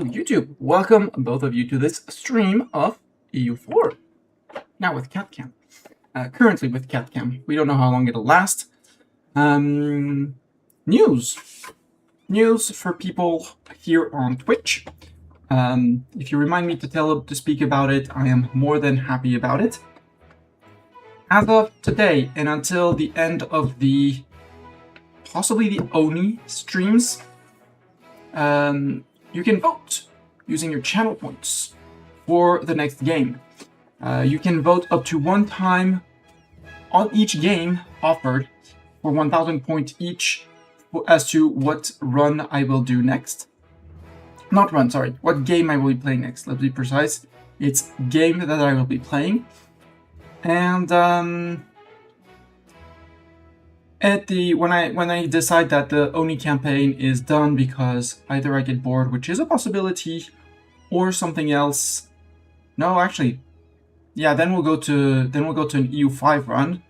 YouTube, welcome both of you to this stream of EU4. Now with CatCam. Currently with CatCam. We don't know how long it'll last. News. News for people here on Twitch. If you remind me to speak about it, I am more than happy about it. As of today and until the end of possibly the Oni streams, you can vote using your channel points for the next game. You can vote up to one time on each game offered for 1,000 points each as to what run I will do next. Not run, sorry. What game I will be playing next. Let's be precise. It's game that I will be playing. And when I decide that the Oni campaign is done because either I get bored, which is a possibility, or something else. No, actually, yeah. Then we'll go to an E05 run,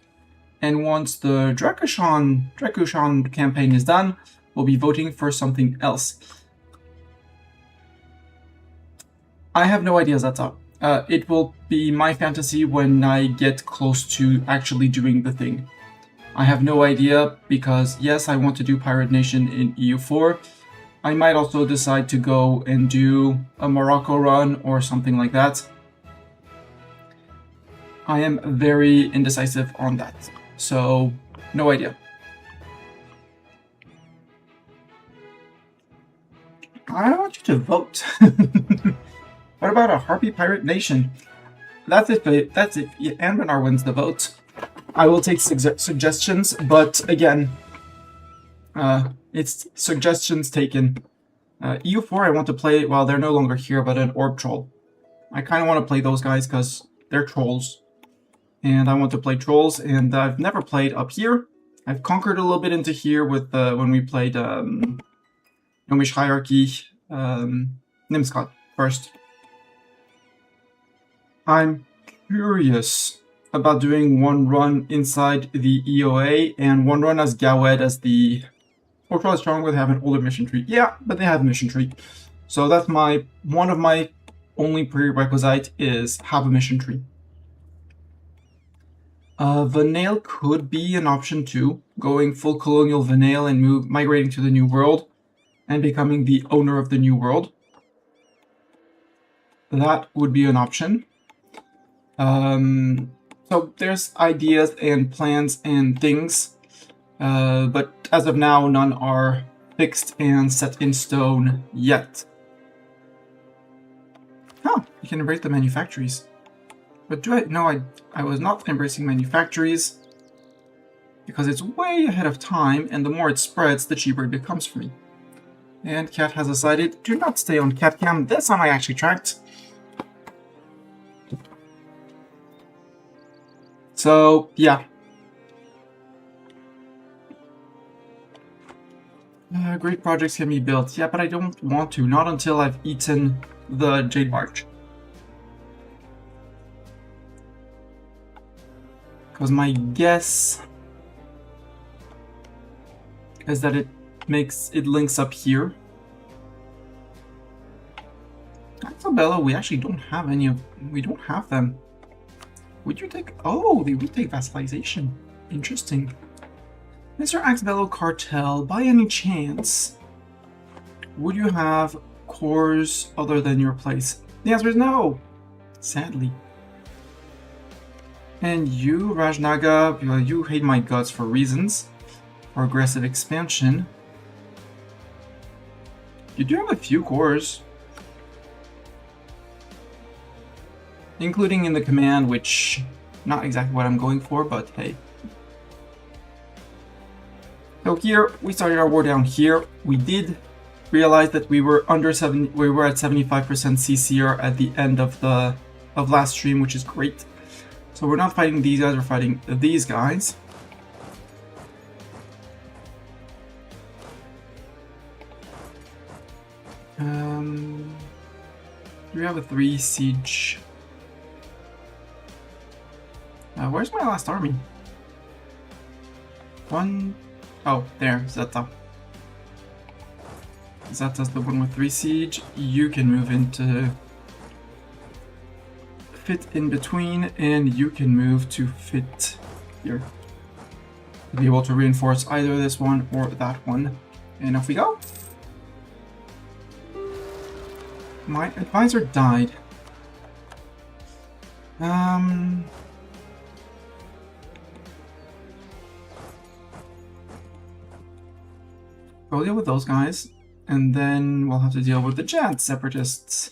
and once the Drakushan campaign is done, we'll be voting for something else. I have no ideas. That's all. It will be my fantasy when I get close to actually doing the thing. I have no idea because, yes, I want to do Pirate Nation in EU4. I might also decide to go and do a Morocco run or something like that. I am very indecisive on that, so no idea. I want you to vote. What about a Harpy Pirate Nation? That's if Anbennar wins the vote. I will take suggestions, but again, it's suggestions taken. EU4 I want to play, well, they're no longer here, but an Orb Troll. I kind of want to play those guys because they're trolls. And I want to play trolls, and I've never played up here. I've conquered a little bit into here with when we played Gnomish Hierarchy, Nimscott first. I'm curious about doing one run inside the EOA and one run as Skewered as the Ultra Strong would have an older mission tree. Yeah, but they have a mission tree. So that's one of my only prerequisite is have a mission tree. Vanale could be an option too, going full colonial Vanale and migrating to the New World and becoming the owner of the New World. That would be an option. So there's ideas and plans and things, but as of now, none are fixed and set in stone yet. Oh, you can embrace the manufactories. But no, I was not embracing manufactories because it's way ahead of time, and the more it spreads, the cheaper it becomes for me. And Cat has decided to not stay on CatCam. This time I actually tracked. So, yeah. Great projects can be built. Yeah, but I don't want to. Not until I've eaten the Jade March. Because my guess is that it links up here. Axobello, we actually don't have we don't have them. Would you take... Oh, they would take vassalization. Interesting. Mr. Axobello Cartel, by any chance, would you have cores other than your place? The answer is no! Sadly. And you, Rajnaga, you hate my guts for reasons. For aggressive expansion. You do have a few cores. Including in the command, which not exactly what I'm going for, but hey. So here we started our war down here. We did realize that we were at 75% CCR at the end of last stream, which is great. So we're not fighting these guys, we're fighting these guys. We have a 3 siege. Where's my last army? Oh, there, Zeta. Zata's the one with 3 siege. You can move into fit in between, and you can move to fit here. To be able to reinforce either this one or that one. And off we go. My advisor died. Go deal with those guys, and then we'll have to deal with the Jad separatists.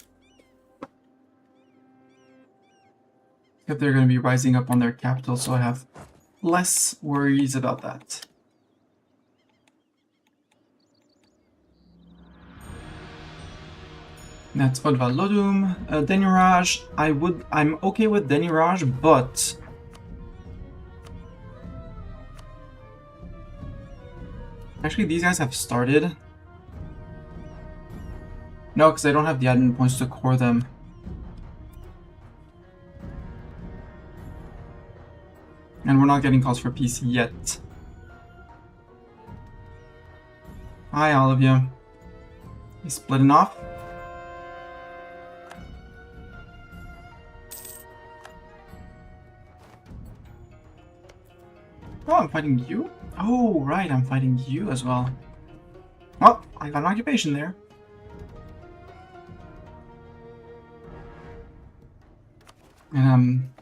If they're going to be rising up on their capital, so I have less worries about that. That's Odva Lodum. Deniraj, I'm okay with Deniraj, but actually these guys have started. No, because I don't have the admin points to core them. And we're not getting calls for peace yet. Hi, all of you. He's splitting off. Oh, I'm fighting you? Oh, right, I'm fighting you as well. Well, I got an occupation there. And I'm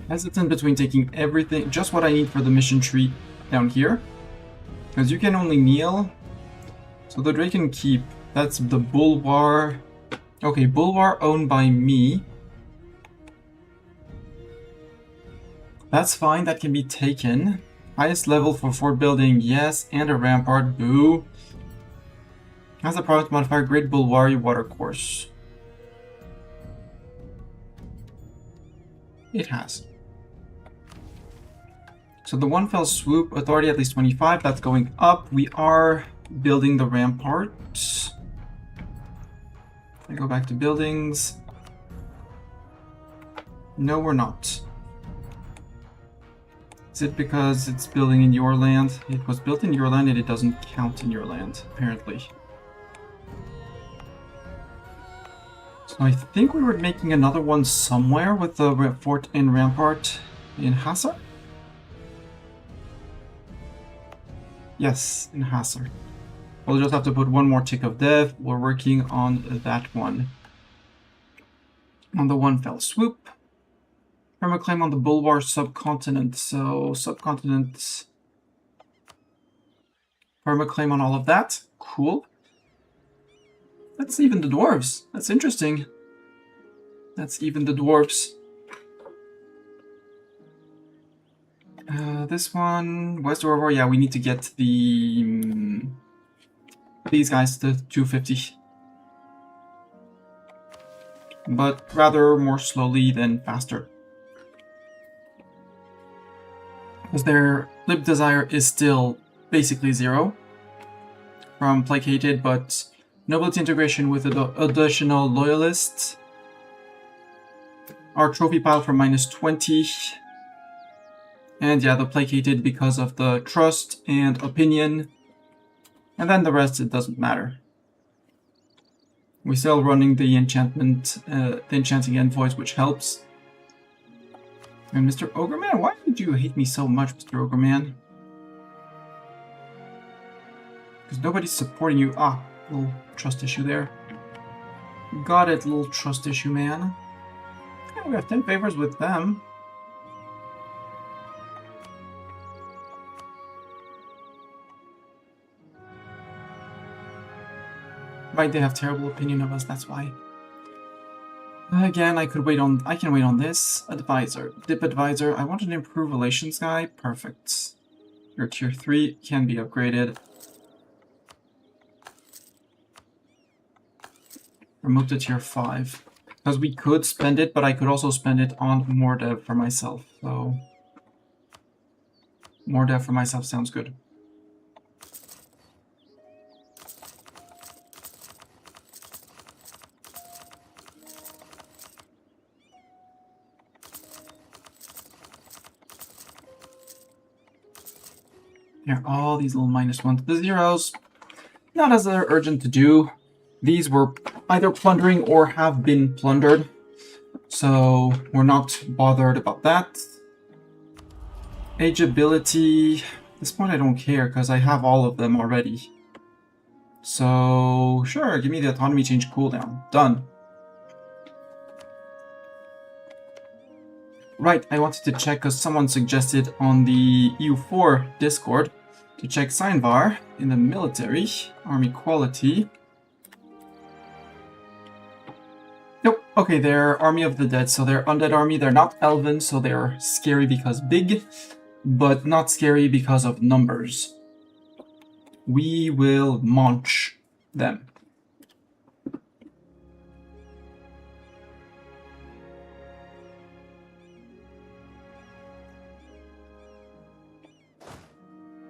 hesitant between taking everything, just what I need for the mission tree down here. Because you can only kneel. So the Draken Keep, that's the Bulwar. Okay, Bulwar owned by me. That's fine, that can be taken. Highest level for fort building, yes, and a rampart, boo. Has a product modifier, Great Bulwari Watercourse. It has. So the one fell swoop, authority at least 25, that's going up. We are building the rampart. I go back to buildings. No, we're not. Is it because it's building in your land? It was built in your land and it doesn't count in your land, apparently. So I think we were making another one somewhere with the fort and rampart in Hasar? Yes, in Hasar. We'll just have to put one more tick of death. We're working on that one. On the one fell swoop. Permaclaim on the Bulwar subcontinent. So subcontinent. Permaclaim on all of that. Cool. That's even the dwarves. That's interesting. That's even the dwarves. This one, West Orvar, yeah, we need to get the these guys to 250. But rather more slowly than faster. Because their lib desire is still basically 0 from placated, but nobility integration with additional loyalists. Our trophy pile from -20. And yeah, the placated because of the trust and opinion. And then the rest, it doesn't matter. We're still running the enchantment, the enchanting envoys, which helps. And Mr. Ogreman, why did you hate me so much, Mr. Ogreman? Because nobody's supporting you. Ah, little trust issue there. Got it, little trust issue, man. Yeah, we have 10 favors with them. Right, they have terrible opinion of us, that's why. Again, I can wait on this. Advisor. Dip advisor. I want an improved relations guy. Perfect. Your tier 3 can be upgraded. Remove to tier 5. Because we could spend it, but I could also spend it on more dev for myself. So more dev for myself sounds good. Here, all these little -1 to the zeros. not as urgent to do. These were either plundering or have been plundered, so we're not bothered about that. Age ability, at this point I don't care because I have all of them already. So sure, give me the autonomy change cooldown. Done. Right, I wanted to check because someone suggested on the E04 Discord to check Signvar in the military, army quality. Nope, okay, they're Army of the Dead, so they're undead army. They're not elven, so they're scary because big, but not scary because of numbers. We will munch them.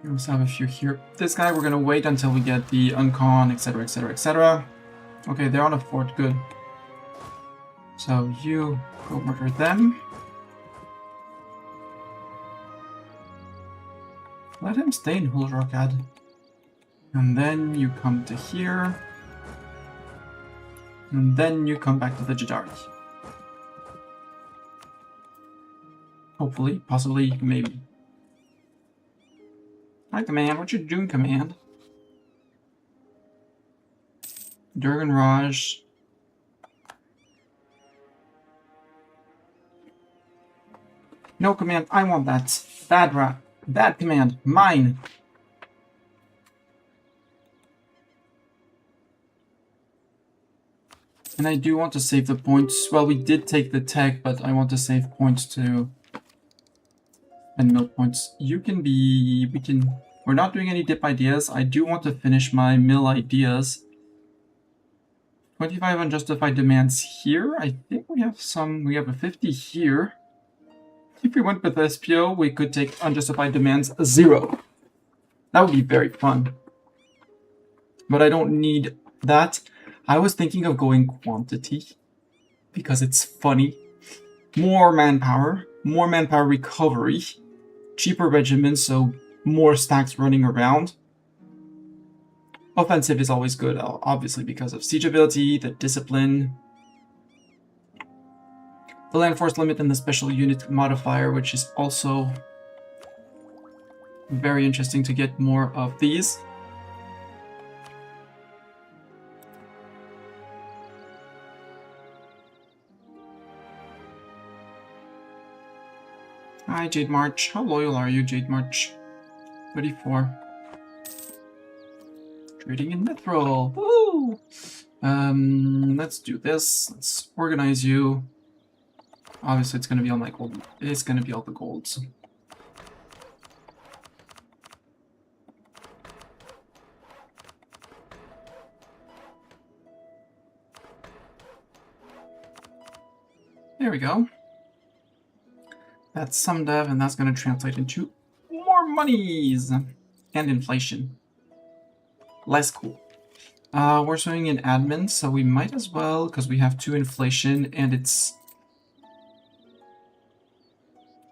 We also have a few here. This guy, we're gonna wait until we get the uncon, etc, etc, etc. Okay, they're on a fort, good. So you go murder them. Let him stay in Hulrokad. And then you come to here. And then you come back to the Jadari. Hopefully, possibly, maybe. Hi, Command. What you doing, Command? Durgan Raj. No, Command. I want that. Bad Command. Mine. And I do want to save the points. Well, we did take the tech, but I want to save points to... and mill points. You can be... We're not doing any dip ideas. I do want to finish my mill ideas. 25 unjustified demands here. I think we have some... We have a 50 here. If we went with SPO, we could take unjustified demands 0. That would be very fun. But I don't need that. I was thinking of going quantity. Because it's funny. More manpower recovery. Cheaper regiments, so more stacks running around. Offensive is always good, obviously, because of siege ability, the discipline, the land force limit, and the special unit modifier, which is also very interesting to get more of these. Hi, Jade March. How loyal are you, Jade March? 34. Trading in Mithril. Woo! Let's do this. Let's organize you. Obviously, it's gonna be all my gold. It's gonna be all the golds. There we go. That's some dev, and that's gonna translate into more monies and inflation. Less cool. We're swimming in admin, so we might as well, because we have 2 inflation, and it's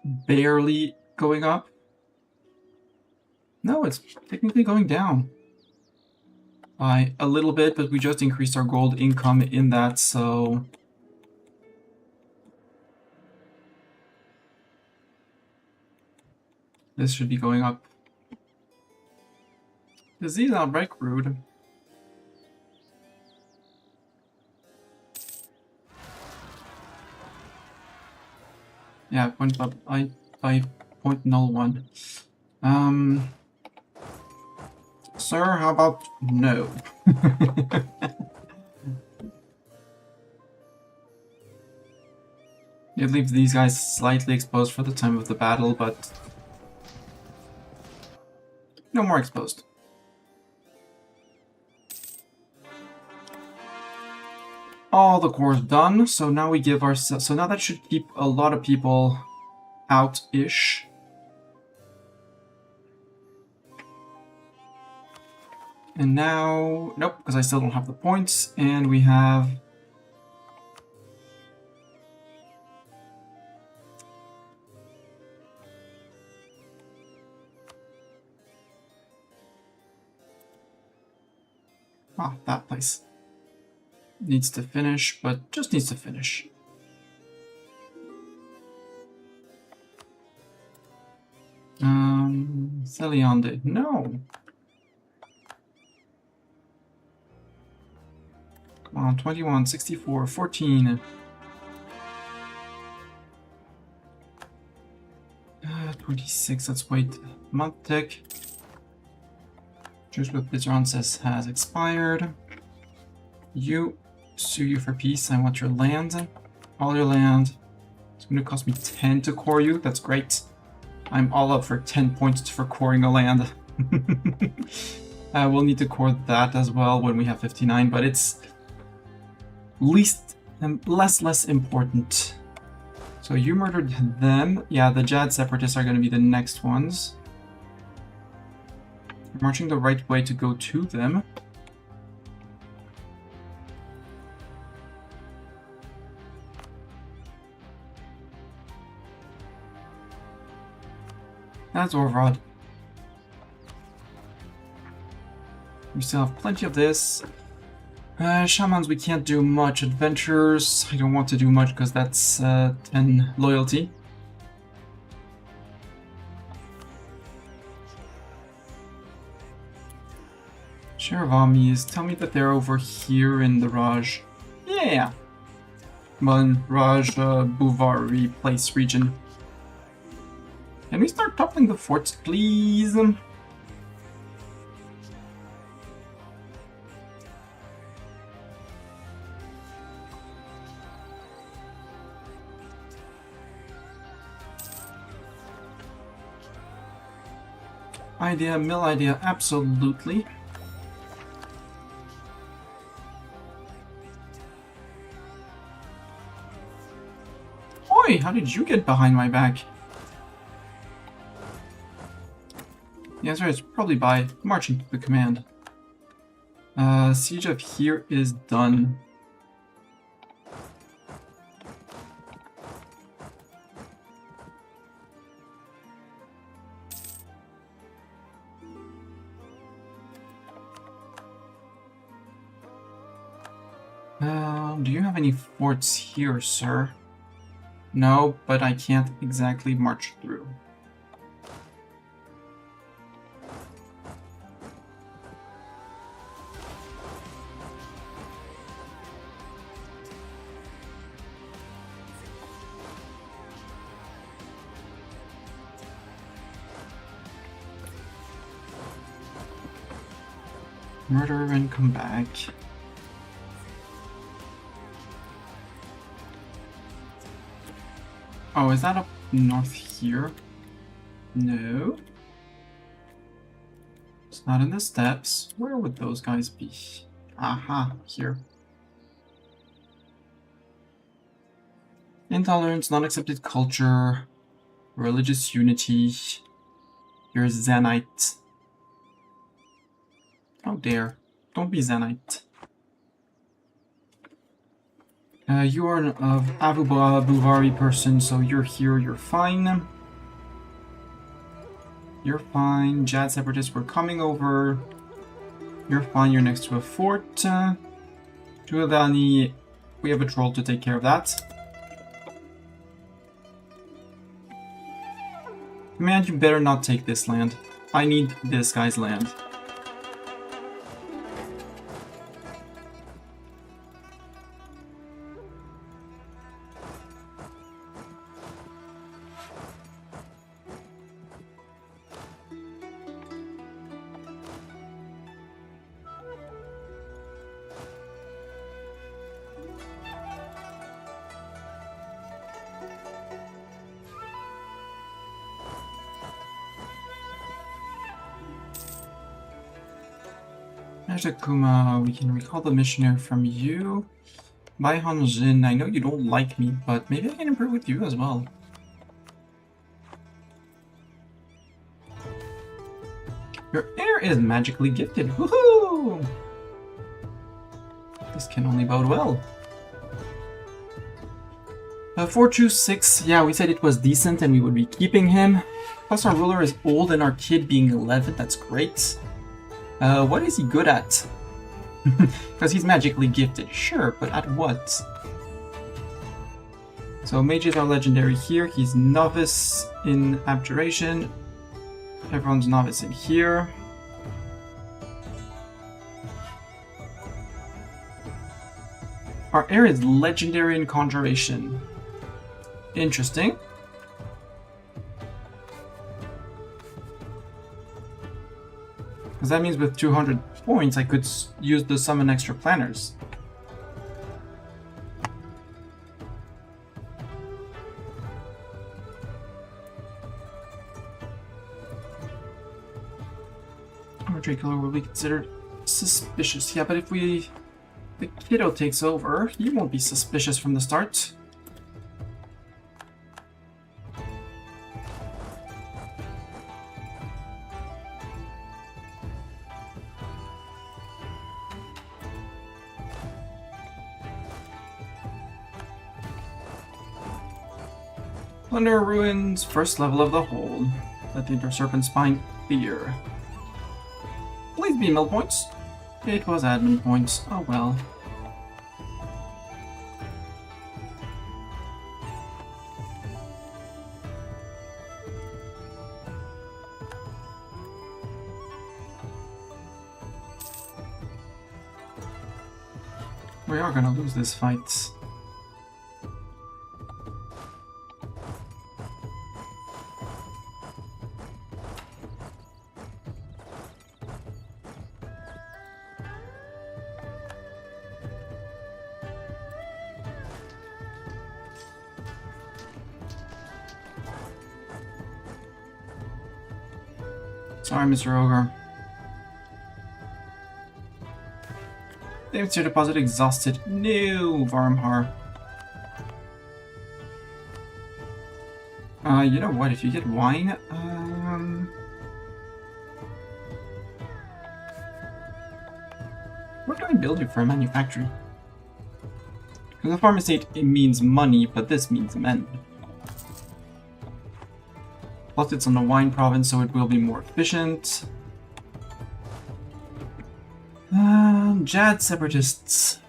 barely going up. No, it's technically going down by a little bit, but we just increased our gold income in that, so... This should be going up. Disease outbreak, rude. Yeah, went up by 0.01. Sir, how about no? It leaves these guys slightly exposed for the time of the battle, but no more exposed. All the cores done, so now we give ourselves... So now that should keep a lot of people out-ish. And now... Nope, because I still don't have the points, and we have... Ah, that place. Needs to finish, but just needs to finish. Celiande, no. Come on, 21, 64, 14. 26, let's wait. Month tick. Truce with Blizzard has expired. You, sue you for peace. I want your land. All your land. It's going to cost me 10 to core you. That's great. I'm all up for 10 points for coring a land. We'll need to core that as well when we have 59, but it's less important. So you murdered them. Yeah, the Jad Separatists are going to be the next ones. You're marching the right way to go to them. That's Orvrod. We still have plenty of this. Shamans, we can't do much. Adventures, I don't want to do much because that's 10 loyalty. Share of armies, tell me that they're over here in the Raj. Yeah! Raj Bouvari place region. Can we start toppling the forts, please? Mill idea, absolutely. Oi, how did you get behind my back? The answer is probably by marching to the command. Siege of here is done. Do you have any forts here, sir? No, but I can't exactly march through. Murder and come back. Oh, is that up north here? No. It's not in the steppes. Where would those guys be? Aha, here. Intolerance, non-accepted culture, religious unity. You're Zenite. How dare. Don't be Zenite. You are an Avuba-Buvari person, so you're here, you're fine. You're fine. Jad Separatists, we're coming over. You're fine, you're next to a fort. Juliani, we have a troll to take care of that. Man, you better not take this land. I need this guy's land. Kuma, we can recall the missionary from you. Bai Hanjin, I know you don't like me, but maybe I can improve with you as well. Your heir is magically gifted. Woohoo! This can only bode well. Fortune 6, yeah, we said it was decent and we would be keeping him. Plus our ruler is old and our kid being 11, that's great. What is he good at? Because he's magically gifted, sure, but at what? So mages are legendary here. He's novice in abjuration. Everyone's novice in here. Our heir is legendary in conjuration. Interesting. Because that means with 200 points, I could use the summon extra planners. Our trade killer will be considered suspicious. Yeah, but if the kiddo takes over, he won't be suspicious from the start. Plunder ruins, first level of the hold. Let the serpent spine fear. Please be mill points. It was admin points. Oh well. We are gonna lose this fight. Sorry, Mr. Ogre. David's your deposit exhausted. No, Varmhar. You know what? If you get wine, what do I build you for a manufactory? Because the farm estate, it means money, but this means men. Plus it's on the wine province, so it will be more efficient. Jad separatists.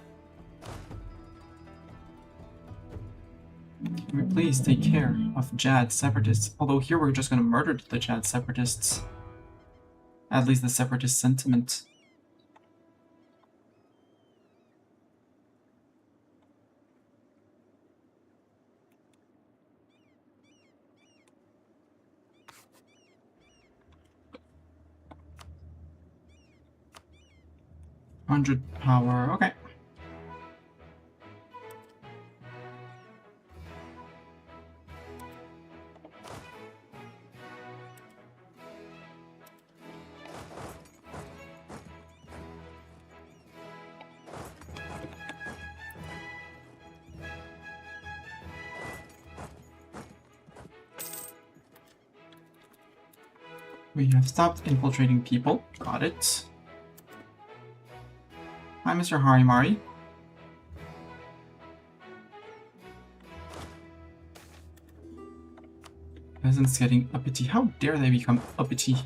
Can we please take care of Jad separatists? Although here we're just gonna murder the Jad separatists. At least the separatist sentiment. $100 power, okay. We have stopped infiltrating people. Got it. Hi, Mr. Harimari. Peasants getting uppity. How dare they become uppity?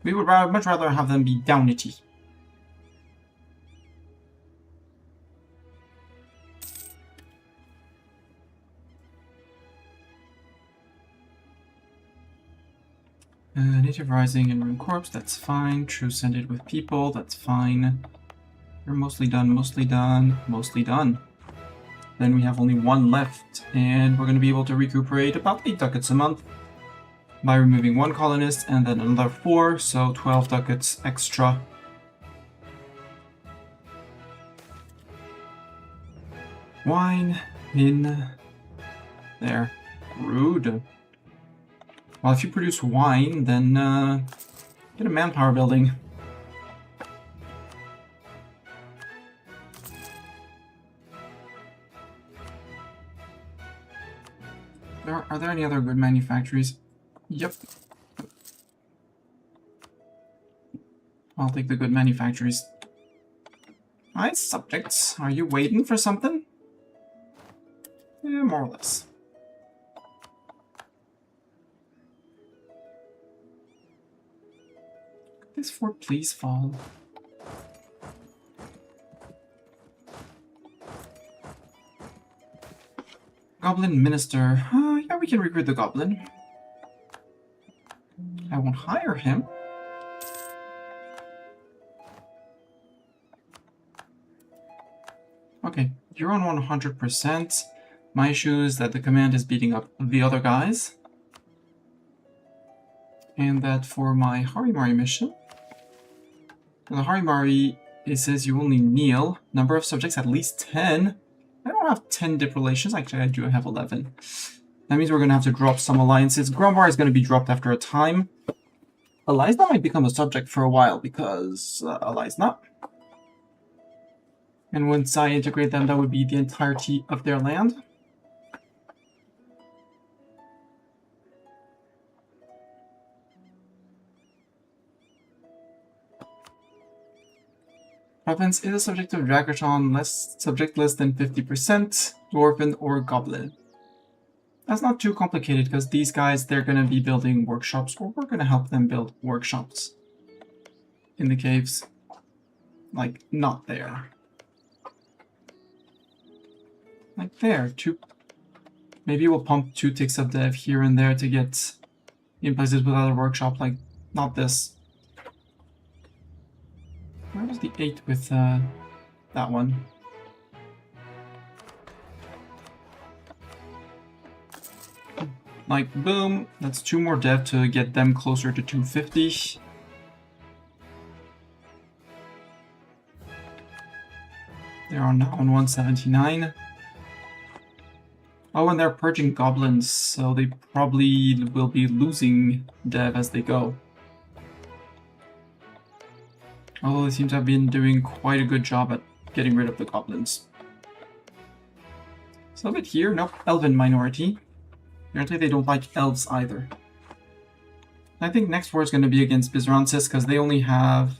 We would much rather have them be downity. Native Rising and Rune Corpse, that's fine. Truce ended with people, that's fine. You're mostly done, mostly done, mostly done. Then we have only one left, and we're going to be able to recuperate about 8 ducats a month by removing 1 colonist and then another 4, so 12 ducats extra. Wine in there. Rude. Well, if you produce wine, then get a manpower building. Are there any other good manufactories? Yep. I'll take the good manufactories. Alright, subjects. Are you waiting for something? Yeah, more or less. Could this fort please fall? Goblin Minister. Yeah, we can recruit the Goblin. I won't hire him. Okay, you're on 100%. My issue is that the command is beating up the other guys. And that for my Harimari mission, for the Harimari, it says you only kneel. Number of subjects at least 10. I don't have 10 dip relations. Actually, I do have 11. That means we're going to have to drop some alliances. Grombar is going to be dropped after a time. Alizna might become a subject for a while because Alizna. And once I integrate them, that would be the entirety of their land. Province is a subject of Dragaton, subject less than 50%, Dwarven or Goblin. That's not too complicated because these guys, they're going to be building workshops, or we're going to help them build workshops in the caves. Like, not there. Like there. Maybe we'll pump 2 ticks of dev here and there to get in places without a workshop, like, not this. Where was the 8 with that one? Like, boom, that's 2 more dev to get them closer to 250. They are now on 179. Oh, and they're purging goblins, so they probably will be losing dev as they go. Although they seem to have been doing quite a good job at getting rid of the goblins. So a bit here, nope, elven minority. Apparently they don't like elves either. I think next war is going to be against Bizransis because they only have...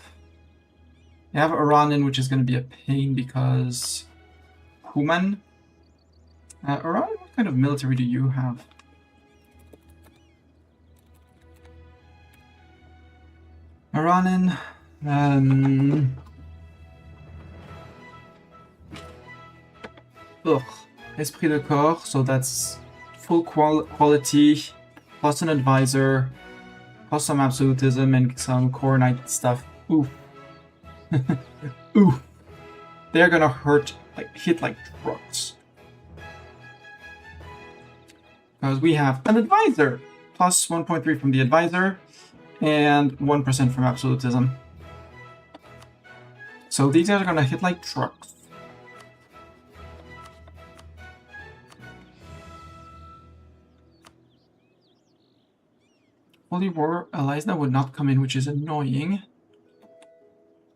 They have Aranin, which is going to be a pain because... Human? Aranin, what kind of military do you have? Aranin... Esprit de corps, so that's full quality, plus an advisor, plus some absolutism and some core knight stuff. Oof. Oof. They're gonna hit like trucks. Because we have an advisor, plus 1.3 from the advisor, and 1% from absolutism. So these guys are gonna hit like trucks. Holy War, Alizna would not come in, which is annoying.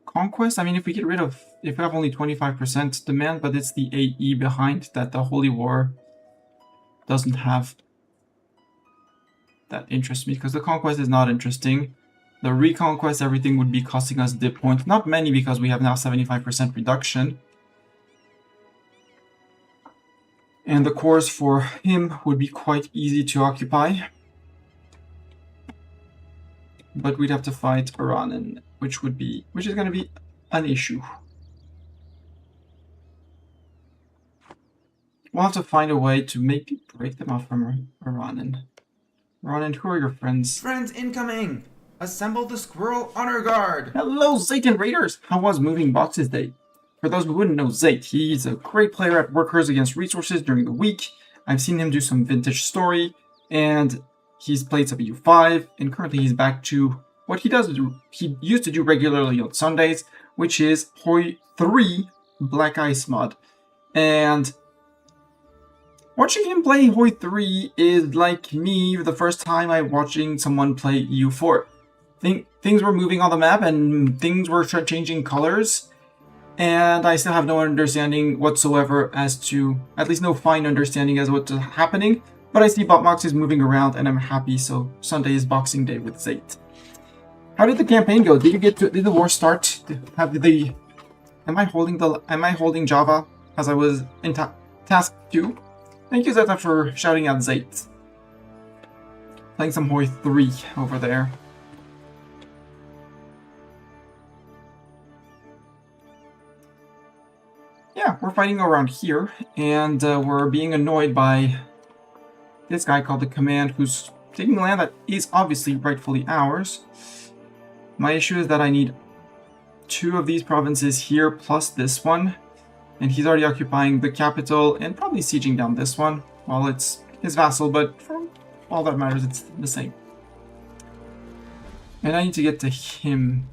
Conquest, I mean, if we have only 25% demand, but it's the AE behind that the Holy War doesn't have that interests me, because the Conquest is not interesting. The Reconquest, everything would be costing us dip points. Not many, because we have now 75% reduction. And the cores for him would be quite easy to occupy. But we'd have to fight Aranin, which is going to be an issue. We'll have to find a way to maybe break them off from Aranin. Aranin, who are your friends? Friends incoming! Assemble the Squirrel Honor Guard! Hello, Zayt Raiders! How was Moving Boxes Day? For those who wouldn't know Zayt, he's a great player at Workers Against Resources during the week. I've seen him do some vintage story, and he's played some E05, and currently he's back to what he used to do regularly on Sundays, which is Hoi 3 Black Ice mod. And watching him play Hoi 3 is like me the first time I'm watching someone play EU4. Things were moving on the map and things were changing colors, and I still have no understanding whatsoever as to, at least no fine understanding as to what's happening, but I see bot boxes moving around and I'm happy, so Sunday is Boxing Day with Zayt. How did the campaign go? Did the war start? Am I holding Java as I was in task 2? Thank you, Zeta, for shouting out Zayt. Playing some Hoi 3 over there. Yeah. we're fighting around here, and we're being annoyed by this guy called the Command, who's taking land that is obviously rightfully ours. My issue is that I need 2 of these provinces here plus this one, and he's already occupying the capital and probably sieging down this one. Well, it's his vassal, but for all that matters, it's the same. And I need to get to him.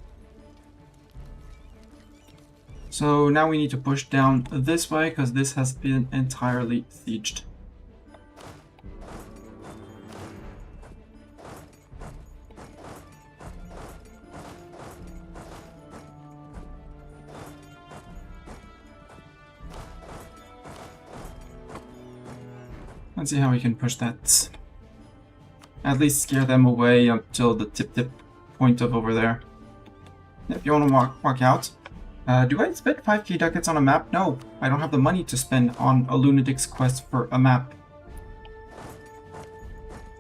So now we need to push down this way, because this has been entirely sieged. Let's see how we can push that. At least scare them away until the tip point of over there. If you want to walk out. Do I spend 5k ducats on a map? No, I don't have the money to spend on a lunatic's quest for a map.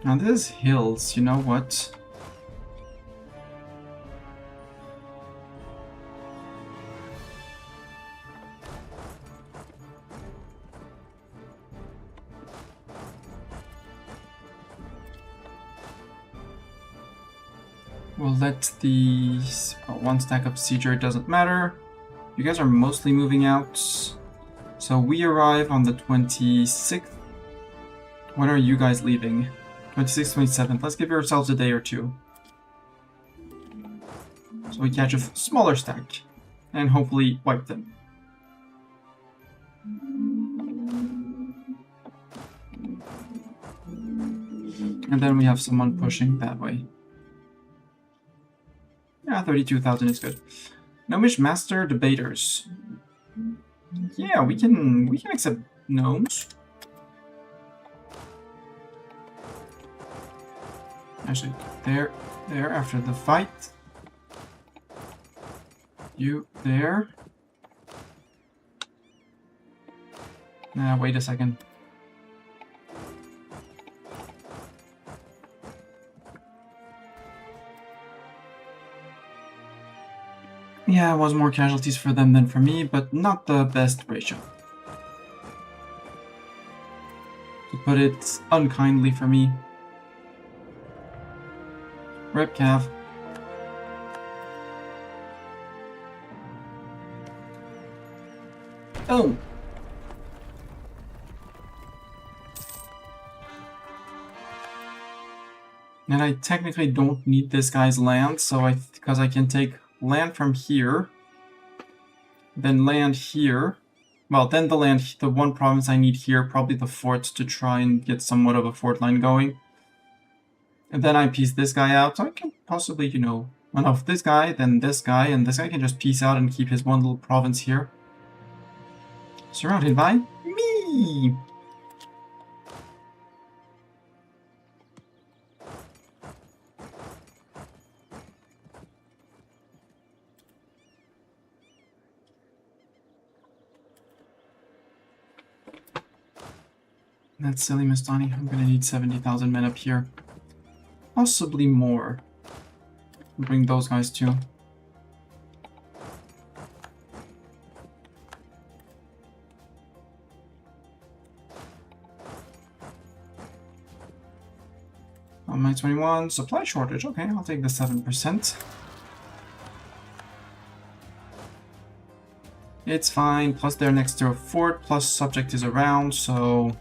Now this is hills, you know what? We'll let the one stack of sieger, it doesn't matter. You guys are mostly moving out. So we arrive on the 26th. When are you guys leaving? 26th, 27th. Let's give ourselves a day or two. So we catch a smaller stack. And hopefully wipe them. And then we have someone pushing that way. Yeah, 32,000 is good. Gnomish Master Debaters. Yeah, we can accept gnomes. Actually, there after the fight. You there. Wait a second. Yeah, it was more casualties for them than for me, but not the best ratio. To put it unkindly for me. Rip Cav. Oh! And I technically don't need this guy's land, so because I can take land from here, then land here. Well, then the one province I need here, probably the fort, to try and get somewhat of a fort line going. And then I piece this guy out, so I can possibly, you know, run off this guy, then this guy, and this guy can just piece out and keep his one little province here. Surrounded by me! That's silly, Mistani. I'm gonna need 70,000 men up here. Possibly more. Bring those guys too. On my 21, supply shortage. Okay, I'll take the 7%. It's fine. Plus they're next to a fort, plus subject is around, so...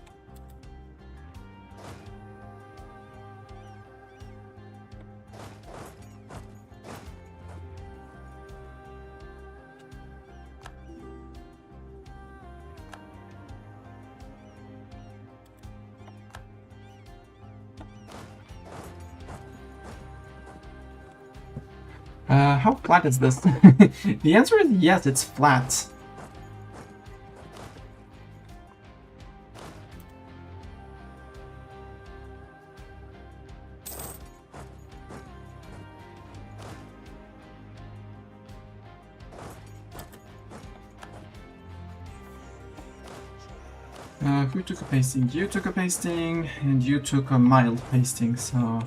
how flat is this? The answer is yes, it's flat. Who took a pasting? You took a pasting, and you took a mild pasting, so...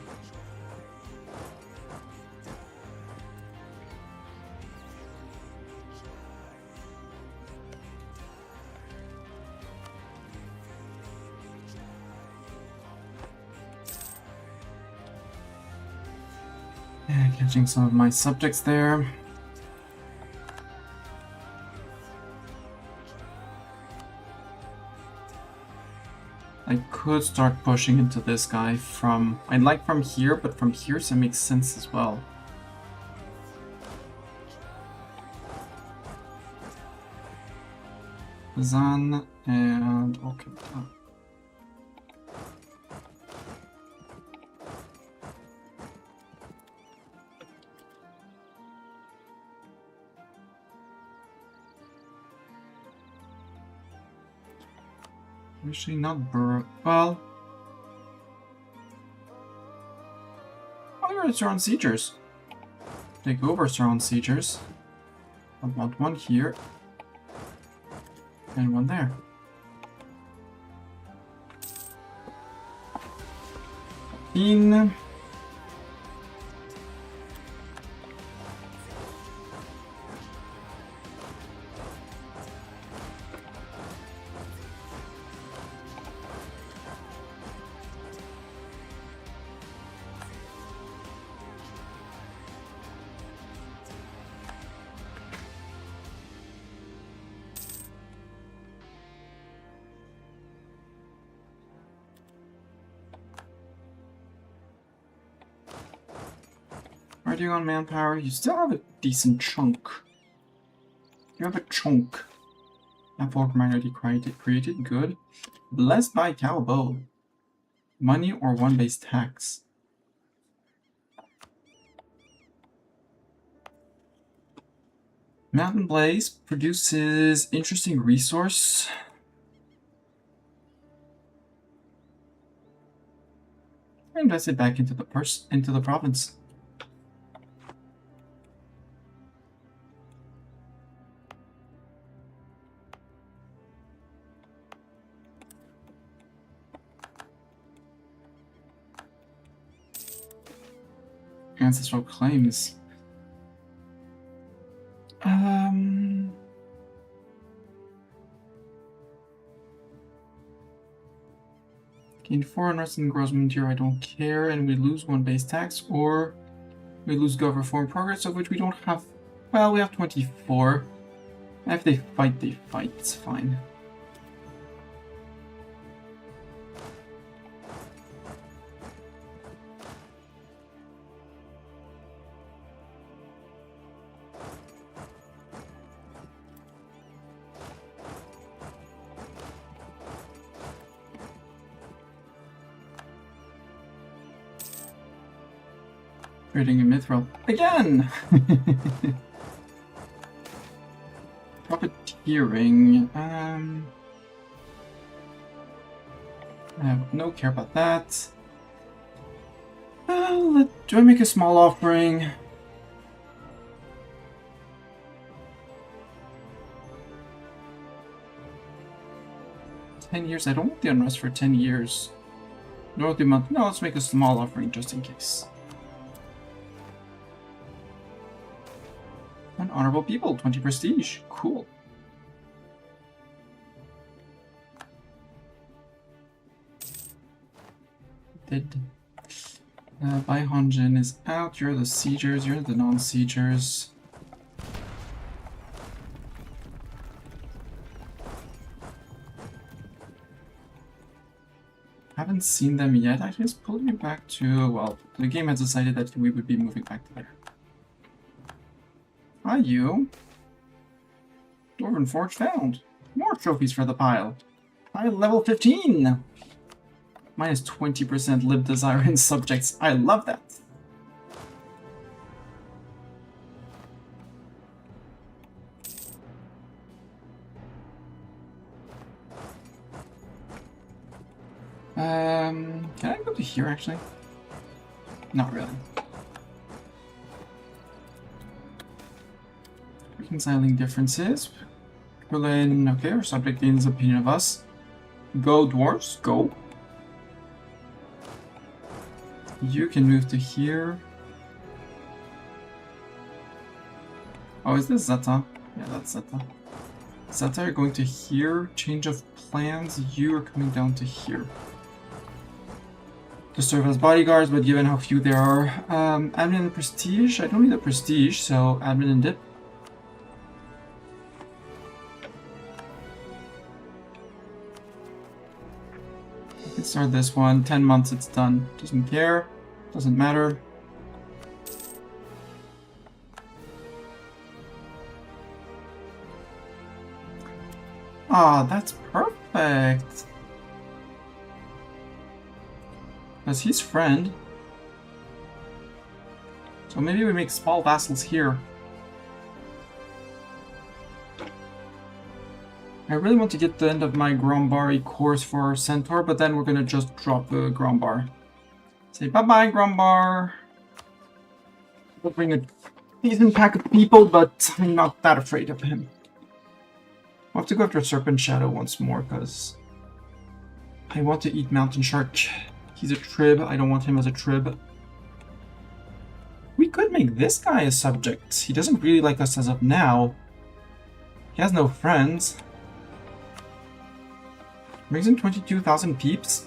Yeah, catching some of my subjects there. I could start pushing into this guy from... I'd like from here, but from here so it makes sense as well. Zan and... okay. Actually, not burrow. Well, I'm gonna surround siegers. Take over surround siegers. I want one here and one there. In. Are you on manpower? You still have a decent chunk. You have a chunk. Apple already created. Good. Blessed by Cowbow. Money or one base tax. Mountain Blaze produces interesting resource. Invest it back into the province. Ancestral claims. Gain 4 unrest and gross material, I don't care, and we lose 1 base tax, or we lose Gov Reform Progress, of which we don't have. Well, we have 24. If they fight, they fight. It's fine. Creating a mithril. Again! Profiteering. I have no care about that. Do I make a small offering? $10. I don't want the unrest for 10 years. Nor the month. No, let's make a small offering just in case. Honorable people, 20 prestige. Cool. Dead. Bai Honjin is out. You're the siegers. You're the non-siegers. Haven't seen them yet. I just pulled me back to, well, the game has decided that we would be moving back to there. Hi, you. Dwarven Forge found. More trophies for the pile. Pile level 15. Minus 20% lib desire in subjects. I love that. Can I go to here actually? Not really. Reconciling differences. Berlin, okay, our subject gains opinion of us. Go, dwarves, go. You can move to here. Oh, is this Zeta? Yeah, that's Zeta. Zeta, you're going to here. Change of plans, you are coming down to here. to serve as bodyguards, but given how few there are, admin and prestige. I don't need a prestige, so admin and dip. I can start this one. 10 months, it's done. Doesn't care. Doesn't matter. Ah, that's perfect. Because he's friend. So maybe we make small vassals here. I really want to get the end of my Grombari course for Centaur, but then we're gonna just drop the Grombar. Say bye-bye, Grombar. We'll bring a decent pack of people, but I'm not that afraid of him. I'll have to go after Serpent Shadow once more, because I want to eat Mountain Shark. He's a trib. I don't want him as a trib. We could make this guy a subject. He doesn't really like us as of now. He has no friends. Brings in 22,000 peeps.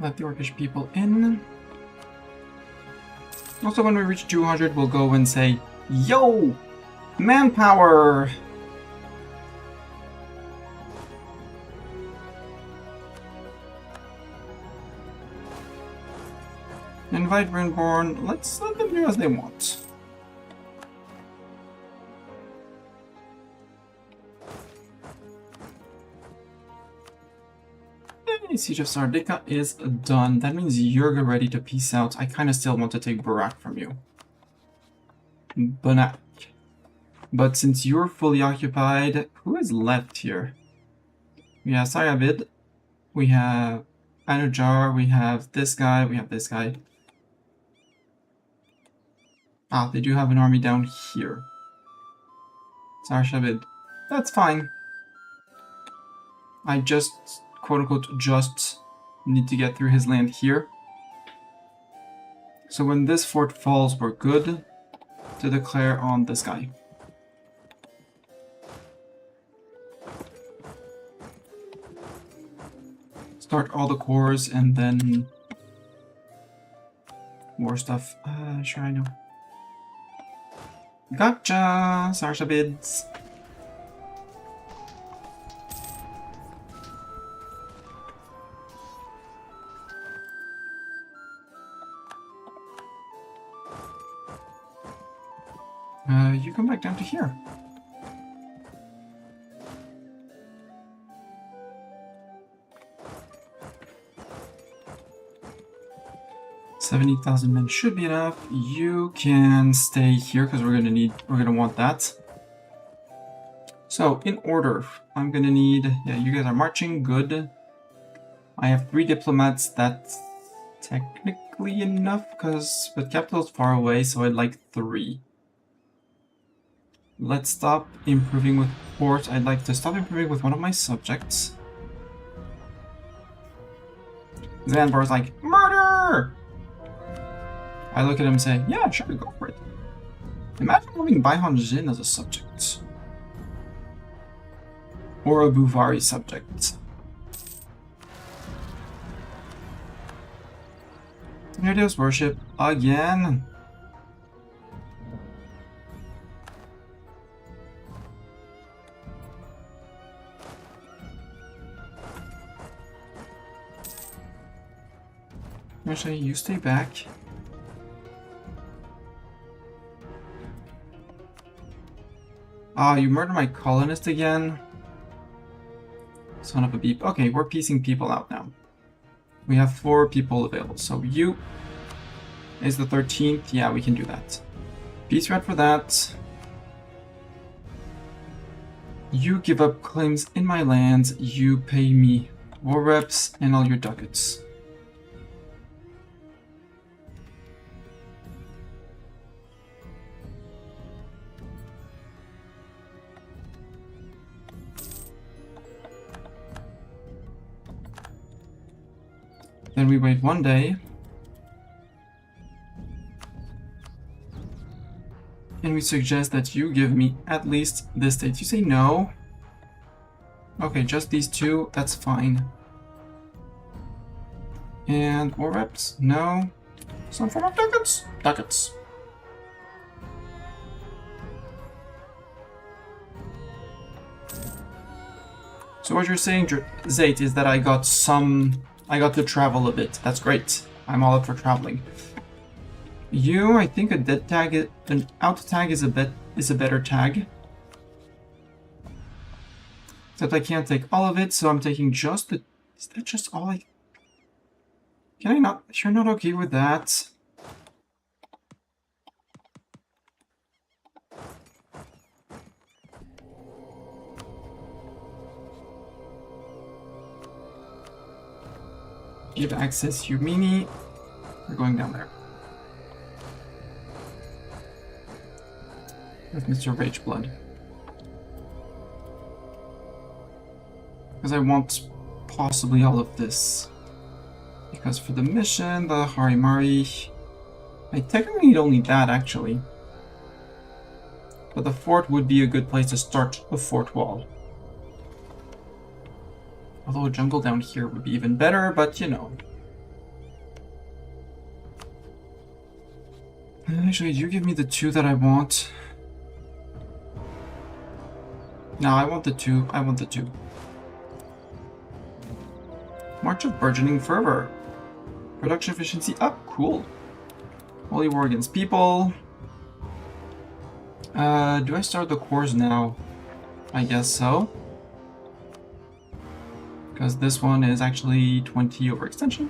Let the orcish people in. Also, when we reach 200, we'll go and say, yo! Manpower! Invite Renborn. Let's let them do as they want. Siege of Sardica is done. That means you're ready to peace out. I kind of still want to take Barak from you. Banak. But since you're fully occupied, who is left here? We have Sayabid. We have Anujar. We have this guy. We have this guy. Ah, they do have an army down here. Sarshabid. That's fine. I just, quote-unquote, just need to get through his land here. So when this fort falls, we're good to declare on this guy. Start all the cores and then more stuff. Sure, I know. Gotcha, Sarshabids. You come back down to here. $70,000 men should be enough. You can stay here because we're gonna want that. So in order, I'm gonna need. Yeah, you guys are marching. Good. I have 3 diplomats. That's technically enough because the capital's far away, so I'd like 3. Let's stop improving with port. I'd like to stop improving with one of my subjects. Zanbar's like, murder! I look at him and say, yeah, sure, go for it. Imagine having Baihan Jin as a subject. Or a Buvari subject. Nerdios worship again. Actually, you stay back. Ah, you murdered my colonist again? Son of a beep. Okay, we're piecing people out now. We have 4 people available, so you is the 13th. Yeah, we can do that. Peace red for that. You give up claims in my lands. You pay me war reps and all your ducats. Then we wait 1 day. And we suggest that you give me at least this state. You say no. Okay, just these two, that's fine. And more reps? No. Some form of ducats? Ducats. So what you're saying, Zayt, is that I got to travel a bit. That's great. I'm all up for traveling. You, I think a dead tag, an out tag is a better tag. Except I can't take all of it, so I'm taking just the... Is that just all I... Can I not... You're not okay with that. Give access Yumini. We're going down there. With Mr. Rageblood. Because I want possibly all of this. Because for the mission, the Harimari... I technically don't need that, actually. But the fort would be a good place to start a fort wall. Although a jungle down here would be even better, but you know. Actually, do you give me the two that I want? No, I want the two. I want the two. March of Burgeoning Fervor. Production efficiency up. Cool. Holy War against people. Do I start the cores now? I guess so. Because this one is actually 20 overextension.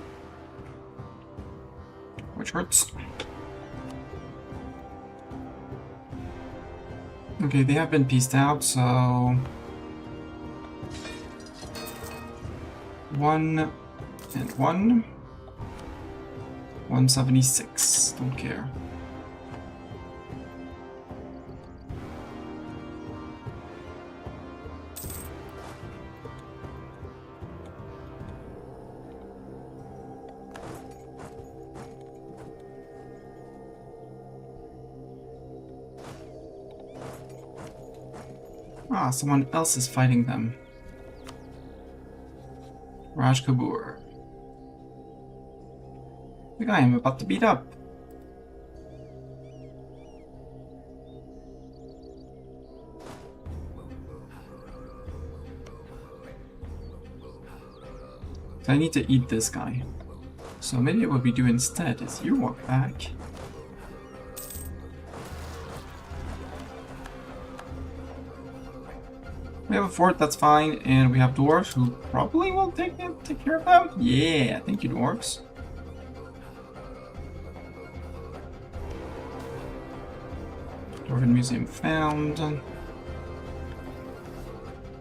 Which hurts. Okay, they have been pieced out, so... 1 and 1. 176. Don't care. Ah, someone else is fighting them. Raj Kapoor. The guy I'm about to beat up. So I need to eat this guy. So maybe what we do instead is you walk back. We have a fort, that's fine, and we have dwarves who probably will take care of them. Yeah, thank you, dwarves. Dwarven Museum found.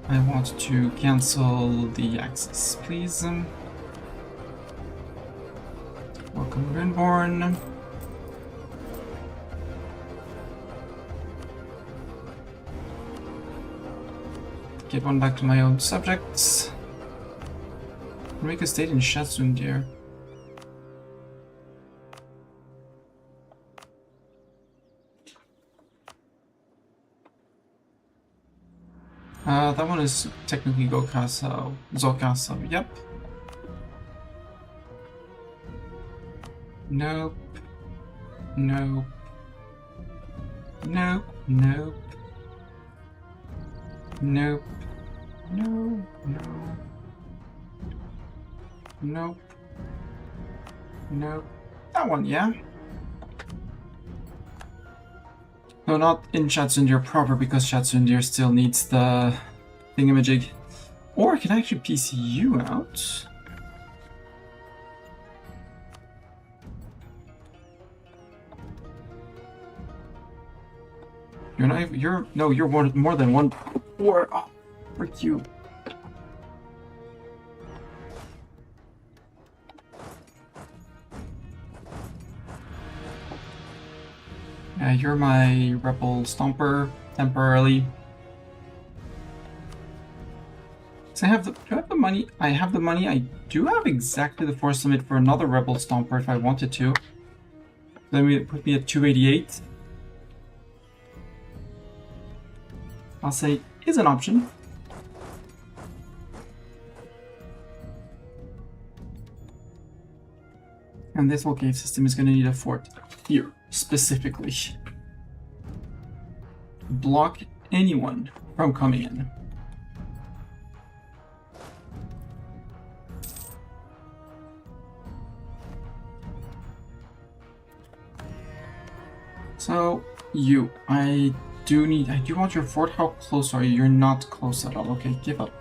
I want to cancel the access, please. Welcome, Grinborn. Get one back to my own subjects. Make a state in Shatsundir. That one is technically Gokaso. Zokaso, yep. Nope. Nope. Nope. Nope. Nope. No. No. Nope. Nope. That one, yeah. No, not in Shatsundir proper, because Shatsundir still needs the thingamajig. Or I can actually PC you out. You're not even, you're more than one. Or, oh, frick you. Yeah, you're my rebel stomper temporarily. So do I have the money? I have the money. I do have exactly the force limit for another Rebel Stomper if I wanted to. Then it put me at 288. I'll say is an option. And this whole cave system is going to need a fort here, specifically. Block anyone from coming in. So, I do want your fort. How close are you? You're not close at all. Okay, give up.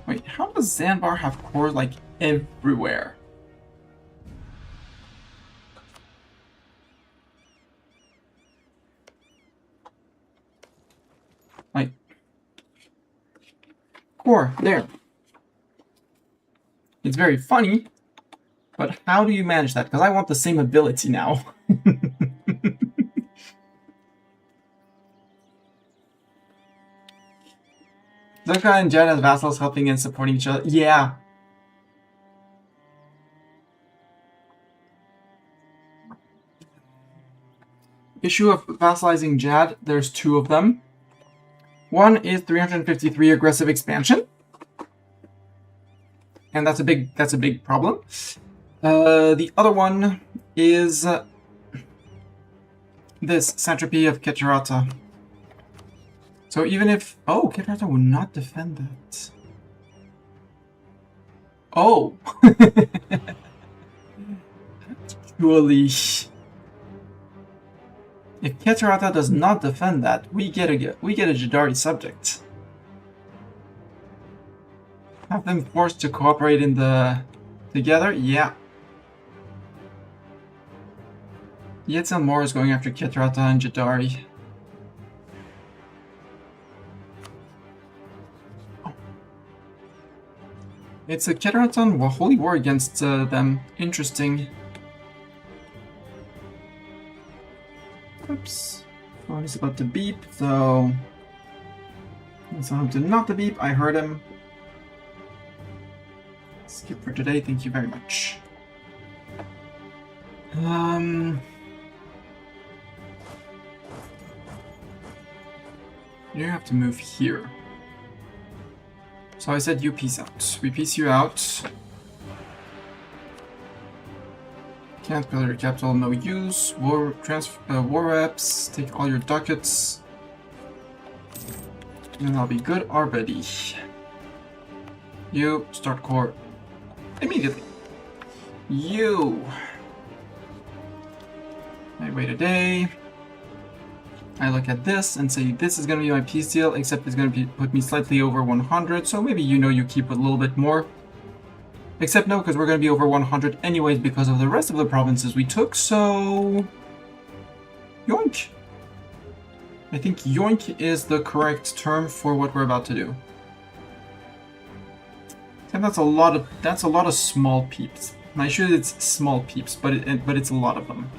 Wait, how does Zanbar have cores like everywhere? Like, core, there. It's very funny, but how do you manage that? Because I want the same ability now. Zuka and Jed as vassals helping and supporting each other. Yeah. Issue of vassalizing Jad, there's two of them. One is 353 aggressive expansion. And that's a big problem. The other one is this Satrapy of Keturata. So even if... Oh, Keturata will not defend that. Oh! Surely... If Keturata does not defend that, we get a Jadari subject. Have them forced to cooperate in the... together? Yeah. Yetzel Moore is going after Keturata and Jadari. It's a Keturatan Holy War against them. Interesting. Oops. Phone is about to beep, so... Let's tell him to not to beep. I heard him. Skip for today, thank you very much. You have to move here. So I said you peace out. We peace you out. Can't build your capital, no use. War reps, take all your ducats. And I'll be good already. You start core immediately. You. I wait a day. I look at this and say this is going to be my peace deal, except it's going to put me slightly over 100, so maybe you keep a little bit more. Except no, because we're going to be over 100 anyways because of the rest of the provinces we took, so... Yoink! I think yoink is the correct term for what we're about to do. And that's a lot of small peeps. And I should it's small peeps, but it's a lot of them.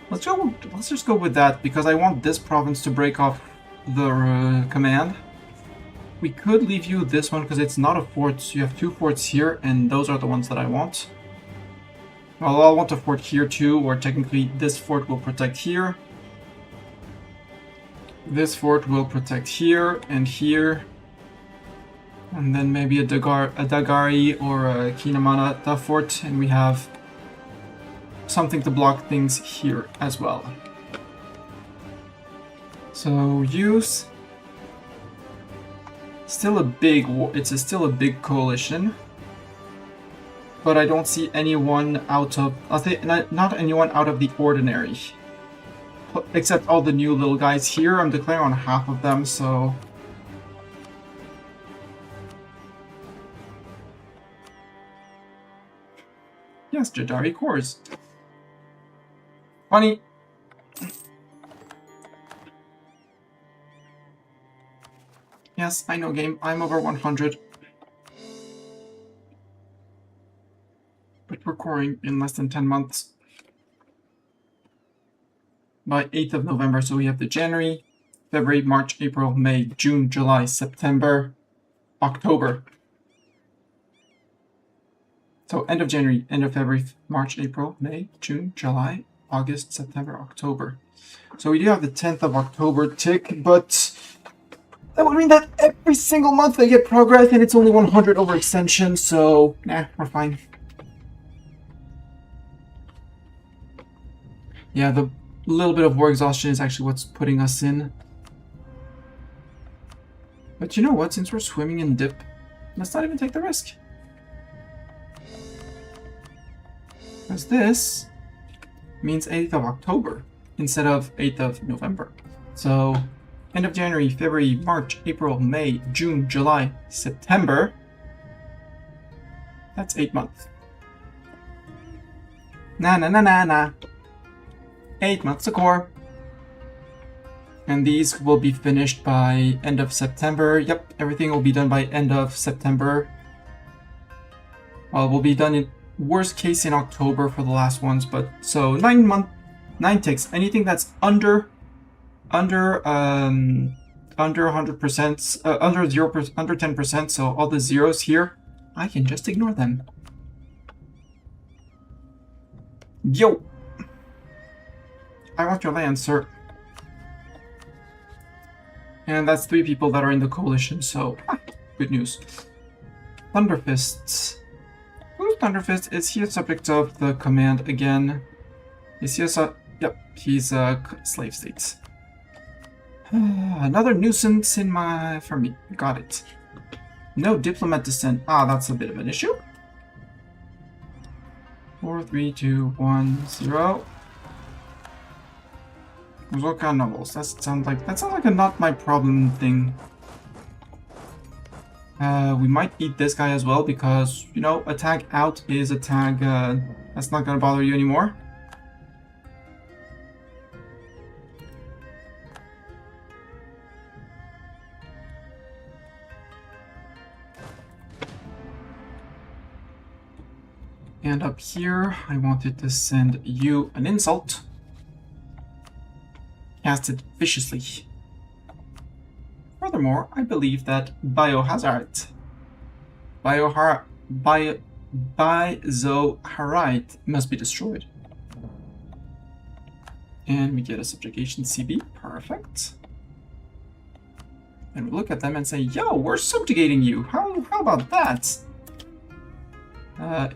Let's just go with that, because I want this province to break off the command. We could leave you this one, because it's not a fort. So you have two forts here, and those are the ones that I want. Well, I'll want a fort here too, or technically this fort will protect here. This fort will protect here, and here. And then maybe a Dagari or a Kinamana fort, and we have something to block things here as well. So use still a big still a big coalition, but I don't see anyone out of not anyone out of the ordinary, except all the new little guys here. I'm declaring on half of them, so yes, Jadari cores. Funny. Yes, I know game. I'm over 100. But we're coring in less than 10 months. by 8th of November. So we have the January, February, March, April, May, June, July, September, October. So end of January, end of February, March, April, May, June, July, August, September, October. So we do have the 10th of October tick, but that would mean that every single month they get progress, and it's only 100 overextension, so nah, we're fine. Yeah, the little bit of war exhaustion is actually what's putting us in. But you know what, since we're swimming in dip, let's not even take the risk. Because this means 8th of October instead of 8th of November. So end of January, February, March, April, May, June, July, September. That's 8 months. Nah. 8 months a core. And these will be finished by end of September. Yep, everything will be done by end of September. Well, we'll be done in worst case in October for the last ones, but so 9 ticks. Anything that's under 100%, under 0%, under 10%. So all the zeros here, I can just ignore them. Yo, I want your land, sir. And that's 3 people that are in the coalition. So good news. Thunderfists. Who's Thunderfist? Is he a subject of the command again? Is he a yep, he's a slave state. Another nuisance for me. Got it. No diplomat descent. Ah, that's a bit of an issue. 4, 3, 2, 1, 0. Rozoka novels. That sounds like a not my problem thing. We might eat this guy as well because, you know, a tag out is a tag that's not gonna bother you anymore. And up here, I wanted to send you an insult. Cast it viciously. Furthermore, I believe that biozoharite must be destroyed. And we get a subjugation CB. Perfect. And we look at them and say, yo, we're subjugating you. How about that?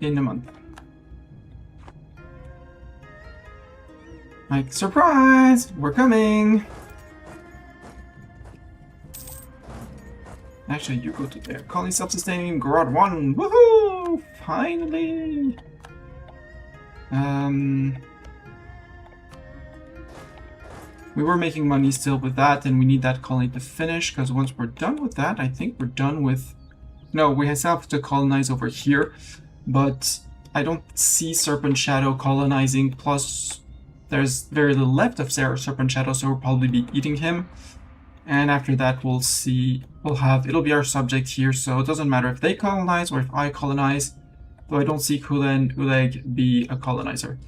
In a month. Like, surprise! We're coming! Actually, you go to there. Colony self-sustaining, Garage 1! Woohoo! Finally! We were making money still with that, and we need that colony to finish, because once we're done with that, I think we're done with... No, we have to colonize over here, but I don't see Serpent Shadow colonizing, plus there's very little left of Serpent Shadow, so we'll probably be eating him. And after that, we'll see, it'll be our subject here, so it doesn't matter if they colonize or if I colonize, though I don't see Kula and Uleg be a colonizer.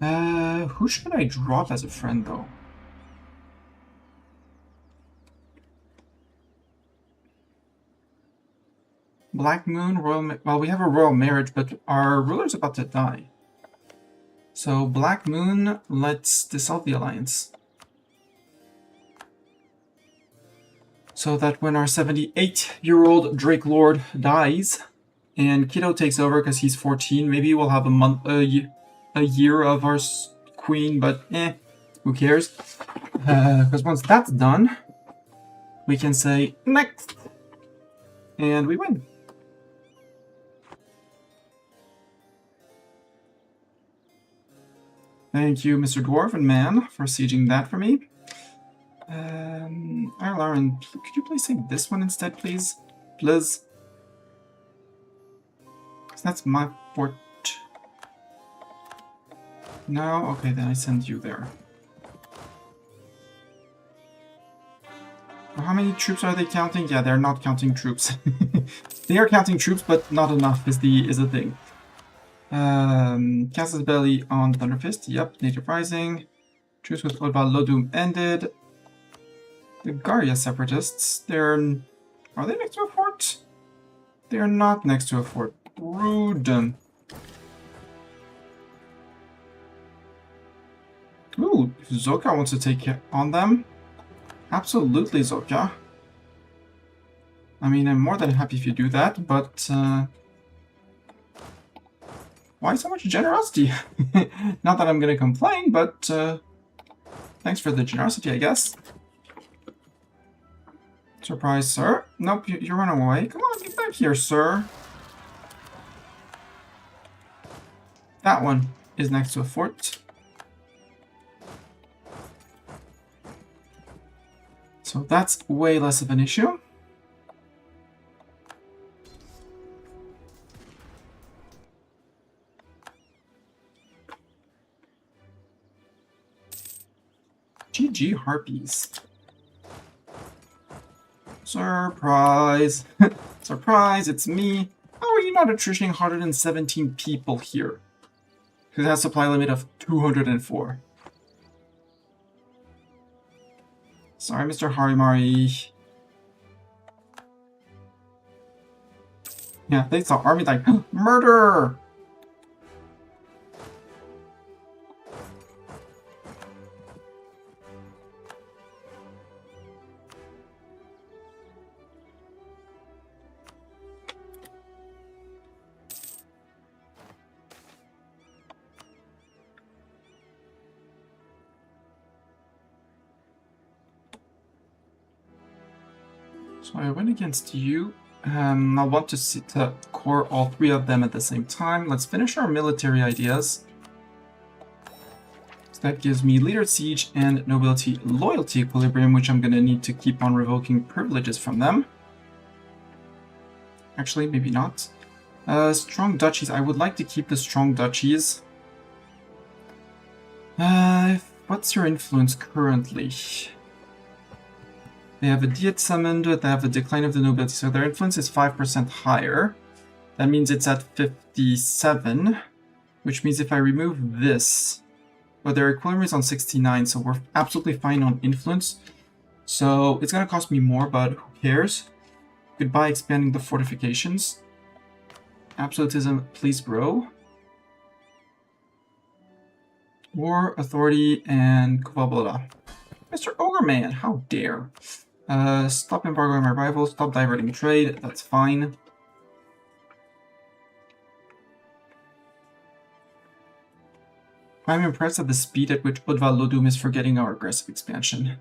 Who should I drop as a friend, though? Black Moon, well, we have a royal marriage, but our ruler's about to die. So, Black Moon, let's dissolve the alliance. So that when our 78-year-old Drake Lord dies, and Kiddo takes over because he's 14, maybe we'll have a year of our queen, but who cares? Because once that's done, we can say, next! And we win. Thank you, Mr. Dwarven Man, for sieging that for me. Lauren, could you please take this one instead, please? Please. That's my fort. No? Okay, then I send you there. How many troops are they counting? Yeah, they're not counting troops. They are counting troops, but not enough is the thing. Castle's Belly on Thunderfist. Yep, Native Rising. Truce with Odval Lodum ended. The Garia separatists, are they next to a fort? They are not next to a fort. Rude. Ooh, if Zoka wants to take on them. Absolutely, Zoka. I mean, I'm more than happy if you do that, but why so much generosity? Not that I'm gonna complain, but thanks for the generosity, I guess. Surprise, sir. Nope, you run away. Come on, get back here, sir. That one is next to a fort. So that's way less of an issue. GG Harpies. Surprise! Surprise, it's me! How are you not attritioning 117 people here? Because it has a supply limit of 204. Sorry, Mr. Harimari. Yeah, they saw army like murder! So I went against you. I'll want to core all three of them at the same time. Let's finish our military ideas. So that gives me leader siege and nobility loyalty equilibrium, which I'm going to need to keep on revoking privileges from them. Actually, maybe not. Strong duchies. I would like to keep the strong duchies. What's your influence currently? They have a Diet summoned, they have a decline of the nobility, so their influence is 5% higher. That means it's at 57, which means if I remove this, but their equilibrium is on 69, so we're absolutely fine on influence. So it's going to cost me more, but who cares? Goodbye expanding the fortifications. Absolutism, please grow. War, authority, and Kuvabola. Mr. Ogreman, how dare. Stop embargoing my rivals, stop diverting trade, that's fine. I'm impressed at the speed at which Odval Lodum is forgetting our aggressive expansion.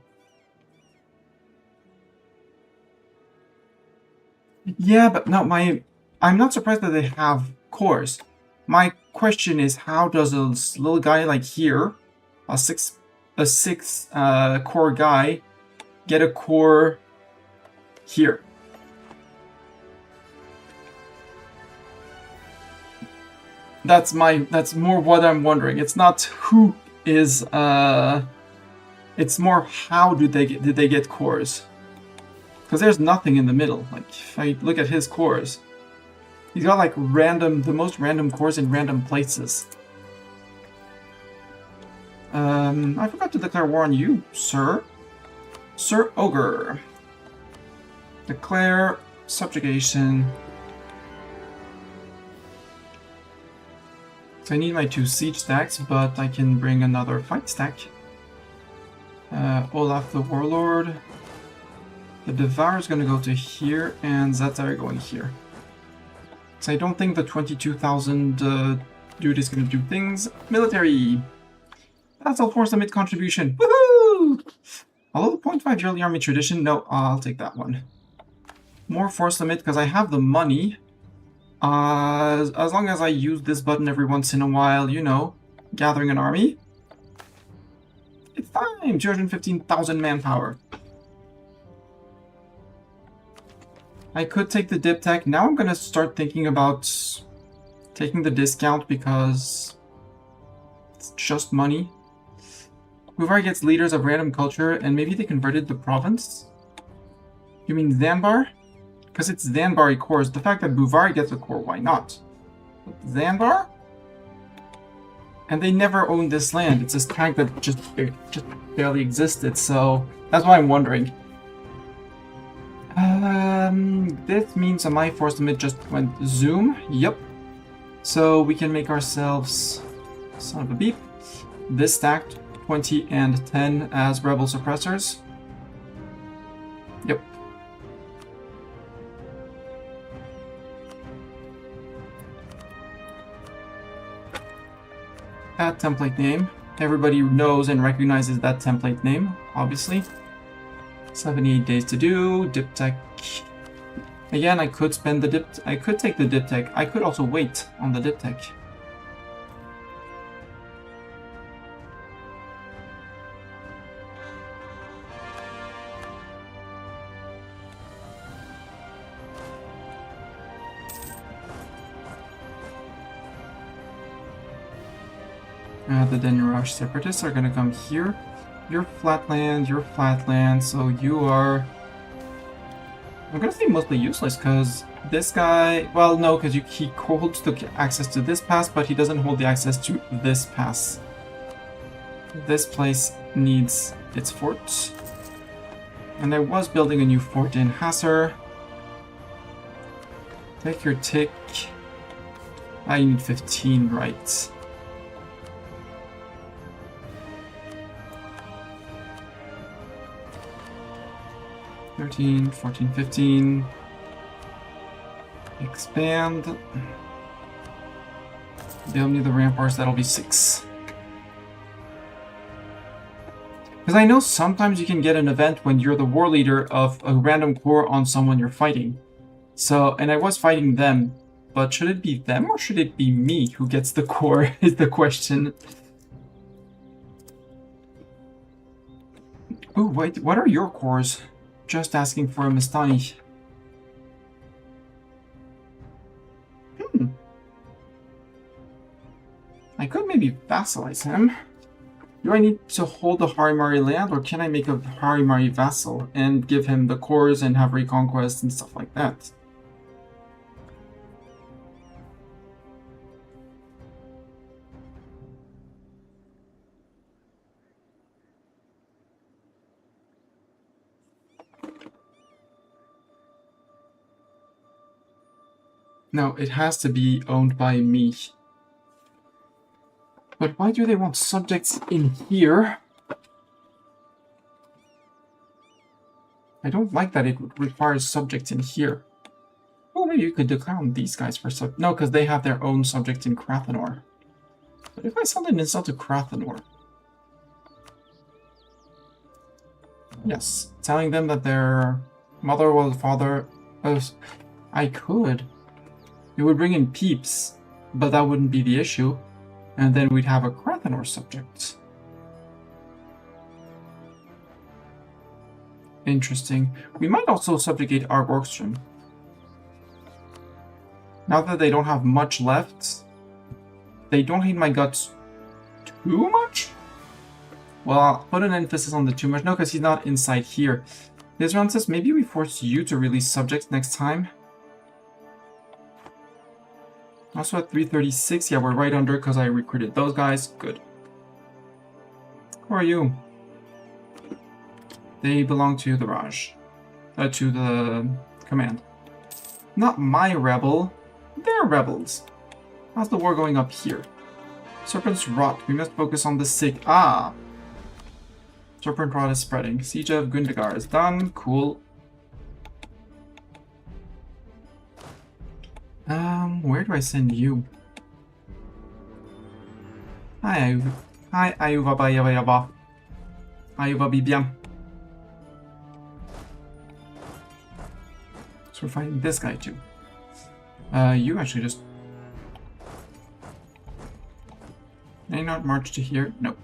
Yeah, but no, I'm not surprised that they have cores. My question is, how does a little guy like here, a six core guy, get a core here? That's more what I'm wondering. It's not who is it's more how did they get cores? Because there's nothing in the middle. Like if I look at his cores, he's got like the most random cores in random places. I forgot to declare war on you, sir. Sir Ogre. Declare subjugation. So I need my 2 siege stacks, but I can bring another fight stack. Olaf the Warlord. The Devour is going to go to here, and Zatar going here. So I don't think the 22,000 dude is going to do things. Military! Battle Force Limit contribution. Woohoo! Although the 0.5 yearly army tradition, no, I'll take that one. More force limit because I have the money. As long as I use this button every once in a while, you know, gathering an army. It's time! 215,000 manpower. I could take the dip tech. Now I'm going to start thinking about taking the discount because it's just money. Buvar gets leaders of random culture, and maybe they converted the province? You mean Zanbar? Because it's Zanbari cores. The fact that Buvari gets a core, why not? But Zanbar? And they never owned this land. It's this tank that just barely existed, so that's why I'm wondering. This means my force limit just went zoom. Yep. So we can make ourselves, son of a beep, this stacked 20 and 10 as rebel suppressors. Yep. That template name. Everybody knows and recognizes that template name, obviously. 78 days to do. Diptech. Again, I could spend the I could take the diptech. I could also wait on the diptech. The Deniraj separatists are gonna come here. You're flatland, so you are... I'm gonna say mostly useless, because this guy... Well, no, because he holds the access to this pass, but he doesn't hold the access to this pass. This place needs its fort. And I was building a new fort in Hasser. Take your tick. I need 15, right. 13, 14, 15. Expand. Build me the ramparts, that'll be 6. Because I know sometimes you can get an event when you're the war leader of a random corps on someone you're fighting. So, and I was fighting them, but should it be them or should it be me who gets the corps is the question. Ooh, wait, what are your corps? Just asking for a Mistani. I could maybe vassalize him. Do I need to hold the Harimari land, or can I make a Harimari vassal and give him the cores and have reconquest and stuff like that? No, it has to be owned by me. But why do they want subjects in here? I don't like that it requires subjects in here. Well, maybe you could declare on these guys for sub... No, because they have their own subjects in Krathenor. But if I send an insult to Krathenor... Yes, telling them that their mother or father... I could. It would bring in peeps, but that wouldn't be the issue. And then we'd have a Krathenor subject. Interesting. We might also subjugate our Orkstrom. Now that they don't have much left, they don't hate my guts too much? Well, I'll put an emphasis on the too much. No, because he's not inside here. This round says maybe we force you to release subjects next time. Also at 336, yeah, we're right under because I recruited those guys. Good. Who are you? They belong to the Raj. To the command. Not my rebel. They're rebels. How's the war going up here? Serpent's Rot. We must focus on the sick. Ah! Serpent Rot is spreading. Siege of Gundagar is done. Cool. Where do I send you? Hi, Ayuva. Hi, Ayuva, Bayava. Ayuva, Bibiam. So we're fighting this guy too. You actually just... May I not march to here? Nope.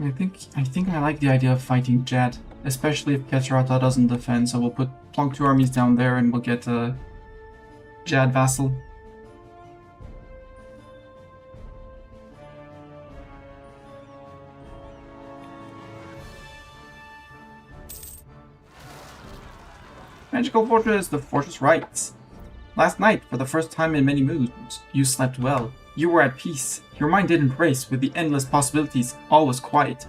I think I like the idea of fighting Jad, especially if Ketrata doesn't defend, so we'll plunk 2 armies down there and we'll get a Jad vassal. Magical Fortress, the fortress right. Last night, for the first time in many moons, you slept well. You were at peace. Your mind didn't race with the endless possibilities. All was quiet.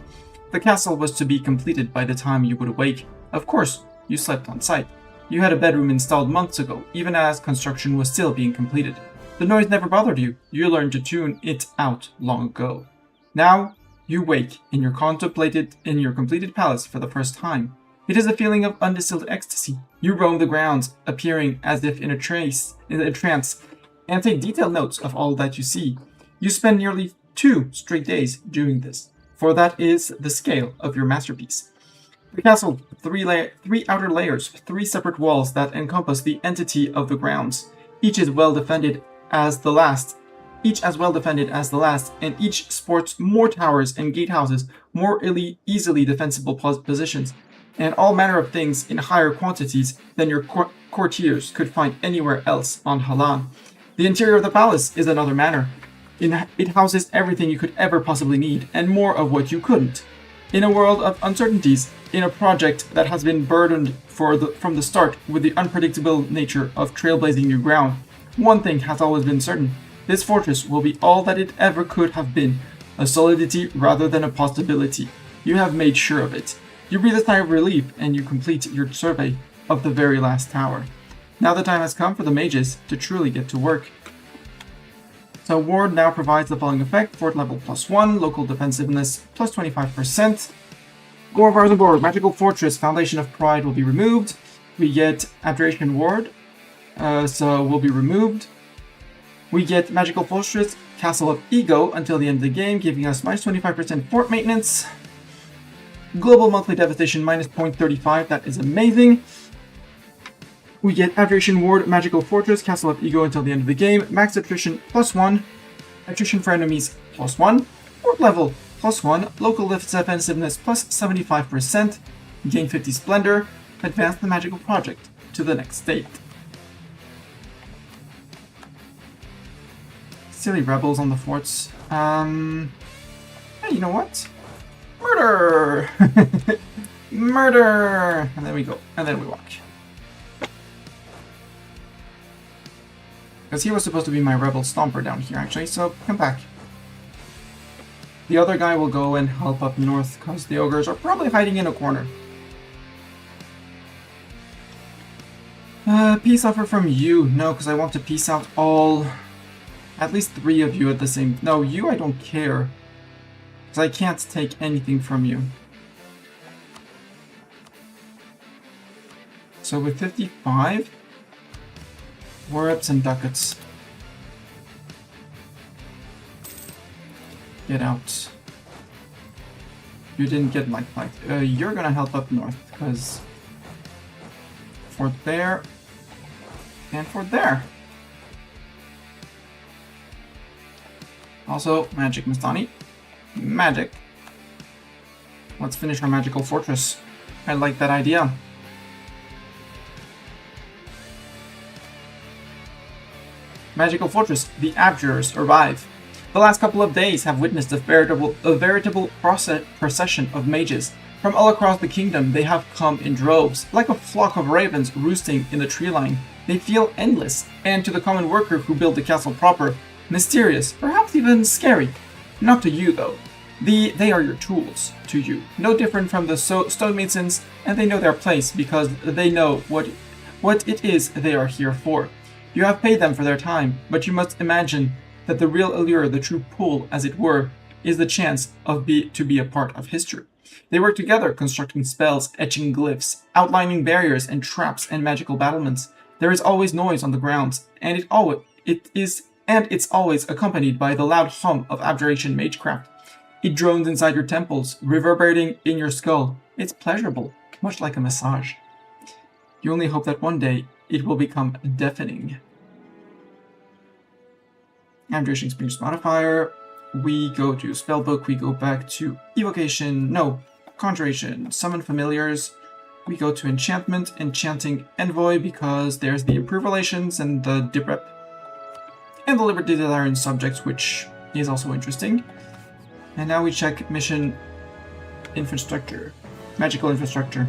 The castle was to be completed by the time you would awake. Of course, you slept on site. You had a bedroom installed months ago, even as construction was still being completed. The noise never bothered you. You learned to tune it out long ago. Now, you wake in your completed palace for the first time. It is a feeling of undistilled ecstasy. You roam the grounds, appearing as if in a trance, and take detailed notes of all that you see. You spend nearly 2 straight days doing this, for that is the scale of your masterpiece. The castle, 3 outer layers, 3 separate walls that encompass the entity of the grounds, each as well defended as the last, and each sports more towers and gatehouses, more easily defensible positions, and all manner of things in higher quantities than your courtiers could find anywhere else on Halan. The interior of the palace is another matter. It houses everything you could ever possibly need, and more of what you couldn't. In a world of uncertainties, in a project that has been burdened from the start with the unpredictable nature of trailblazing new ground, one thing has always been certain. This fortress will be all that it ever could have been, a solidity rather than a possibility. You have made sure of it. You breathe a sigh of relief, and you complete your survey of the very last tower. Now the time has come for the mages to truly get to work. So Ward now provides the following effect: fort level +1, local defensiveness plus 25%. Gore the board, magical fortress, foundation of pride will be removed. We get abjuration ward, so will be removed. We get magical fortress, castle of ego until the end of the game, giving us minus 25% fort maintenance. Global monthly devastation minus 0.35, that is amazing. We get abjuration ward, magical fortress, castle of ego until the end of the game, max attrition +1, attrition for enemies +1, fort level +1, local defensiveness plus 75%, gain 50 splendor, advance the magical project to the next state. Silly rebels on the forts. Hey, you know what? Murder! Murder! And then we go. And then we walk. Because he was supposed to be my rebel stomper down here, actually, so come back. The other guy will go and help up north, because the ogres are probably hiding in a corner. Peace offer from you. No, because I want to peace out all... at least 3 of you at the same... No, you I don't care. Because I can't take anything from you. So with 55... war-ups and ducats. Get out. You didn't get my fight. You're gonna help up north, because... fort there... and fort there. Also, magic, Mastani. Magic. Let's finish our magical fortress. I like that idea. Magical fortress. The abjurers arrive. The last couple of days have witnessed a veritable procession of mages. From all across the kingdom, they have come in droves, like a flock of ravens roosting in the tree line. They feel endless, and to the common worker who built the castle proper, mysterious, perhaps even scary. Not to you, though. They are your tools, to you. No different from the stonemasons, and they know their place because they know what it is they are here for. You have paid them for their time, but you must imagine that the real allure, the true pull, as it were, is the chance to be a part of history. They work together, constructing spells, etching glyphs, outlining barriers and traps and magical battlements. There is always noise on the grounds, and it's always accompanied by the loud hum of abjuration magecraft. It drones inside your temples, reverberating in your skull. It's pleasurable, much like a massage. You only hope that one day it will become deafening. Abjuration Experience Modifier. We go to Spellbook, we go back to Evocation, Conjuration, Summon Familiars. We go to Enchantment, Enchanting Envoy, because there's the Improve Relations and the Diprep. And the Liberty Desiring Subjects, which is also interesting. And now we check Mission Infrastructure. Magical Infrastructure.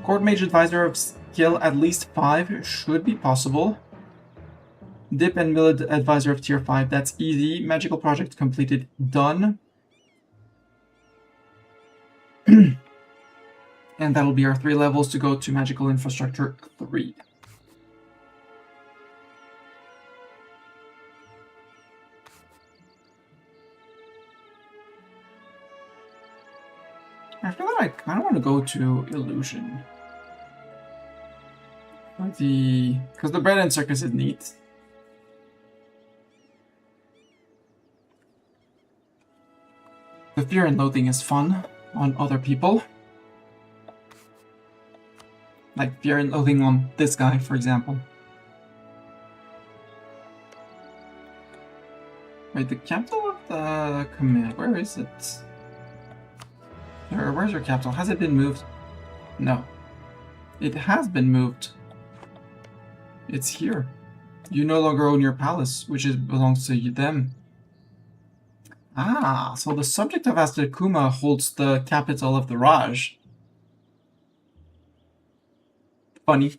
Court Mage Advisor of kill at least 5 should be possible. Dip and Milled Advisor of tier 5, that's easy. Magical project completed, done. And that'll be our 3 levels to go to Magical Infrastructure 3. After that, I kind of want to go to Illusion. Because the bread and circus is neat. The fear and loathing is fun on other people. Like fear and loathing on this guy, for example. Wait, the capital of the command, where is it? Where's your capital? Has it been moved? No. It has been moved. It's here. You no longer own your palace, which belongs to them. Ah, so the subject of Astakuma holds the capital of the Raj. Funny.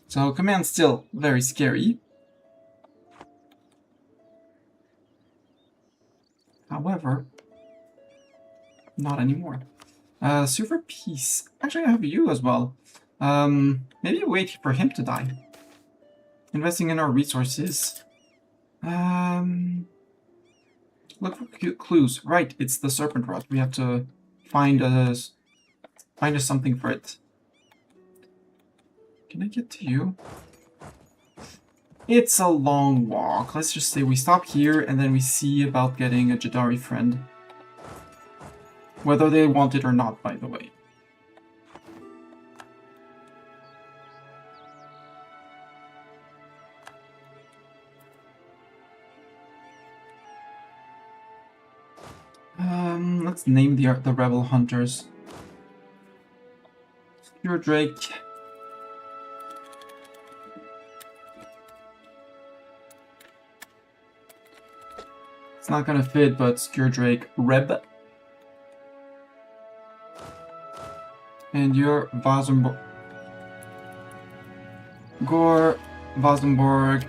So command's still very scary. However, not anymore. Super Peace. Actually, I have you as well. Maybe wait for him to die. Investing in our resources. Look for clues. Right, it's the serpent rod. We have to find us something for it. Can I get to you? It's a long walk. Let's just say we stop here and then we see about getting a Jadari friend. Whether they want it or not, by the way. Let's name the rebel hunters. Skewered Drake. It's not gonna fit, but Skewered Drake Reb. And you're Vasenborg. Gore, Vasenborg,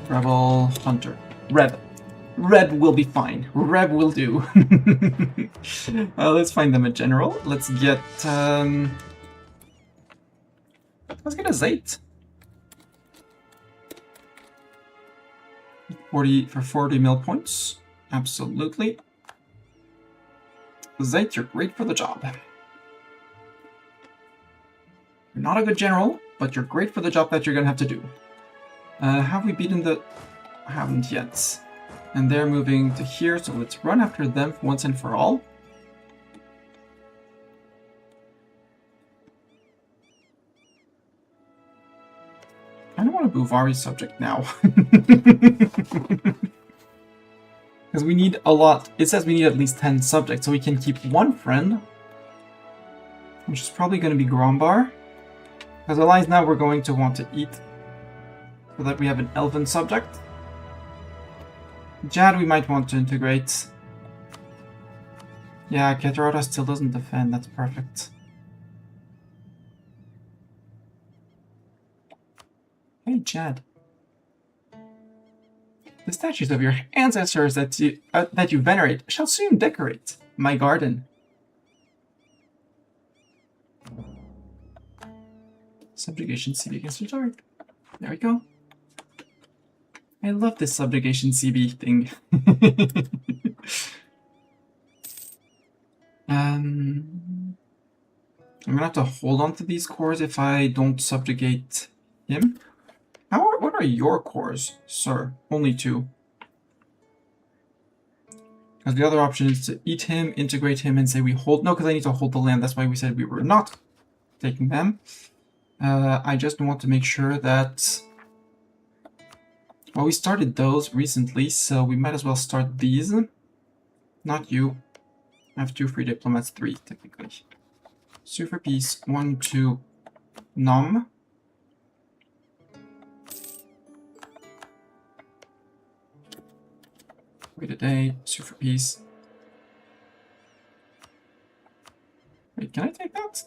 Rebel Hunter. Reb. Reb will be fine. Reb will do. Let's find them a general. Let's get a Zayt. 40 mil points. Absolutely. Zayt, you're great for the job. You're not a good general, but you're great for the job that you're gonna have to do. Have we beaten the... Haven't yet. And they're moving to here, so let's run after them once and for all. I don't want to Buvari's subject now. Because we need a lot. It says we need at least 10 subjects, so we can keep one friend. Which is probably going to be Grombar. Because otherwise now we're going to want to eat. So that we have an elven subject. Jad we might want to integrate. Yeah, Keterota still doesn't defend, that's perfect. Hey Jad. The statues of your ancestors that you venerate shall soon decorate my garden. Subjugation CB against your target. There we go. I love this subjugation CB thing. I'm gonna have to hold on to these cores if I don't subjugate him. What are your cores, sir? Only 2. Because the other option is to eat him, integrate him, and say we hold... No, because I need to hold the land. That's why we said we were not taking them. I just want to make sure that... Well, we started those recently, so we might as well start these. Not you. I have 2 free diplomats, 3, technically. Super Peace, 1, 2, Nom. Wait a day, Super Peace. Wait, can I take that?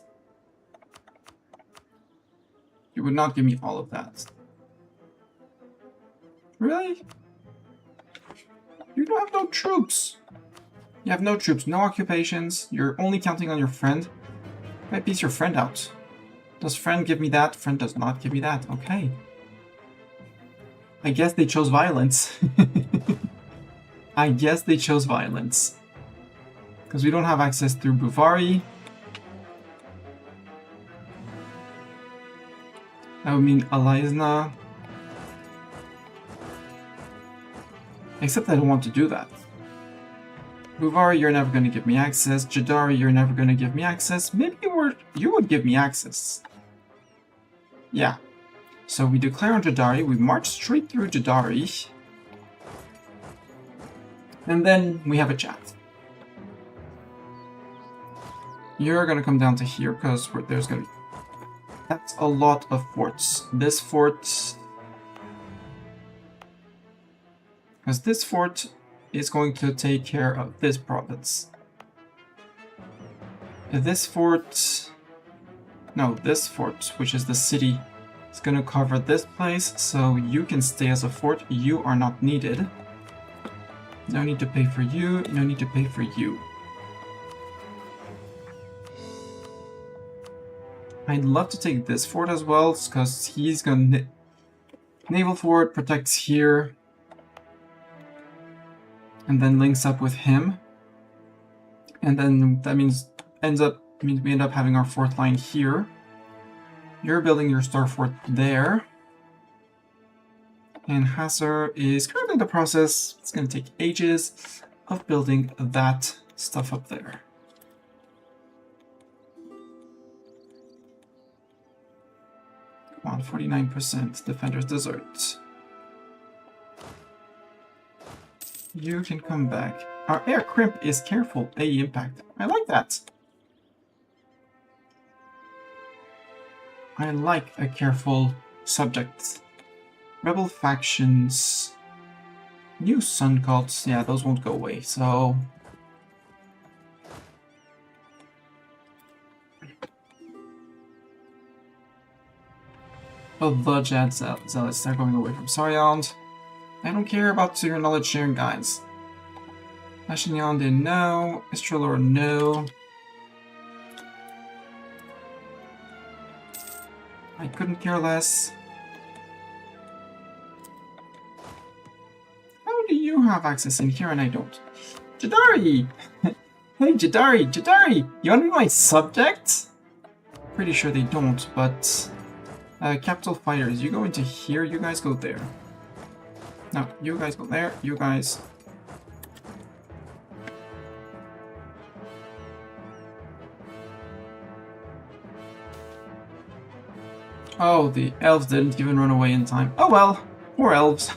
You would not give me all of that. Really? You don't have no troops. You have no troops, no occupations. You're only counting on your friend. Might piece your friend out. Does friend give me that? Friend does not give me that. Okay. I guess they chose violence. I guess they chose violence. Because we don't have access through Buvari. That would mean Alizna. Except I don't want to do that. Buvari, you're never going to give me access. Jadari, you're never going to give me access. Maybe you would give me access. Yeah. So we declare on Jadari. We march straight through Jadari. And then we have a chat. You're going to come down to here because there's going to be... That's a lot of forts. This fort... Because this fort is going to take care of this province. This fort... No, this fort, which is the city, is going to cover this place, so you can stay as a fort. You are not needed. No need to pay for you, no need to pay for you. I'd love to take this fort as well, because he's going to... Naval fort protects here. And then links up with him. And then that means we end up having our fourth line here. You're building your star fort there. And Hasser is currently in the process, it's going to take ages, of building that stuff up there. Come on, 49% defenders desert. You can come back. Our air crimp is careful, AE impact. I like that. I like a careful subject. Rebel factions. New sun cults. Yeah, those won't go away, so... Oh, the Jad Zealots, they're going away from Saryond. I don't care about your knowledge sharing guides. Ashinyan, no. Istrelor, no. I couldn't care less. How do you have access in here and I don't? Jadari! Hey, Jadari! You want to be my subject? Pretty sure they don't, but... capital fighters, you go into here, you guys go there. No, you guys go there, you guys... Oh, the elves didn't even run away in time. Oh well, poor elves.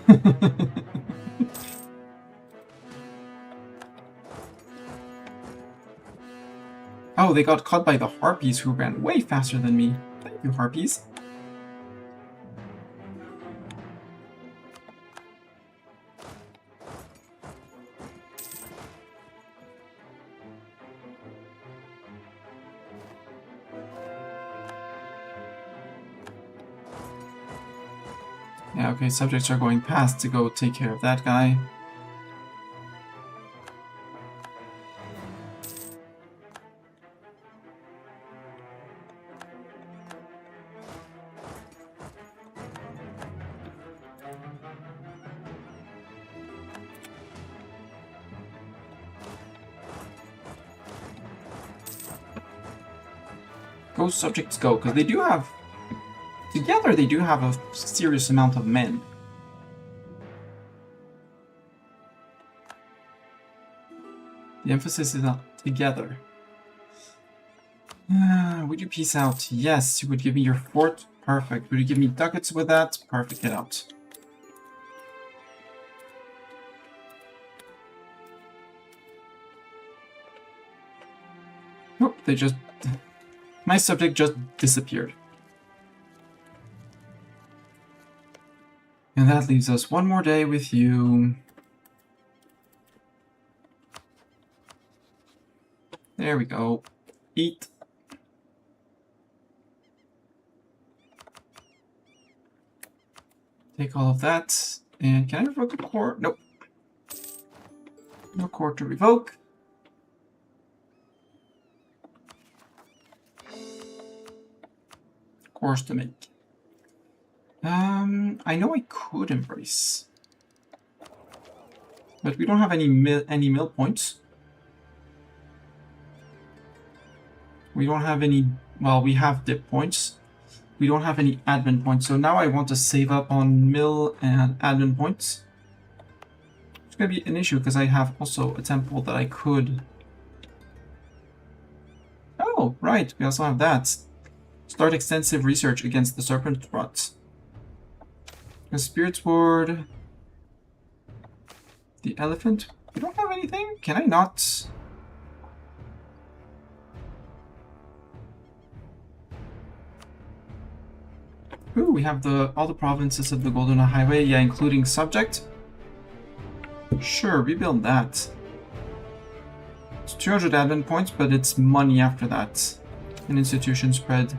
Oh, they got caught by the harpies who ran way faster than me. Thank you, harpies. Yeah, okay, subjects are going past to go take care of that guy. Go, subjects, go, because they do have... Together, they do have a serious amount of men. The emphasis is on together. Would you peace out? Yes. You would give me your fort? Perfect. Would you give me ducats with that? Perfect. Get out. Nope, they just... My subject just disappeared. And that leaves us one more day with you. There we go. Eat. Take all of that. And can I revoke a core? Nope. No core to revoke. Cores to make. I know I could embrace. But we don't have any mill points. We don't have any... Well, we have dip points. We don't have any admin points. So now I want to save up on mill and admin points. It's going to be an issue because I have also a temple that I could... Oh, right. We also have that. Start extensive research against the serpent rot. The spirit sword... The elephant? We don't have anything? Can I not? Ooh, we have all the provinces of the Golden Highway, yeah, including subject. Sure, rebuild that. It's 200 admin points, but it's money after that. An institution spread.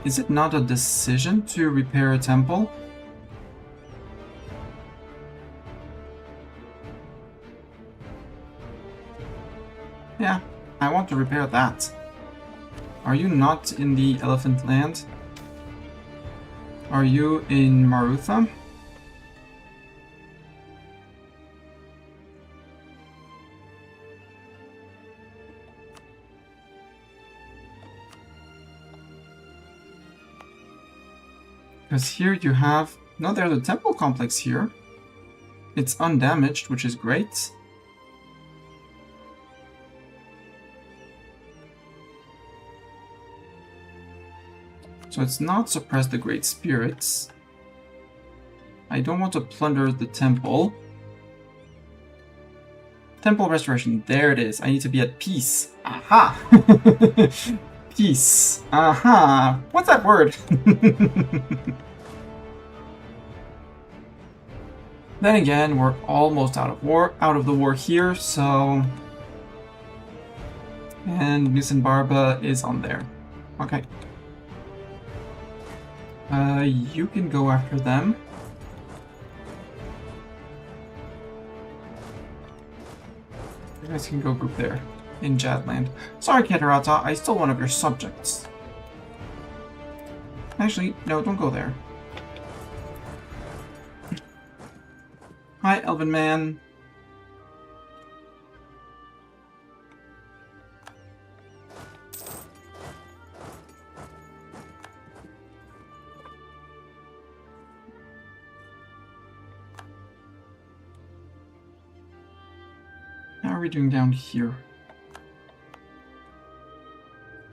Is it not a decision to repair a temple? Yeah, I want to repair that. Are you not in the Elephant Land? Are you in Marutha? Because here you have... No, there's a temple complex here. It's undamaged, which is great. So it's not suppress the great spirits. I don't want to plunder the temple. Temple restoration, there it is. I need to be at peace. Aha! Peace. Aha! What's that word? Then again, we're almost out of the war here, so... And Barba is on there. Okay. You can go after them. You guys can go group there, in Jadland. Sorry, Katarata, I stole one of your subjects. Actually, no, don't go there. Hi, Elven Man. How are we doing down here?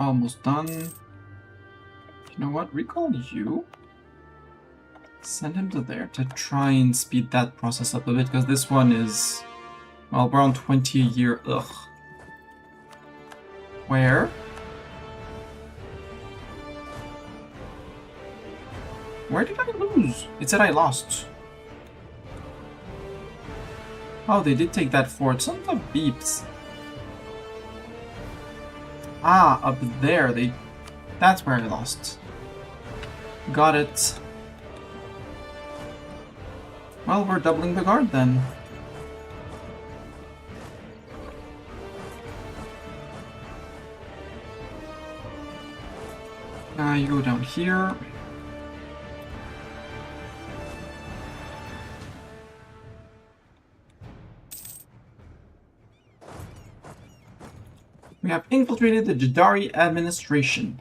Almost done. You know what? Recall you. Send him to there to try and speed that process up a bit, because this one is... Well, we're on 20 a year. Ugh. Where? Where did I lose? It said I lost. Oh, they did take that fort. Some of the beeps. Ah, up there. That's where I lost. Got it. Well, we're doubling the guard then. You go down here. We have infiltrated the Jadari administration.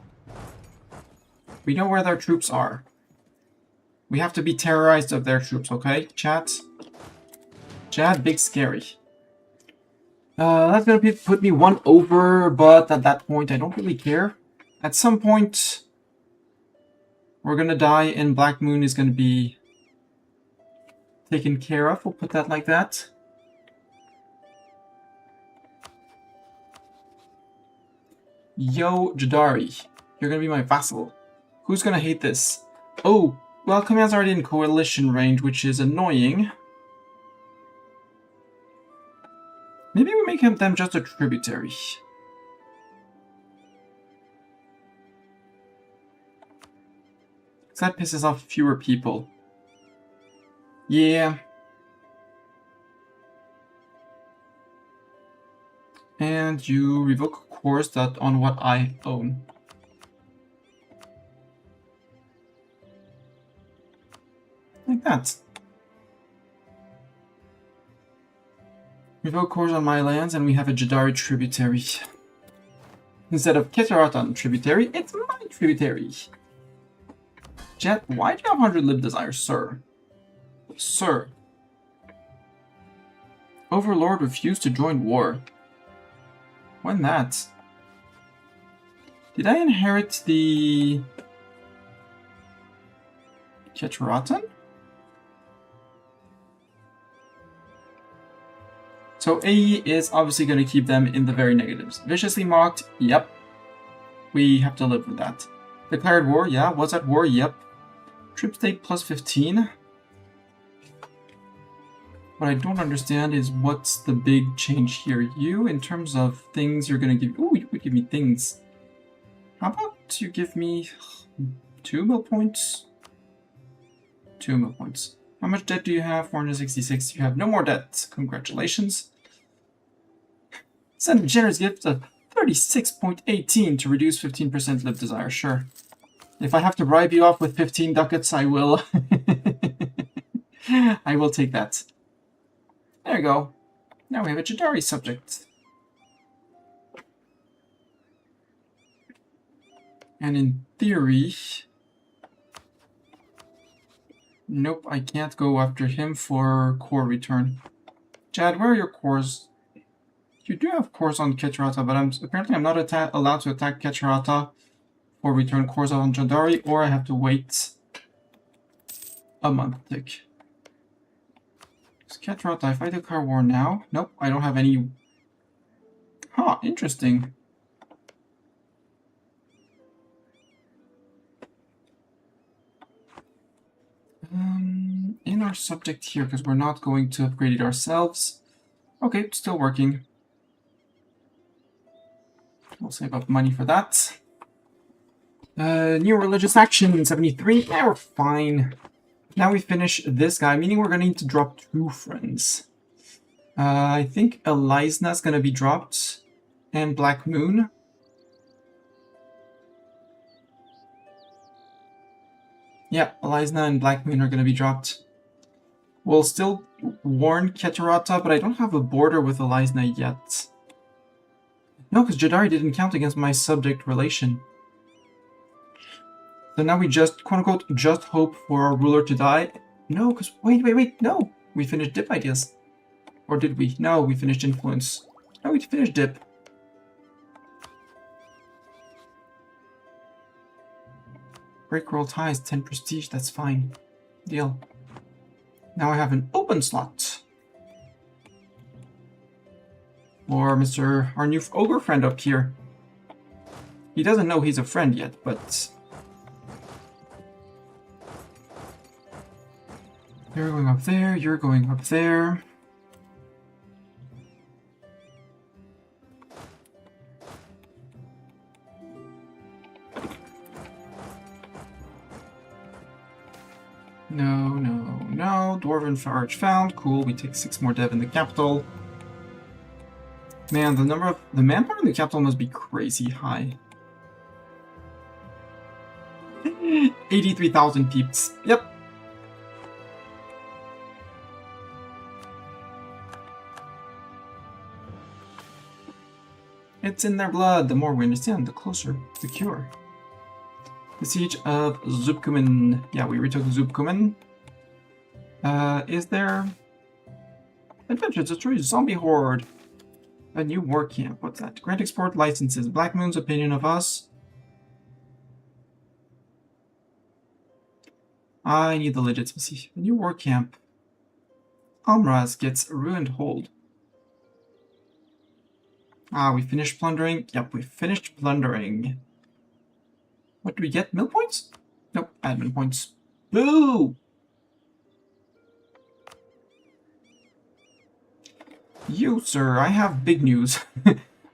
We know where their troops are. We have to be terrorized of their troops, okay? Chat. Chat, big scary. That's gonna put me one over, but at that point, I don't really care. At some point, we're gonna die and Black Moon is gonna be taken care of. We'll put that like that. Yo, Jadari. You're gonna be my vassal. Who's gonna hate this? Oh, well, Command's already in coalition range, which is annoying. Maybe we make them just a tributary. Because that pisses off fewer people. Yeah. And you revoke cores that on what I own. Like that. Revoke cores on my lands and we have a Jadari tributary. Instead of Keteratan tributary, it's my tributary. Jet, why do you have 100 lib desires, sir? Sir. Overlord refused to join war. When that? Did I inherit the Keteratan? So AE is obviously going to keep them in the very negatives. Viciously mocked, yep. We have to live with that. Declared war, yeah. Was at war, yep. Trip state plus 15. What I don't understand is what's the big change here. You, in terms of things you're going to give... Ooh, you would give me things. How about you give me 2 mil points? 2 mil points. How much debt do you have? 466. You have no more debt. Congratulations. Send a generous gift of 36.18 to reduce 15% lib desire. Sure. If I have to bribe you off with 15 ducats, I will. I will take that. There you go. Now we have a Jadari subject. And in theory... Nope, I can't go after him for core return. Jad, where are your cores? You do have cores on Keterata, but apparently I'm not allowed to attack Keterata for return cores on Jadari, or I have to wait a month tick. Keterata, if I declare war now... Nope, I don't have any... Huh, interesting. In our subject here, because we're not going to upgrade it ourselves. Okay, still working. We'll save up money for that. New religious action, 73. Yeah, we're fine. Now we finish this guy, meaning we're going to need to drop 2 friends. I think Elisna's going to be dropped. And Black Moon. Yeah, Elisna and Black Moon are going to be dropped. We'll still warn Keterata, but I don't have a border with Elisna yet. No, because Jadari didn't count against my subject relation. So now we just, quote-unquote, just hope for our ruler to die. No, because, wait, no! We finished dip ideas. Or did we? No, we finished influence. No, we finished dip. Break roll ties, 10 prestige, that's fine. Deal. Now I have an open slot. For our new ogre friend up here. He doesn't know he's a friend yet, but... You're going up there, you're going up there. No. Dwarven Forage found. Cool, we take 6 more dev in the capital. Man, the manpower in the capital must be crazy high. 83,000 peeps. Yep. It's in their blood. The more we understand, the closer the cure. The siege of Zubkumen. Yeah, we retook Zubkumen. Is there... Adventure destroys zombie horde. A new war camp. What's that? Grant export licenses. Black Moon's opinion of us. I need the legitimacy. A new war camp. Almraz gets ruined hold. Ah, we finished plundering. Yep, we finished plundering. What do we get? Mill points? Nope, admin points. Boo! You, sir, I have big news.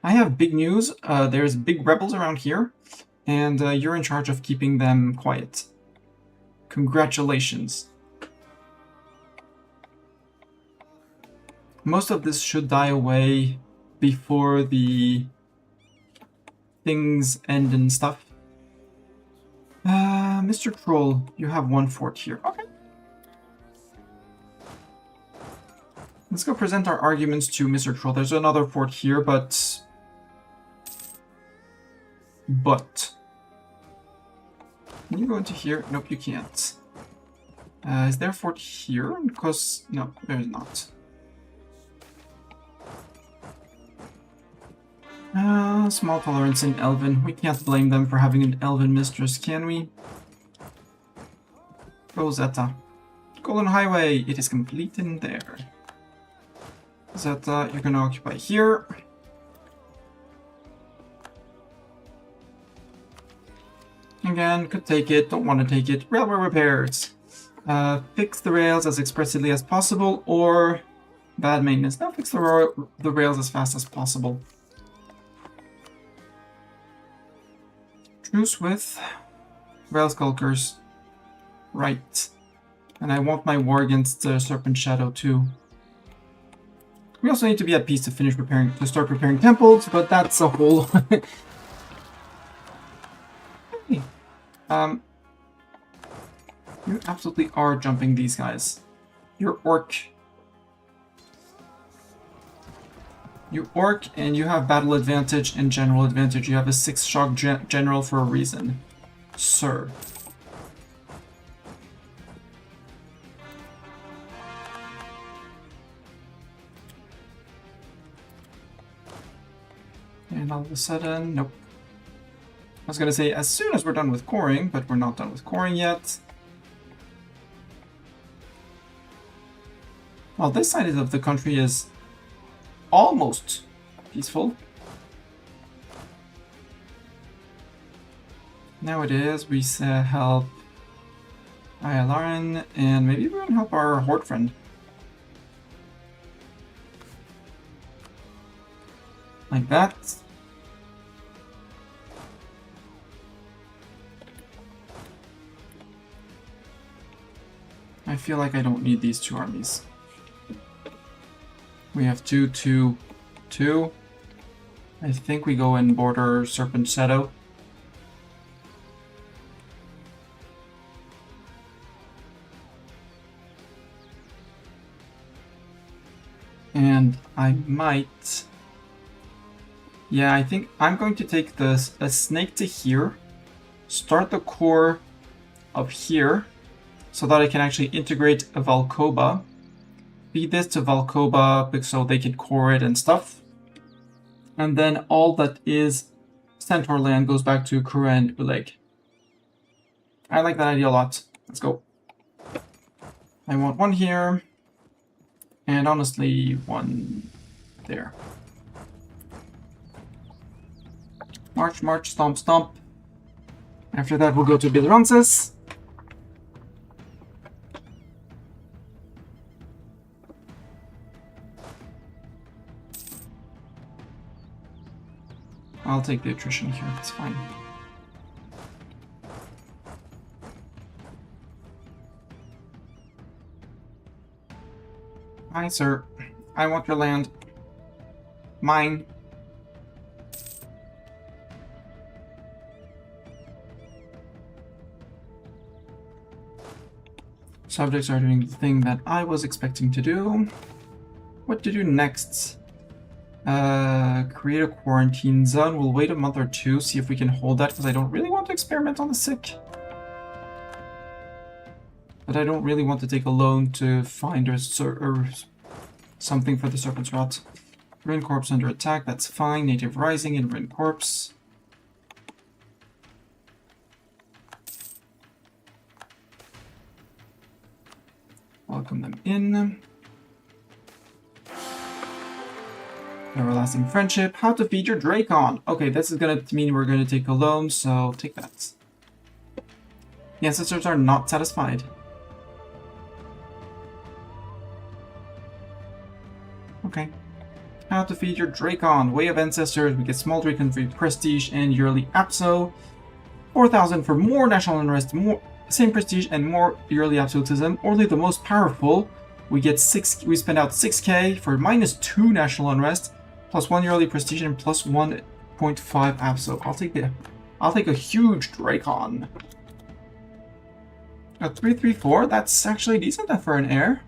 I have big news. There's big rebels around here, and you're in charge of keeping them quiet. Congratulations. Most of this should die away before the things end and stuff. Mr. Troll, you have one fort here. Okay. Let's go present our arguments to Mr. Troll. There's another fort here, but... Can you go into here? Nope, you can't. Is there a fort here? Because... No, there's not. Small tolerance in Elven. We can't blame them for having an Elven mistress, can we? Go, Zeta. Golden Highway, it is complete in there. Zeta, you're gonna occupy here. Again, could take it, don't want to take it. Railway repairs. Fix the rails as expressively as possible, or bad maintenance. Now fix the rails as fast as possible. Truce with rail skulkers. Right. And I want my war against Serpent Shadow too. We also need to be at peace to start repairing temples, but that's a whole... Hey. You absolutely are jumping these guys. You're orc. You orc, and you have battle advantage and general advantage. You have a 6 shock general for a reason, sir. And all of a sudden, nope. I was gonna say as soon as we're done with coring, but we're not done with coring yet. Well, this side of the country is almost peaceful. Now it is. We help Ayalaran, and maybe we can help our horde friend. Like that. I feel like I don't need these 2 armies. We have 2, 2, 2. I think we go and border Serpent Shadow. And I might... Yeah, I think I'm going to take a snake to here, start the core of here, so that I can actually integrate a Valkoba. Feed this to Valkoba so they can core it and stuff. And then all that is Centaur land goes back to Kura and Uleg. I like that idea a lot. Let's go. I want 1 here. And honestly, 1 there. March, march, stomp, stomp. After that, we'll go to Bilrances. I'll take the attrition here, it's fine. Hi, sir. I want your land. Mine. Subjects are doing the thing that I was expecting to do. What to do next? Create a quarantine zone. We'll wait a month or 2, see if we can hold that, because I don't really want to experiment on the sick. But I don't really want to take a loan to find or something for the Serpent's Rot. Ruin Corpse under attack, that's fine. Native Rising and Ruin Corpse. Welcome them in. Everlasting Friendship. How to feed your Dracon. Okay, this is gonna mean we're gonna take a loan, so take that. The ancestors are not satisfied. Okay. How to feed your Dracon. Way of Ancestors. We get small Dracon for prestige and yearly APSO. 4,000 for more national unrest, more same prestige and more yearly absolutism. Only the most powerful. We get we spend out 6k for -2 national unrest, +1 yearly prestige, and +1.5 absol. I'll take a huge Dracon. A 334, that's actually decent for an heir.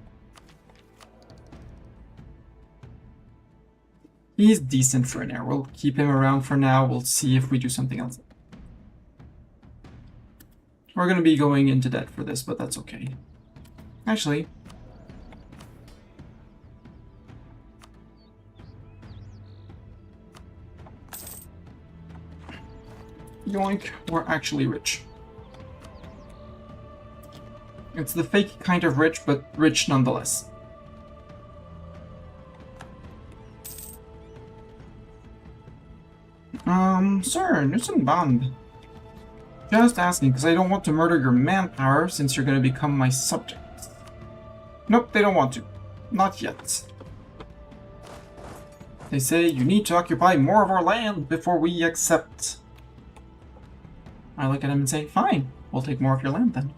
He's decent for an heir. We'll keep him around for now. We'll see if we do something else. We're going to be going into debt for this, but that's okay. Actually, yoink, we're actually rich. It's the fake kind of rich, but rich nonetheless. Sir, Nussenband. Just asking, because I don't want to murder your manpower since you're going to become my subjects. Nope, they don't want to. Not yet. They say you need to occupy more of our land before we accept. I look at him and say, fine, we'll take more of your land then.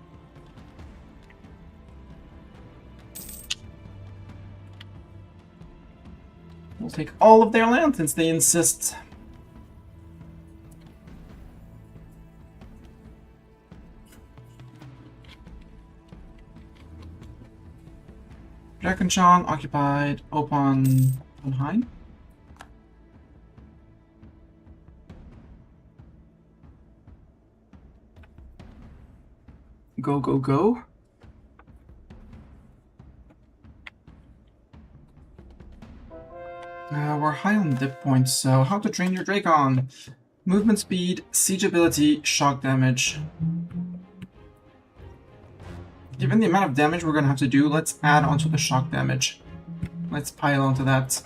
We'll take all of their land since they insist. Drakenshan occupied Opan Hein. Go, go, go. We're high on dip points, so how to train your Dracon. Movement speed, siege ability, shock damage. Given the amount of damage we're going to have to do, let's add onto the shock damage. Let's pile onto that.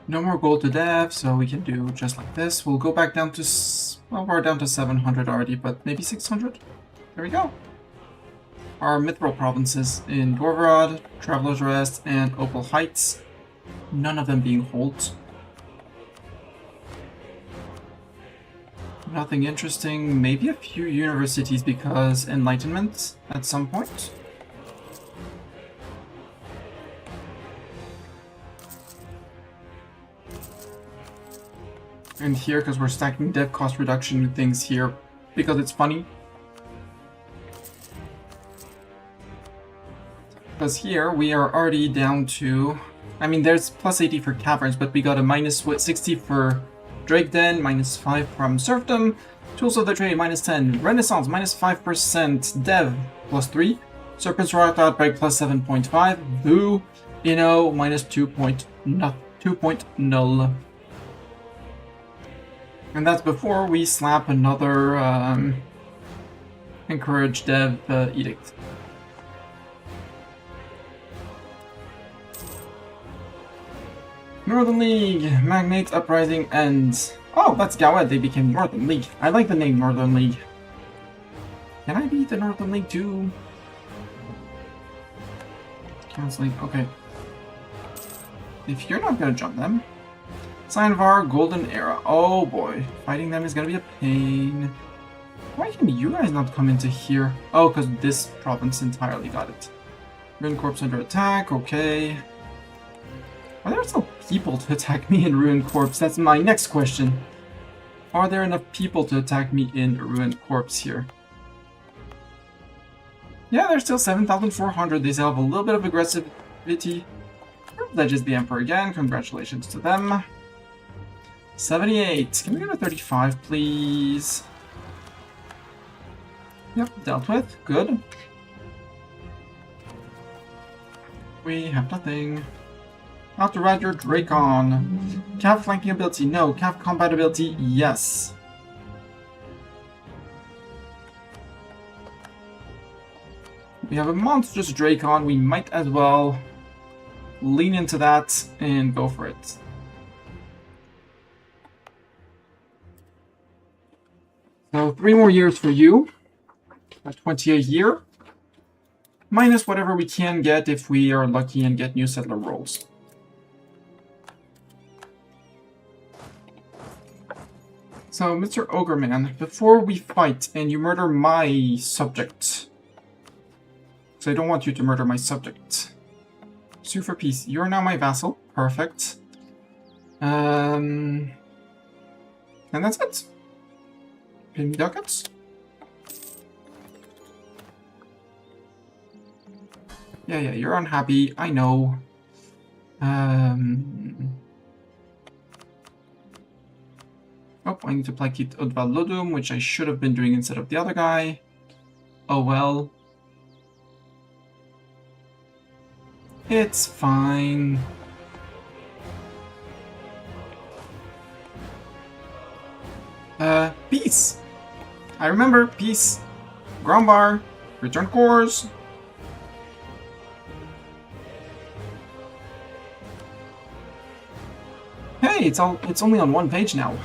No more gold to dev, so we can do just like this. We'll go back down to... well, we're down to 700 already, but maybe 600? There we go. Our mithril provinces in Dwarverod, Traveler's Rest, and Opal Heights. None of them being holds. Nothing interesting. Maybe a few universities because Enlightenment at some point. And here, because we're stacking dev cost reduction things here, because it's funny. Because here, we are already down to... I mean, there's plus 80 for Caverns, but we got a minus 60 for Drake Den, -5 from Serfdom, Tools of the Trade, -10, Renaissance, -5%, Dev, +3, Serpent's Wrath Outbreak, +7.5, Boo, Inno, -2.0. And that's before we slap another Encourage Dev Edict. Northern League, Magnates Uprising ends. Oh, that's Gawed, they became Northern League. I like the name Northern League. Can I be the Northern League too? Canceling, okay. If you're not gonna jump them. Signvar, Golden Era. Oh boy, fighting them is gonna be a pain. Why can you guys not come into here? Oh, because this province entirely got it. Ruin Corpse under attack, okay. Are there still people to attack me in Ruined Corpse? That's my next question. Are there enough people to attack me in Ruined Corpse here? Yeah, there's still 7,400. They still have a little bit of aggressivity. Pledges the Emperor again. Congratulations to them. 78. Can we go to 35, please? Yep, dealt with. Good. We have nothing. How to ride your Dracon. Cav flanking ability, no. Cav combat ability, yes. We have a monstrous Dracon, we might as well lean into that and go for it. So 3 more years for you. At 20 a year. Minus whatever we can get if we are lucky and get new settler rolls. So, Mr. Ogre Man, before we fight and you murder my subject, because I don't want you to murder my subject. Sue for peace. You're now my vassal. Perfect. And that's it. Pay me ducats. Yeah, you're unhappy. I know. Oh, I need to placate Udval Ludum, which I should have been doing instead of the other guy. Oh well. It's fine. Peace! I remember, peace. Grombar, return cores. Hey, it's only on one page now.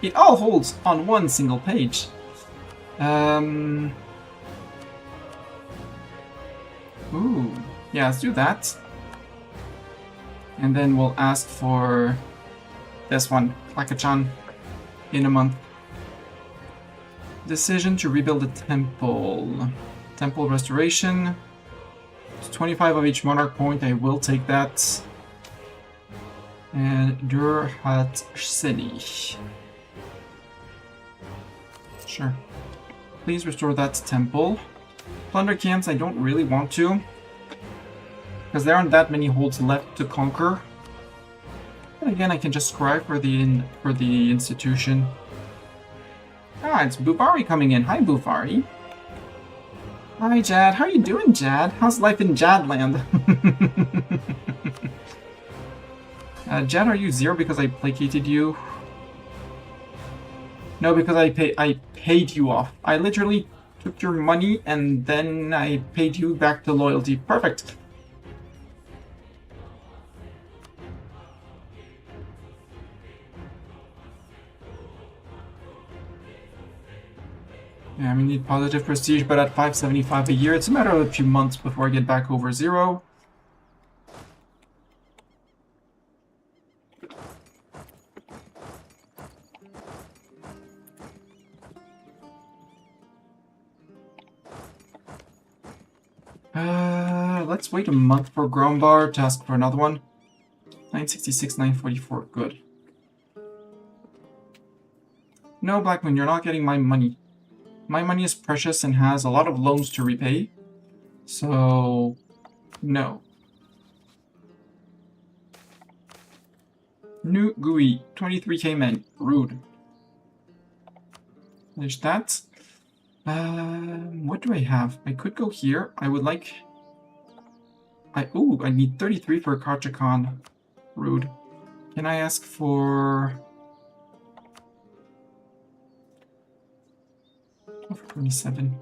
It all holds on one single page. Ooh. Yeah, let's do that. And then we'll ask for this one, Klakachan, in a month. Decision to rebuild a temple. Temple restoration. It's 25 of each monarch point, I will take that. And Durhat City. Sure. Please restore that temple. Plunder camps, I don't really want to. Because there aren't that many holds left to conquer. But again, I can just scribe for the institution. Ah, it's Bufari coming in. Hi, Bufari. Hi, Jad. How are you doing, Jad? How's life in Jadland? Jad, are you 0 because I placated you? No, because I paid you off. I literally took your money and then I paid you back to loyalty. Perfect. Yeah, we need positive prestige, but at 575 a year, it's a matter of a few months before I get back over 0. Let's wait a month for Grombar to ask for another one. 966, 944, good. No, Blackmoon, you're not getting my money. My money is precious and has a lot of loans to repay. So, no. New GUI, 23k men. Rude. There's that. What do I have? I could go here. I would like... I need 33 for Karchakan. Rude. Can I ask for... Oh, for 27.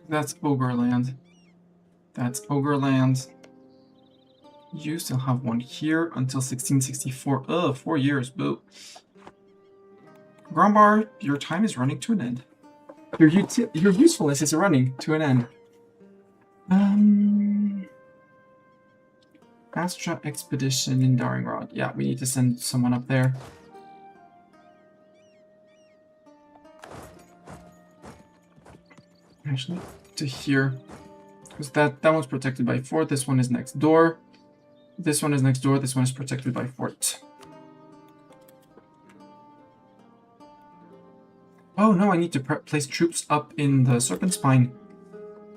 That's Ogre Land. That's Ogre Land. You still have one here until 1664. Ugh, 4 years, boo. Grombar, your time is running to an end. Your usefulness is running to an end. Astra Expedition in Daringrod. Yeah, we need to send someone up there. Actually, to here. Because that one's protected by fort. This one is next door. This one is next door. This one is protected by fort. Oh no, I need to place troops up in the Serpent Spine.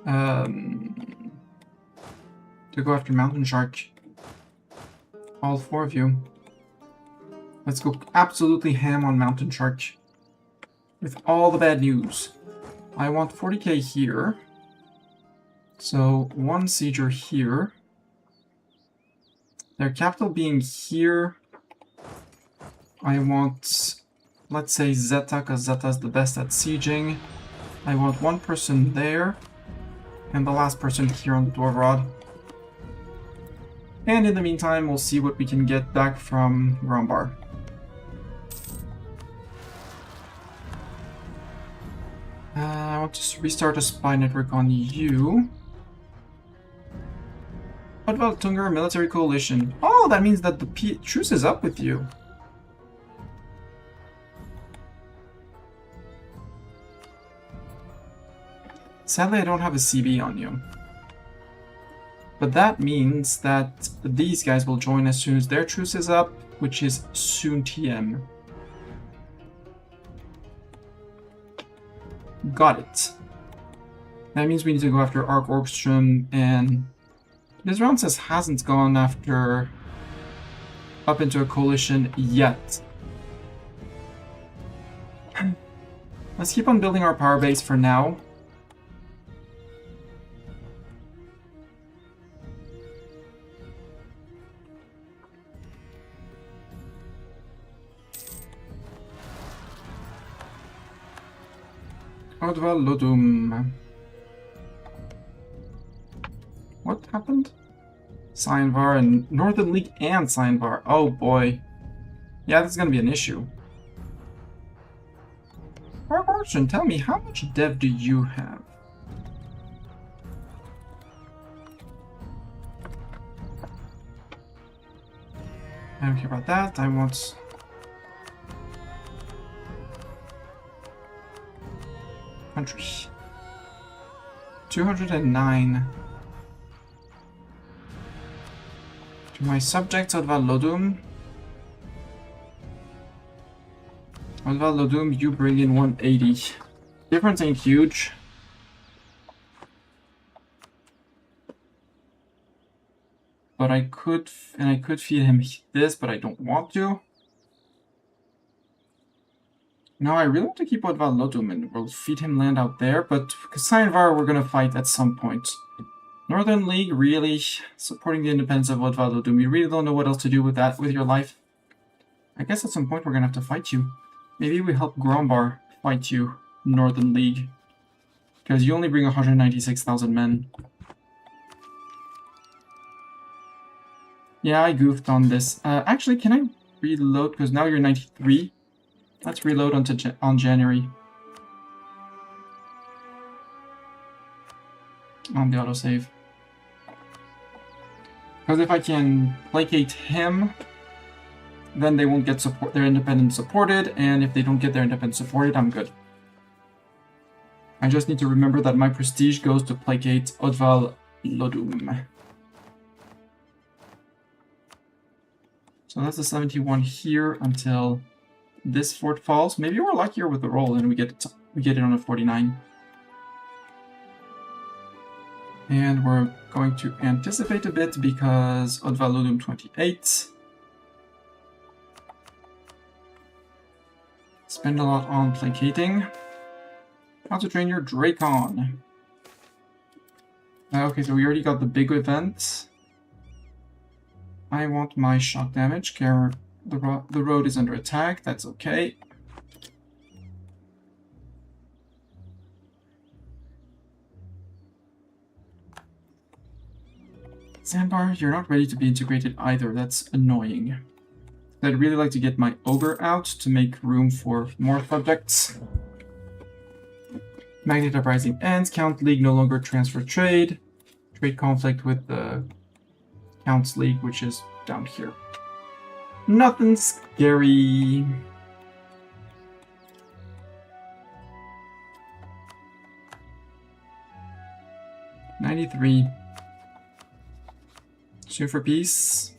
To go after Mountain Shark. All 4 of you. Let's go absolutely ham on Mountain Shark. With all the bad news. I want 40k here. So, 1 sieger here. Their capital being here. I want, let's say, Zeta, because Zeta's the best at sieging. I want 1 person there. And the last person here on the Dwarvrod. And in the meantime, we'll see what we can get back from Grombar. I want to restart a spy network on you. What about Tungar Military Coalition? Oh, that means that the truce is up with you. Sadly, I don't have a CB on you. But that means that these guys will join as soon as their truce is up, which is soon TM. Got it. That means we need to go after Arc Orkstrom, and this round says hasn't gone after up into a coalition yet. Let's keep on building our power base for now. Odval Lodum. What happened? Cyanvar and Northern League and Cyanvar. Oh boy. Yeah, this is gonna be an issue. Fortune, tell me, how much dev do you have? I don't care about that. I want... country. 209. To my subjects, Odval Lodum. Odval Lodum, you bring in 180. Difference ain't huge. But I could feed him this, but I don't want to. No, I really want to keep Odval Lodum and we'll feed him land out there, but Cyanvar we're gonna fight at some point. Northern League, really? Supporting the independence of Odval Lodum. You really don't know what else to do with that, with your life? I guess at some point we're gonna have to fight you. Maybe we help Grombar fight you, Northern League. Because you only bring 196,000 men. Yeah, I goofed on this. Actually, can I reload? Because now you're 93. Let's reload on January. On the autosave. Because if I can placate him, then they won't get their independence supported, and if they don't get their independence supported, I'm good. I just need to remember that my prestige goes to placate Odval Lodum. So that's a 71 here until this fort falls. Maybe we're luckier with the roll and we get it on a 49. And we're going to anticipate a bit because Odval Lodum 28. Spend a lot on placating. How to train your Dracon. Okay, so we already got the big event. I want my shock damage. The road is under attack. That's okay. Sandbar, you're not ready to be integrated either. That's annoying. I'd really like to get my ogre out to make room for more subjects. Magnet Uprising ends. Count League no longer transfer trade. Trade conflict with the Counts League, which is down here. Nothing scary. $93. Sue for peace.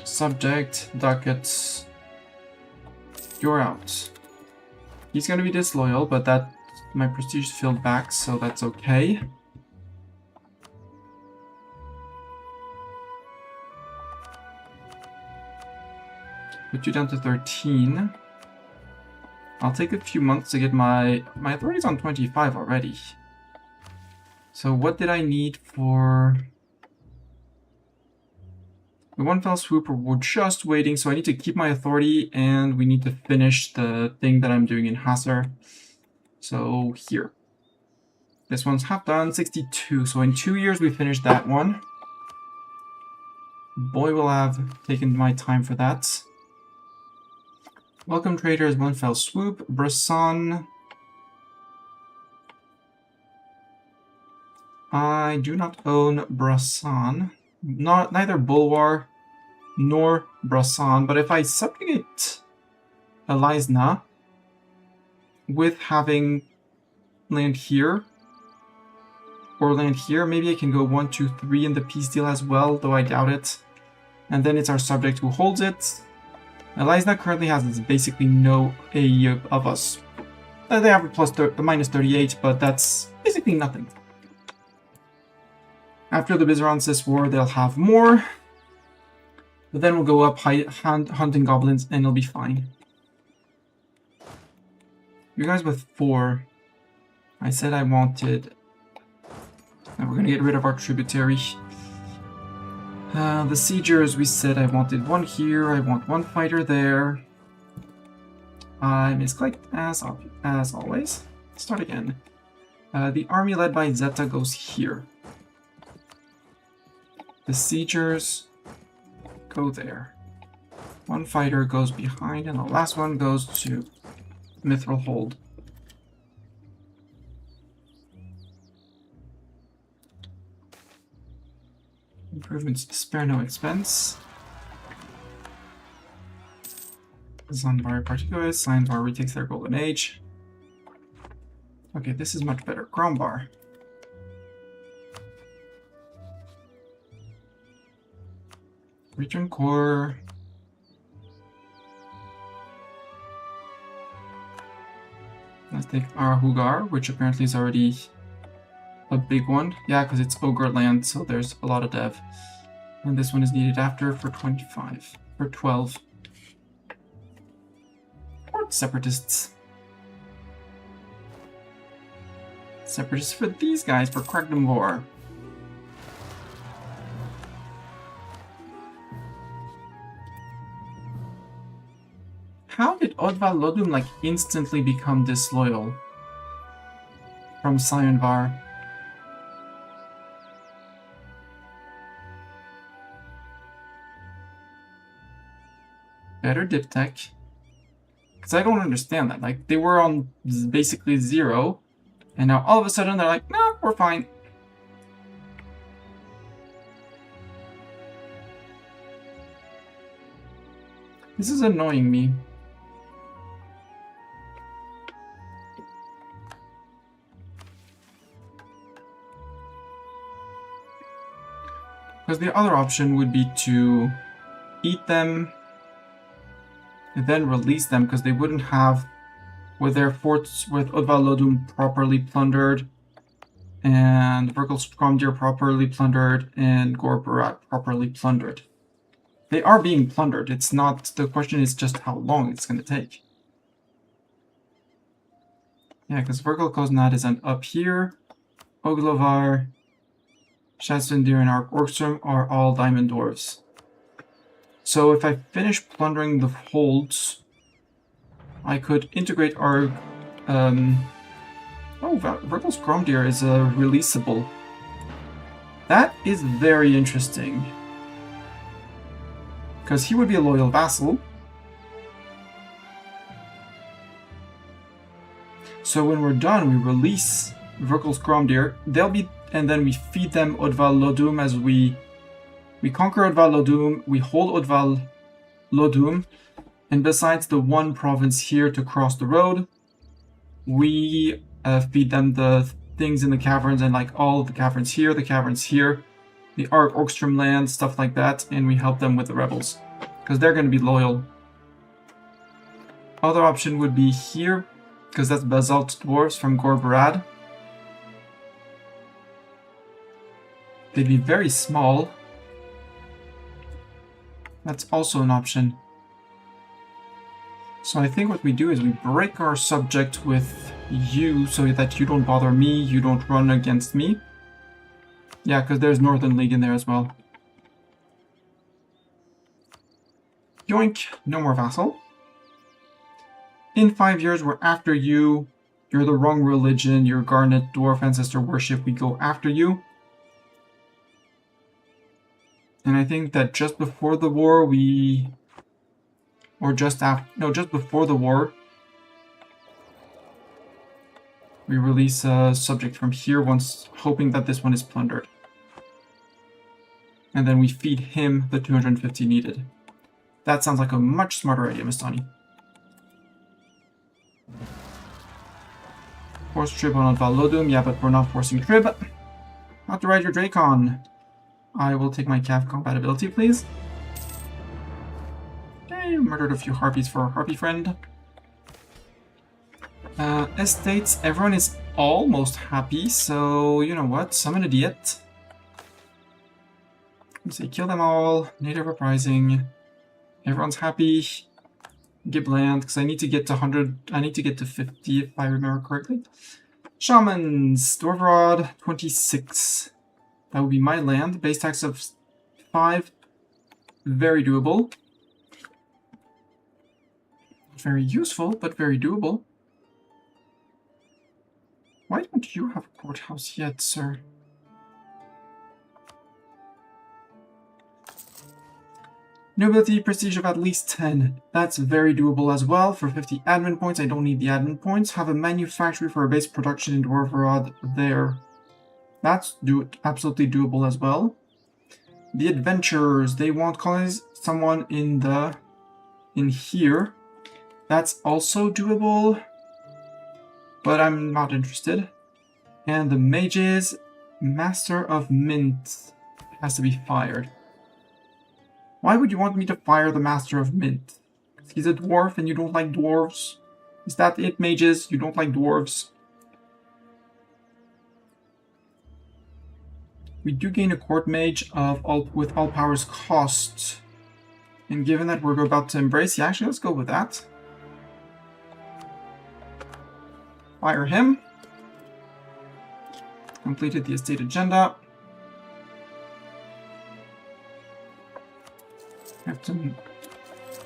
Subject, ducats. You're out. He's gonna be disloyal, but that my prestige filled back, so that's okay. Put you down to 13. I'll take a few months to get my authority's on 25 already. So what did I need for the one fell swoop? We're just waiting, so I need to keep my authority and we need to finish the thing that I'm doing in Hasser. So here. This one's half done, 62. So in 2 years we finished that one. Boy, will I have taken my time for that. Welcome traders, one fell swoop. Bresson. I do not own Brasan. Neither Bulwar nor Brasan, but if I subjugate Elisna with having land here or land here, maybe I can go 1, 2, 3 in the peace deal as well, though I doubt it. And then it's our subject who holds it. Elisna currently has basically no AE of us. They have a minus 38, but that's basically nothing. After the Bizaransis War, they'll have more. But then we'll go up hunting goblins and it'll be fine. You guys with 4. I said I wanted... Now we're going to get rid of our tributary. The siegers, we said I wanted 1 here, I want 1 fighter there. I misclicked as always. Start again. The army led by Zeta goes here. The siegers go there. 1 fighter goes behind, and the last one goes to Mithril Hold. Improvements spare no expense. Zanbar Particular, Signbar retakes their golden age. Okay, this is much better. Grombar. Return core. Let's take our Hugar, which apparently is already a big one. Yeah, because it's Ogre land, so there's a lot of dev. And this one is needed after for 25. For 12. Or separatists. Separatists for these guys, for Crackdom War. How did Odval Lodum like instantly become disloyal from Sionvar? Better dip tech. Because I don't understand that. Like, they were on basically 0, and now all of a sudden they're like, no, we're fine. This is annoying me. Because the other option would be to eat them and then release them, because they wouldn't have, with their forts, with Odval Lodum properly plundered, and Virgil's Stromdir properly plundered, and Gorbarat properly plundered. They are being plundered. It's not, the question is just how long it's going to take. Yeah, because Virgil Koznad is up here. Oglovar, Shasvendir, and Orcstrom are all diamond dwarves. So if I finish plundering the holds, I could integrate our... Virgil's Gromdir is releasable. That is very interesting. Because he would be a loyal vassal. So when we're done, we release Virgil's Gromdir. They'll be... And then we feed them Odval Lodum as we conquer Odval Lodum, we hold Odval Lodum, and besides the 1 province here to cross the road, we feed them the things in the caverns, and like all the caverns here, the Orcstrom land, stuff like that, and we help them with the rebels, because they're going to be loyal. Other option would be here, because that's Basalt Dwarves from Gorbarad. They'd be very small. That's also an option. So I think what we do is we break our subject with you so that you don't bother me, you don't run against me. Yeah, because there's Northern League in there as well. Yoink, no more vassal. In 5 years, we're after you. You're the wrong religion, you're Garnet Dwarf Ancestor Worship, we go after you. And I think that just before the war, just before the war, We release a subject from here once, hoping that this one is plundered. And then we feed him the 250 needed. That sounds like a much smarter idea, Mistani. Force trib on Valodum, yeah, but we're not forcing trib. How to ride your Dracon? I will take my calf compatibility, please. Okay, murdered a few harpies for our harpy friend. Estates, everyone is almost happy, so you know what? Summon a Diet. Say kill them all. Native Uprising. Everyone's happy. Gibland, because I need to get to 100. I need to get to 50 if I remember correctly. Shamans, Dwarvrod, 26. That would be my land. Base tax of 5. Very doable. Very useful, but very doable. Why don't you have a courthouse yet, sir? Nobility prestige of at least 10. That's very doable as well. For 50 admin points, I don't need the admin points. Have a manufactory for a base production in Dwarvrod there. That's absolutely doable as well. The adventurers, they want colonize someone in here. That's also doable, but I'm not interested. And the mages, Master of Mint has to be fired. Why would you want me to fire the Master of Mint? He's a dwarf and you don't like dwarves? Is that it, mages? You don't like dwarves? We do gain a court mage with all powers cost. And given that we're about to embrace, yeah, actually let's go with that. Fire him. Completed the estate agenda. Have to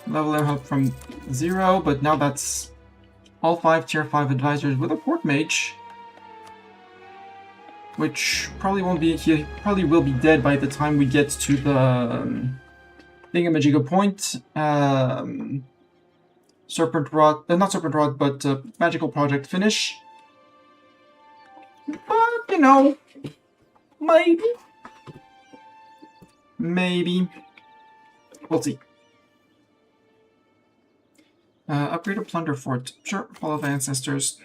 level them up from 0, but now that's all 5 tier 5 advisors with a court mage. Which probably won't be, he probably will be dead by the time we get to the Thingamajiga point. Serpent Rod, not Serpent Rod, but Magical Project finish. But, you know, maybe. Maybe. We'll see. Upgrade a Plunder Fort. Sure, Hall of Ancestors.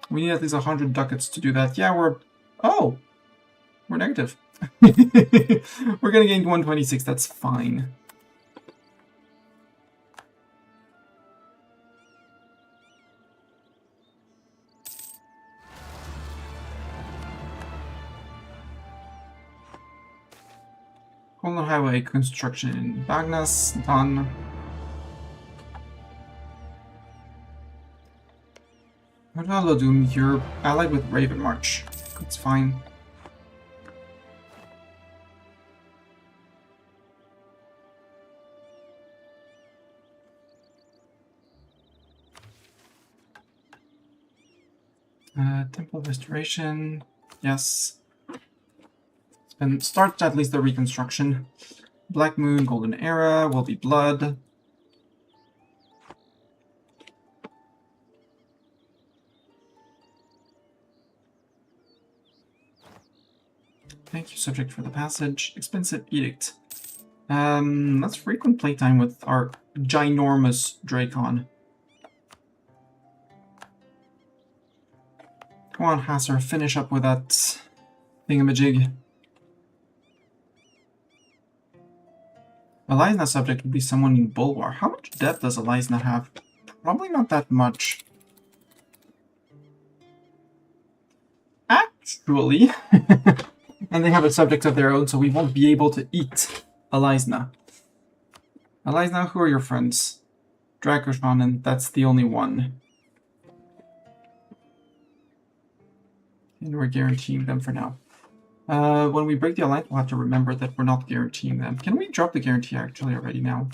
We need at least 100 ducats to do that. Yeah, we're... Oh! We're negative. We're gonna gain 126, that's fine. Colonial Highway construction in Bagnas, done. Doom, you're allied with Raven March. That's fine. Temple Restoration, yes. And start at least the reconstruction. Black Moon, Golden Era, will be Blood. Thank you, subject, for the passage. Expensive Edict. Let's frequent playtime with our ginormous Dracon. Come on, Hasser, finish up with that thingamajig. Elisna subject would be someone in Bulwar. How much depth does Elisna have? Probably not that much. Actually, and they have a subject of their own, so we won't be able to eat Elisna. Elisna, who are your friends? Dracoshan, and that's the only one. And we're guaranteeing them for now. When we break the alliance, we'll have to remember that we're not guaranteeing them. Can we drop the guarantee actually already now?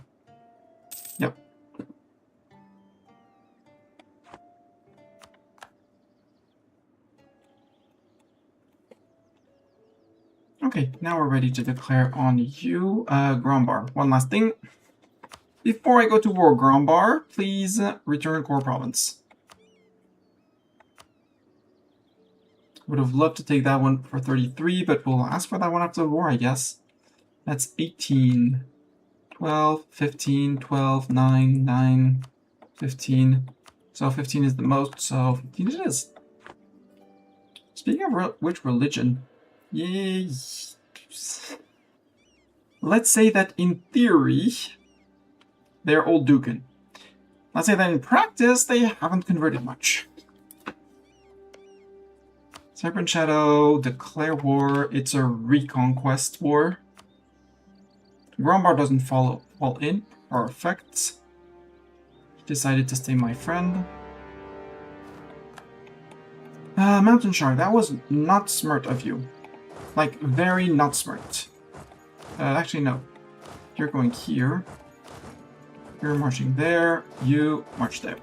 Yep. Okay, now we're ready to declare on you. Grombar, one last thing. Before I go to war, Grombar, please return core province. Would have loved to take that one for 33, but we'll ask for that one after the war, I guess. That's 18, 12, 15, 12, 9, 9, 15. So 15 is the most, so 15 it is. Speaking of which religion, yay. Let's say that in theory, they're old Dukan. Let's say that in practice, they haven't converted much. Serpent Shadow, declare war. It's a reconquest war. Grombar doesn't fall in. Perfect. Decided to stay my friend. Mountain Shark, that was not smart of you. Like, very not smart. Actually, no. You're going here. You're marching there. You march there.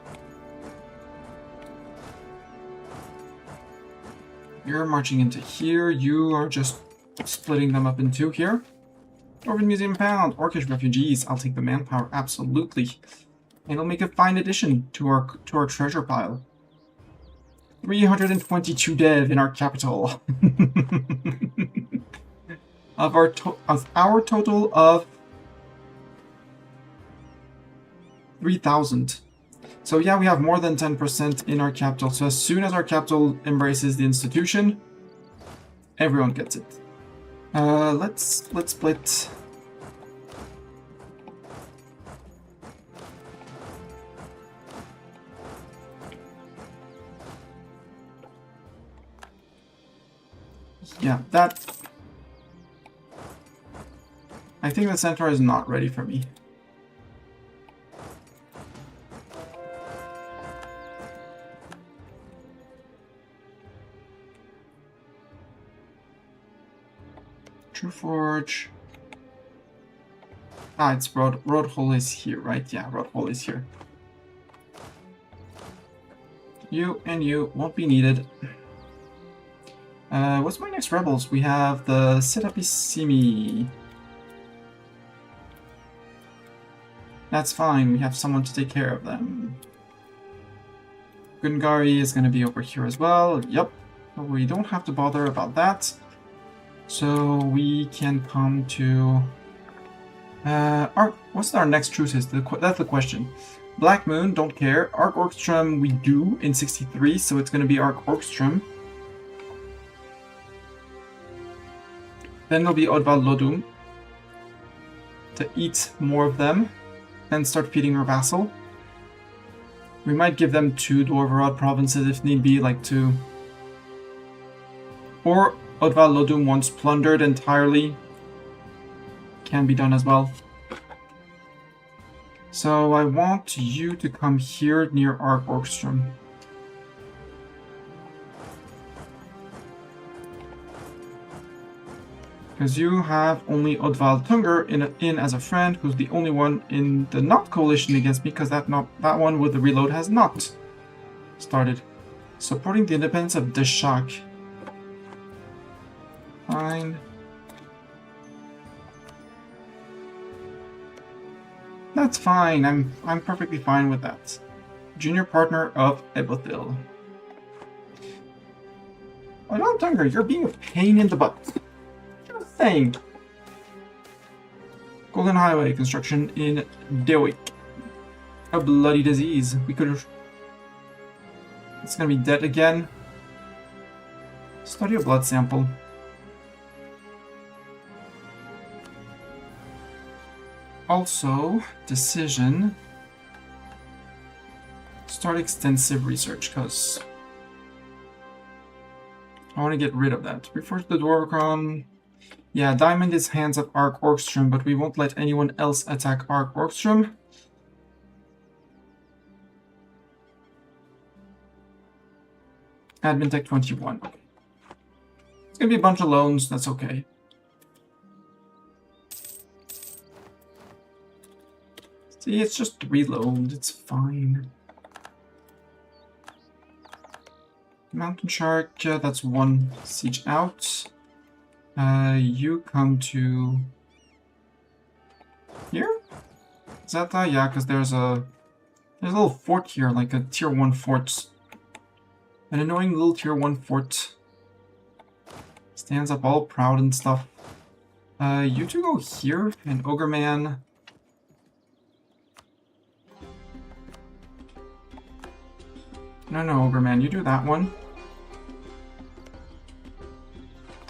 You're marching into here. You are just splitting them up in two here. Orphan Museum found. Orcish refugees. I'll take the manpower, absolutely. And it'll make a fine addition to our treasure pile. 322 dev in our capital. of our total of 3,000. So yeah, we have more than 10% in our capital. So as soon as our capital embraces the institution, everyone gets it. Let's split. Yeah, that... I think the centaur is not ready for me. True Forge. Ah, it's Road Hole is here, right? Yeah, Road Hole is here. You and you won't be needed. What's my next rebels? We have the Setapissimi. That's fine, we have someone to take care of them. Gungari is going to be over here as well. Yep, we don't have to bother about that. So we can come to... what's our next truce is? That's the question. Black Moon, don't care. Arc Orkstrom we do in 63, so it's going to be Arc Orkstrom. Then there'll be Odval Lodum to eat more of them and start feeding our vassal. We might give them 2 Dwarvarad provinces if need be, like 2. Or Odval Lodum once plundered entirely. Can be done as well. So I want you to come here near Arc Orkstrom. Because you have only Odval Tunger in as a friend, who's the only one in the not coalition against me, because that one with the reload has not started. Supporting the independence of Deshak. Fine. That's fine. I'm perfectly fine with that. Junior partner of Ebothil. Odval Tunger, you're being a pain in the butt. Thing. Golden Highway construction in Dewick. A bloody disease. We could have... It's gonna be dead again. Study a blood sample. Also, decision. Start extensive research, because I want to get rid of that. Refer to the Dwarvicron. Yeah, Diamond is hands of Arc Orkstrom, but we won't let anyone else attack Arc Orkstrom. Admin Tech 21. It's gonna be a bunch of loans, that's okay. See, it's just 3 loans, it's fine. Mountain Shark, that's 1 siege out. You come to here? Is that yeah, because there's a little fort here, like a tier 1 fort. An annoying little tier 1 fort. Stands up all proud and stuff. You two go here, and Ogre Man. No, Ogre Man, you do that one.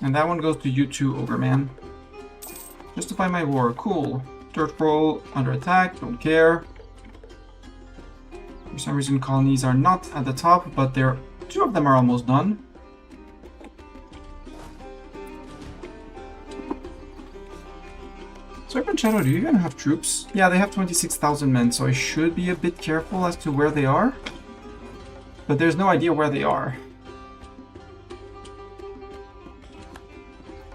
And that one goes to you two, Ogre Man. Justify my war, cool. Dirt roll, under attack, don't care. For some reason colonies are not at the top, but two of them are almost done. Serpent Shadow, do you even have troops? Yeah, they have 26,000 men, so I should be a bit careful as to where they are. But there's no idea where they are.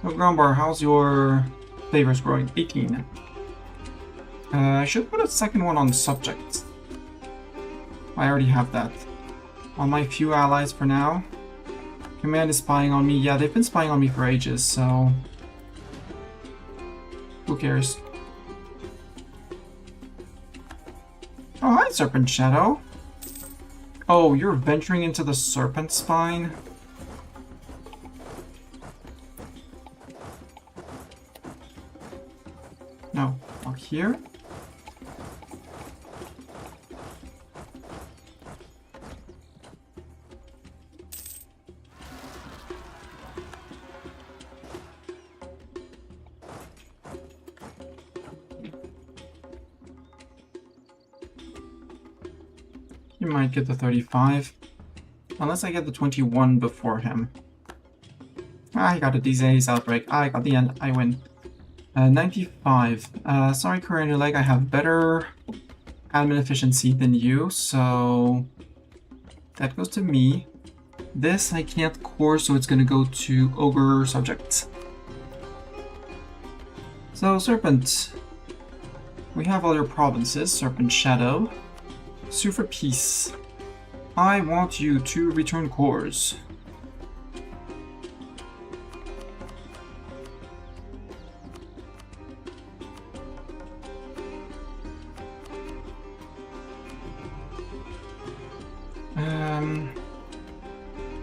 Oh, Grombar, how's your favors growing? 18. I should put a second one on subjects. I already have that. On my few allies for now. Command is spying on me. Yeah, they've been spying on me for ages, so... who cares? Oh, hi, Serpent Shadow. Oh, you're venturing into the Serpent Spine? No, not here. You might get the 35. Unless I get the 21 before him. I got a disease outbreak. I got the end. I win. 95. Sorry, Korean Leg, I have better admin efficiency than you, so that goes to me. This I can't core, so it's gonna go to Ogre Subject. So, Serpent. We have all your provinces, Serpent Shadow. Sue for peace. I want you to return cores.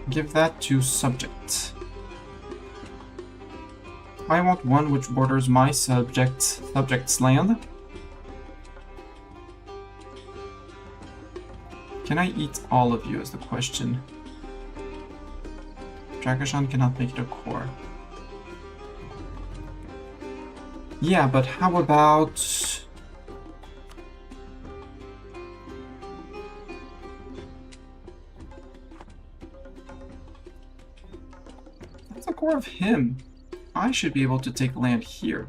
Give that to subject. I want one which borders my subject's land. Can I eat all of you is the question. Drakashan cannot make it a core. Yeah, but how about... that's a core of him. I should be able to take land here.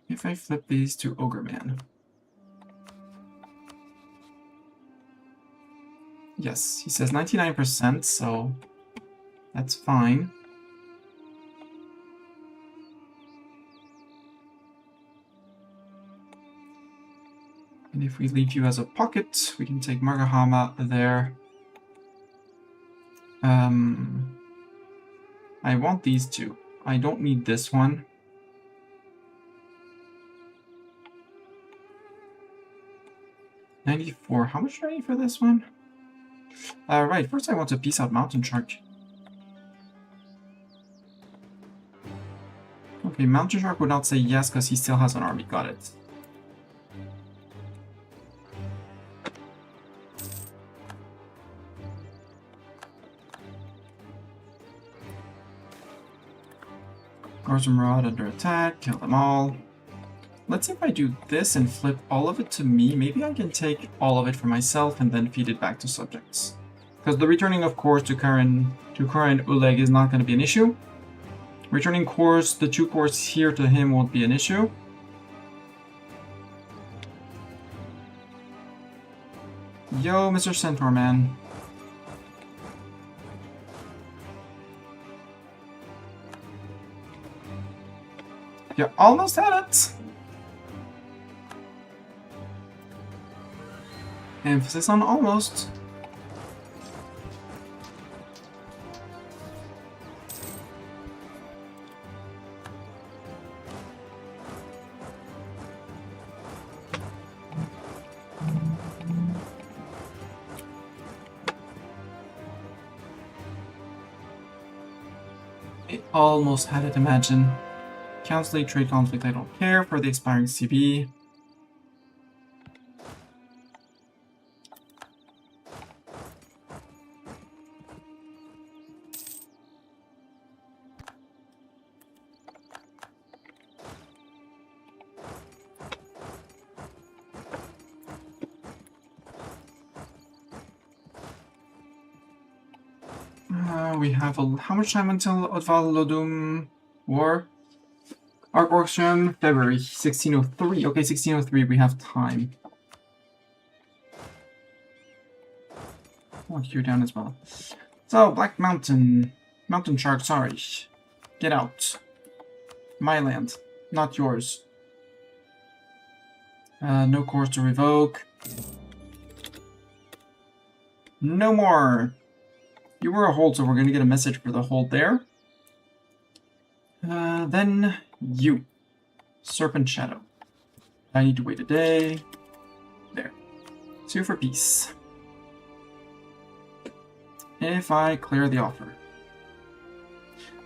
If I flip these to Ogre Man. Yes, he says 99%, so that's fine. And if we leave you as a pocket, we can take Margahama there. I want these two. I don't need this one. $94. How much do I need for this one? Right, first I want to piece out Mountain Shark. Okay, Mountain Shark would not say yes because he still has an army. Got it. Gorsamrod under attack, kill them all. Let's see if I do this and flip all of it to me. Maybe I can take all of it for myself and then feed it back to subjects. Because the returning of cores to Karen Uleg is not going to be an issue. Returning cores, the 2 cores here to him won't be an issue. Yo, Mr. Centaur Man. You almost had it! Emphasis on almost. Almost had it, imagine. Cancel trade conflict, I don't care. For the expiring CB. We have how much time until Odvalodum War? Arborgstrom, February 1603. Okay, 1603, we have time. Walk you down as well. So, Black Mountain. Mountain Shark, sorry. Get out. My land, not yours. No course to revoke. No more. You were a hold, so we're going to get a message for the hold there. Then you. Serpent Shadow. I need to wait a day. There. Sue for peace. If I clear the offer.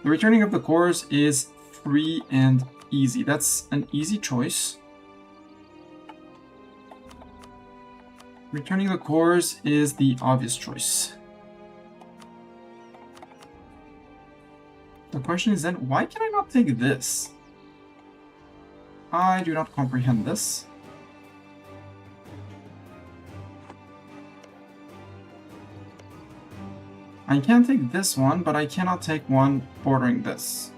The returning of the cores is free and easy. That's an easy choice. Returning the cores is the obvious choice. The question is then, why can I not take this? I do not comprehend this. I can take this one, but I cannot take one bordering this.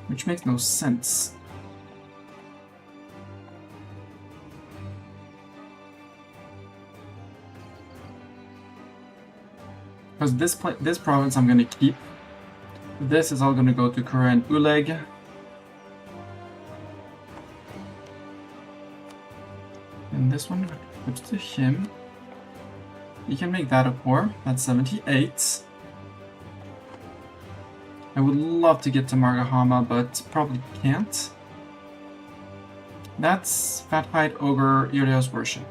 Which makes no sense. Because this province I'm going to keep. This is all going to go to Kuren Uleg. And this one goes to him. He can make that a core. That's 78. I would love to get to Margahama, but probably can't. That's Fathide Ogre Ilios Worship.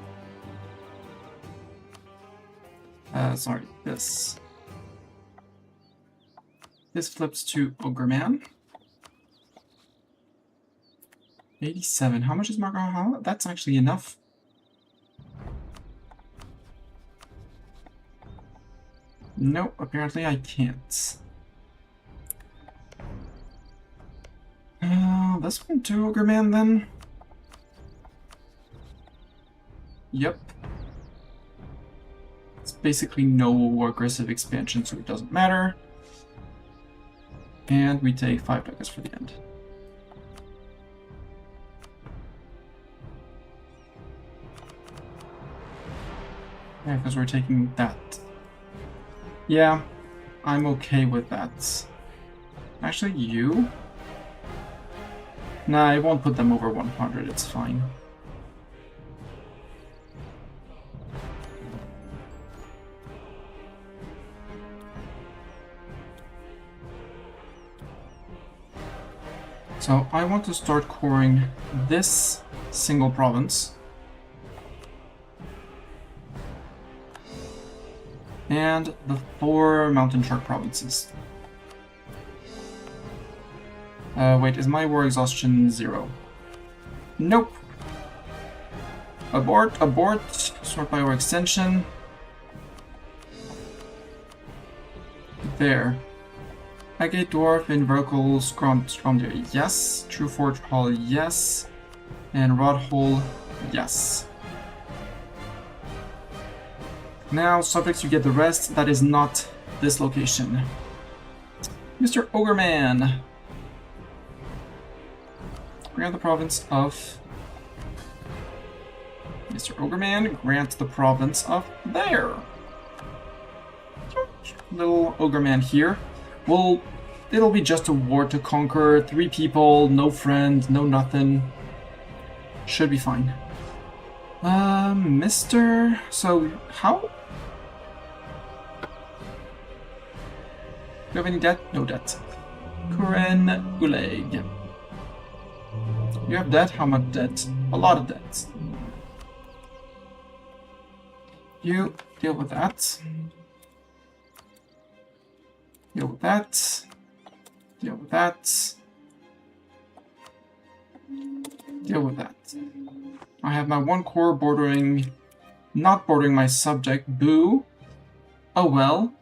Sorry, this. This flips to Ogre Man. 87. How much is Margahama? That's actually enough. Nope, apparently I can't. This one to Ogre Man then? Yep. It's basically no aggressive expansion, so it doesn't matter. And we take 5 ducats for the end. Yeah, because we're taking that. Yeah, I'm okay with that. Actually, you? Nah, I won't put them over 100, it's fine. So I want to start coring this single province. And the 4 mountain shark provinces. Wait, is my war exhaustion 0? Nope. Abort, abort. Sort by war extension. There. Agate Dwarf, Invocal, Scromdeer, yes. True Forge Hall, yes. And Rod Hole, yes. Now, subjects, you get the rest. That is not this location. Mr. Ogreman. Grant the province of... Mr. Ogreman, grant the province of there. Little Ogreman here. Well, it'll be just a war to conquer. 3 people, no friend, no nothing. Should be fine. Mr. So, how? Do you have any debt? No debt. Kuren Uleg. You have debt? How much debt? A lot of debt. You deal with that. Deal with that. Deal with that. Deal with that. I have my one core bordering... not bordering my subject. Boo. Oh well.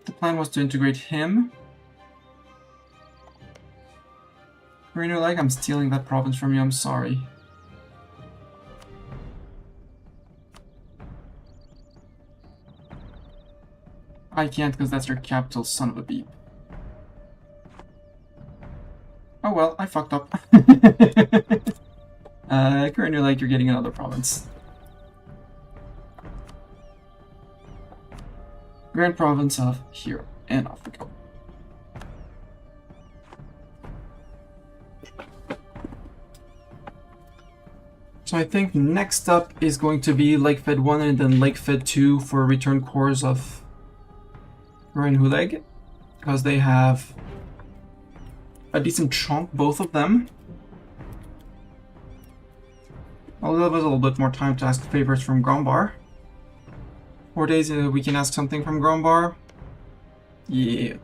The plan was to integrate him. Reno, like, I'm stealing that province from you, I'm sorry. I can't because that's your capital, son of a beep. Oh well, I fucked up. Currently, like, you're getting another province. Grand Province of here, and off we go. So I think next up is going to be Lake Fed 1 and then Lake Fed 2 for return cores of Huleg, because they have a decent chunk, both of them. I'll give us a little bit more time to ask favors from Grombar. 4 days we can ask something from Grombar. Yeah.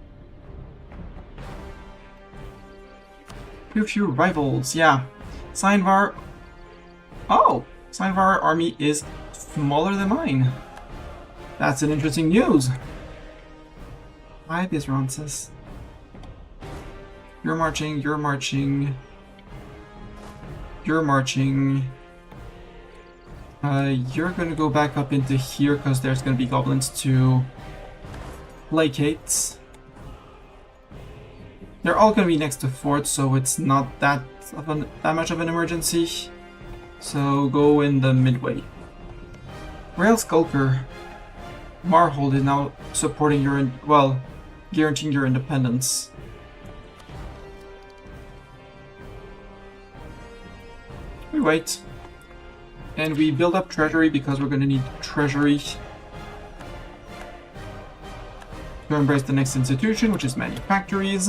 Few rivals, yeah. Seinvar. Oh! Seinvar army is smaller than mine. That's an interesting news. Hi, Bizronsis. You're marching, you're marching. You're marching. You're gonna go back up into here because there's gonna be goblins to placate. They're all gonna be next to forts, so it's not that much of an emergency. So go in the midway. Rail Skulker. Marhold is now supporting your, well, guaranteeing your independence. We wait. And we build up treasury because we're going to need treasury to embrace the next institution, which is manufactories.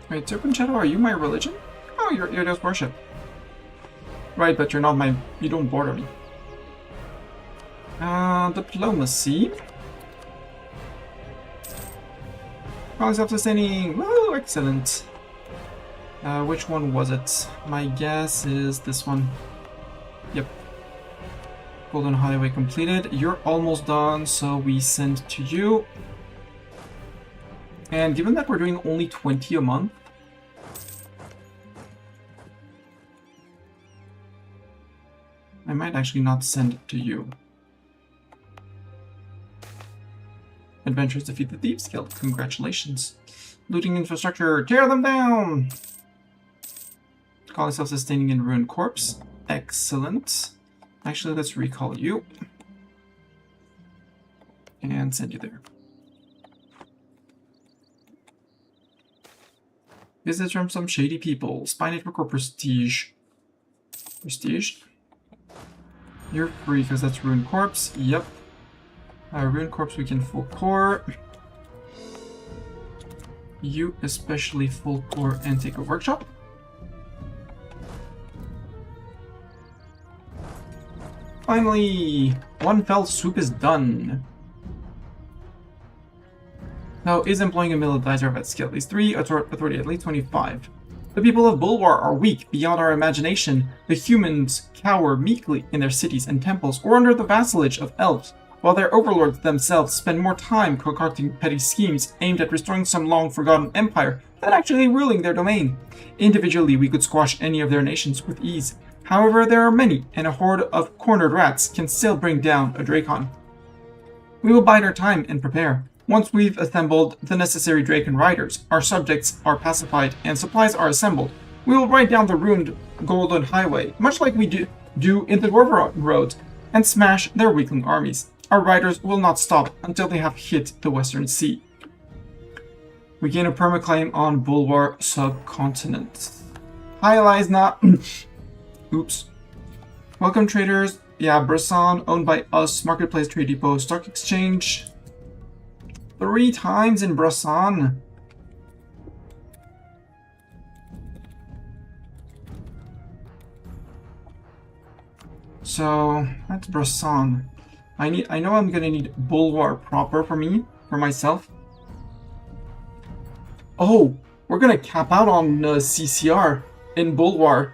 Wait, Serpent Shadow, are you my religion? Oh, you're just worship. Right, but you're not my... you don't border me. Diplomacy. Oh, self-sustaining. Woo, excellent. Which one was it? My guess is this one. Yep. Golden Highway completed. You're almost done, so we send to you. And given that we're doing only 20 a month, I might actually not send it to you. Adventurers defeat the Thieves Guild. Congratulations. Looting infrastructure. Tear them down! Call self-sustaining in Ruined Corpse. Excellent. Actually, let's recall you. And send you there. Visits from some shady people. Spy network or prestige? Prestige? You're free because that's Ruined Corpse. Yep. Ruined Corpse we can full core. You especially full core and take a workshop. Finally, one fell swoop is done. Now, is employing a militarizer of that skill at least 3, authority at least 25. The people of Bulwar are weak beyond our imagination. The humans cower meekly in their cities and temples or under the vassalage of elves, while their overlords themselves spend more time concocting petty schemes aimed at restoring some long-forgotten empire than actually ruling their domain. Individually, we could squash any of their nations with ease. However, there are many, and a horde of cornered rats can still bring down a Drakon. We will bide our time and prepare. Once we've assembled the necessary Draken riders, our subjects are pacified, and supplies are assembled, we will ride down the ruined Golden Highway, much like we do in the Dwarven Road, and smash their weakling armies. Our riders will not stop until they have hit the Western Sea. We gain a permaclaim on Bulwar subcontinent. Hi, Elizna. Oops. Welcome, traders. Yeah, Brisson, owned by us. Marketplace, Trade Depot, Stock Exchange. 3 times in Brisson. So that's Brisson. I know I'm gonna need Bulwark proper for myself. Oh, we're gonna cap out on CCR in Bulwark.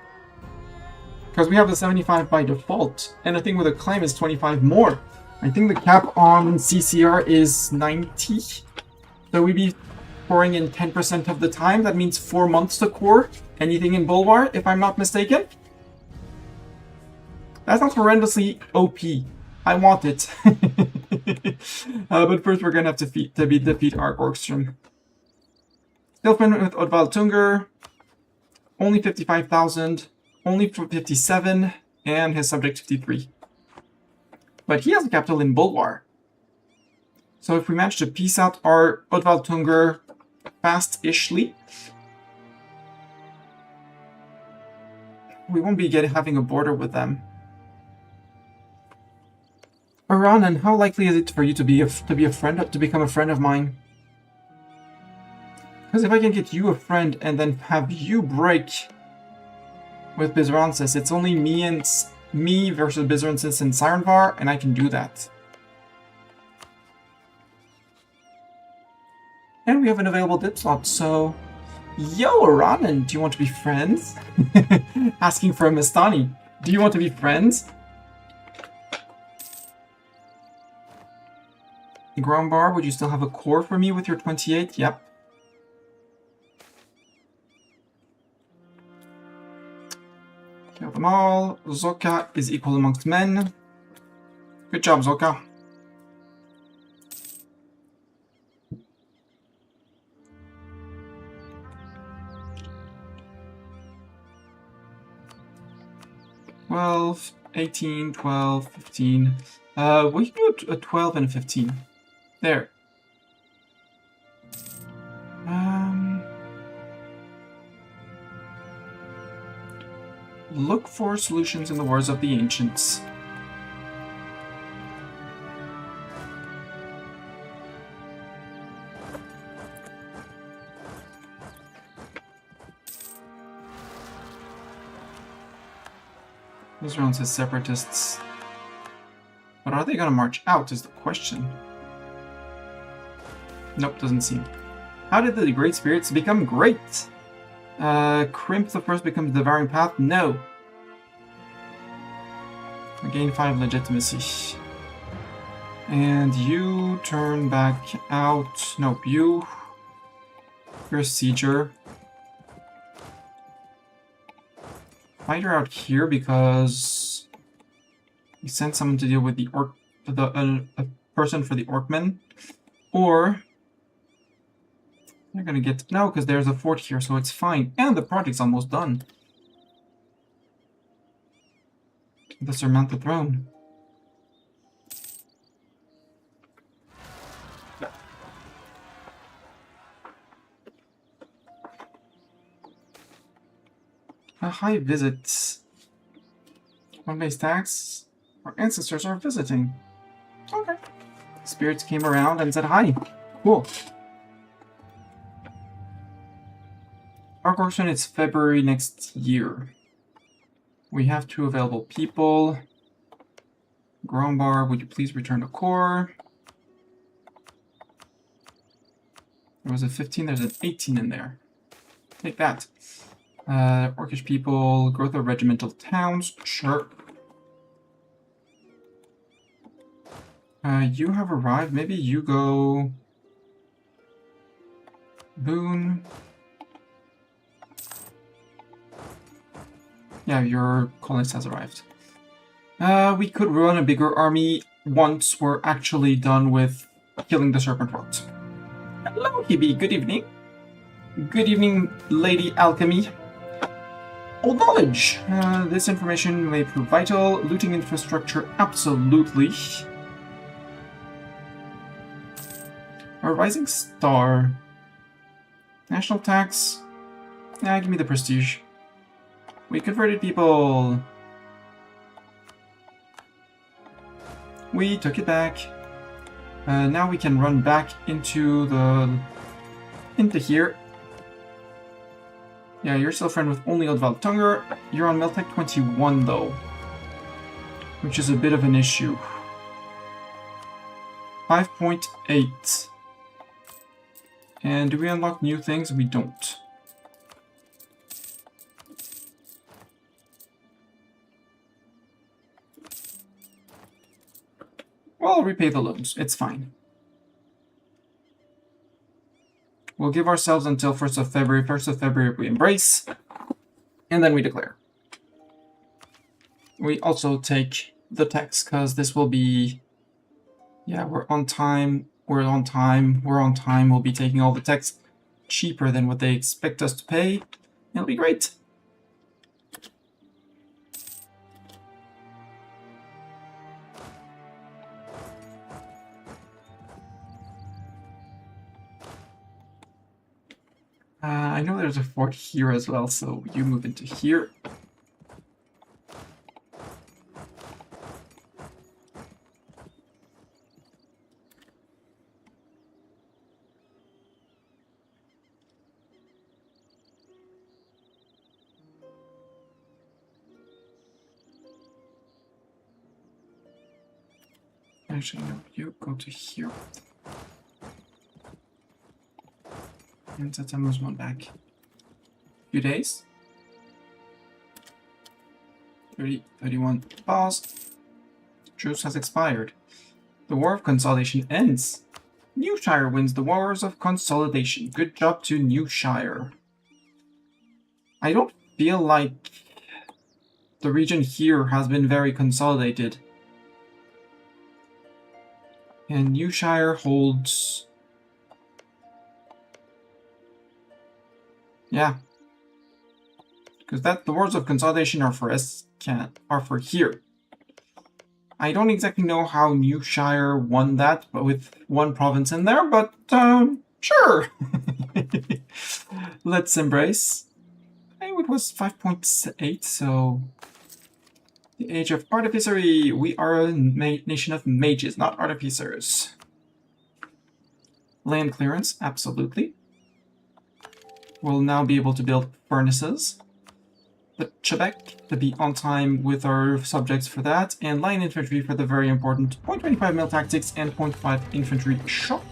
Because we have the 75 by default, and I think with a claim is 25 more. I think the cap on CCR is 90. So we'd be pouring in 10% of the time. That means 4 months to core anything in Bulwark, if I'm not mistaken. That sounds horrendously OP. I want it. But first we're gonna have to defeat our Orkstrom. Still friend with Odval Tunger. Only 55,000. Only 57. And his subject 53. But he has a capital in Bulwark. So if we manage to piece out our Odval Tunger fast-ishly, we won't be having a border with them. Aranan, how likely is it for you to become a friend of mine? Because if I can get you a friend and then have you break with Bizransis, it's only me versus Bizransis and Sirenvar, and I can do that. And we have an available dip slot, so... Yo, Aranan, do you want to be friends? Asking for a Mistani. Do you want to be friends? Grombar, would you still have a core for me with your 28? Yep. Kill them all. Zoka is equal amongst men. Good job, Zoka. $12, 18, 12, 15. We can do a 12 and a 15. There. Look for solutions in the Wars of the Ancients. This round says separatists. But are they gonna march out is the question. Nope, doesn't seem. How did the Great Spirits become great? Crimp the First becomes Devouring Path? No. I gain 5 legitimacy. And you turn back out. Nope, you're a Sieger. Fighter out here because we sent someone to deal with the a person for the Orcmen. Or they're gonna get... No, because there's a fort here, so it's fine. And the project's almost done. The surmount the throne. A high visit. One-base tax. Our ancestors are visiting. Okay. Spirits came around and said hi. Cool. Our auction is February next year. We have 2 available people. Grombar, would you please return to core? There was a 15, there's an 18 in there. Take that. Orcish people, growth of regimental towns, sure. You have arrived, maybe you go... Boone. Yeah, your colonist has arrived. We could run a bigger army once we're actually done with killing the Serpent Rot. Hello, Hibby. Good evening. Good evening, Lady Alchemy. Old knowledge. This information may prove vital. Looting infrastructure, absolutely. A rising star. National tax. Yeah, give me the prestige. We converted people. We took it back. Now we can run back into here. Yeah, you're still a friend with only Odval Tunger. You're on Meltech 21 though. which is a bit of an issue. 5.8. And do we unlock new things? We don't. Well, I'll repay the loans. It's fine. We'll give ourselves until 1st of February. 1st of February we embrace. And then we declare. We also take the tax, because this will be... Yeah, we're on time. We're on time. We're on time. We'll be taking all the tax cheaper than what they expect us to pay. It'll be great. I know there's a fort here as well, so you move into here. Actually, no, you go to here. And Tata moves one back. Few days. 30, 31. Pause. Truce has expired. The War of Consolidation ends. New Shire wins the Wars of Consolidation. Good job to New Shire. I don't feel like the region here has been very consolidated. And New Shire holds... Yeah. Because the Wars of Consolidation are for here. I don't exactly know how New Shire won that, but with one province in there, but sure. Let's embrace. It was 5.8, so the age of artificery. We are a nation of mages, not artificers. Land clearance, absolutely. We'll now be able to build furnaces. The Quebec to be on time with our subjects for that, and line infantry for the very important 0.25 mil tactics and 0.5 infantry shock.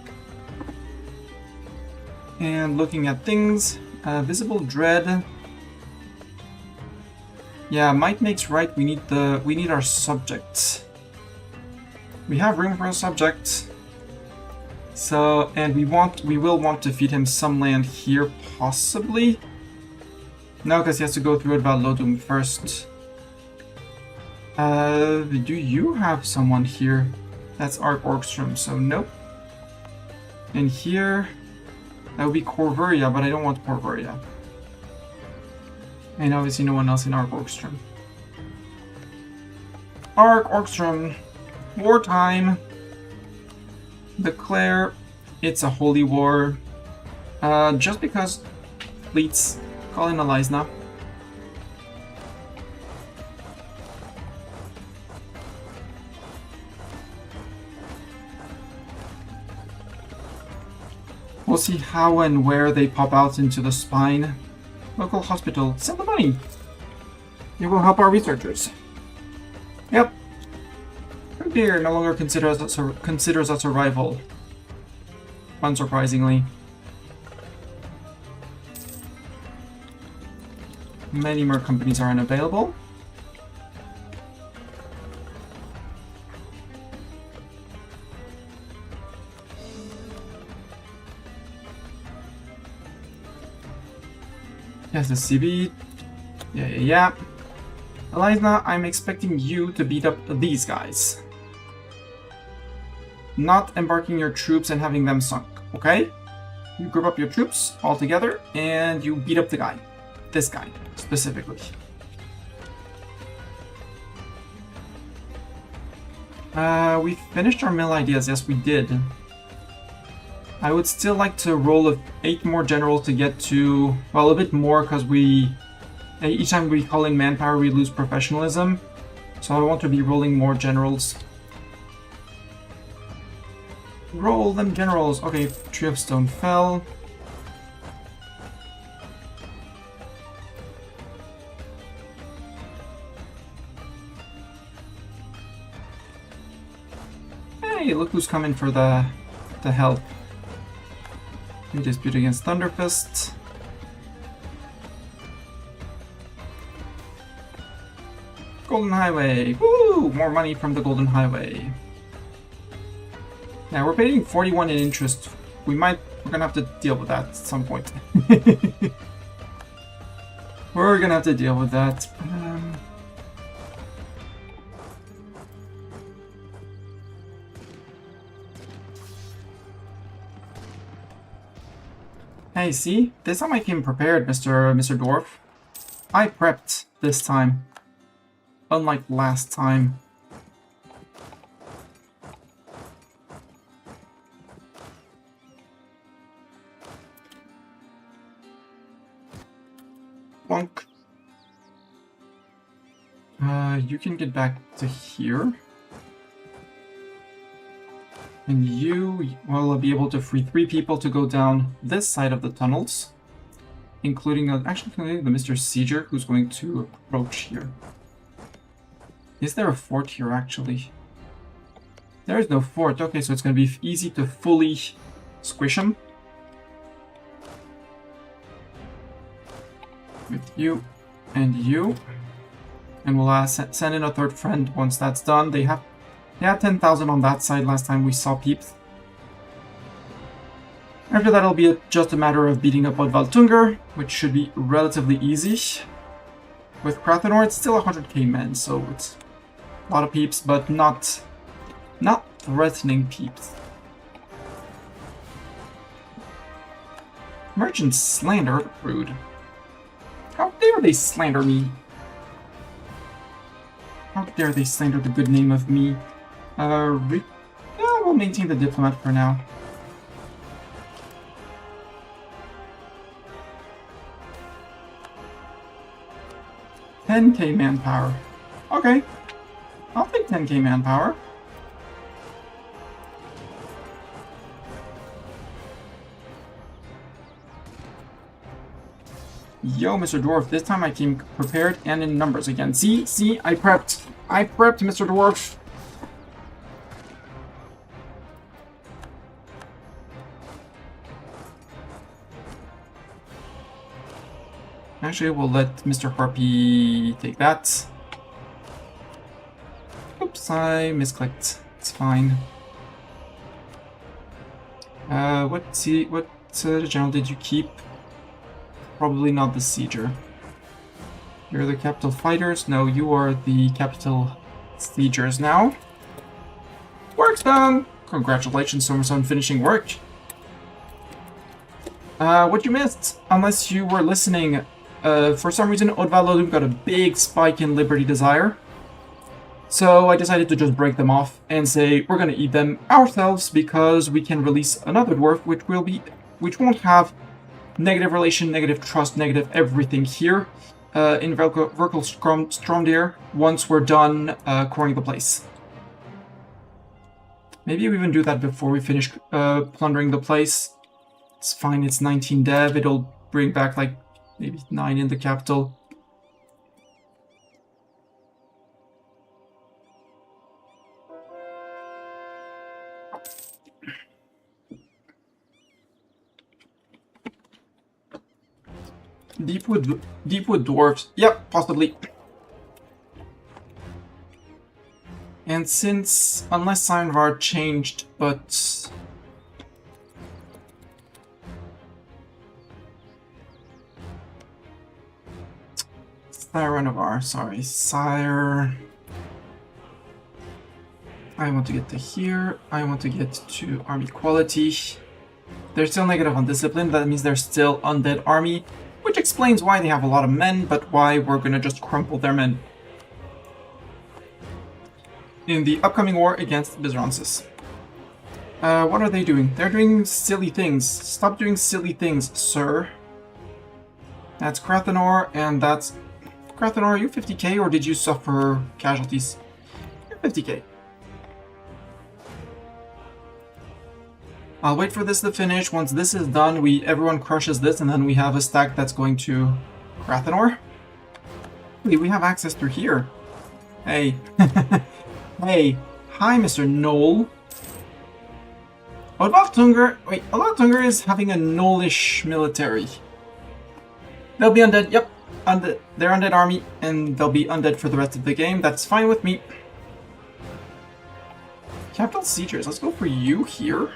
And looking at things, visible dread. Yeah, might makes right. We need our subjects. We have room for a subject. So, and we will want to feed him some land here, possibly. No, because he has to go through Edvard Lodum first. Do you have someone here? That's Ark Orkstrom, so nope. And here, that would be Corvuria, but I don't want Corvuria. And obviously no one else in Ark Orkstrom. Ark Orkstrom, wartime. Declare it's a holy war. Just because fleets call in Alizna. We'll see how and where they pop out into the spine. Local hospital, send the money. It will help our researchers. Yep. Dear no longer considers us a rival. Unsurprisingly. Many more companies are unavailable. Yes, the CB. Yeah. Eliza, I'm expecting you to beat up these guys. Not embarking your troops and having them sunk, okay? You group up your troops all together and you beat up the guy. This guy, specifically. We finished our mill ideas, yes we did. I would still like to roll 8 more generals to get to, well, a bit more, because each time we call in manpower we lose professionalism. So I want to be rolling more generals. Roll them generals. Okay, Tree of Stone fell. Hey, look who's coming for the help. We dispute against Thunderfist. Golden Highway! Woo! More money from the Golden Highway. Now we're paying 41 in interest. We're gonna have to deal with that at some point. We're gonna have to deal with that. Hey, see? This time I came prepared, Mr. Dwarf. I prepped this time. Unlike last time. Bonk. You can get back to here. And you will be able to free 3 people to go down this side of the tunnels. Including the Mr. Sieger, who's going to approach here. Is there a fort here, actually? There is no fort. Okay, so it's going to be easy to fully squish him. With you and you. And we'll send in a 3rd friend once that's done. They had 10,000 on that side last time we saw peeps. After that, it'll be just a matter of beating up Valtungar, which should be relatively easy. With Krathenor, it's still 100k men, so it's a lot of peeps, but not threatening peeps. Merchant slander? Rude. How dare they slander me? How dare they slander the good name of me? Yeah, we'll maintain the diplomat for now. $10k manpower. Okay. I'll take 10k manpower. Yo, Mr. Dwarf, this time I came prepared and in numbers again. See, I prepped. I prepped, Mr. Dwarf. Actually, we'll let Mr. Harpy take that. Oops, I misclicked. It's fine. What general did you keep? Probably not the Sieger. You're the capital fighters? No, you are the capital siegers now. Work's done! Congratulations, Somerson, on finishing work. What you missed, unless you were listening, for some reason, Odvalodum got a big spike in Liberty Desire. So I decided to just break them off and say we're gonna eat them ourselves because we can release another dwarf which won't have negative relation, negative trust, negative everything here in Verkal Stromdir once we're done coring the place. Maybe we even do that before we finish plundering the place. It's fine, it's 19 dev, it'll bring back like maybe 9 in the capital. Deepwood dwarves. Yep, possibly. And since, unless Sirenvar changed, but Sirenovar, sorry, Sire. I want to get to here. I want to get to army quality. They're still negative on discipline. That means they're still undead army. Which explains why they have a lot of men, but why we're gonna just crumple their men in the upcoming war against Bizransis. What are they doing? They're doing silly things. Stop doing silly things, sir. That's Krathenor, and that's... Krathenor, are you 50k, or did you suffer casualties? You're 50k. I'll wait for this to finish. Once this is done, everyone crushes this, and then we have a stack that's going to Krathenor. We have access through here. Hey. Hey. Hi, Mr. Knoll. Odvaltungur is having a Nolish military. They'll be undead, yep. They're undead army, and they'll be undead for the rest of the game. That's fine with me. Capital Siegers, let's go for you here.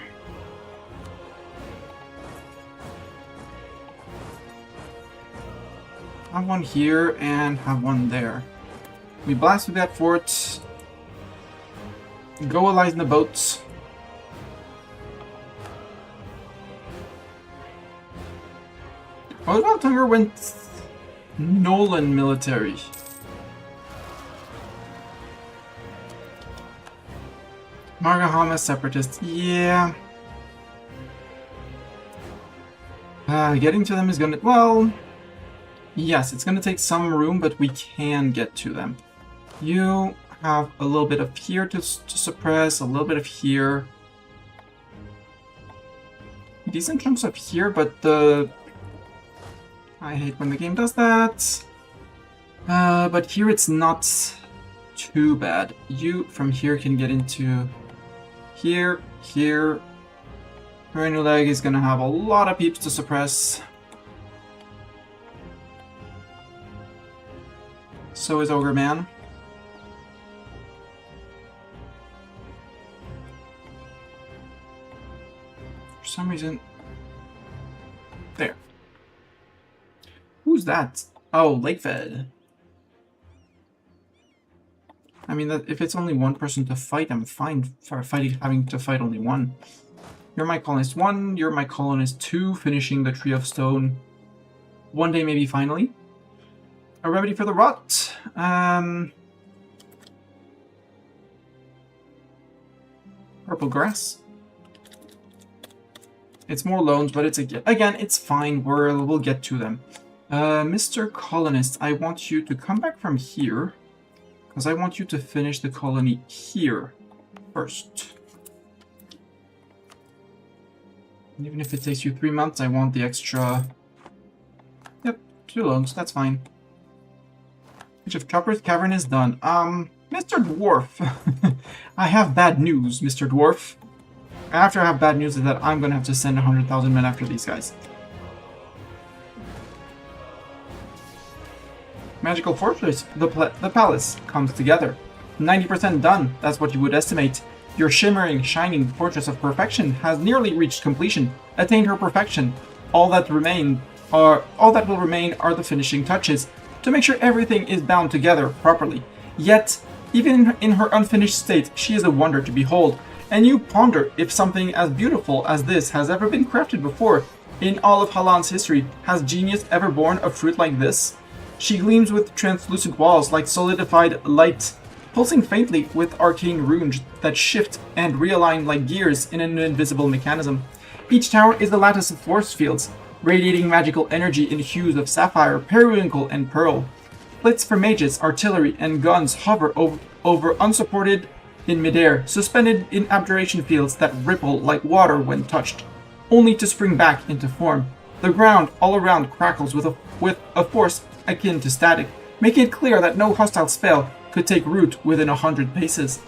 Have one here, and have one there. We blast through that fort. Go allies in the boats. Odvaltungur went Nolan military. Margahama separatists, yeah. Getting to them is gonna, well, yes, it's gonna take some room, but we can get to them. You have a little bit of here to suppress, a little bit of here. Decent chunks of here, but I hate when the game does that. But here it's not too bad. You, from here, can get into here, here. Perennuleg is gonna have a lot of peeps to suppress. So is Ogre Man. For some reason... There. Who's that? Oh, Lakefed. I mean, if it's only one person to fight, I'm fine for having to fight only one. You're my colonist 1, you're my colonist 2, finishing the Tree of Stone. One day, maybe, finally. A remedy for the rot. Purple grass. It's more loans, but it's again, it's fine. We'll get to them. Mr. Colonist, I want you to come back from here, because I want you to finish the colony here first. Even if it takes you 3 months, I want the extra... Yep, 2 loans, that's fine. Which of Chopper's Cavern is done. Mr. Dwarf. I have bad news, Mr. Dwarf. After I have bad news is that I'm gonna have to send 100,000 men after these guys. Magical Fortress, the palace, comes together. 90% done, that's what you would estimate. Your shimmering, shining Fortress of Perfection has nearly reached completion, attained her perfection. All that will remain are the finishing touches, to make sure everything is bound together properly. Yet, even in her unfinished state, she is a wonder to behold, and you ponder if something as beautiful as this has ever been crafted before. In all of Halan's history, has genius ever borne a fruit like this? She gleams with translucent walls like solidified light, pulsing faintly with arcane runes that shift and realign like gears in an invisible mechanism. Each tower is a lattice of force fields, radiating magical energy in hues of sapphire, periwinkle, and pearl. Blitz for mages, artillery, and guns hover over unsupported in midair, suspended in abjuration fields that ripple like water when touched, only to spring back into form. The ground all around crackles with a force akin to static, making it clear that no hostile spell could take root within 100 paces.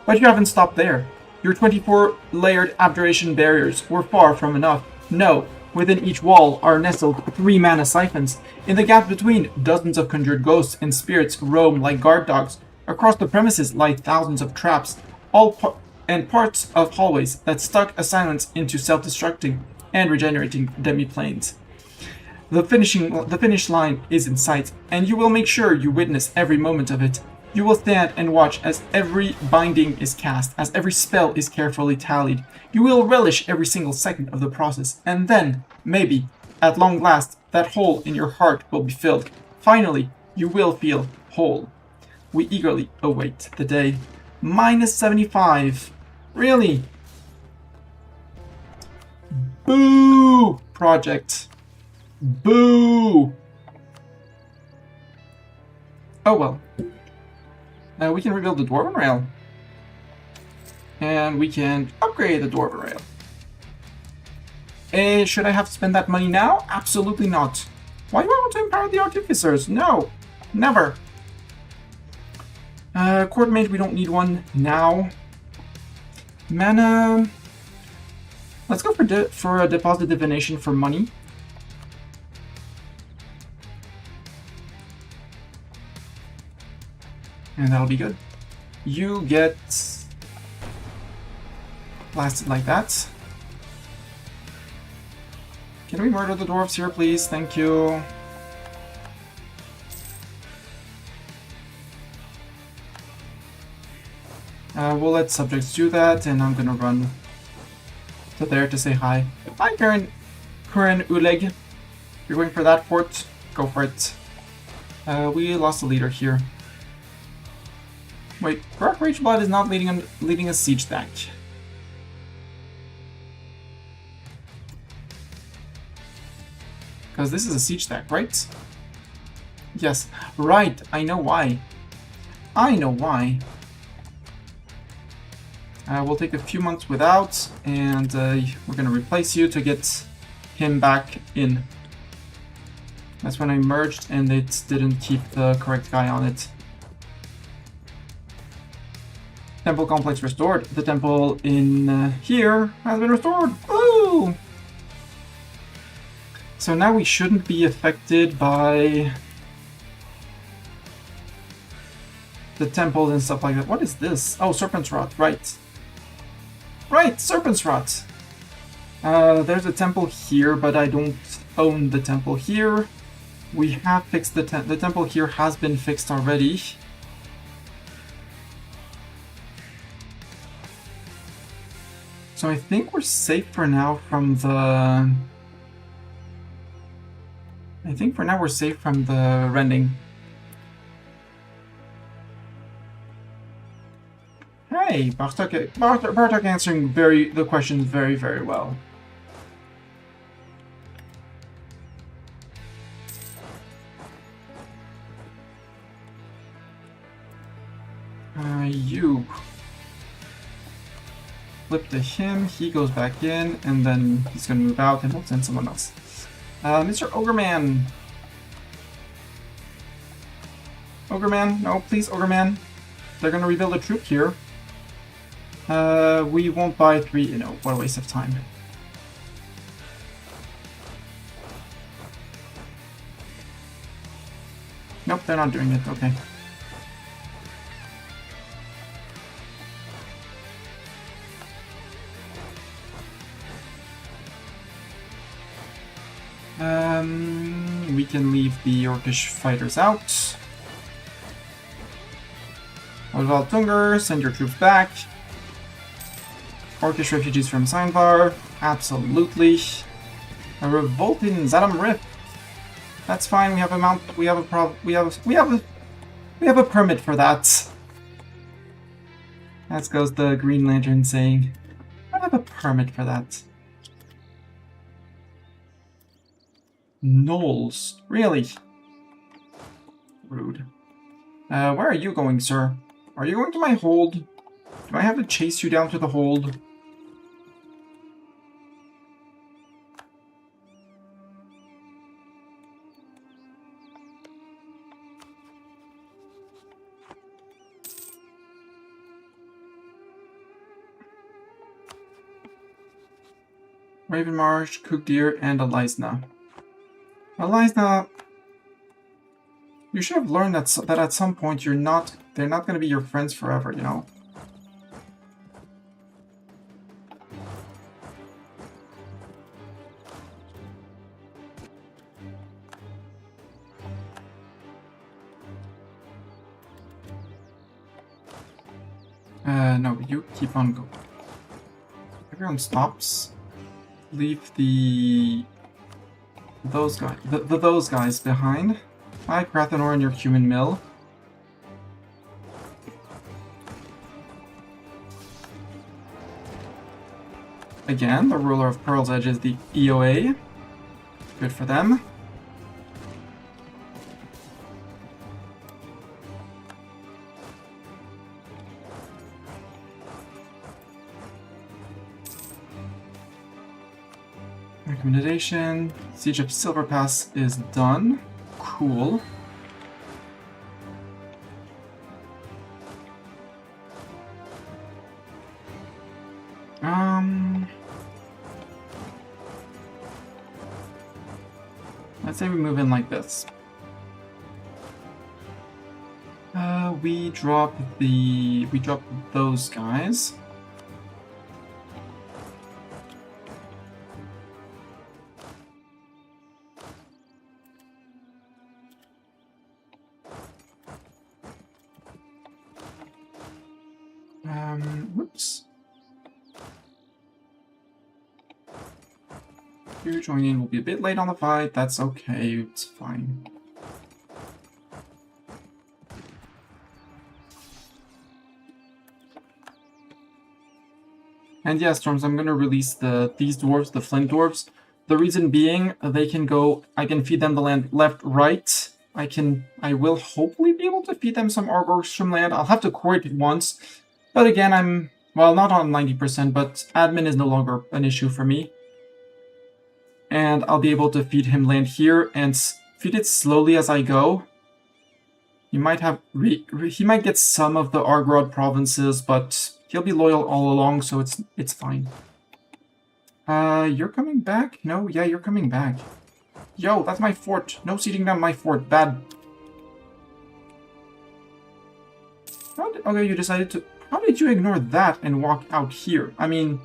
But you haven't stopped there. Your 24-layered abjuration barriers were far from enough. No, within each wall are nestled 3 mana siphons. In the gap between, dozens of conjured ghosts and spirits roam like guard dogs. Across the premises lie thousands of traps, and parts of hallways that stuck assailants into self-destructing and regenerating demi-planes. The finish line is in sight, and you will make sure you witness every moment of it. You will stand and watch as every binding is cast, as every spell is carefully tallied. You will relish every single second of the process, and then, maybe, at long last, that hole in your heart will be filled. Finally, you will feel whole. We eagerly await the day. Minus 75. Really? Boo! Project. Boo! Oh well. We can rebuild the Dwarven Rail. And we can upgrade the Dwarven Rail. Should I have to spend that money now? Absolutely not. Why do I want to empower the Artificers? No. Never. Court Mage, we don't need one now. Mana... Let's go for a deposit divination for money. And that'll be good. You get blasted like that. Can we murder the dwarves here, please? Thank you. We'll let subjects do that, and I'm gonna run to there to say hi. Hi, Karen Uleg. You're going for that fort? Go for it. We lost a leader here. Wait, Rock Rageblood is not leading a siege stack. Because this is a siege stack, right? Yes, right, I know why. I know why. We'll take a few months without, and we're gonna replace you to get him back in. That's when I merged, and it didn't keep the correct guy on it. Temple complex restored. The temple in here has been restored. Woo! So now we shouldn't be affected by the temples and stuff like that. What is this? Oh, Serpent's Rot, right. Right, Serpent's Rot. There's a temple here, but I don't own the temple here. We have fixed the temple here has been fixed already. So I think we're safe for now from the... I think for now we're safe from the rending. Hey, Bartok answering the questions very, very well. You flip to him, he goes back in, and then he's gonna move out and we'll send someone else. Mr. Ogreman. Ogreman, no, please, Ogreman. They're gonna rebuild a troop here. We won't buy 3, you know, what a waste of time. Nope, they're not doing it, okay. We can leave the Orcish fighters out. Odval Tunger, send your troops back. Orcish refugees from Seinvar, absolutely. A revolt in Zadam Rift. That's fine. We have a permit for that. That goes the Green Lantern saying, I have a permit for that. Knolls, really? Rude. Where are you going, sir? Are you going to my hold? Do I have to chase you down to the hold? Ravenmarsh, Cookdeer, and Elisna. Elisna, you should have learned that at some point they're not going to be your friends forever, you know? No, you keep on going. Everyone stops. Leave those guys behind. Hi, Prathanor and your human mill. Again, the ruler of Pearl's Edge is the EOA. Good for them. Recommendation. Siege of Silver Pass is done. Cool. Let's say we move in like this. We drop those guys. Whoops. You joining will be a bit late on the fight. That's okay. It's fine. And yeah, Storms, I'm gonna release these dwarves, the flint dwarves. The reason being, they can go. I can feed them the land left, right. I will hopefully be able to feed them some orcs from land. I'll have to query it once, but again, I'm well, not on 90%, but admin is no longer an issue for me. And I'll be able to feed him land here and feed it slowly as I go. He might have he might get some of the Argrod provinces, but he'll be loyal all along, so it's fine. You're coming back? No, yeah, you're coming back. Yo, that's my fort. No sieging down my fort. Bad. Okay, you decided to. How did you ignore that and walk out here? I mean,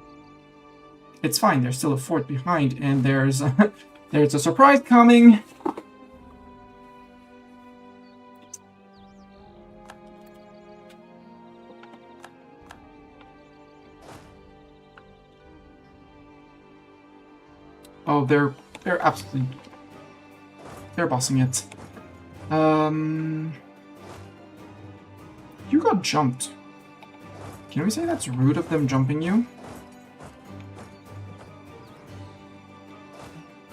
it's fine. There's still a fort behind, and there's there's a surprise coming. Oh, they're absolutely they're bossing it. You got jumped. Can we say that's rude of them jumping you?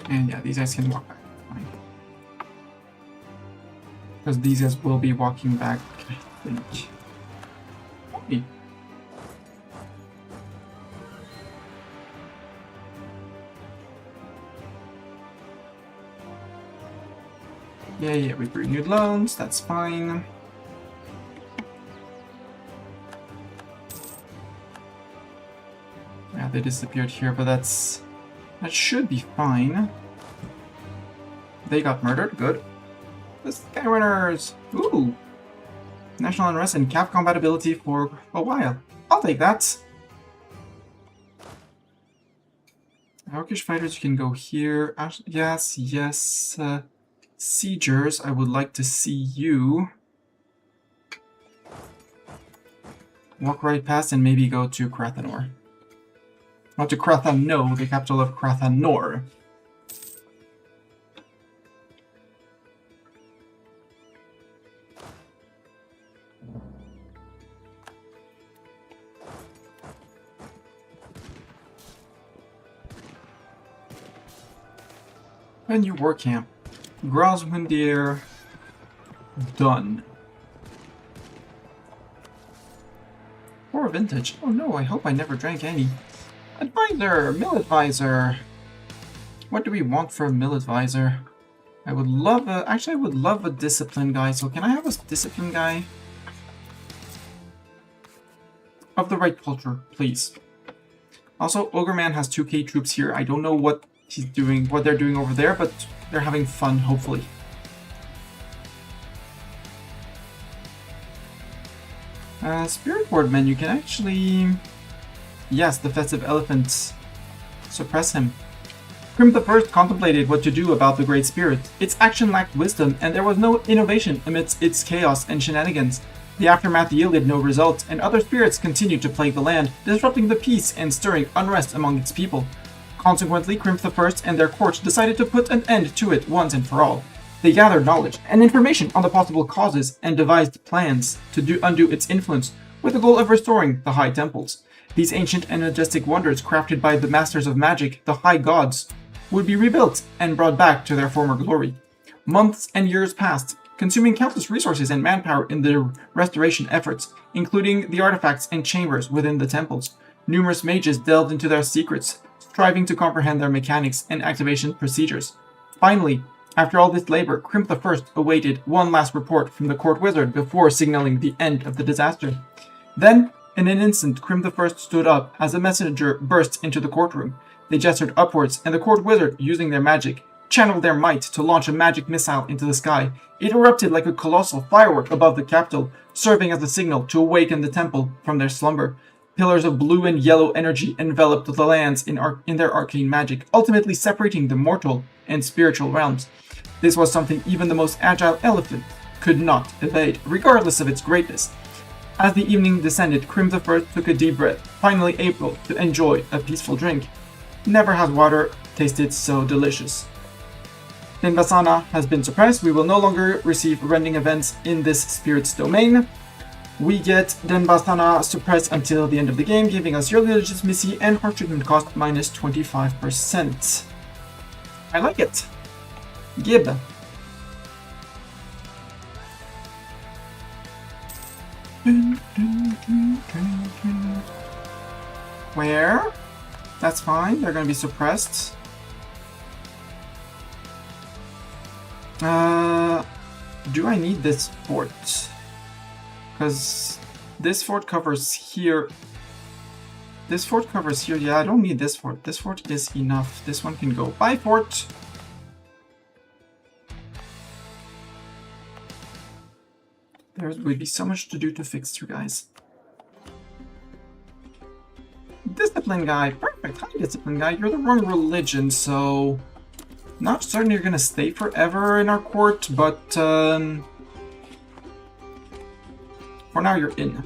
And yeah, these guys can walk back. Fine. Because these guys will be walking back, I think. Hey. Yeah, we renewed loans, that's fine. Yeah, they disappeared here, but that should be fine. They got murdered, good. The Skewered! Ooh! National unrest and cap compatibility for a while. I'll take that. Orcish fighters, you can go here. Yes. Siegers, I would like to see you walk right past and maybe go to Krathanor. Not to Krathano, the capital of Krathanor. A new war camp. Grosmundir done. Or vintage. Oh no, I hope I never drank any. Advisor! Mill advisor! What do we want for a mill advisor? I would love a... Actually, I would love a discipline guy. So can I have a discipline guy? Of the right culture, please. Also, Ogre Man has 2k troops here. I don't know what he's doing, what they're doing over there, but they're having fun, hopefully. Spirit Boardman, you can actually... Yes, the festive elephants. Suppress him. Crim the First contemplated what to do about the Great Spirit. Its action lacked wisdom, and there was no innovation amidst its chaos and shenanigans. The aftermath yielded no result, and other spirits continued to plague the land, disrupting the peace and stirring unrest among its people. Consequently, Crim the First and their court decided to put an end to it once and for all. They gathered knowledge and information on the possible causes and devised plans to undo its influence, with the goal of restoring the High Temples. These ancient and majestic wonders crafted by the masters of magic, the High Gods, would be rebuilt and brought back to their former glory. Months and years passed, consuming countless resources and manpower in the restoration efforts, including the artifacts and chambers within the temples. Numerous mages delved into their secrets, striving to comprehend their mechanics and activation procedures. Finally, after all this labor, Crim the First awaited one last report from the court wizard before signaling the end of the disaster. Then, in an instant, Crim the First stood up as a messenger burst into the courtroom. They gestured upwards, and the court wizard, using their magic, channeled their might to launch a magic missile into the sky. It erupted like a colossal firework above the capital, serving as a signal to awaken the temple from their slumber. Pillars of blue and yellow energy enveloped the lands in their arcane magic, ultimately separating the mortal and spiritual realms. This was something even the most agile elephant could not evade, regardless of its greatness. As the evening descended, Crim the First took a deep breath, finally able to enjoy a peaceful drink. Never has water tasted so delicious. Denvasana has been suppressed. We will no longer receive rending events in this spirit's domain. We get Denvasana suppressed until the end of the game, giving us yearly legitimacy and heart treatment cost minus 25%. I like it. Gib. Where? That's fine, they're gonna be suppressed. Do I need this fort? Because this fort covers here. This fort covers here. Yeah, I don't need this fort. This fort is enough. This one can go. Bye, fort! There would be so much to do to fix you guys. Discipline guy. Perfect. Hi, discipline guy. You're the wrong religion, so... Not certain you're gonna stay forever in our court, but... For now, you're in.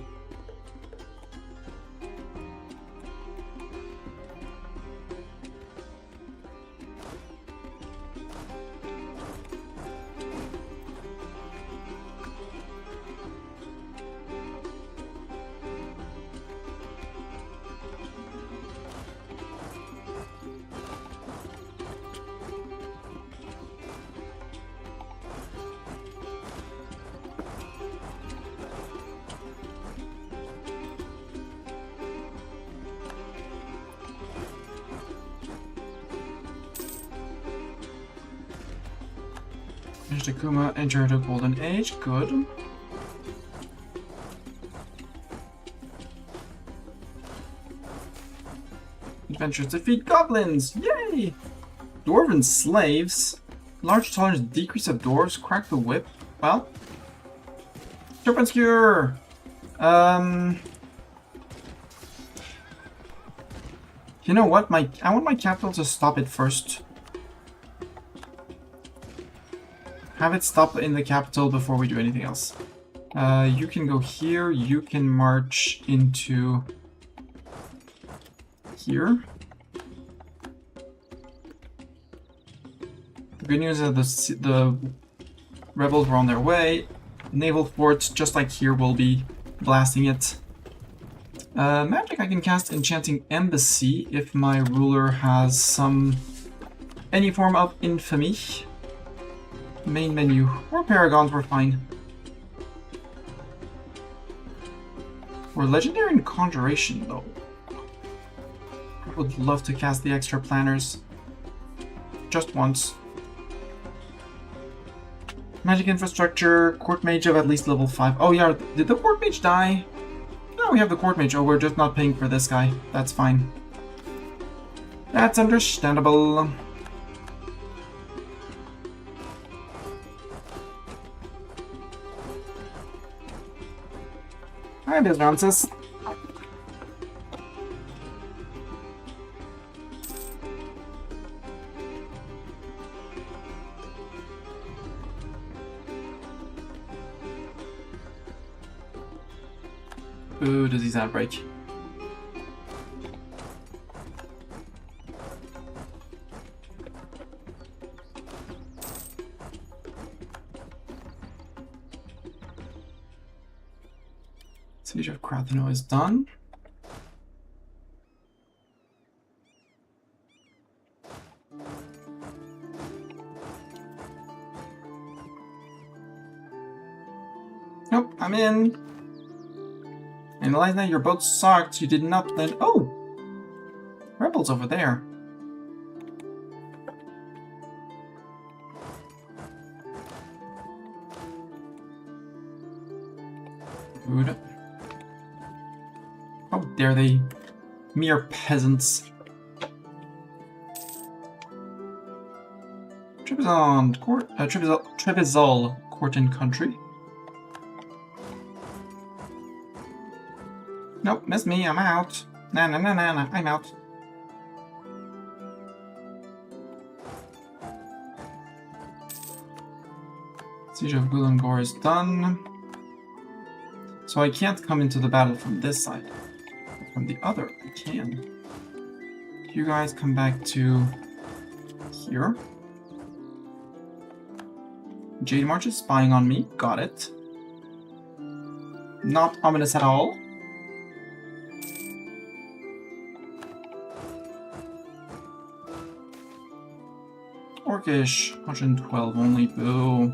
Takuma entered a golden age. Good. Adventures defeat goblins. Yay! Dwarven slaves. Large tolerance decrease of doors. Crack the whip. Well. Serpent Skewer! You know what? I want my capital to stop it first. Have it stop in the capital before we do anything else. You can go here. You can march into here. The good news is the rebels were on their way. Naval forts, just like here, will be blasting it. Magic, I can cast Enchanting Embassy if my ruler has any form of infamy. Main menu. Or Paragons, we're fine. We're legendary in Conjuration, though. I would love to cast the extra planners. Just once. Magic infrastructure, Court Mage of at least level 5. Oh yeah, did the Court Mage die? No, we have the Court Mage. Oh, we're just not paying for this guy. That's fine. That's understandable. Hi, Biz Ramses. Ooh, disease outbreak. Siege of Kratheno is done. Nope, I'm in. And last night your boat sucked. You did not then. Oh! Rebels over there. Good. How dare they? Mere peasants. Trebizond Court and Country. Nope, miss me, I'm out. Nah, I'm out. Siege of Gulangor is done. So I can't come into the battle from this side. From the other, I can. You guys come back to here. Jade March is spying on me. Got it. Not ominous at all. Orcish, 112 only. Boo.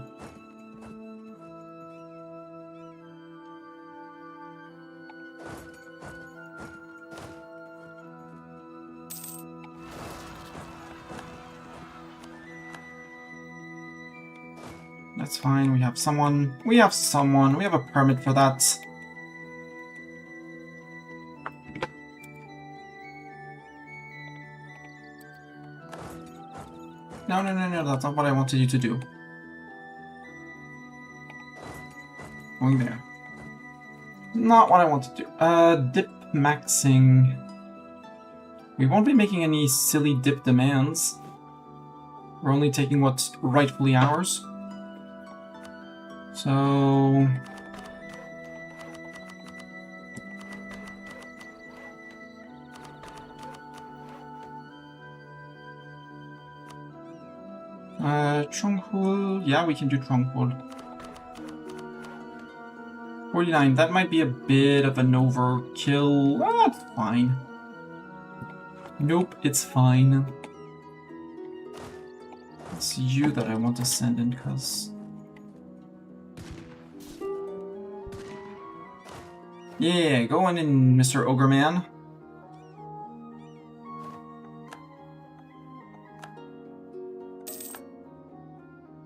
That's fine, we have someone. We have a permit for that. No, that's not what I wanted you to do. Going there. Not what I want to do. Dip maxing. We won't be making any silly dip demands. We're only taking what's rightfully ours. So... Trunghul, yeah, we can do Trunghul. 49, that might be a bit of an overkill. That's fine. Nope, it's fine. It's you that I want to send in, cuz... Yeah, go on in, Mr. Ogre Man.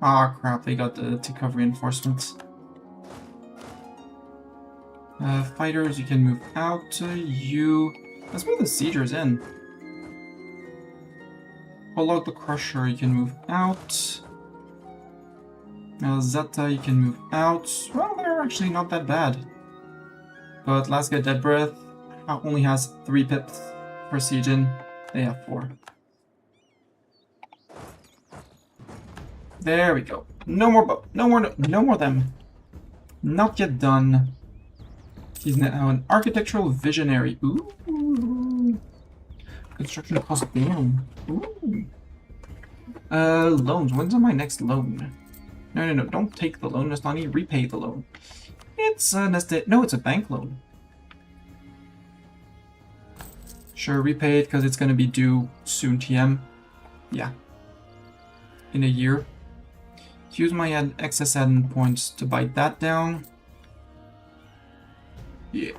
Ah, crap, they got the Tikov reinforcements. Fighters, you can move out. You... Let's move the Siegers in. Polog the Crusher, you can move out. Zeta, you can move out. Well, they're actually not that bad. But Laska Dead Breath only has 3 pips per siege in. They have 4. There we go. No more no more them. Not yet done. He's now an architectural visionary. Ooh. Construction cost down. Ooh. Loans. When's on my next loan? No. Don't take the loan, Nastani. Repay the loan. It's no, it's a bank loan. Sure, repay it because it's gonna be due soon, TM. Yeah. In a year. Use my excess admin points to bite that down. Yeah.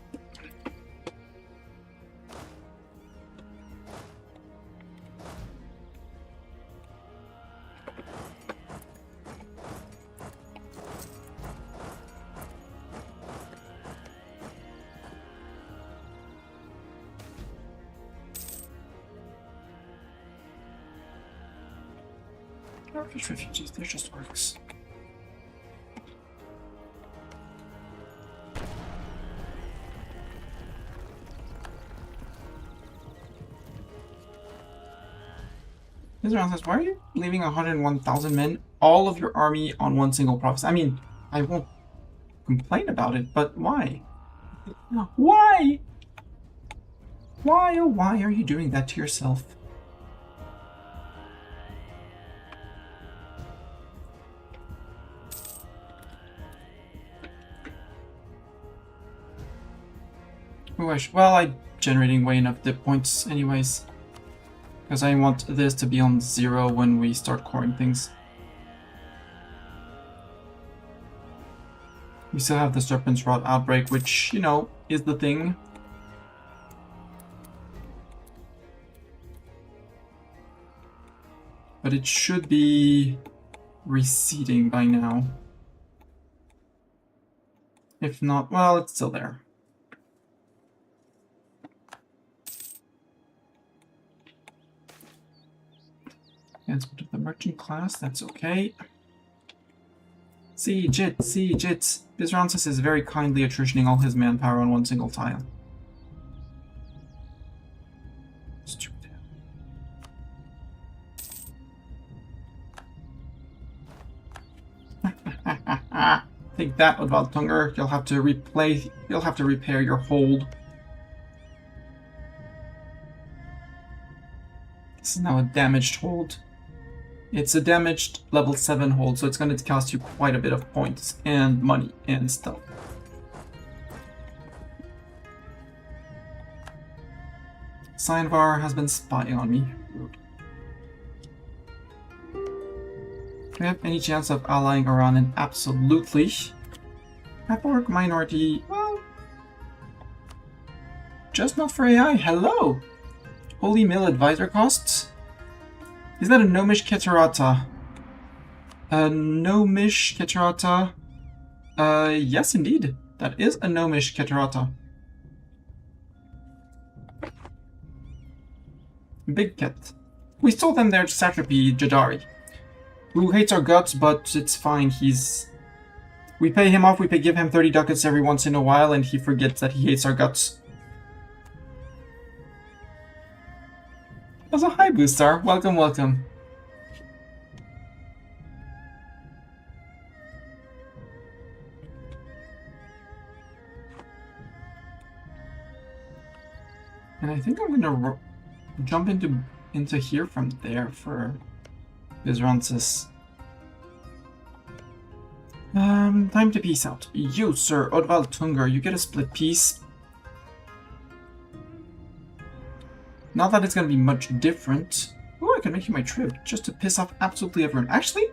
Orcish refugees, they're just orcs. Israel says, why are you leaving 101,000 men, all of your army on one single province? I mean, I won't complain about it, but why? Why? Why, oh why are you doing that to yourself? Well, I'm generating way enough dip points anyways. Because I want this to be on 0 when we start coring things. We still have the Serpent's Rot outbreak, which, you know, is the thing. But it should be receding by now. If not, well, it's still there. Advancement of the merchant class, that's okay. Siege it, siege it. Bizrancis is very kindly attritioning all his manpower on one single tile. Stupid. Take that, Odvaltungar. You'll have to repair your hold. This is now a damaged hold. It's a damaged level 7 hold, so it's going to cost you quite a bit of points and money and stuff. Signvar has been spying on me. Rude. Do we have any chance of allying Aranan? Absolutely. Half-orc minority, well... just not for AI. Hello! Holy Mill advisor costs? Is that a Gnomish Keterata? A Gnomish Keterata? Yes indeed. That is a Gnomish Keterata. Big Ket. We stole them their satrapy, Jadari. Who hates our guts, but it's fine, we pay him off, give him 30 ducats every once in a while, and he forgets that he hates our guts. Also, hi Boostar. Welcome, welcome. And I think I'm gonna jump into here from there for Bizrancis. Time to peace out. You, Sir Odvaltungar, you get a split piece. Not that it's going to be much different. Oh, I can make you my trib, just to piss off absolutely everyone. Actually,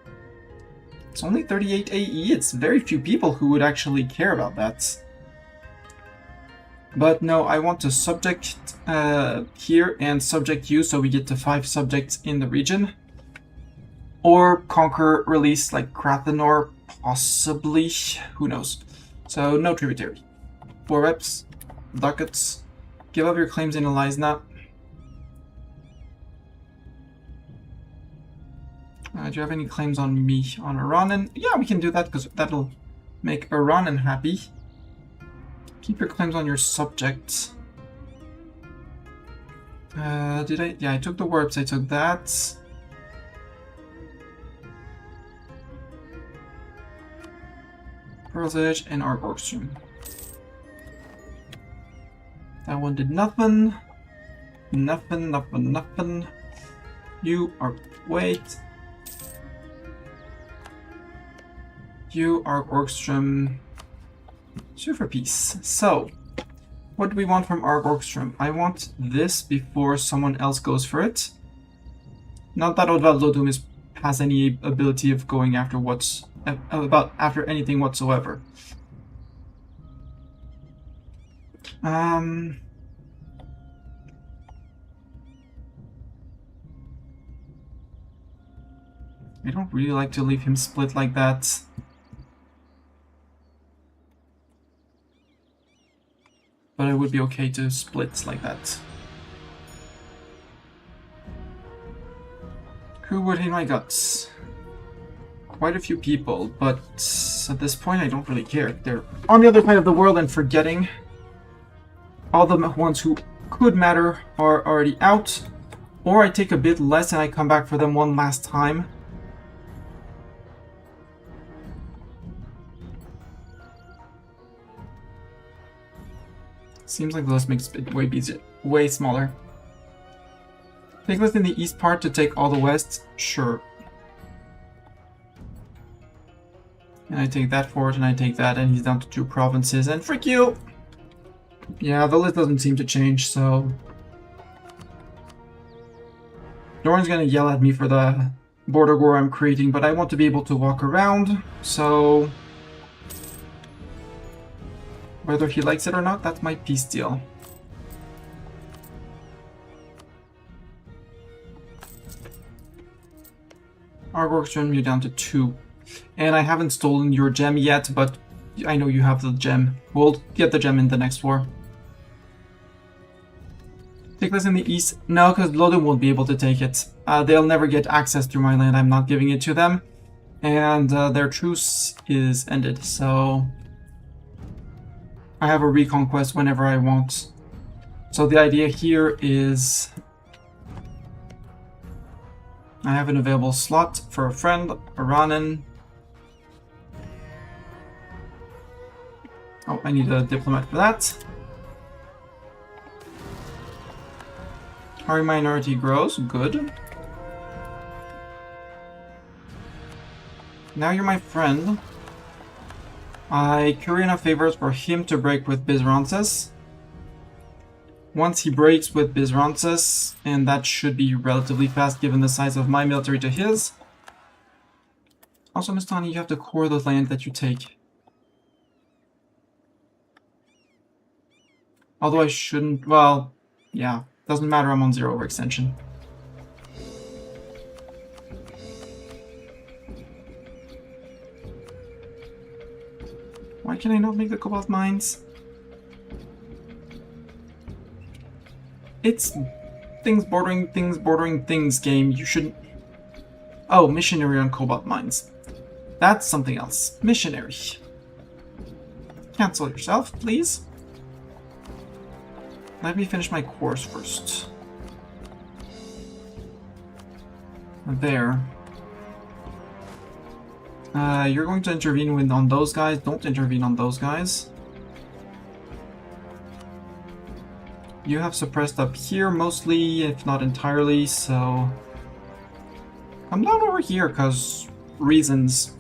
it's only 38 AE. It's very few people who would actually care about that. But no, I want to subject here and subject you, so we get to 5 subjects in the region. Or conquer, release like Krathenor, possibly. Who knows? So, no tributary. 4 reps, ducats. Give up your claims in Elisna. Do you have any claims on me on Aranan? Yeah, we can do that because that'll make Aranan happy. Keep your claims on your subjects. Did I? Yeah, I took the warps. I took that. Pearl's Edge and our Orkstrom. That one did nothing. Nothing, nothing, nothing. You are... wait. You are Orkstrom. Super peace. So, what do we want from our Orkstrom? I want this before someone else goes for it. Not that Odval Lodum has any ability of going after after anything whatsoever. I don't really like to leave him split like that. But it would be okay to split like that. Who would hate my guts? Quite a few people, but at this point I don't really care. They're on the other side of the world and forgetting. All the ones who could matter are already out. Or I take a bit less and I come back for them one last time. Seems like the list makes it way smaller. Take less in the east part to take all the west? Sure. And I take that fort and I take that and he's down to 2 provinces and frick you! Yeah, the list doesn't seem to change, so... Doran's gonna yell at me for the border war I'm creating, but I want to be able to walk around, so... Whether he likes it or not, that's my peace deal. Our work's turned me down to 2. And I haven't stolen your gem yet, but I know you have the gem. We'll get the gem in the next war. Take this in the east. No, because Lodum won't be able to take it. they'll never get access to my land. I'm not giving it to them. And their truce is ended, so I have a reconquest whenever I want. So the idea here is I have an available slot for a friend, Iranan. Oh, I need a diplomat for that. Our minority grows, good. Now you're my friend. I curry enough favors for him to break with Bizrances. Once he breaks with Bizrances, and that should be relatively fast given the size of my military to his. Also, Mistani, you have to core the land that you take. Although I shouldn't, well, yeah, doesn't matter, I'm on 0 overextension. Why can I not make the cobalt mines? It's things bordering things game. You shouldn't... Oh, missionary on cobalt mines. That's something else. Missionary. Cancel yourself, please. Let me finish my course first. There. You're going to intervene on those guys. Don't intervene on those guys. You have suppressed up here mostly, if not entirely, so... Come down over here, because reasons.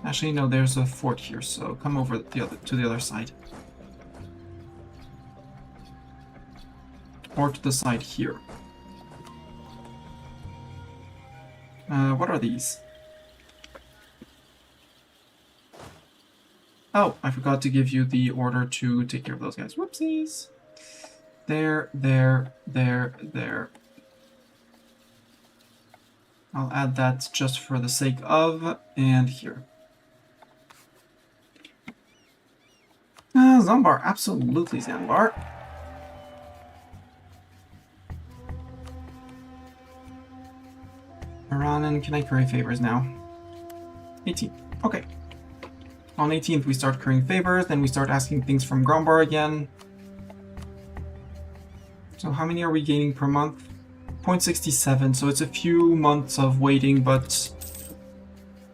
Actually, no, there's a fort here, so come over to the other side. Or to the side here. What are these? Oh, I forgot to give you the order to take care of those guys. Whoopsies! There. I'll add that just for the sake of, and here. Zambar, absolutely Zambar. Iranan, can I curry favors now? 18. Okay. On 18th, we start currying favors, then we start asking things from Grombar again. So how many are we gaining per month? 0.67, so it's a few months of waiting, but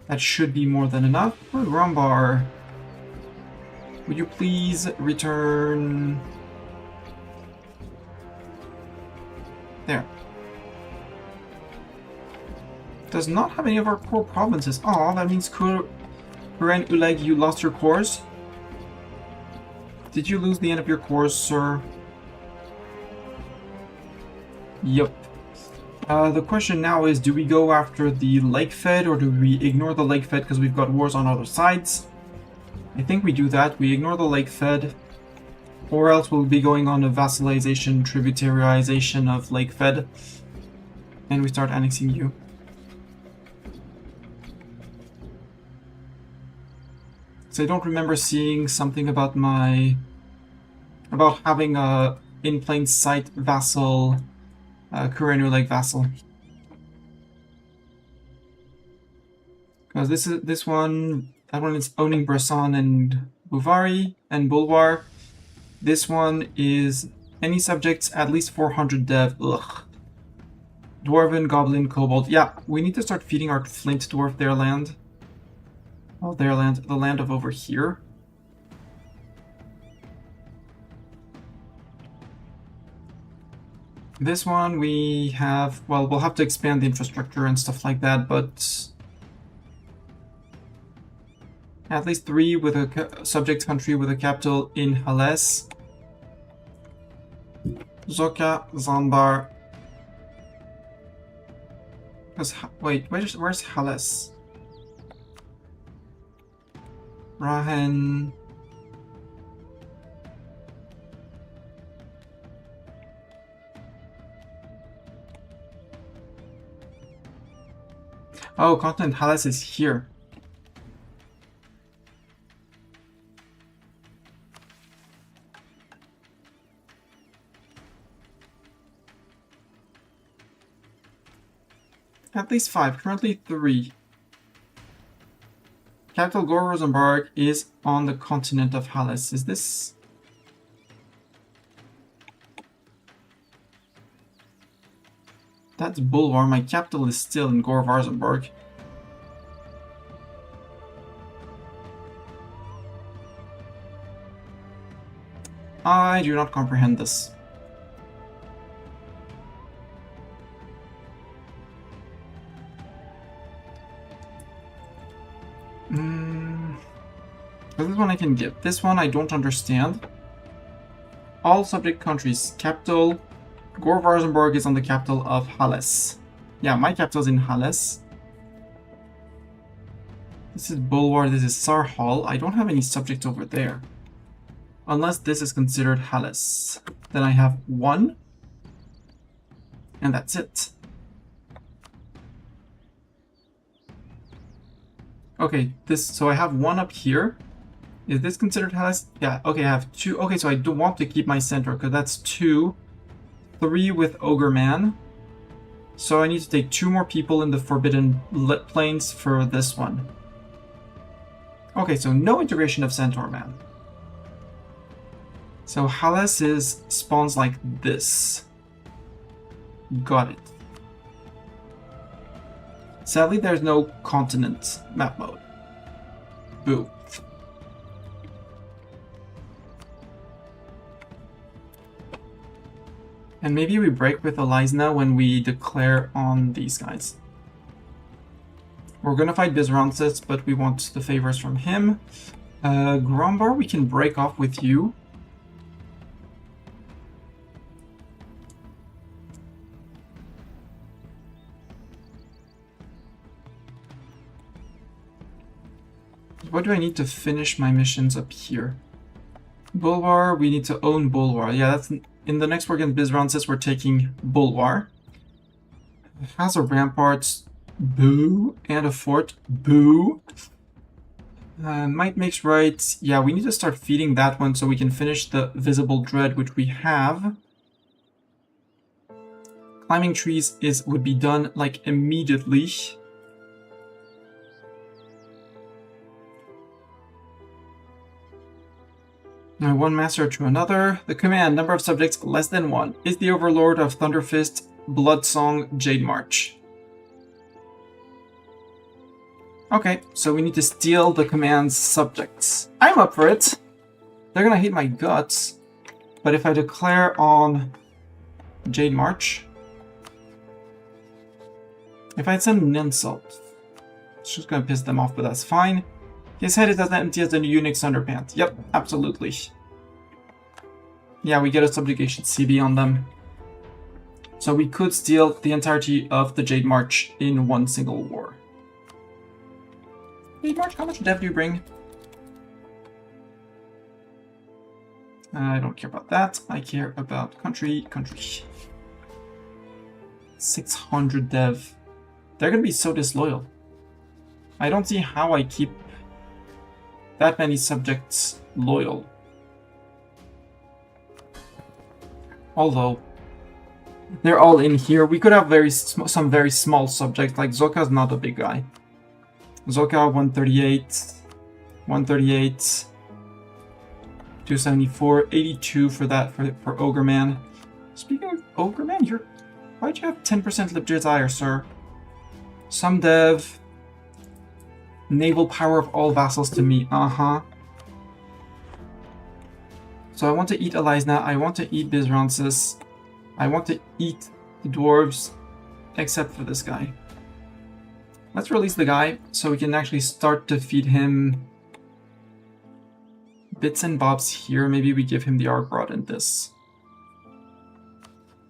that should be more than enough. For Grombar, would you please return... There. Does not have any of our core provinces. Oh, that means Kuren Uleg, you lost your cores? Did you lose the end of your cores, sir? Yep. The question now is, do we go after the Lake Fed, or do we ignore the Lake Fed because we've got wars on other sides? I think we do that. We ignore the Lake Fed, or else we'll be going on a vassalization, tributarization of Lake Fed, and we start annexing you. So I don't remember seeing something about about having a in plain sight vassal, Kurenu Lake vassal. Because that one is owning Bressan and Buvari and Bulwar. This one is any subjects at least 400 dev. Ugh. Dwarven, Goblin, Kobold. Yeah, we need to start feeding our Flint Dwarf their land. Oh, their land, the land of over here. This one we have, well, we'll have to expand the infrastructure and stuff like that, but at least 3 with a subject country with a capital in Hales. Zoka, Zambar. Wait, where's Hales? Rahen. Oh, continent Hales is here. At least 5. Currently 3. Capital Gore-Rosenberg is on the continent of Halles. Is this... That's Bulvar. My capital is still in Gore-Rosenberg. I do not comprehend this. This one I can give. This one I don't understand. All subject countries. Capital. Gore-Rosenberg is on the capital of Halles. Yeah, my capital is in Halles. This is Bulvar, this is Sarhal. I don't have any subjects over there. Unless this is considered Halles. Then I have 1. And that's it. Okay, so I have 1 up here. Is this considered Halles? Yeah, okay, I have 2. Okay, so I do want to keep my center, because that's 2. 3 with Ogre Man. So I need to take 2 more people in the Forbidden Plains for this one. Okay, so no integration of Centaur Man. So Halles spawns like this. Got it. Sadly, there's no continent map mode. Boo. And maybe we break with Elizna when we declare on these guys. We're gonna fight Bizronsis, but we want the favors from him. Grombar, we can break off with you. What do I need to finish my missions up here? Bulwar, we need to own Bulwar. Yeah, that's... In the next war against Bizronsis, we're taking Bulwar. It has a ramparts, boo, and a fort, boo. Might makes right. Yeah, we need to start feeding that one so we can finish the Visible Dread, which we have. Climbing trees would be done, like, immediately. One master to another. The command, number of subjects less than 1, is the overlord of Thunderfist, Bloodsong, Jade March. Okay, so we need to steal the command's subjects. I'm up for it. They're gonna hate my guts. But if I declare on Jade March... If I send an insult, it's just gonna piss them off, but that's fine. His head is as empty as the Unix underpants. Yep, absolutely. Yeah, we get a subjugation CB on them. So we could steal the entirety of the Jade March in one single war. Jade March, how much dev do you bring? I don't care about that. I care about country. 600 dev. They're gonna be so disloyal. I don't see how I keep that many subjects loyal. Although they're all in here, we could have some very small subjects. Like Zoka's not a big guy. Zoka 138, 138, 274, 82 for that for Ogre Man. Speaking of Ogre Man, why'd you have 10% lip desire, sir? Some dev. Naval power of all vassals to me. So I want to eat Elizna. I want to eat Bizronsis. I want to eat the dwarves, except for this guy. Let's release the guy so we can actually start to feed him bits and bobs here. Maybe we give him the Argrod in this.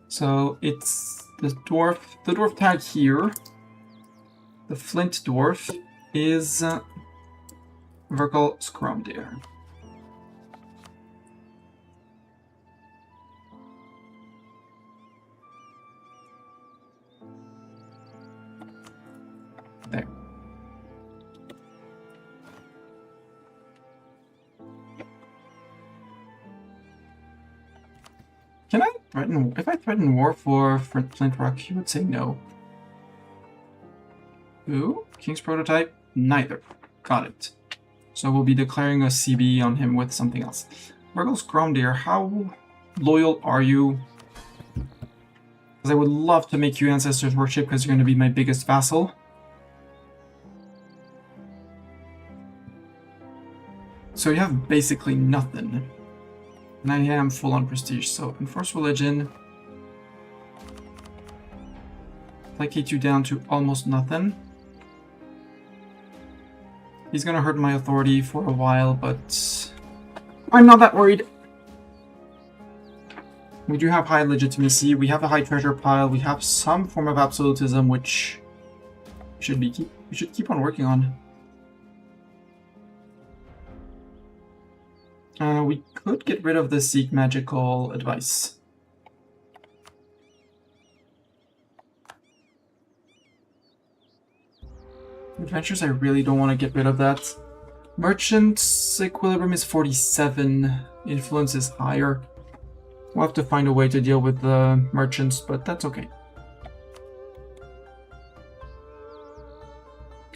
So it's the dwarf tag here. The flint dwarf is Verkal Skromdir. There. Can I threaten? If I threaten war for Flint Rock, he would say no. Who? King's prototype? Neither. Got it. So we'll be declaring a CB on him with something else. Virgil's Gromdeer, how loyal are you? Because I would love to make you Ancestors Worship because you're going to be my biggest vassal. So you have basically nothing. And I am full on prestige, so Enforce Religion. Placate you down to almost nothing. He's gonna hurt my authority for a while, but I'm not that worried. We do have high legitimacy, we have a high treasure pile, we have some form of absolutism, which we should keep on working on. We could get rid of the Seek Magical Advice. Adventures, I really don't want to get rid of that. Merchant's Equilibrium is 47. Influence is higher. We'll have to find a way to deal with the merchants, but that's okay.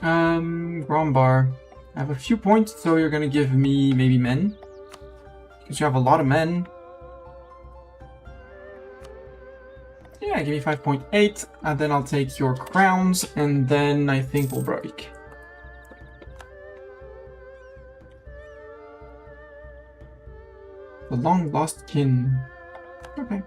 Grombar. I have a few points, so you're gonna give me maybe men. Because you have a lot of men. Yeah, give me 5.8, and then I'll take your crowns, and then I think we'll break. The long lost kin. Okay.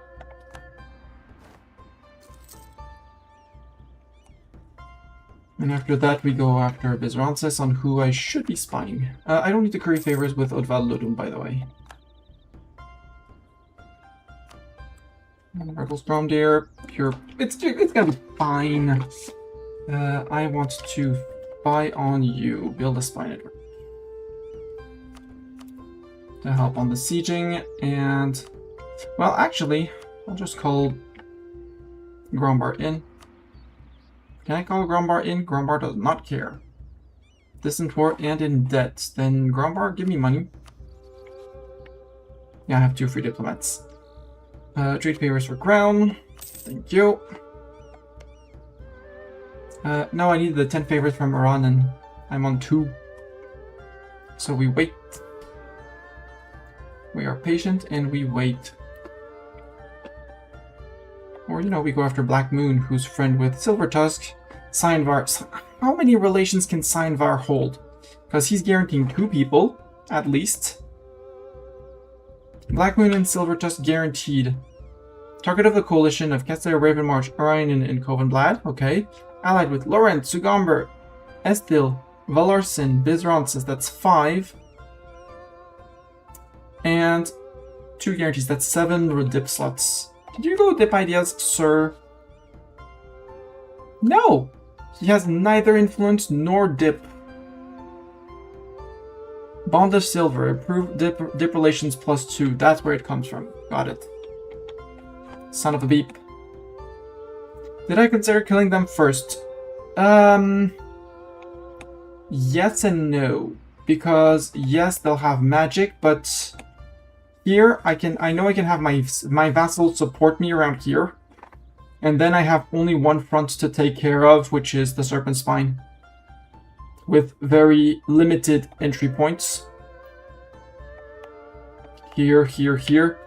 And after that, we go after Bizrances, on who I should be spying. I don't need to curry favors with Odvad Ludum, by the way. Rebel's Gromdeer, pure. It's gonna be fine. I want to spy on you. Build a spy network to help on the sieging, and well, actually, I'll just call Grombar in. Can I call Grombar in? Grombar does not care. Distant war and in debt. Then Grombar, give me money. Yeah, I have 2 free diplomats. Trade favors for crown. Thank you. No, I need the 10 favors from Iran, and I'm on 2. So we wait. We are patient and we wait. Or, you know, we go after Black Moon, who's friend with Silver Tusk. Signvar. How many relations can Signvar hold? Because he's guaranteeing 2 people, at least. Black Moon and Silver Tusk guaranteed. Target of the coalition of Kessler, Ravenmarch, Orion, and Covenblad. Okay. Allied with Laurent, Sugomber, Estil, Valarsin, Bizrances. That's 5. And 2 guarantees. That's 7 dip slots. Did you go dip ideas, sir? No! He has neither influence nor dip. Bond of Silver. Approved dip relations +2. That's where it comes from. Got it. Son of a beep. Did I consider killing them first? Yes and no. Because yes, they'll have magic, but here I know I can have my vassals support me around here. And then I have only one front to take care of, which is the Serpent Spine. With very limited entry points. Here, here, here.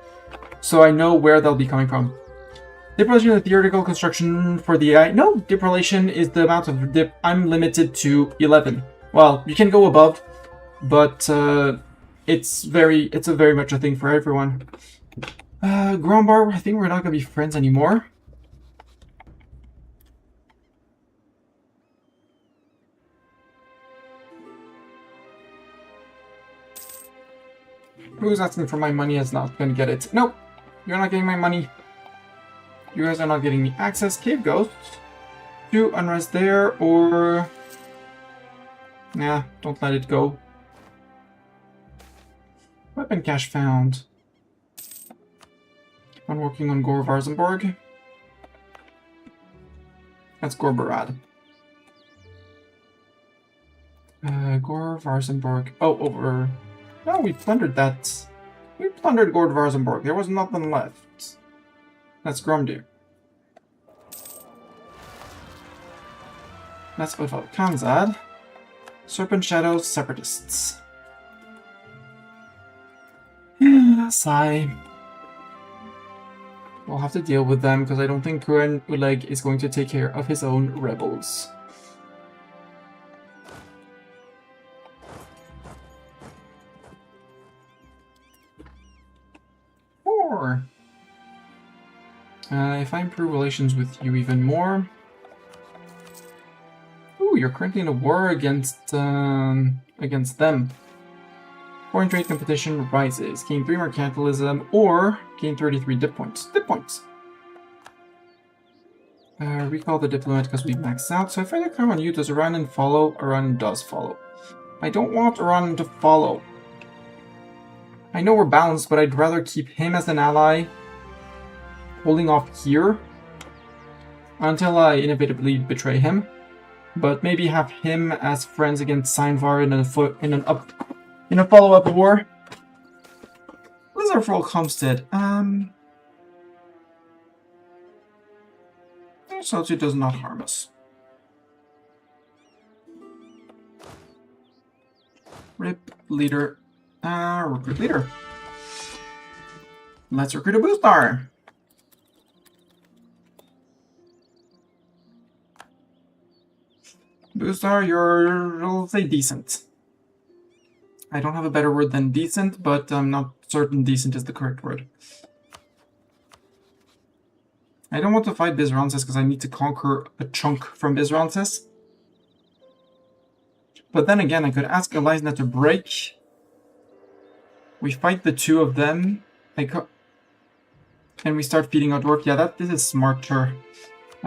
So I know where they'll be coming from. Dip relation is the theoretical construction for the AI. No, dip relation is the amount of dip. I'm limited to 11. Well, you can go above, but it's very much a thing for everyone. Grombar, I think we're not gonna be friends anymore. Who's asking for my money is not gonna get it. Nope, you're not getting my money. You guys are not getting me access. Cave Ghosts. 2 unrest there, or... Nah, don't let it go. Weapon cache found. I'm working on Gore Varzenborg. That's Gorbarad. Gore Varzenborg. Oh, over... No, we plundered that. We plundered Gore Varzenborg. There was nothing left. That's Gromdeer. Let's go for Kanzad. Serpent Shadows Separatists. Sigh. We'll have to deal with them because I don't think Kuren Uleg is going to take care of his own rebels. If I improve relations with you even more... Ooh, you're currently in a war against them. Foreign trade competition rises. Gain 3 mercantilism or gain 33 dip points. Dip points! Recall the diplomat because we maxed out. So if I declare on you, does Iranan follow? Iranan does follow. I don't want Iranan to follow. I know we're balanced, but I'd rather keep him as an ally, holding off here until I inevitably betray him. But maybe have him as friends against Seinvar in a follow-up war. Blizzard Folk Homestead. So it does not harm us. Rip leader. Recruit leader. Let's recruit a Boostar. Boostar, you're, I'll say decent. I don't have a better word than decent, but I'm not certain decent is the correct word. I don't want to fight Bizrances because I need to conquer a chunk from Bizrances. But then again, I could ask Elizna to break. We fight the two of them. And we start feeding out work. Yeah, this is smarter.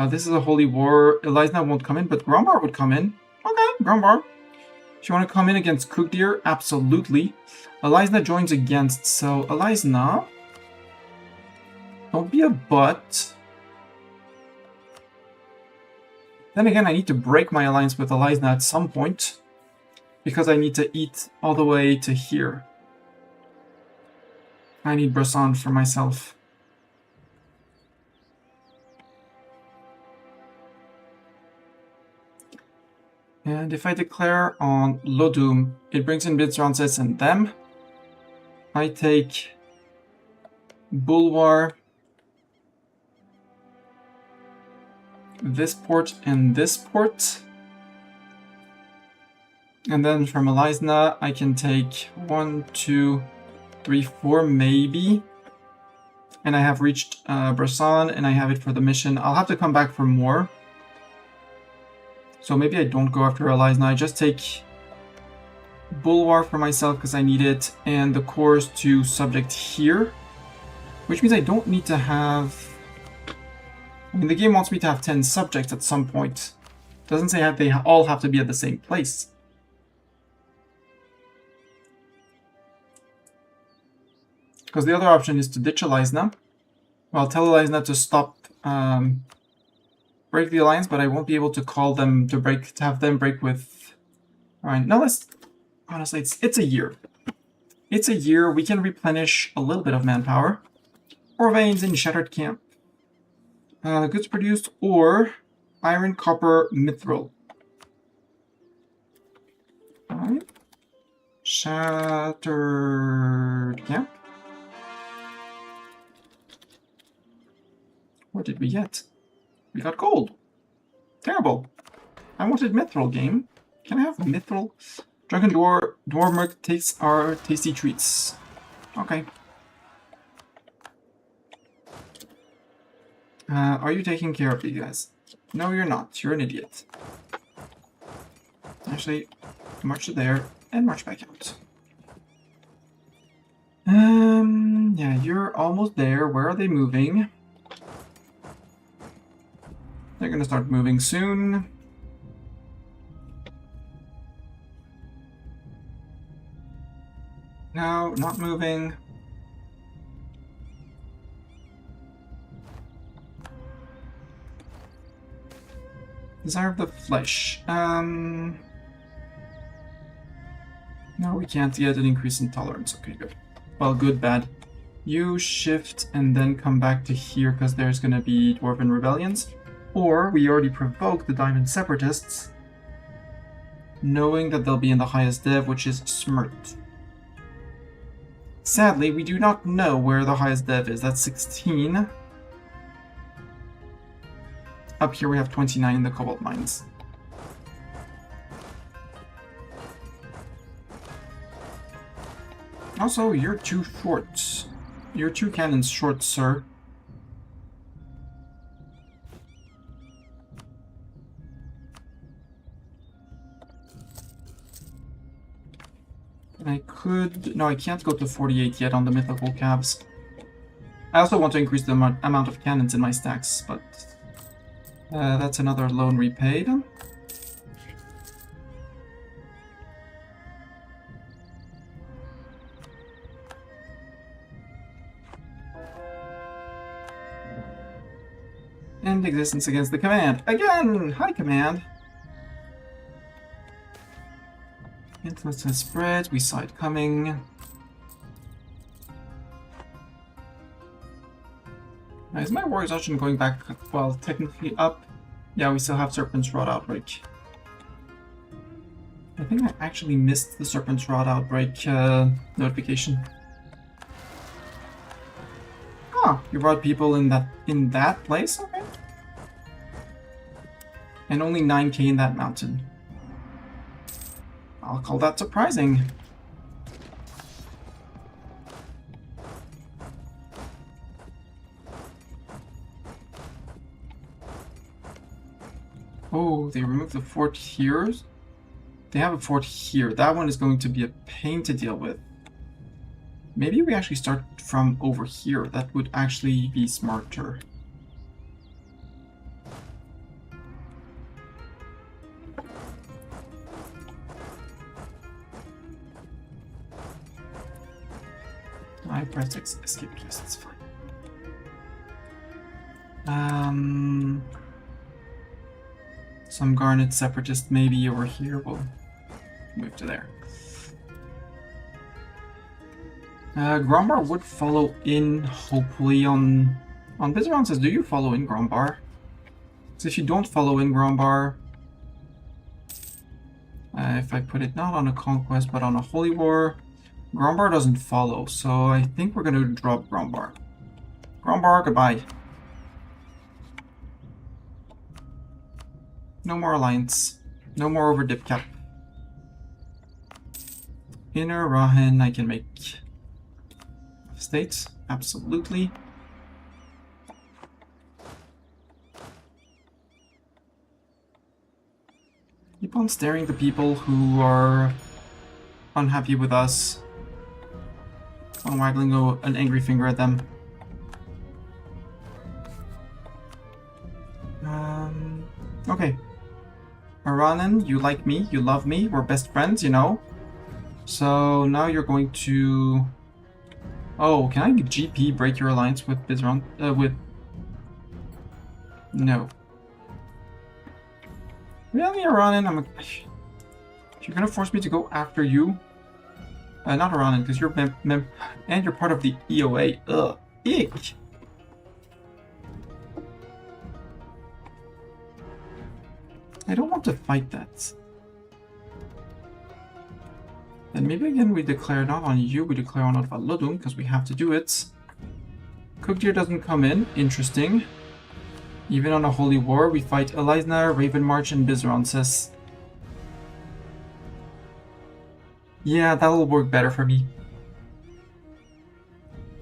This is a holy war. Elizna won't come in, but Grombar would come in. Okay, Grombar. If you want to come in against Kugdir, absolutely. Elizna joins against, so Elizna, don't be a butt. Then again, I need to break my alliance with Elizna at some point, because I need to eat all the way to here. I need Brisson for myself. And if I declare on Lodum, it brings in Bizrances and them. I take Bulwar, this port and this port. And then from Elizna, I can take 1, 2, 3, 4 maybe. And I have reached Brisson and I have it for the mission. I'll have to come back for more. So maybe I don't go after Elizna, I just take Bulwar for myself because I need it, and the cores to subject here. Which means I don't need to have... I mean, the game wants me to have 10 subjects at some point. It doesn't say they all have to be at the same place. Because the other option is to ditch Elizna. Well, tell Elizna to stop... break the alliance, but I won't be able to call them to have them break with... Alright, now let's... Honestly, it's a year. It's a year, we can replenish a little bit of manpower. Or veins in Shattered Camp. Goods produced, or iron, copper, mithril. Alright. Shattered Camp. What did we get? We got gold. Terrible. I wanted mithril, game. Can I have mithril? Drunken Dwarmerk takes our tasty treats. Okay. Are you taking care of these guys? No, you're not. You're an idiot. Actually, march to there and march back out. Yeah, you're almost there. Where are they moving? They're gonna start moving soon. No, not moving. Desire of the Flesh. No, we can't get an increase in tolerance. Okay, good. Well, good, bad. You shift and then come back to here because there's gonna be Dwarven Rebellions. Or we already provoked the Diamond Separatists, knowing that they'll be in the highest dev, which is Smirt. Sadly, we do not know where the highest dev is. That's 16. Up here we have 29 in the Cobalt Mines. Also, you're too short. You're 2 cannons short, sir. I could... No, I can't go to 48 yet on the mythical calves. I also want to increase the amount of cannons in my stacks, but... that's another loan repaid. End existence against the command. Again! Hi, command! Influence has spread, we saw it coming. Now, is my war exhaustion going back, well, technically up? Yeah, we still have Serpent's Rot Outbreak. I think I actually missed the Serpent's Rot Outbreak notification. Ah, you brought people in that place? Okay. And only 9k in that mountain. I'll call that surprising. Oh, they removed the fort here? They have a fort here. That one is going to be a pain to deal with. Maybe we actually start from over here. That would actually be smarter. I pressed escape quest, it's fine. Some Garnet Separatist maybe over here. We'll move to there. Grombar would follow in, hopefully, on Bizaron says, do you follow in Grombar? Because if you don't follow in Grombar, if I put it not on a conquest but on a holy war, Grombar doesn't follow, so I think we're going to drop Grombar. Grombar, goodbye. No more alliance. No more over dip cap. Inner Rahan, I can make states, absolutely. Keep on staring the people who are unhappy with us. On waggling an angry finger at them. Okay. Aranan, you like me, you love me, we're best friends, you know. So now you're going to... Oh, can I GP break your alliance with Bizaron? No. Really, Aranan? You're gonna force me to go after you? Not Aranan, because you're and you're part of the EOA. Ugh. Ick! I don't want to fight that. Then maybe again we declare not on you, we declare on Alvalodum, because we have to do it. Cookdeer doesn't come in. Interesting. Even on a holy war, we fight Elisnar, Ravenmarch, and Bizaron says. Yeah, that'll work better for me.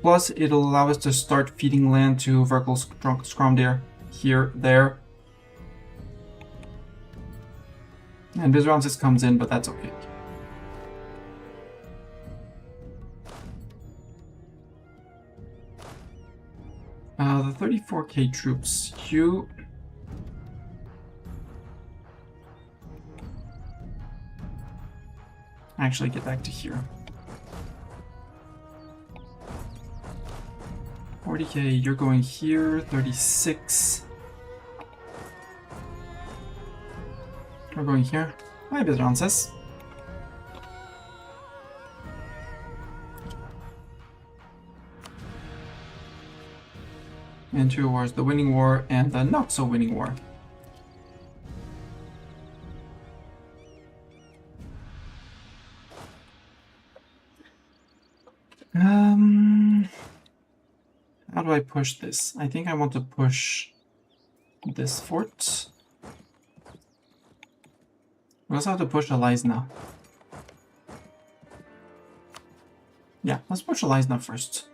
Plus, it'll allow us to start feeding land to Verkal Skromdir. Here, there. And Bizaron comes in, but that's okay. The 34k troops, you... Actually, get back to here. 40k, you're going here, 36. We're going here. Hi, Bizaron. And 2 wars, the winning war and the not so winning war. do I push this? I think I want to push this fort. We also have to push Elizna. Yeah, let's push Elizna first.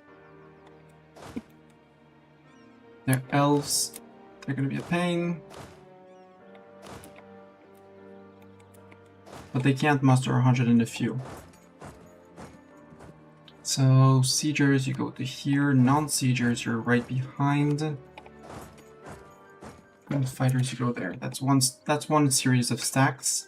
They're elves. They're gonna be a pain. But they can't muster 100 in a few. So, siegers, you go to here. Non-siegers, you're right behind. And fighters, you go there. That's one series of stacks.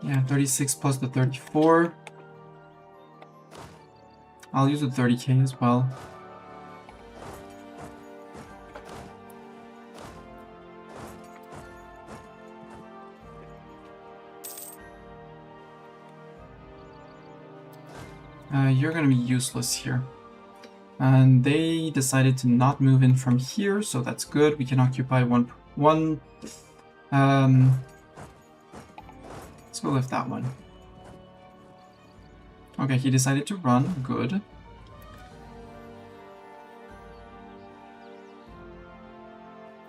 Yeah, 36 plus the 34. I'll use the 30k as well. You're gonna be useless here. And they decided to not move in from here, so that's good. We can occupy one. Let's go lift that one. Okay, he decided to run. Good.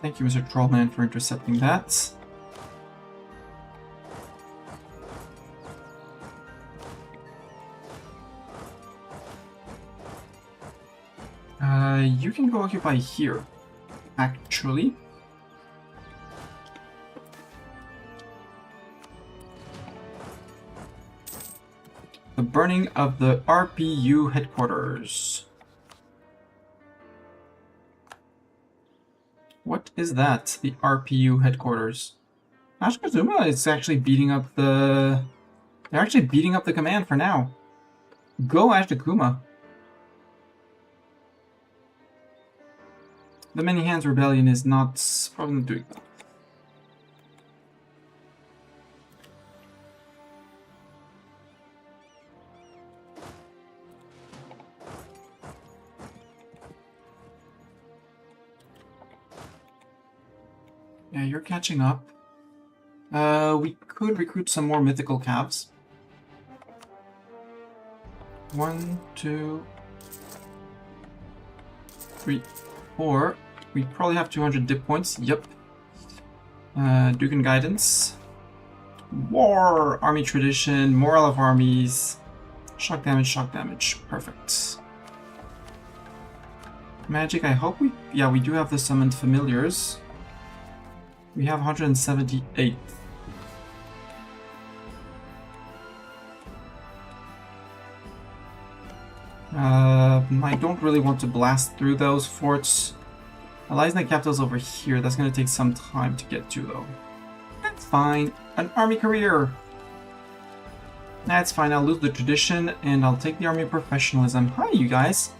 Thank you, Mr. Trollman, for intercepting that. You can go occupy here, actually. The burning of the RPU headquarters. What is that? The RPU headquarters. Ashkazuma is actually beating up the... They're actually beating up the command for now. Go Ashtakuma. The Many Hands Rebellion is probably not doing that. Yeah, you're catching up. We could recruit some more mythical calves. 1, 2, 3, 4. We probably have 200 dip points. Yep. Dugan Guidance. War! Army Tradition. Morale of Armies. Shock damage, shock damage. Perfect. Magic, I hope we... Yeah, we do have the Summoned Familiars. We have 178. I don't really want to blast through those forts. Elizna Capital's over here. That's going to take some time to get to, though. That's fine. An army career! That's fine. I'll lose the tradition, and I'll take the army professionalism. Hi, you guys.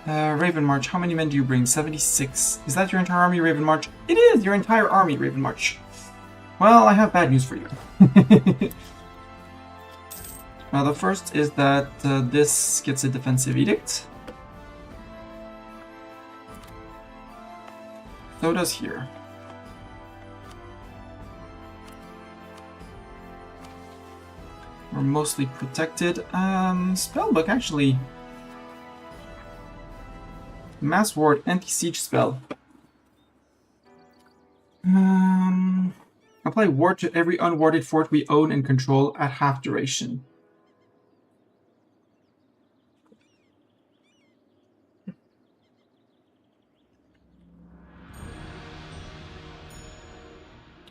Raven March, how many men do you bring? 76. Is that your entire army, Raven March? It is your entire army, Raven March. Well, I have bad news for you. The first is that this gets a defensive edict. So does here. We're mostly protected. Spellbook, actually. Mass Ward, anti-siege spell. Apply ward to every unwarded fort we own and control at half duration.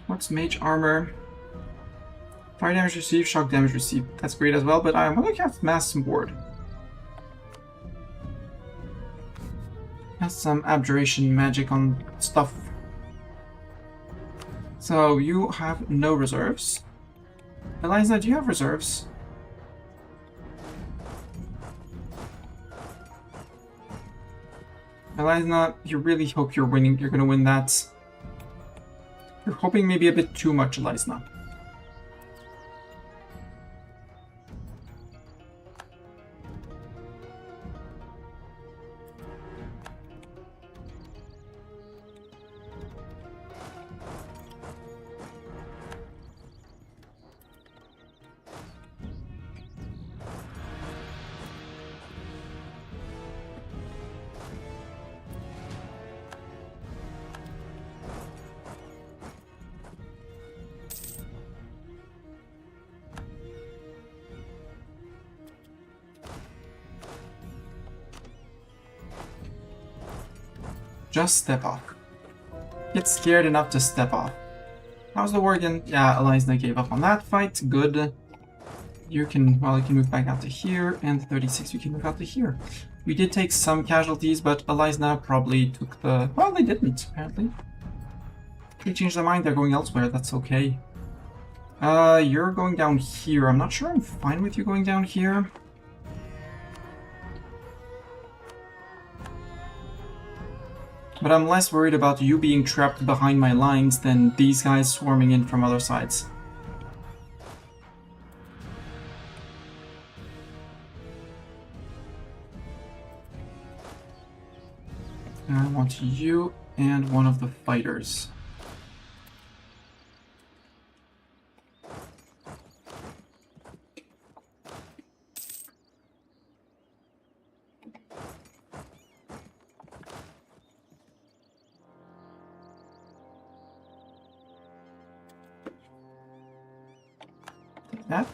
What's mage armor? Fire damage received, shock damage received. That's great as well, but I want to cast mass ward. Has some abjuration magic on stuff. So you have no reserves. Eliza, do you have reserves? Eliza, you really hope you're winning. You're gonna win that. You're hoping maybe a bit too much, Eliza. Just step off. Get scared enough to step off. How's the war again? Yeah, Eliza gave up on that fight. Good. You can move back out to here, and 36 you can move out to here. We did take some casualties, but Eliza probably took the... Well, they didn't, apparently. They changed their mind, they're going elsewhere, that's okay. You're going down here. I'm not sure I'm fine with you going down here. But I'm less worried about you being trapped behind my lines than these guys swarming in from other sides. I want you and one of the fighters. That.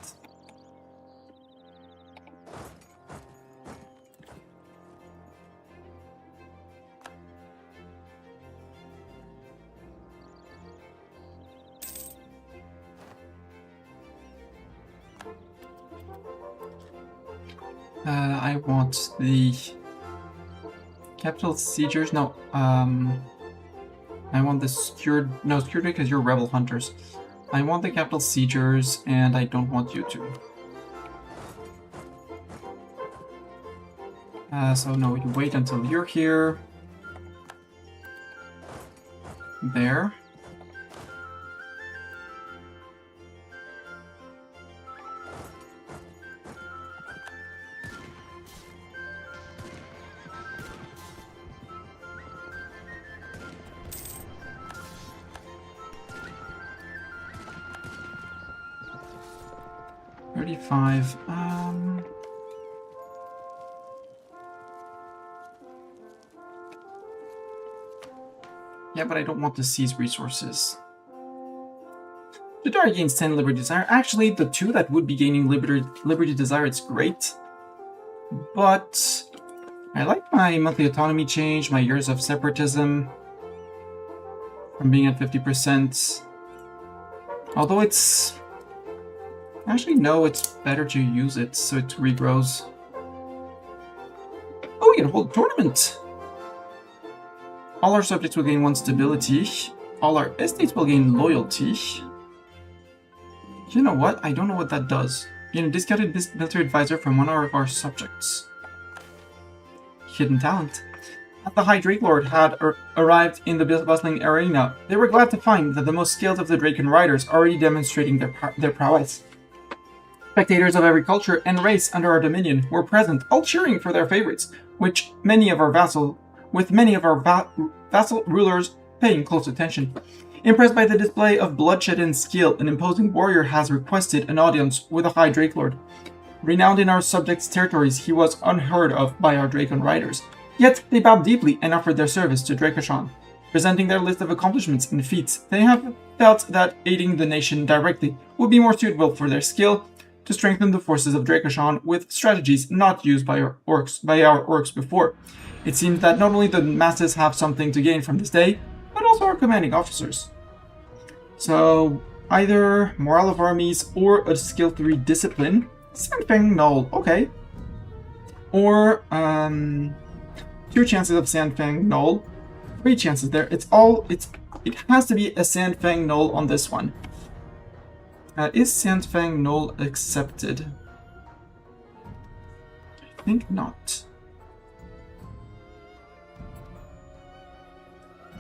I want the capital siegers. No, I want the Skewered. No, Skewered because you're rebel hunters. I want the capital siegers, and I don't want you to. So no, you wait until you're here. There. Yeah, but I don't want to seize resources. The Dark gains 10 Liberty Desire. Actually, the 2 that would be gaining Liberty Desire, it's great. But I like my monthly autonomy change, my years of separatism from being at 50%. Although it's... Actually, no, it's better to use it so it regrows. Oh, we can hold a tournament! All our subjects will gain 1 stability. All our estates will gain loyalty. You know what? I don't know what that does. Gain a discounted military advisor from one of our subjects. Hidden talent. As the High Drake Lord had arrived in the bustling arena, they were glad to find that the most skilled of the Draken riders already demonstrating their prowess. Spectators of every culture and race under our dominion were present, all cheering for their favorites, with many of our vassal rulers paying close attention. Impressed by the display of bloodshed and skill, an imposing warrior has requested an audience with a High Drake Lord. Renowned in our subjects' territories, he was unheard of by our Draken riders. Yet they bowed deeply and offered their service to Drakashon. Presenting their list of accomplishments and feats, they have felt that aiding the nation directly would be more suitable for their skill to strengthen the forces of Drakashon with strategies not used by our orcs before. It seems that not only the masses have something to gain from this day, but also our commanding officers. So, either morale of armies or a skill 3 discipline. Sandfang Null, okay. Or, 2 chances of Sandfang Null. 3 chances there. It has to be a Sandfang Null on this one. Is Sandfang Null accepted? I think not.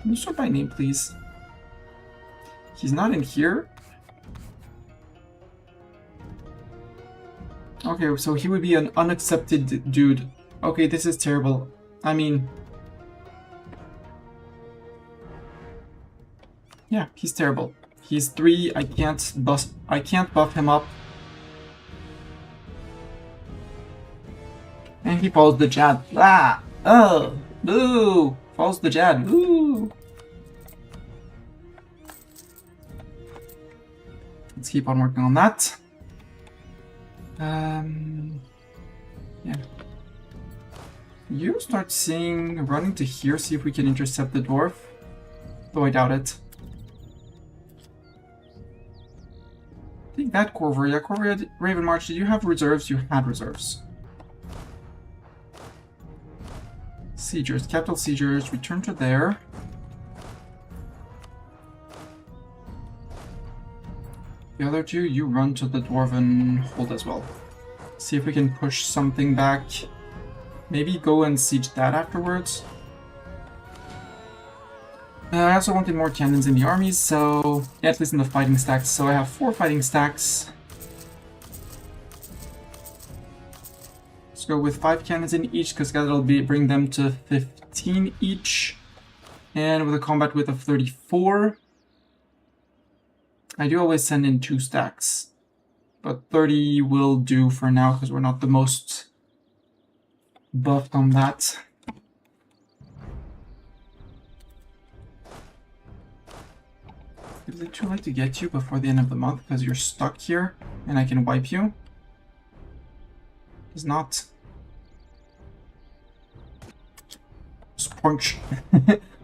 Can you sort by name, please? He's not in here? Okay, so he would be an unaccepted dude. Okay, this is terrible. I mean... Yeah, he's terrible. He's 3, I can't buff him up. And he follows the Jad. Ah! Oh! Boo! Follows the Jad. Boo! Let's keep on working on that. Yeah. You start running to here, see if we can intercept the dwarf. Though I doubt it. Take that, Corver. Yeah, Corver, Raven March, did you have reserves? You had reserves. Siegers, capital siegers, return to there. The other two, you run to the dwarven hold as well. See if we can push something back. Maybe go and siege that afterwards. I also wanted more cannons in the armies, so... yeah, at least in the fighting stacks. So I have 4 fighting stacks. Let's go with 5 cannons in each, because that'll bring them to 15 each. And with a combat width of 34. I do always send in 2 stacks. But 30 will do for now, because we're not the most buffed on that. Is it too late to get you before the end of the month because you're stuck here and I can wipe you? It's not. Sprunch.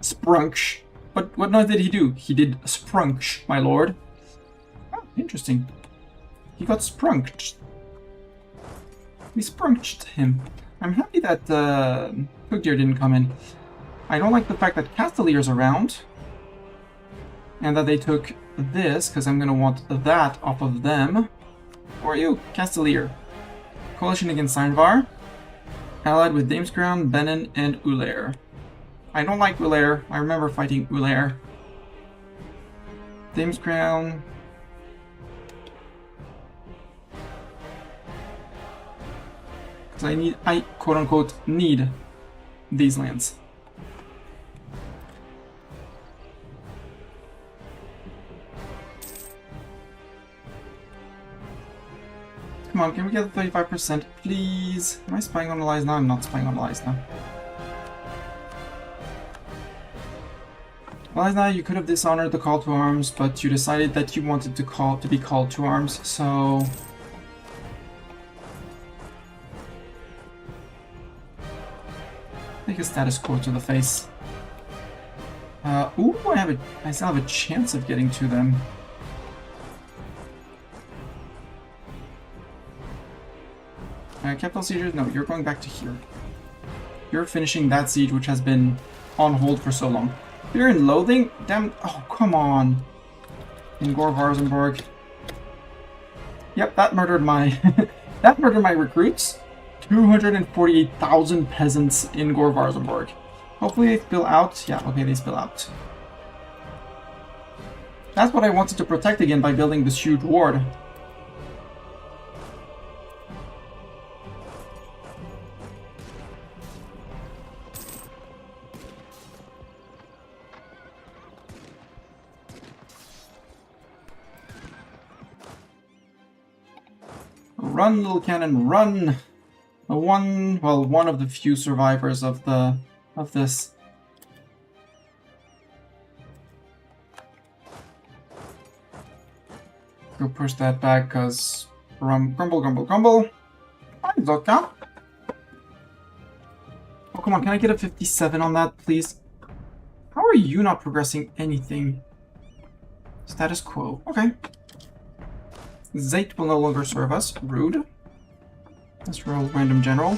Sprunch. What noise did he do? He did sprunch, my lord. Oh, interesting. He got sprunked. We sprunked him. I'm happy that Cookdeer didn't come in. I don't like the fact that Castellier's around. And that they took this, because I'm going to want that off of them. Who are you? Castellier. Coalition against Seinvar. Allied with Damescrown, Benin, and Ulair. I don't like Ulair. I remember fighting Ulair. Damescrown. Because I quote-unquote need these lands. Come on, can we get the 35%, please? Am I spying on Elias now? I'm not spying on Elias now. Elias now, you could have dishonored the call to arms, but you decided that you wanted to be called to arms, so... take a status quo to the face. Ooh, I still have a chance of getting to them. Capital Siegers? No, you're going back to here. You're finishing that siege, which has been on hold for so long. You're in Loathing? Damn. Oh, come on. In Gore-Varzenberg. Yep, that murdered my... that murdered my recruits. 248,000 peasants in Gore-Varzenberg. Hopefully they spill out. Yeah, okay, they spill out. That's what I wanted to protect again by building this huge ward. Run, little cannon, run! One of the few survivors of this. Go push that back, cause grumble, grumble, grumble. Hi, Zoka. Oh, come on, can I get a 57 on that, please? How are you not progressing anything? Status quo. Okay. Zayt will no longer serve us. Rude. Let's roll random general.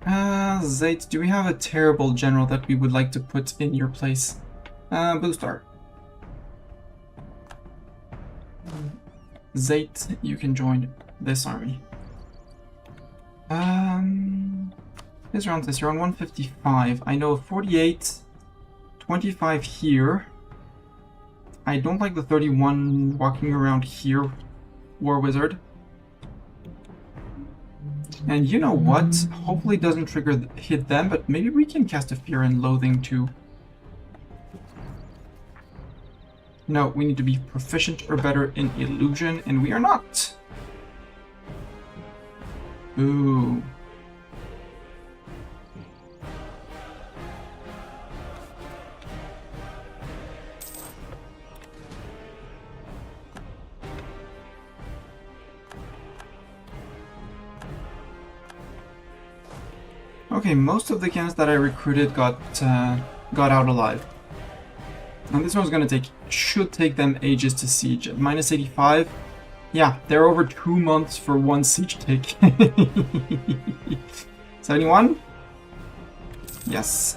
Zayt, do we have a terrible general that we would like to put in your place? Blue Star. Zayt, you can join this army. This round, you're on 155. I know 48, 25 here. I don't like the 31 walking around here, War Wizard. And you know what? Hopefully it doesn't hit them, but maybe we can cast a Fear and Loathing too. No, we need to be proficient or better in Illusion, and we are not. Ooh. Okay, most of the cannons that I recruited got out alive. And this one's gonna should take them ages to siege. At minus 85, yeah, they're over 2 months for one siege take. 71? Yes.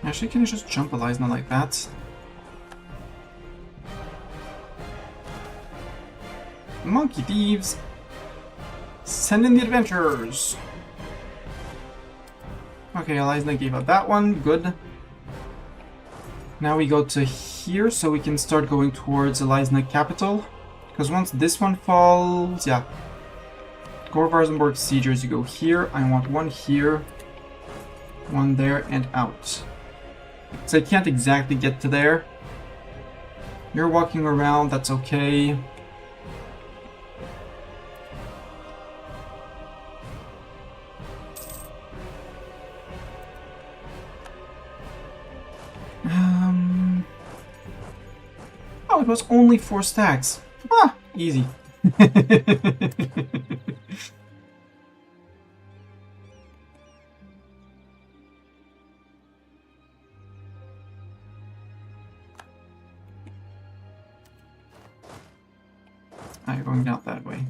Actually, can I just jump a Leisner like that? Monkey thieves! Send in the adventurers! Okay, Leisner gave up that one. Good. Now we go to here, so we can start going towards Leisner capital. Because once this one falls, yeah. Gorvarzenborg siegers, you go here. I want one here, one there, and out. So I can't exactly get to there. You're walking around, that's okay. Oh, it was only 4 stacks. Ah, easy. I'm going out that way.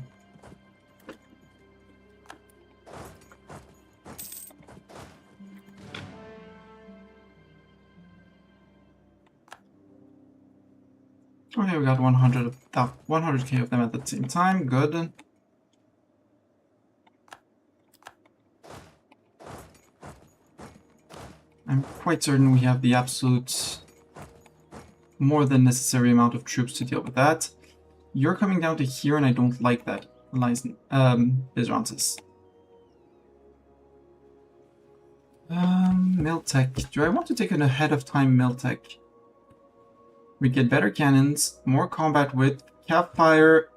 Okay, we got 100k of them at the same time. Good. I'm quite certain we have the absolute more than necessary amount of troops to deal with that. You're coming down to here, and I don't like that, Bizrantis. Miltech. Do I want to take an ahead of time Miltech? We get better cannons, more combat width, cap fire.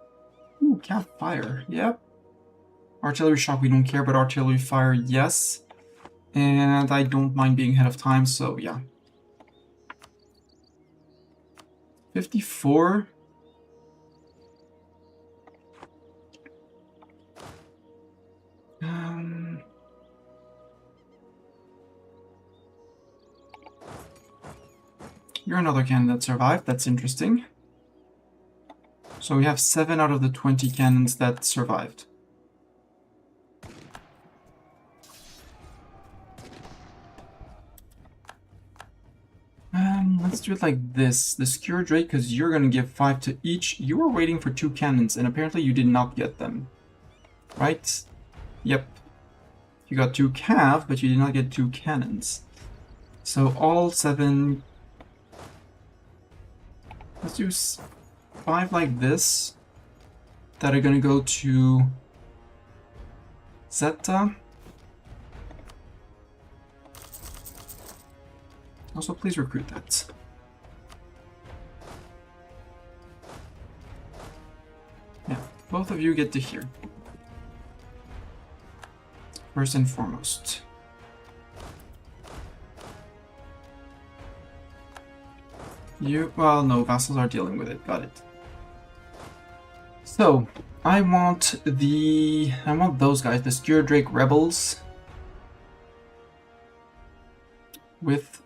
Ooh, cap fire, yep. Artillery shock, we don't care, but artillery fire, yes. And I don't mind being ahead of time, so yeah. 54. You're another cannon that survived, that's interesting. So we have 7 out of the 20 cannons that survived. Let's do it like this. The Skewered Drake, because you're going to give 5 to each. You were waiting for 2 cannons, and apparently you did not get them. Right? Yep. You got 2 cav, but you did not get 2 cannons. So all 7... Let's do 5 like this, that are going to go to Zeta. Also, please recruit that. Yeah, both of you get to here. First and foremost. Well, no, vassals are dealing with it, got it. So, I want those guys, the Skewered Drake Rebels, with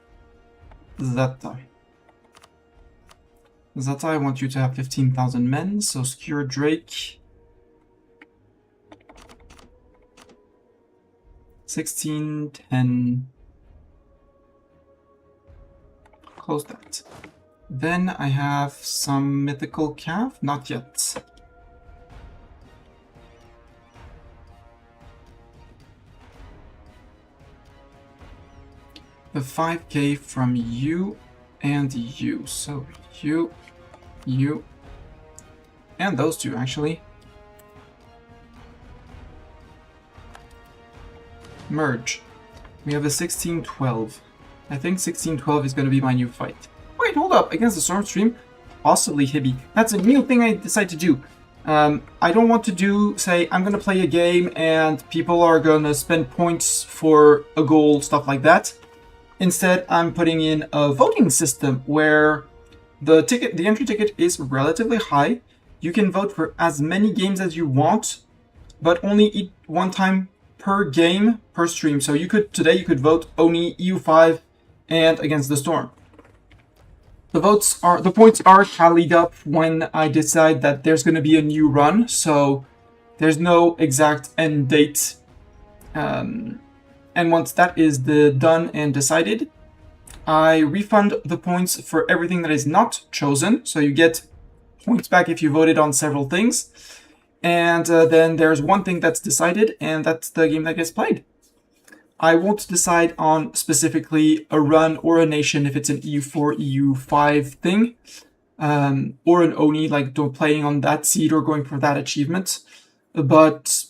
Zeta. Zeta, I want you to have 15,000 men, so Skewered Drake. 16, 10. Close that. Then I have some mythical calf, not yet. The 5k from you and you. So you, and those two actually. Merge. We have a 1612. I think 1612 is going to be my new fight. Wait, hold up. Against the Stormstream? Possibly Hibby. That's a new thing I decide to do. I don't want to say, I'm going to play a game and people are going to spend points for a goal, stuff like that. Instead, I'm putting in a voting system where the entry ticket is relatively high. You can vote for as many games as you want, but only one time per game per stream. So today you could vote Oni, E05, and Against the Storm. The points are tallied up when I decide that there's going to be a new run, so there's no exact end date. And once that is done and decided, I refund the points for everything that is not chosen. So you get points back if you voted on several things. And then there's one thing that's decided, and that's the game that gets played. I won't decide on specifically a run or a nation if it's an EU4, EU5 thing, or an Oni, like playing on that seed or going for that achievement. But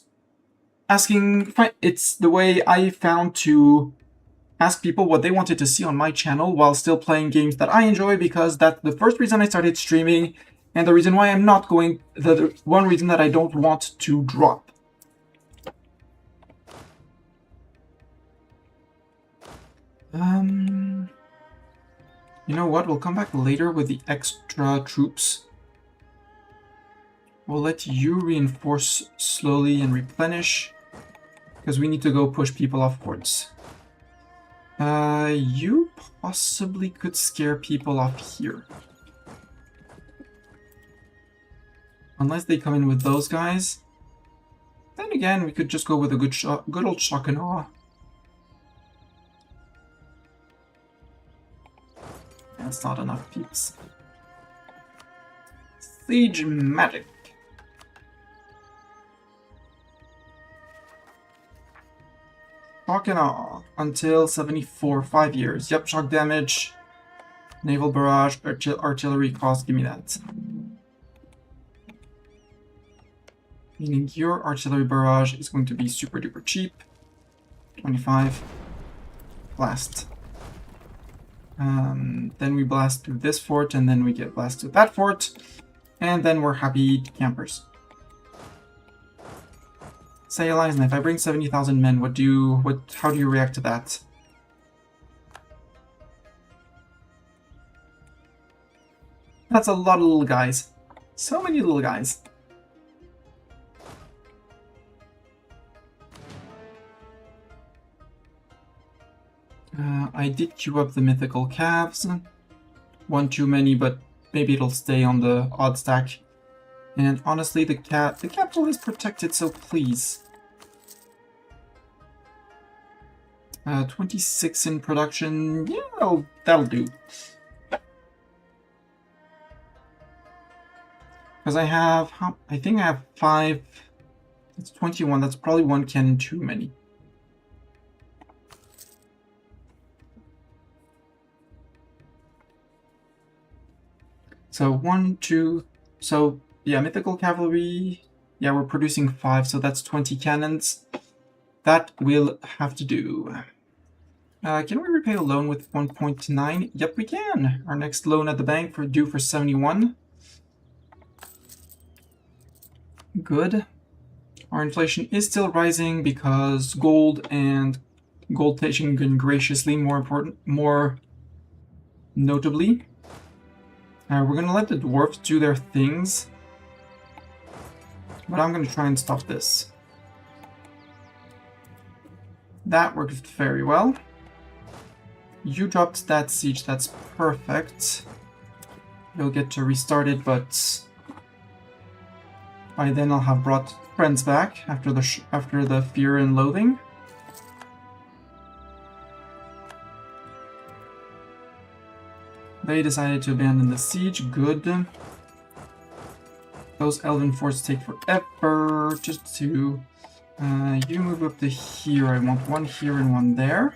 it's the way I found to ask people what they wanted to see on my channel while still playing games that I enjoy, because that's the first reason I started streaming, and the reason why I'm not going, the one reason that I don't want to drop. You know what? We'll come back later with the extra troops. We'll let you reinforce slowly and replenish, because we need to go push people off forts. You possibly could scare people off here. Unless they come in with those guys. Then again, we could just go with a good old shock and awe. That's not enough peeps. Siege magic. Shock and awe until 74, 5 years. Yep, shock damage, naval barrage, artillery cost, give me that. Meaning your artillery barrage is going to be super duper cheap. 25. Blast. Then we blast through this fort, and then we get blast to that fort, and then we're happy campers. Say, Eliasna, if I bring 70,000 men, how do you react to that? That's a lot of little guys. So many little guys. I did queue up the mythical calves. One too many, but maybe it'll stay on the odd stack. And honestly, the capital is protected, so please. 26 in production. Yeah, that'll do. Because I think I have 5. It's 21. That's probably one cannon too many. So 1, 2. So yeah, mythical cavalry. Yeah, we're producing 5, so that's 20 cannons. That will have to do. Can we repay a loan with 1.9? Yep, we can. Our next loan at the bank due for 71. Good. Our inflation is still rising because gold and gold taken graciously, more notably. We're gonna let the dwarves do their things, but I'm gonna try and stop this. That worked very well. You dropped that siege, that's perfect. You'll get to restart it, but by then I'll have brought friends back after the fear and loathing. They decided to abandon the siege. Good. Those elven forts take forever. Just to... you move up to here. I want one here and one there.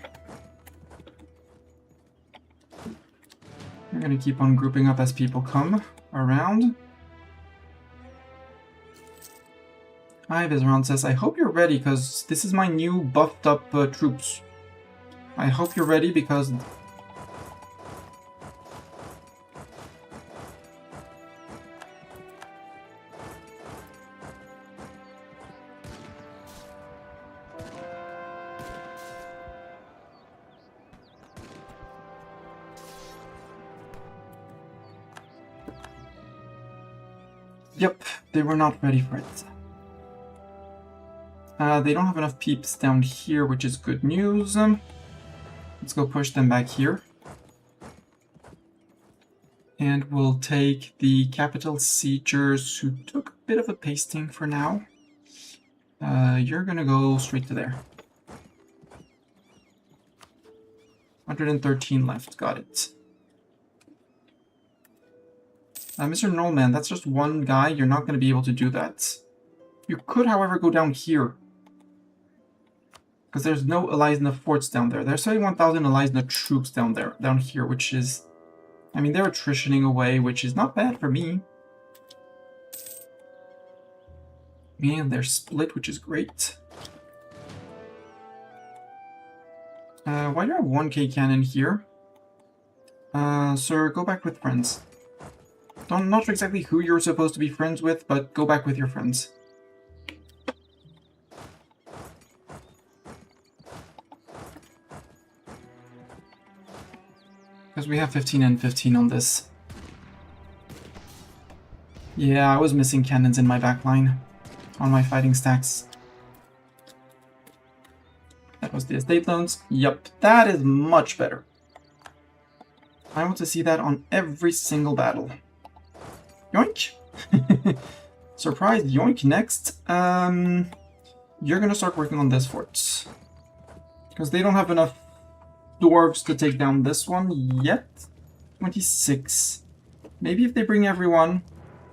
We're going to keep on grouping up as people come around. Hi, Vizeron says, I hope you're ready, because this is my new buffed up troops. I hope you're ready, because... Yep, they were not ready for it. They don't have enough peeps down here, which is good news. Let's go push them back here. And we'll take the capital siegers who took a bit of a pasting for now. You're gonna go straight to there. 113 left, got it. Mr. Nolan, that's just one guy, you're not gonna be able to do that. You could, however, go down here. Because there's no Elisna forts down there. There's 31,000 Elisna troops down here, which is... I mean, they're attritioning away, which is not bad for me. And they're split, which is great. Why do I have 1k cannon here? Sir, go back with friends. I'm not sure exactly who you're supposed to be friends with, but go back with your friends. Because we have 15 and 15 on this. Yeah, I was missing cannons in my backline on my fighting stacks. That was the estate loans. Yup, that is much better. I want to see that on every single battle. Yoink! Surprise, yoink next. You're gonna start working on this fort. Because they don't have enough dwarves to take down this one yet. 26. Maybe if they bring everyone,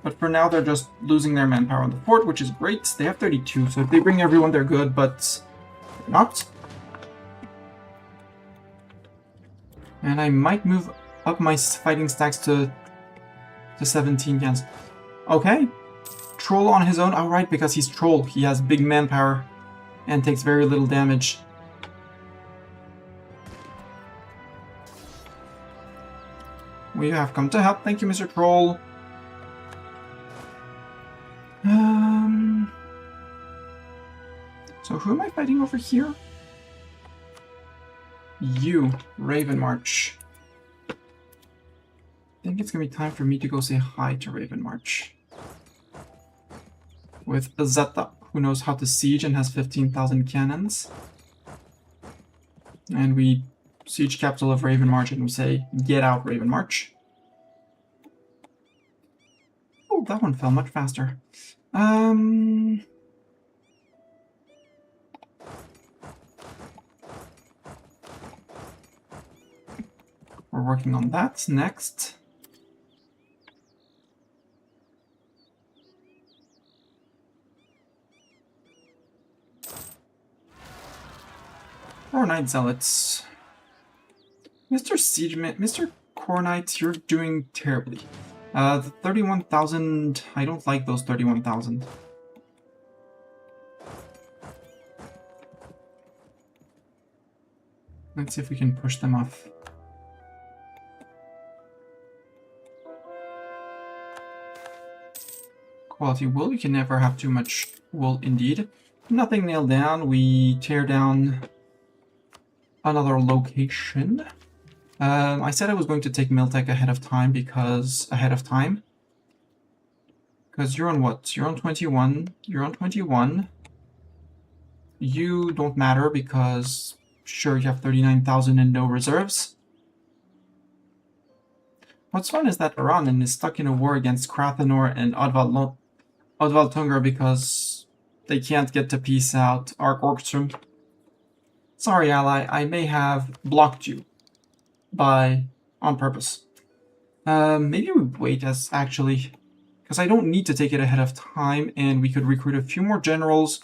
but for now they're just losing their manpower on the fort, which is great. They have 32, so if they bring everyone they're good, but they're not. And I might move up my fighting stacks to 17 cans. Okay. Troll on his own. Alright, because he's troll. He has big manpower and takes very little damage. We have come to help. Thank you, Mr. Troll. So who am I fighting over here? You, Raven March. I think it's gonna be time for me to go say hi to Raven March. With Zeta, who knows how to siege and has 15,000 cannons. And we siege capital of Raven March and we say, get out, Raven March. Oh, that one fell much faster. We're working on that next. Core Knight Zealots. Mr. Siegeman, Mr. Core Knight, you're doing terribly. The 31,000, I don't like those 31,000. Let's see if we can push them off. Quality wool, you can never have too much wool indeed. Nothing nailed down, we tear down another location. I said I was going to take Miltech ahead of time because you're on what? You're on 21. You're on 21. You don't matter because sure you have 39,000 and no reserves. What's fun is that Iranen is stuck in a war against Krathanor and Odval Tungar because they can't get to peace out Orcstrom. Sorry, ally, I may have blocked you on purpose. Maybe we wait actually, because I don't need to take it ahead of time, and we could recruit a few more generals,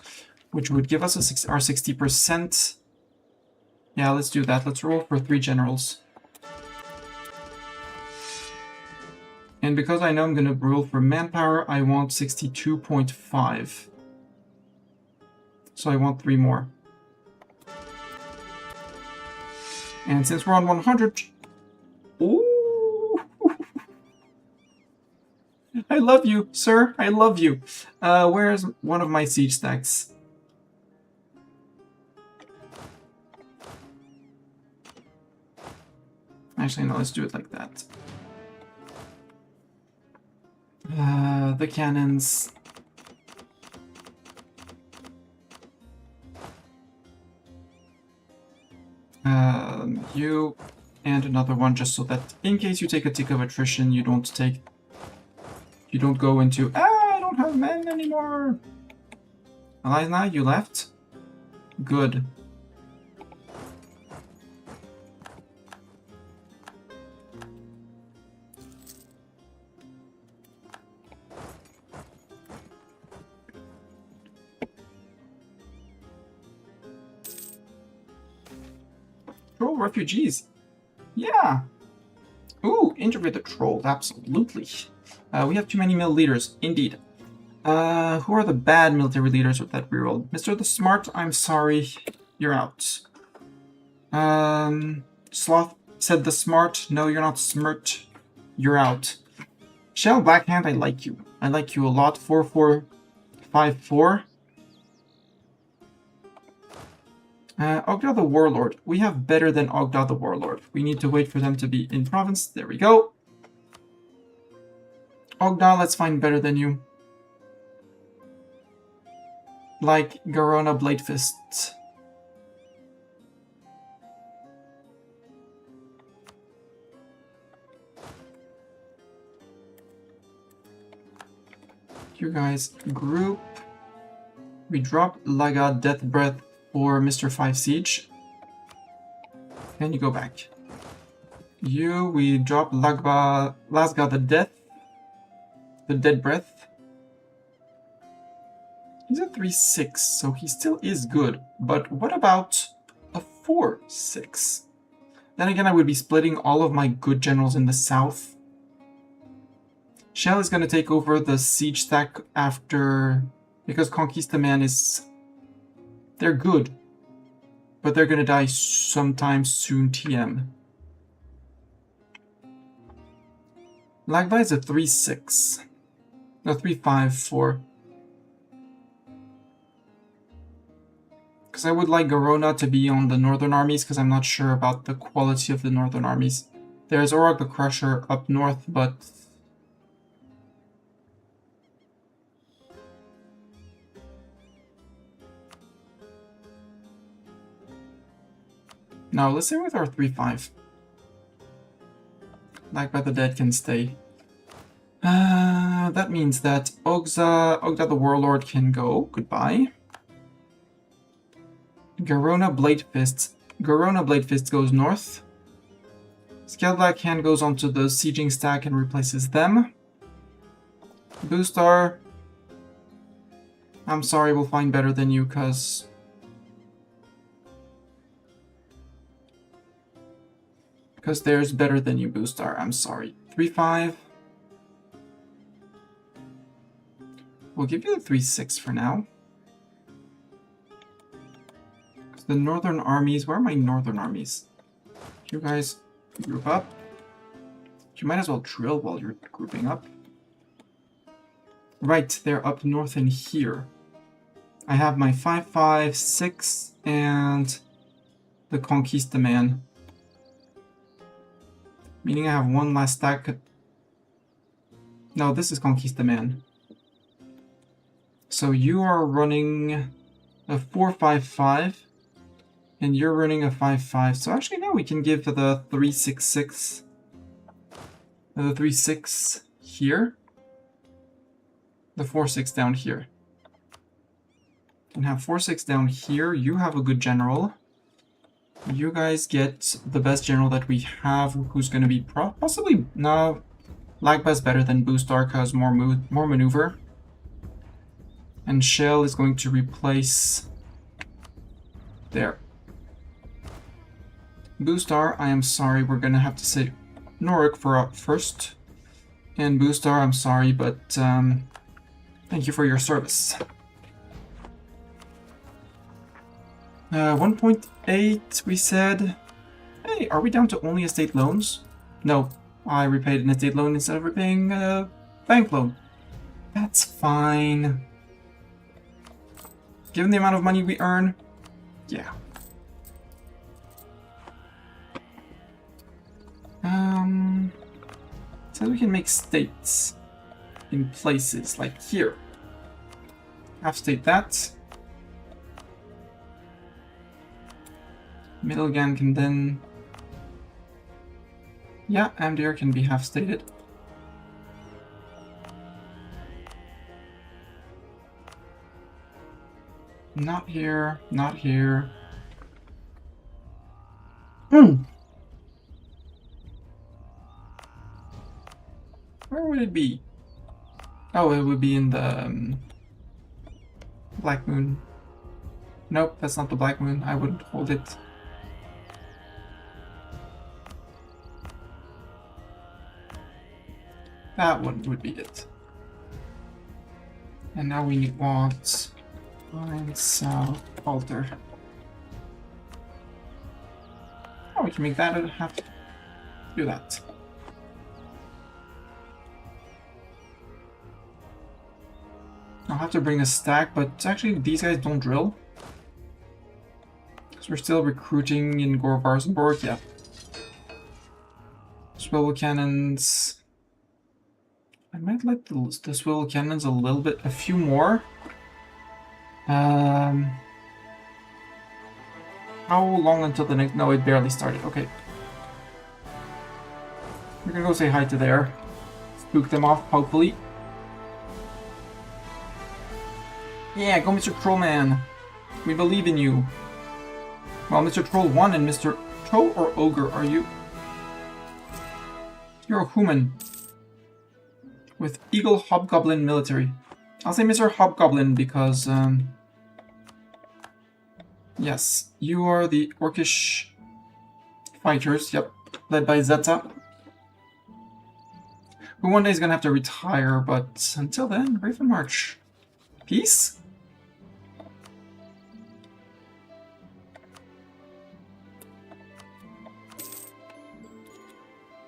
which would give us our 60%. Yeah, let's do that. Let's roll for 3 generals. And because I know I'm going to rule for manpower, I want 62.5. So I want 3 more. And since we're on 100... Ooh! I love you, sir. I love you. Where's one of my siege stacks? Actually, no, let's do it like that. The cannons. You and another one, just so that in case you take a tick of attrition, you don't go into, I don't have men anymore. Elena, you left? Good. Troll refugees. Yeah. Ooh, integrate the trolls, absolutely. We have too many mill leaders, indeed. Who are the bad military leaders with that reroll? Mr. the Smart, I'm sorry, you're out. Sloth said the Smart, no, you're not smart, you're out. Shell Blackhand, I like you. I like you a lot. 4454. Ogda the Warlord. We have better than Ogda the Warlord. We need to wait for them to be in province. There we go. Ogda, let's find better than you. Like Garona Bladefist. You guys group. We drop Laga Death Breath for Mr. 5 Siege. And you go back. We drop Lasga the Dead Breath. He's a 3-6, so he still is good. But what about a 4-6? Then again, I would be splitting all of my good generals in the south. Shell is going to take over the siege stack after... Because Conquista Man is... They're good. But they're going to die sometime soon, TM. Lagba is a 3-6. No, 3-5-4. Because I would like Garona to be on the northern armies, because I'm not sure about the quality of the northern armies. There's Orog the Crusher up north, but... No, let's stay with our 3-5. Lagba the Dead can stay. That means that Ogda the Warlord can go. Goodbye. Garona Bladefist goes north. Scale Blackhand goes onto the sieging stack and replaces them. Boostar. I'm sorry, we'll find better than you, cause there's better than you, Boostar. I'm sorry. 3-5. We'll give you the 3-6 for now. The northern armies, where are my northern armies? You guys group up. You might as well drill while you're grouping up. Right, they're up north in here. I have my 5-5-6 and the Conquista Man. Meaning I have one last stack. No, this is Conquista Man. So you are running a 4-5-5. And you're running a 5-5. So actually, no, we can give the 3-6-6. The 3-6 here. The 4-6 down here. You can have 4-6 down here. You have a good general. You guys get the best general that we have, who's going to be possibly... No, Lagba's better than Boostar because more maneuver. And Shell is going to replace... There. Boostar, I am sorry, we're going to have to say Norik for up first. And Boostar, I'm sorry, but thank you for your service. 1.8, we said. Hey, are we down to only estate loans? No, I repaid an estate loan instead of repaying a bank loan. That's fine. Given the amount of money we earn, yeah. So we can make states in places, like here. Half state that. Middlegan can then... Yeah, Anbennar can be half stated. Not here, not here. Where would it be? Oh, it would be in the Black Moon. Nope, that's not the Black Moon. I wouldn't hold it. That one would be it. And now we need want line south altar. Oh, we can make that have to do that. I'll have to bring a stack, but actually these guys don't drill. Because we're still recruiting in Gorvarsenborg, yeah. Swivel cannons. I might like the swivel cannons a little bit, a few more. How long until the next? No, it barely started. Okay. We're gonna go say hi to there. Spook them off, hopefully. Yeah, go Mr. Trollman. We believe in you. Well, Mr. Troll 1 and Mr. Troll or Ogre, are you? You're a human. With Eagle Hobgoblin Military. I'll say Mr. Hobgoblin because, yes, you are the Orcish fighters, yep, led by Zeta. Who one day is gonna have to retire, but until then, Raven March. Peace?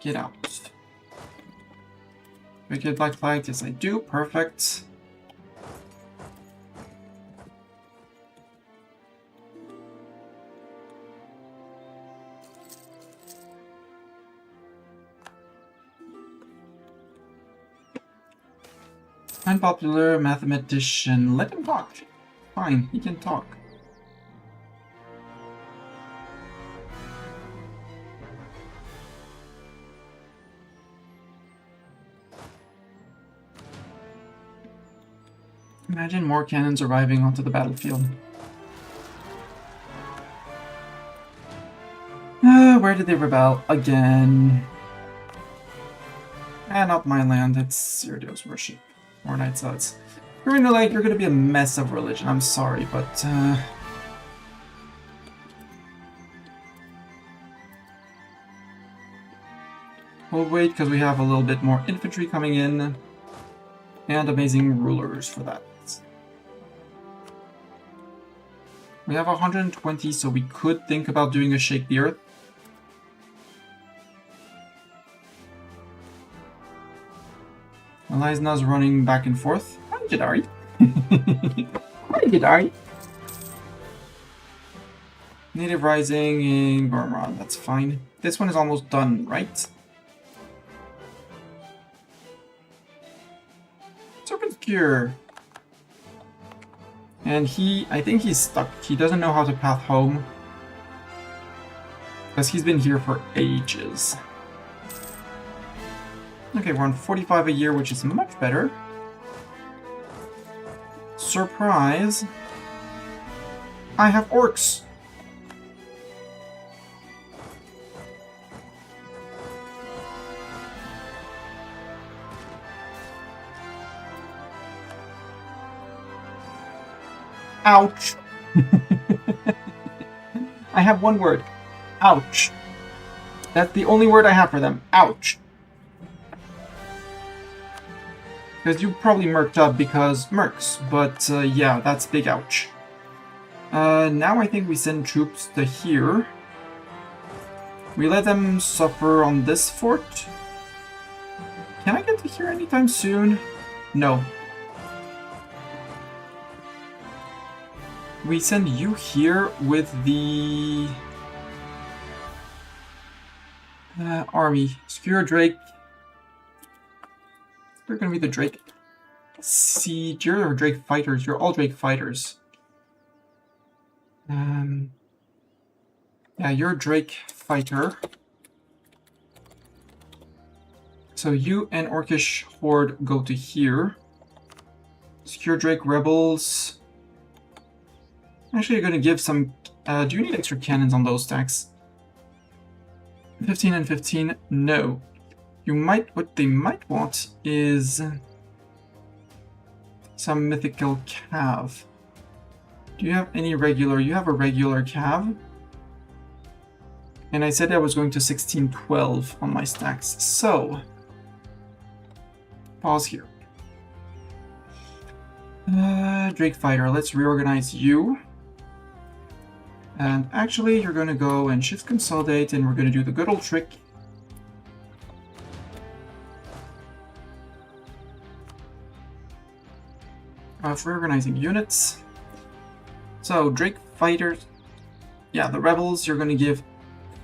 Get out. Wicked Black Flag, yes I do, perfect. Unpopular mathematician, let him talk. Fine, he can talk. Imagine more cannons arriving onto the battlefield. Where did they rebel? Again. Not my land, it's Cyrodiil's worship. Or Night Suds. You're gonna be a mess of religion, I'm sorry, but we'll wait because we have a little bit more infantry coming in. And amazing rulers for that. We have 120, so we could think about doing a Shake the Earth. Elizna's running back and forth. Hi, Jadari. Hi, Jadari. Native Rising in Gormrod, that's fine. This one is almost done, right? Serpent's Cure. And I think he's stuck. He doesn't know how to path home. Because he's been here for ages. Okay, we're on 45 a year, which is much better. Surprise! I have orcs! Ouch! I have one word. Ouch. That's the only word I have for them. Ouch. Because you probably merked up because mercs, but yeah, that's big ouch. Now I think we send troops to here. We let them suffer on this fort. Can I get to here anytime soon? No. We send you here with the army. Skewered Drake. They're gonna be the Drake. Siege, you're Drake fighters. You're all Drake fighters. Yeah, you're a Drake fighter. So you and Orcish Horde go to here. Secure Drake Rebels. Actually, you're gonna give some... do you need extra cannons on those stacks? 15 and 15? No. You might... What they might want is... some mythical cav. Do you have any regular? You have a regular cav. And I said I was going to 1612 on my stacks. So... pause here. Drake Fighter, let's reorganize you. And actually, you're gonna go and shift consolidate, and we're gonna do the good old trick. Of reorganizing units. So, Drake Fighters, yeah, the Rebels, you're gonna give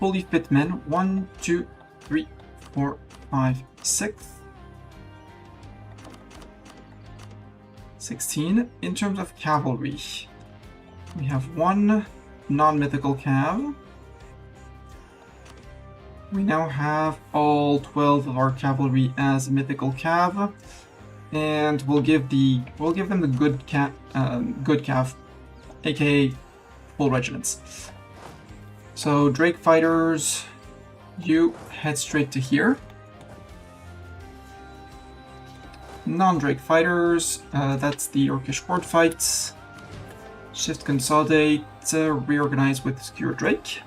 fully fit men. 1, 2, 3, 4, 5, 6. 16. In terms of cavalry, we have one non-mythical cav. We now have all 12 of our cavalry as mythical cav, and we'll give them the good cav, aka full regiments. So Drake fighters, you head straight to here. Non-Drake fighters, that's the Orcish Horde fights. Shift consolidate, reorganize with Skewered Drake.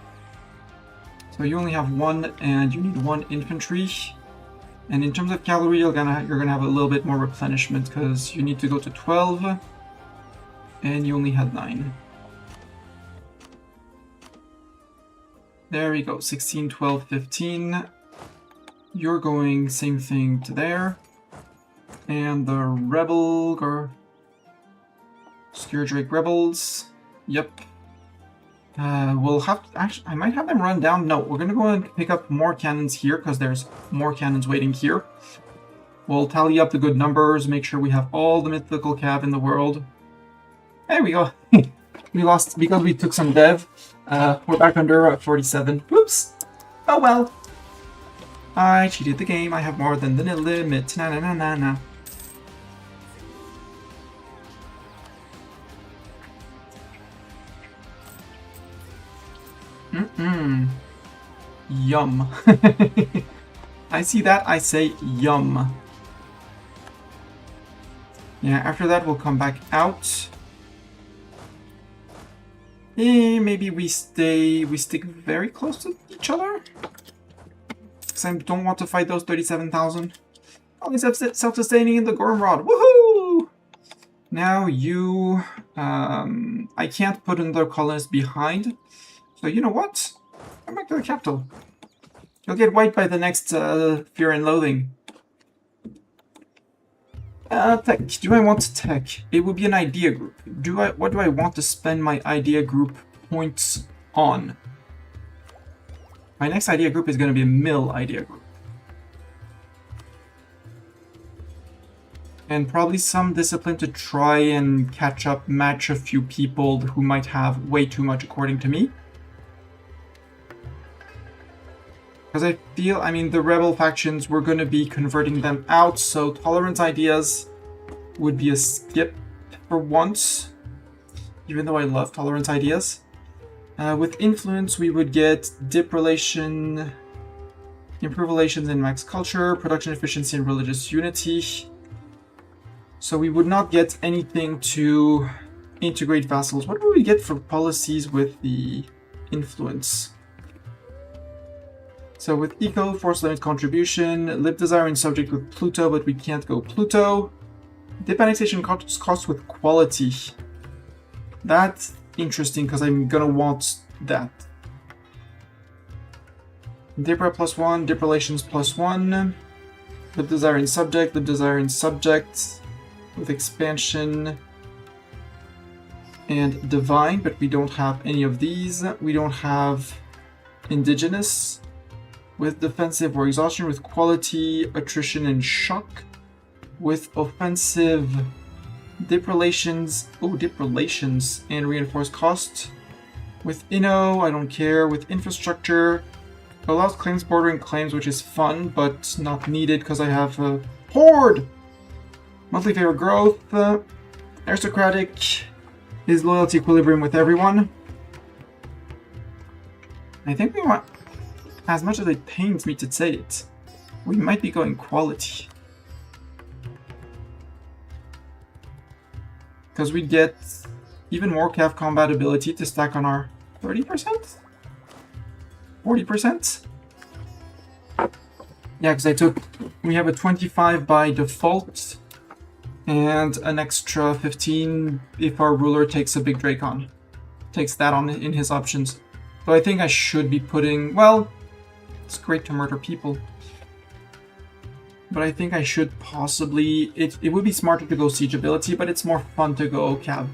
So you only have one, and you need one infantry. And in terms of cavalry, you're gonna have a little bit more replenishment because you need to go to 12, and you only had 9. There we go, 16, 12, 15. You're going same thing to there. And the Rebel, or Skewered Drake Rebels, yep. We'll have to, actually, I might have them run down. No, we're gonna go and pick up more cannons here because there's more cannons waiting here. We'll tally up the good numbers, make sure we have all the mythical cav in the world. There we go. We lost because we took some dev. We're back under 47. Whoops. Oh well. I cheated the game. I have more than the limit. Na na na na na. Yum. I see that, I say yum. Yeah, after that we'll come back out. Maybe we stick very close to each other. Because I don't want to fight those 37,000. Only self-sustaining in the Gormrod. Woohoo! Now you... I can't put another colonist behind. So you know what? Come back to the capital. You'll get wiped by the next Fear and Loathing. Tech. Do I want tech? It would be an idea group. What do I want to spend my idea group points on? My next idea group is going to be a mill idea group. And probably some discipline to try and catch up, match a few people who might have way too much according to me. Because I feel, I mean, the rebel factions, we're going to be converting them out, so tolerance ideas would be a skip for once, even though I love tolerance ideas. With influence, we would get dip relation, improve relations in max culture, production efficiency, and religious unity. So we would not get anything to integrate vassals. What would we get for policies with the influence? So with eco, force limit contribution, lib desire and subject with Pluto, but we can't go Pluto. Dip annexation costs with quality. That's interesting because I'm gonna want that. Dip rep +1, dip relations +1. Lib desire and subject, lib desire and subject with expansion and divine, but we don't have any of these. We don't have indigenous. With defensive or exhaustion, with quality, attrition, and shock. with offensive dip relations. Oh, dip relations and reinforced cost. With Inno, I don't care. With infrastructure, allows claims bordering claims, which is fun, but not needed because I have a horde. Monthly favor growth. Aristocratic is loyalty equilibrium with everyone. I think we want, as much as it pains me to say it, we might be going quality. Because we get even more cav combat ability to stack on our 30%? 40%? Yeah, because we have a 25 by default, and an extra 15 if our ruler takes a big Dracon. Takes that on in his options. So I think I should be putting, well, it's great to murder people. But I think I should possibly, it would be smarter to go siege ability, but it's more fun to go cav.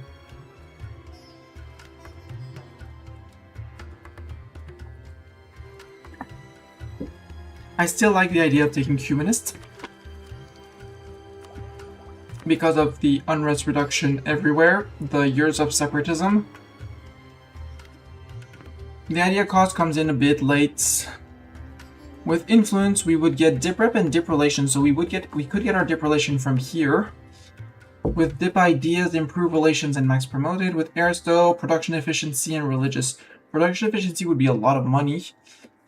I still like the idea of taking Humanist because of the unrest reduction everywhere, the years of separatism. The idea cost comes in a bit late. With influence, we would get dip rep and dip relation, so we could get our dip relation from here. With dip ideas, improve relations and max promoted. With aristo, production efficiency and religious. Production efficiency would be a lot of money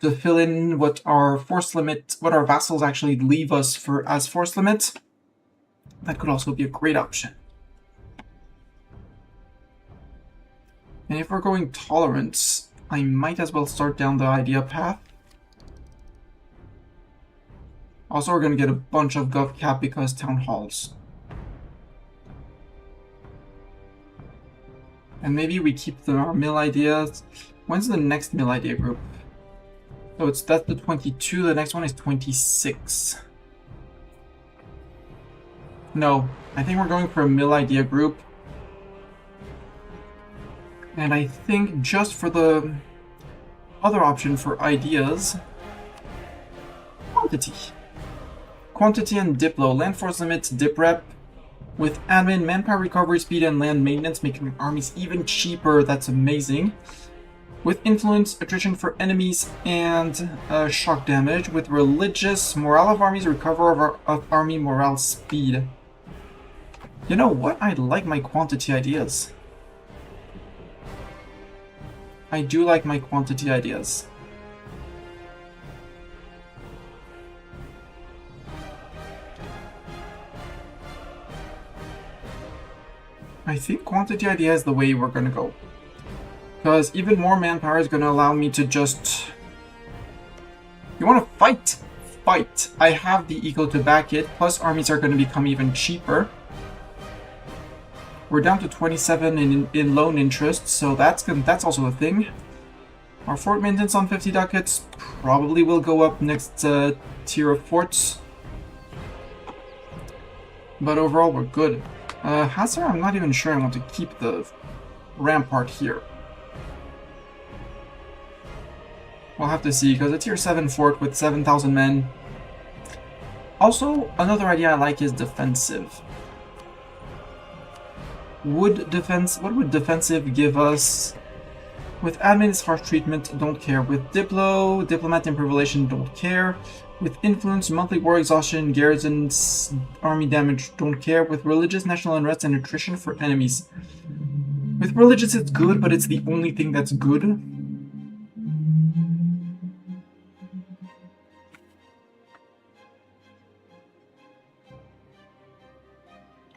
to fill in what our force limit, what our vassals actually leave us for as force limit. That could also be a great option. And if we're going tolerance, I might as well start down the idea path. Also, we're going to get a bunch of gov cap because town halls. And maybe we keep our mill ideas. When's the next mill idea group? So that's the 22, the next one is 26. No, I think we're going for a mill idea group. And I think just for the other option for ideas, quantity. Quantity and Diplo, land force limits, dip rep. With admin, manpower recovery speed, and land maintenance, making armies even cheaper. That's amazing. With influence, attrition for enemies, and shock damage. With religious, morale of armies, recover of army morale speed. You know what? I like my quantity ideas. I do like my quantity ideas. I think quantity idea is the way we're gonna go. Because even more manpower is gonna allow me to just... You wanna fight? Fight! I have the eco to back it, plus armies are gonna become even cheaper. We're down to 27 in loan interest, so that's also a thing. Our fort maintenance on 50 ducats probably will go up next tier of forts. But overall, we're good. Hazar, I'm not even sure I want to keep the rampart here. We'll have to see, because a tier 7 fort with 7,000 men. Also, another idea I like is defensive. What would defensive give us? With admin, it's harsh treatment, don't care. With Diplo, diplomat improve relation, don't care. With influence, monthly war exhaustion, garrisons, army damage, don't care. With religious, national unrest, and attrition for enemies. With religious, it's good, but it's the only thing that's good.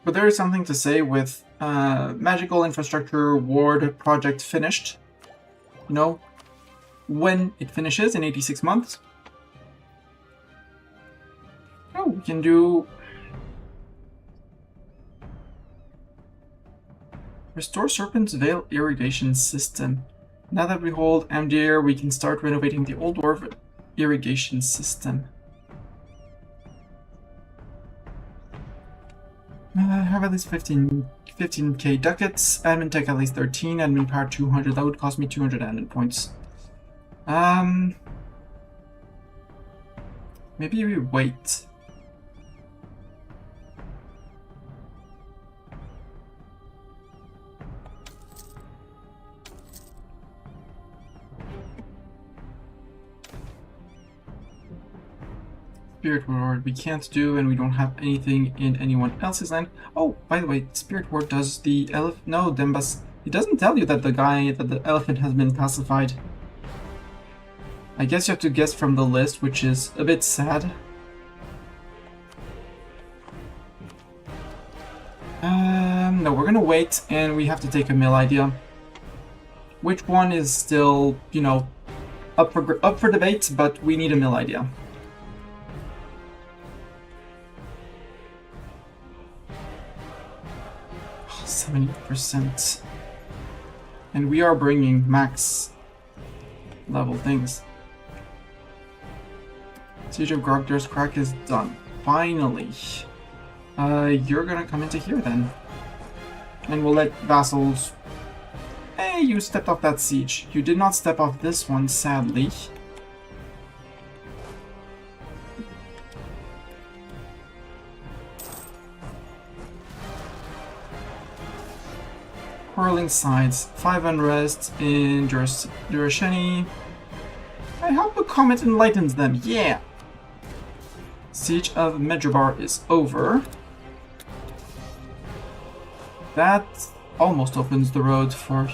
But there is something to say with magical infrastructure ward project finished. You know, when it finishes in 86 months. Oh, we can do... Restore Serpent's Veil irrigation system. Now that we hold Amdir, we can start renovating the old dwarf irrigation system. Have at least 15k ducats, admin tech at least 13, admin power 200, that would cost me 200 admin points. Maybe we wait. Spirit Ward we can't do, and we don't have anything in anyone else's land. Oh, by the way, Spirit Ward does the elephant. No, Dembas. It doesn't tell you that the elephant has been pacified. I guess you have to guess from the list, which is a bit sad. No, we're gonna wait, and we have to take a mill idea. Which one is still, you know, up for debate, but we need a mill idea. Oh, 70%. And we are bringing max level things. Siege of Grogdar's Crack is done. Finally. You're gonna come into here then. And we'll let vassals... Hey, you stepped off that siege. You did not step off this one, sadly. Whirling Sides. 5 unrest in Durasheni. I hope the comet enlightens them, yeah! Siege of Medrabar is over. That almost opens the road for...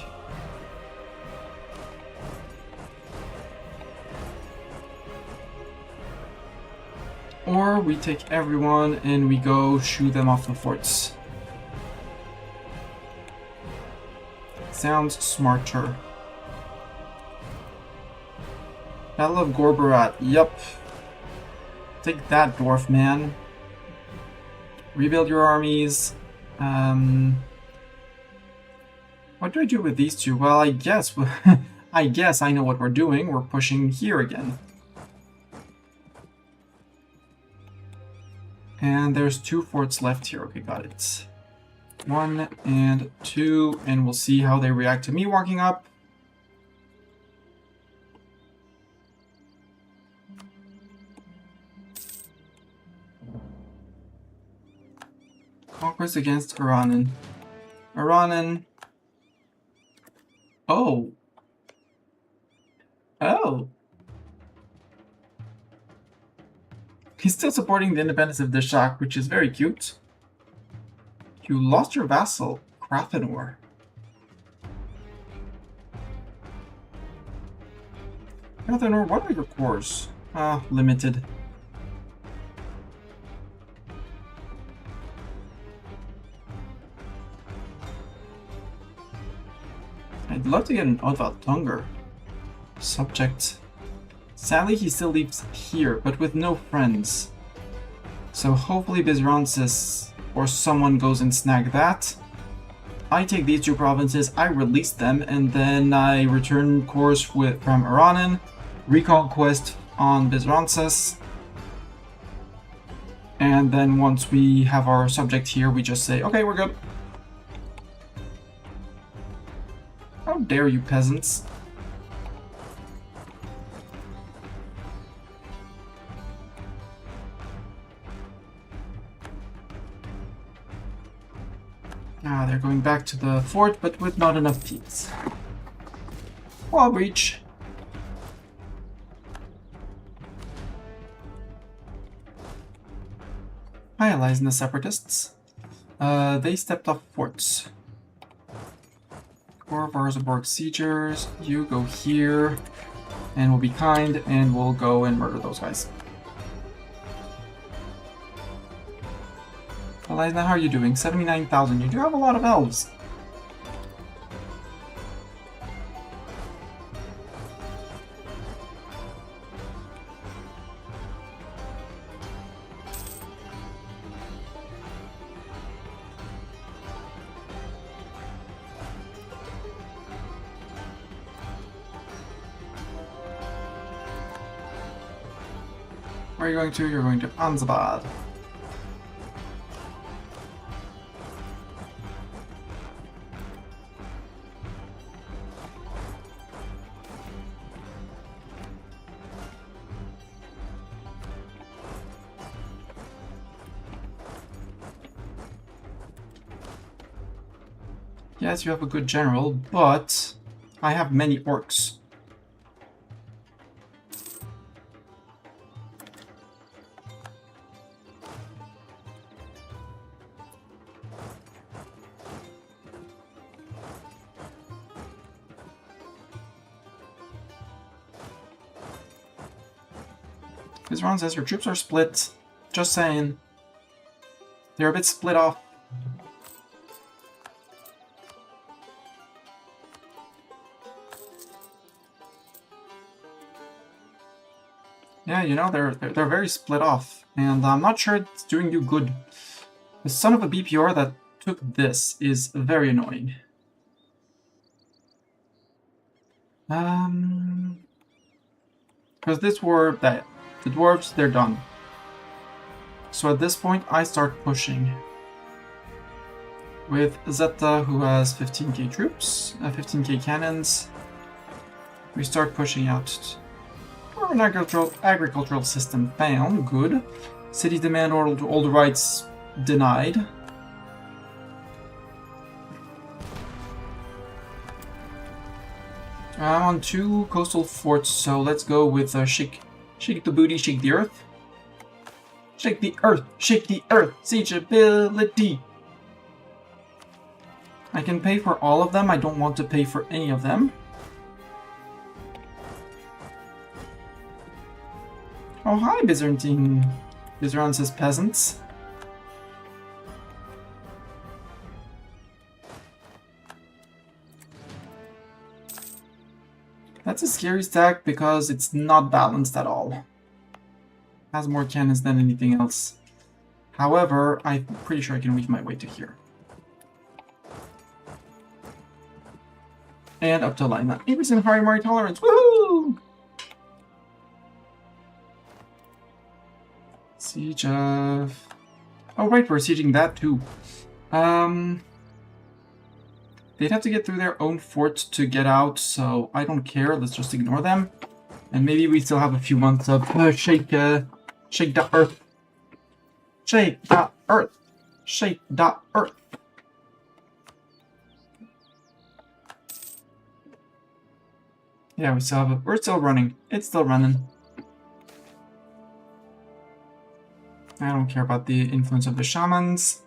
Or we take everyone and we go shoo them off the forts. Sounds smarter. Battle of Gorbarat, yup. Take that, dwarf man. Rebuild your armies. What do I do with these two? Well, I guess I know what we're doing. We're pushing here again. And there's 2 forts left here. Okay, got it. 1 and 2, and we'll see how they react to me walking up. Conquest against Iranan. Iranan. Oh. Oh. He's still supporting the independence of Deshak, which is very cute. You lost your vassal, Krathenor. Krathenor, what are your cores? Limited. I'd love to get an Odvat Tunger. Subject. Sadly, he still lives here, but with no friends. So hopefully Bizransis or someone goes and snag that. I take these 2 provinces, I release them, and then I return cores from Iranan, reconquest on Bizransis, and then once we have our subject here, we just say, okay, we're good. How dare you, peasants? They're going back to the fort, but with not enough peeps. Wall breach. Hi, allies and the separatists. They stepped off forts. Core Varzaborg siegers, you go here, and we'll be kind, and we'll go and murder those guys. Allies, now how are you doing? 79,000. You do have a lot of elves. Where are you going to? You're going to Anzabad. Yes, you have a good general, but I have many orcs. This round says your troops are split. Just saying. They're a bit split off. Yeah, you know, they're very split off, and I'm not sure it's doing you good. The son of a BPR that took this is very annoying. Because this war, the dwarves, they're done. So at this point, I start pushing. With Zeta, who has 15k troops, 15k cannons, we start pushing out. Or an agricultural system found, good. Cities demand all the rights denied. I'm on 2 coastal forts, so let's go with shake the booty, shake the earth. Shake the earth, siege ability. I can pay for all of them, I don't want to pay for any of them. Oh, hi, Byzantine. Byzantine says peasants. That's a scary stack because it's not balanced at all. Has more cannons than anything else. However, I'm pretty sure I can weave my way to here. And up to line 8% higher Mari tolerance. Woohoo! Siege of... Oh right, we're sieging that too. They'd have to get through their own fort to get out, so I don't care. Let's just ignore them. And maybe we still have a few months of shake the earth. Shake the earth. Shake the earth. Yeah, we're still running. It's still running. I don't care about the influence of the shamans.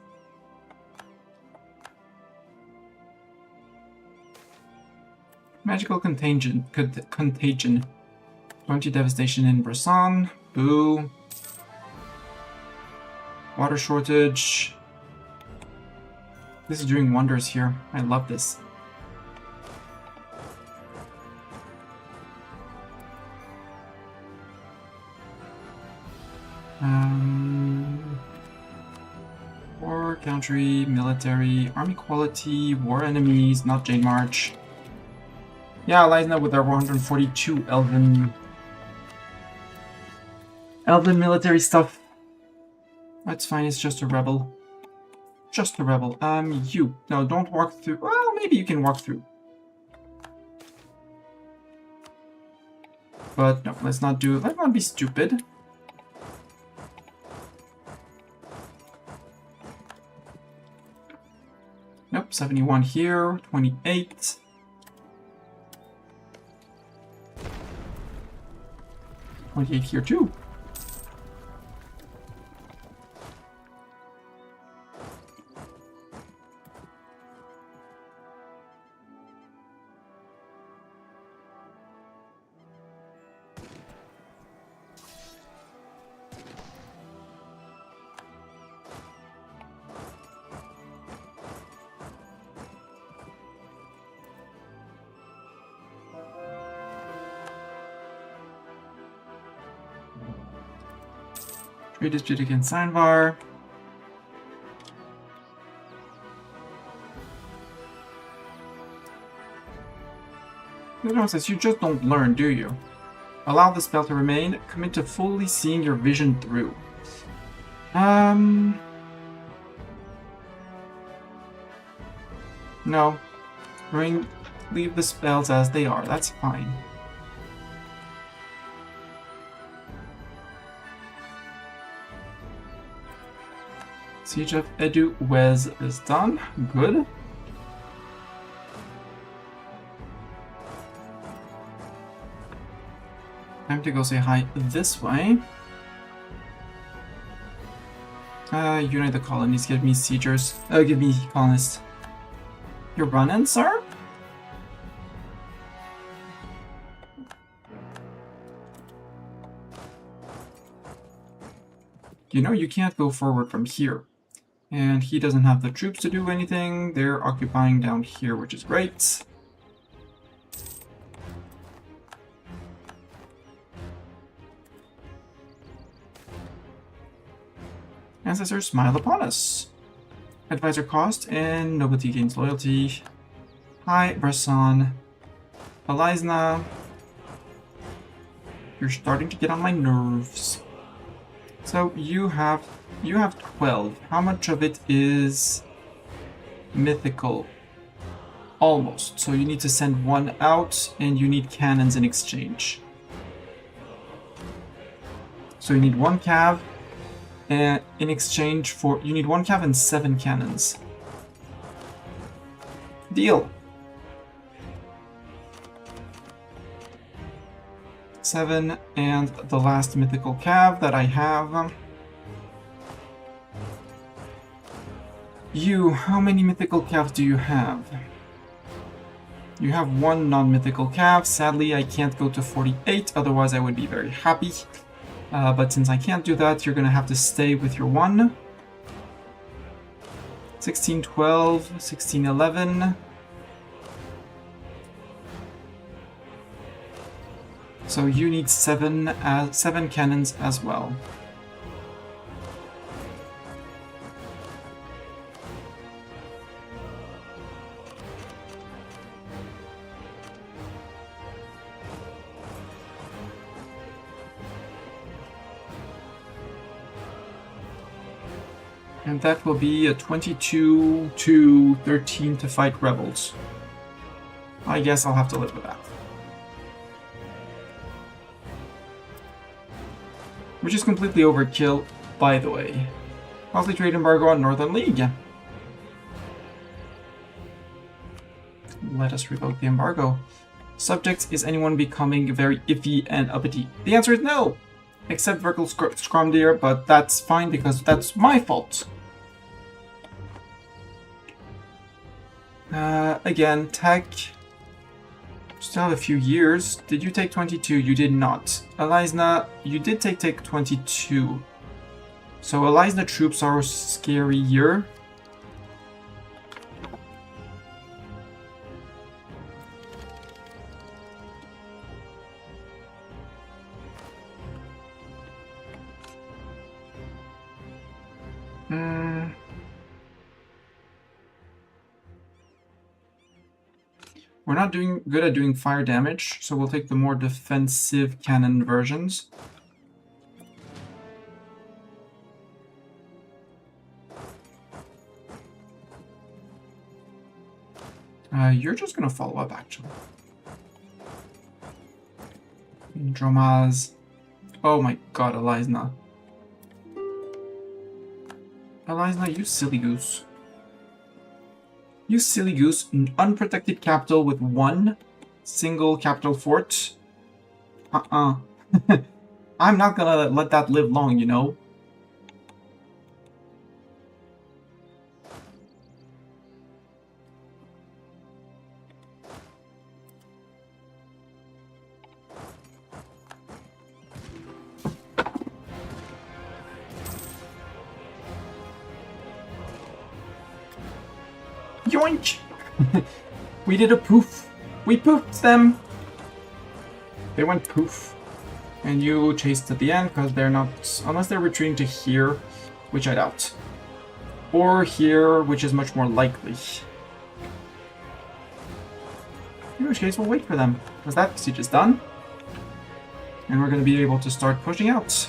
Magical contagion. 20 devastation in Brisson. Boo. Water shortage. This is doing wonders here. I love this. War, country, military, army quality, war enemies, not Jane March. Yeah, line up with our 142 elven military stuff. That's fine, it's just a rebel. Just a rebel. You. No, don't walk through. Well, maybe you can walk through. But no, let's not be stupid. Nope, 71 here, 28. Here too. Trade dispute against Seinvar. You just don't learn, do you? Allow the spell to remain. Commit to fully seeing your vision through. No. Leave the spells as they are. That's fine. Siege of Edu Wes is done. Good. Time to go say hi this way. Unite the colonies. Give me siegers. Give me colonists. You're running, sir? You know, you can't go forward from here. And he doesn't have the troops to do anything. They're occupying down here, which is great. Ancestors smile upon us. Advisor cost and nobility gains loyalty. Hi, Bresson. Elizna. You're starting to get on my nerves. So you have 12. How much of it is mythical? Almost. So you need to send one out, and you need cannons in exchange. So you need one cav, and in exchange for you need one cav and 7 cannons. Deal. 7 and the last mythical cav that I have. You, how many mythical calves do you have? You have 1 non-mythical calf. Sadly, I can't go to 48, otherwise I would be very happy. But since I can't do that, you're gonna have to stay with your 1. 16, 12, 16, 11. So you need 7 cannons as well. And that will be a 22 to 13 to fight rebels. I guess I'll have to live with that. Which is completely overkill, by the way. Costly trade embargo on Northern League. Let us revoke the embargo. Subject, is anyone becoming very iffy and uppity? The answer is no! Except Verkle Scromdeer, but that's fine because that's my fault. Again, tech. Still have a few years. Did you take 22? You did not. Elizna, you did take 22. So Elizna troops are scarier. We're not doing good at doing fire damage, so we'll take the more defensive cannon versions. You're just gonna follow up, actually. Dromaz. Oh my god, Elizna. Elizna, you silly goose. You silly goose, unprotected capital with 1 single capital fort? I'm not gonna let that live long, you know? Yoink! We did a poof. We poofed them. They went poof. And you chased at the end because they're not... Unless they're retreating to here, which I doubt. Or here, which is much more likely. In which case, we'll wait for them. Because that siege is done. And we're going to be able to start pushing out.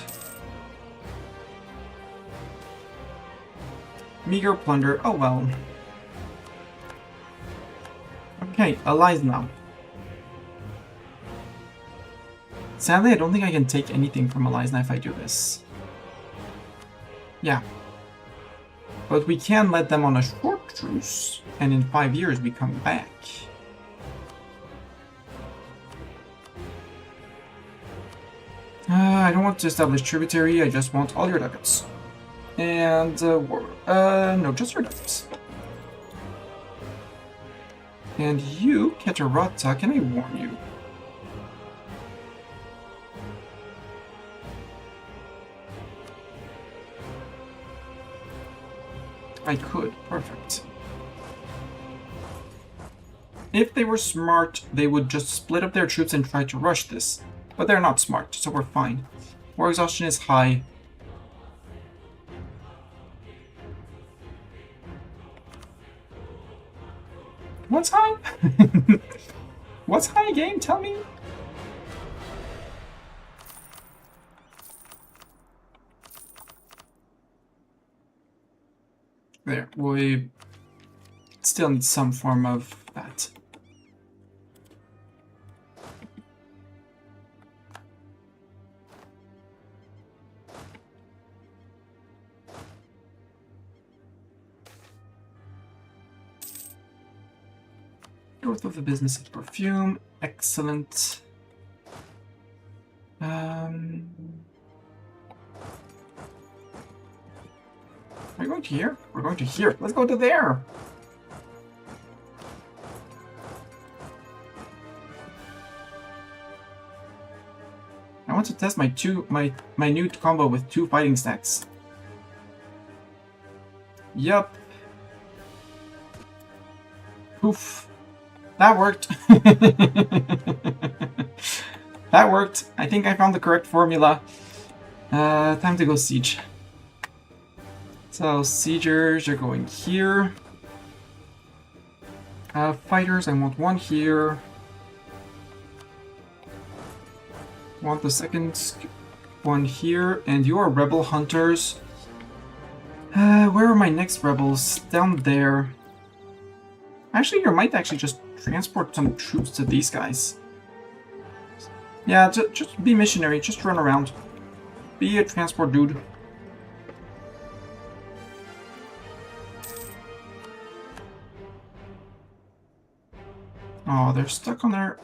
Meager plunder. Oh well. Okay, Elizna. Sadly, I don't think I can take anything from Elizna if I do this. Yeah. But we can let them on a short truce, and in 5 years we come back. I don't want to establish tributary, I just want all your ducats. And, no, just your ducats. And you, Keterata, can I warn you? I could. Perfect. If they were smart, they would just split up their troops and try to rush this. But they're not smart, so we're fine. War exhaustion is high. What's high? What's high, game? Tell me. There, we still need some form of that. Growth of the business of perfume, excellent. Are we going to here? We're going to here. Let's go to there. I want to test my new combo with 2 fighting stacks. Yup. Poof. That worked. That worked. I think I found the correct formula. Time to go siege. So, siegers are going here. Fighters, I want 1 here. Want the second one here. And your rebel hunters. Where are my next rebels? Down there. Actually, you might actually just transport some troops to these guys. Yeah, just be missionary. Just run around. Be a transport dude. Oh, they're stuck on there.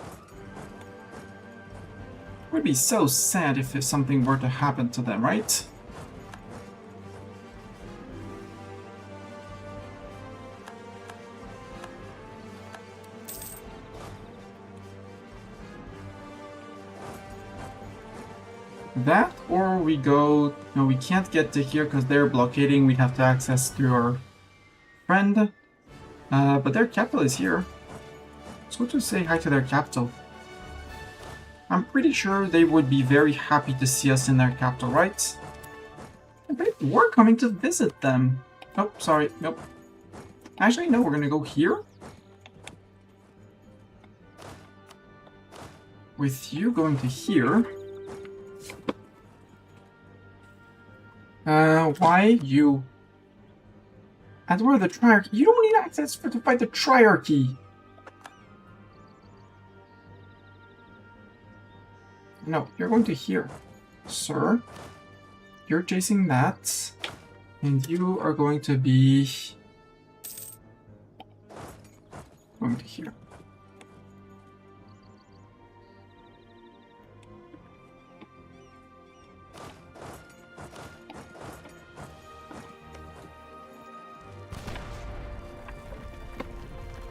It would be so sad if something were to happen to them, right? That, or we go... No, we can't get to here because they're blockading. We'd have to access through our friend. But their capital is here. Let's go to say hi to their capital. I'm pretty sure they would be very happy to see us in their capital, right? I bet we're coming to visit them. Oh, sorry. Nope. Actually, no, we're gonna go here. With you going to here. Why you? And where the triarchy? You don't need access to fight the triarchy. No, you're going to here, sir. You're chasing that, and you are going to be going to here.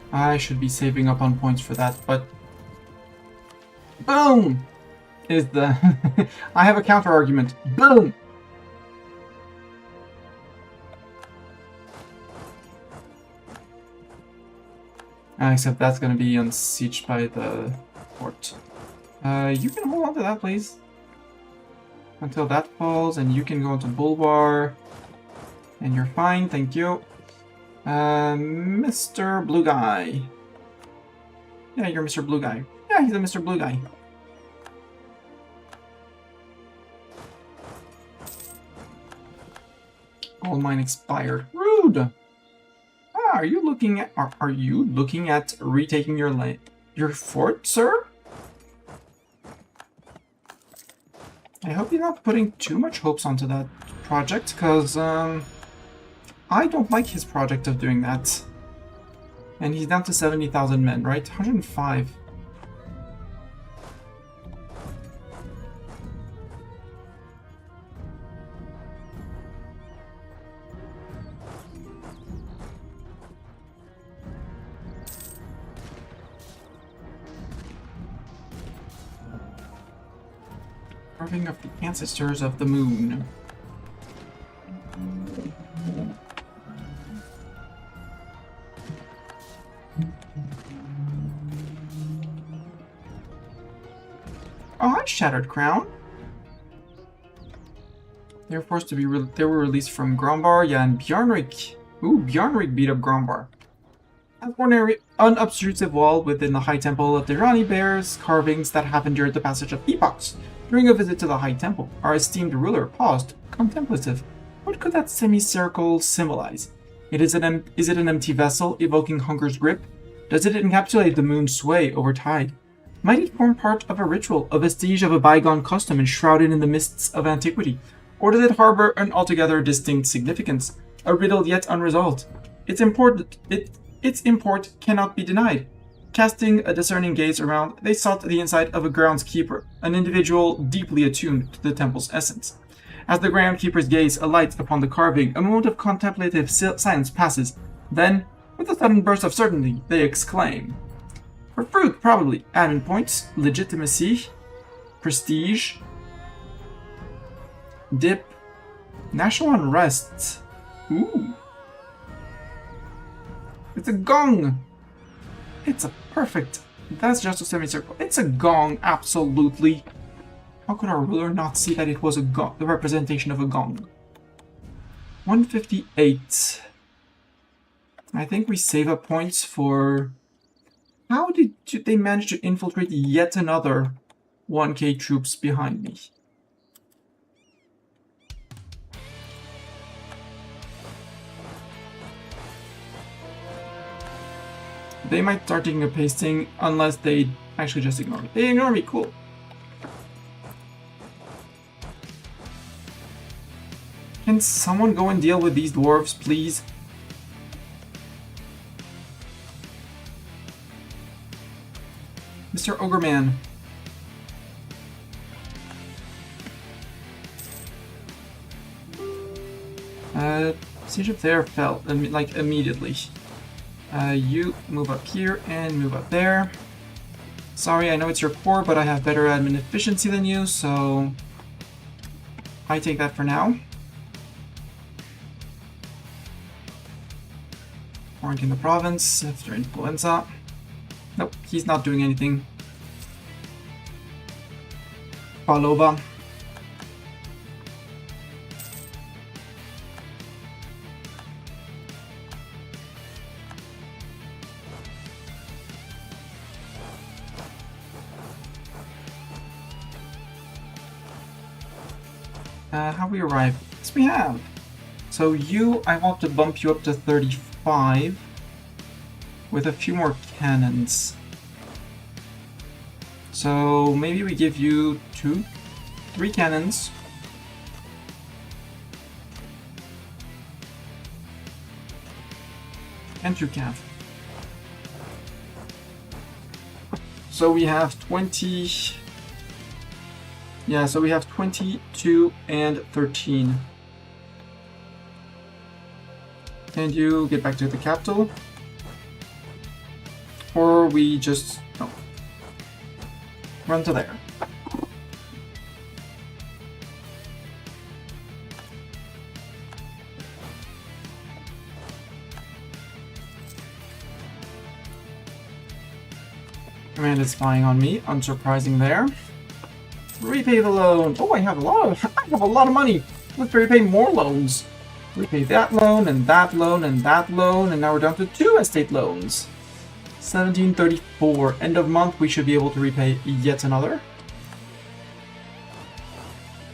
I should be saving up on points for that, but boom is the I have a counter argument. Boom. Except that's going to be unsieged by the fort. You can hold on to that, please, until that falls, and you can go into Bulbar, and you're fine. Thank you. Mr. Blue Guy. Yeah, you're Mr. Blue Guy. Yeah, he's a Mr. Blue Guy. Gold mine expired. Rude! Ah, are you looking at retaking your fort, sir? I hope you're not putting too much hopes onto that project, because, I don't like his project of doing that. And he's down to 70,000 men, right? 105. Carving of the ancestors of the moon. Oh, hi, Shattered Crown. They were forced to be. They were released from Grombar. Yeah, and Bjarnrik. Ooh, Bjarnrik beat up Grombar. An ordinary, unobtrusive wall within the High Temple of Dirani bears carvings that happened during the passage of epochs. During a visit to the High Temple, our esteemed ruler paused, contemplative. What could that semicircle symbolize? Is it an empty vessel evoking hunger's grip? Does it encapsulate the moon's sway over tide? Might it form part of a ritual, a vestige of a bygone custom enshrouded in the mists of antiquity? Or does it harbor an altogether distinct significance, a riddle yet unresolved? Its import cannot be denied. Casting a discerning gaze around, they sought the insight of a groundskeeper, an individual deeply attuned to the temple's essence. As the groundskeeper's gaze alights upon the carving, a moment of contemplative silence passes. Then, with a sudden burst of certainty, they exclaim. For fruit, probably. Admin points, legitimacy, prestige, dip, national unrest. Ooh. It's a gong! It's a perfect. That's just a semicircle. It's a gong, absolutely. How could our ruler not see that it was a gong, the representation of a gong? 158. I think we save up points for... How did they manage to infiltrate yet another 1k troops behind me? They might start taking a pasting unless they actually just ignore me. They ignore me, cool. Can someone go and deal with these dwarves, please? Mr. Ogreman. Siege up there fell, like, immediately. You move up here and move up there. Sorry, I know it's your core, but I have better admin efficiency than you, so... I take that for now. Quarantine the province after influenza. Nope, he's not doing anything. Palova. How we arrive? Yes, we have. So you, I want to bump you up to 35 with a few more cannons. So maybe we give you 3 cannons. And 2 cav. So we have 20. Yeah, so we have 22 and 13. And you get back to the capital? Or we just... no. Run to there. Command is spying on me, unsurprising there. Repay the loan. Oh, I have a lot of money. Let's repay more loans. Repay that loan and that loan and that loan, and now we're down to 2 estate loans. 1734. End of month, we should be able to repay yet another.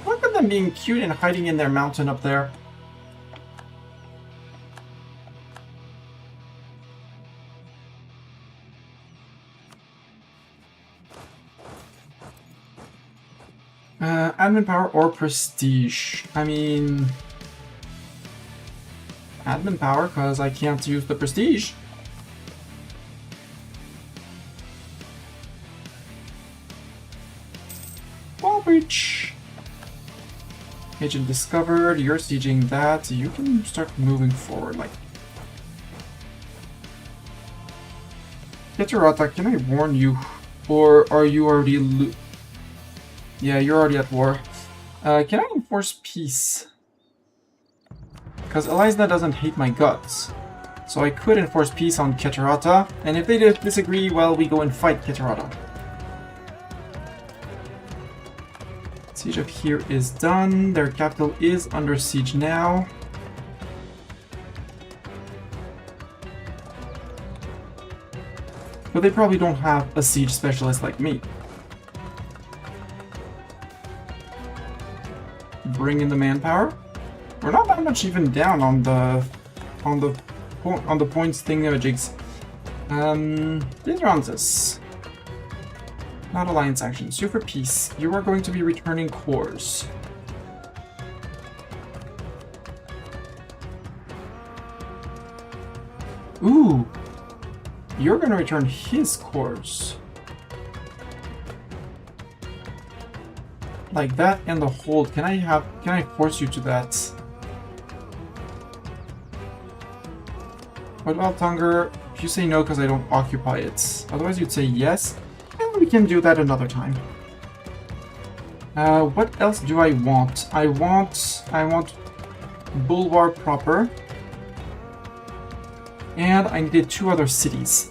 Look at them being cute and hiding in their mountain up there. Admin power or prestige? I mean... admin power, because I can't use the prestige. Wall breach! Agent discovered, you're sieging that, you can start moving forward, like... Keturata, can I warn you? Or are you already yeah, you're already at war. Can I enforce peace? Because Eliza doesn't hate my guts. So I could enforce peace on Keterata, and if they disagree, well, we go and fight Keterata. Siege of here is done. Their capital is under siege now. But they probably don't have a siege specialist like me. Bring in the manpower. We're not that much even down on the points thingamajigs. Liderances. Not alliance actions. You for peace. You are going to be returning cores. Ooh. You're going to return his cores. Like that and the hold. Can I force you to that? What about Tunger? If you say no because I don't occupy it. Otherwise you'd say yes. And we can do that another time. What else do I want? I want Bulwarr proper. And I needed 2 other cities.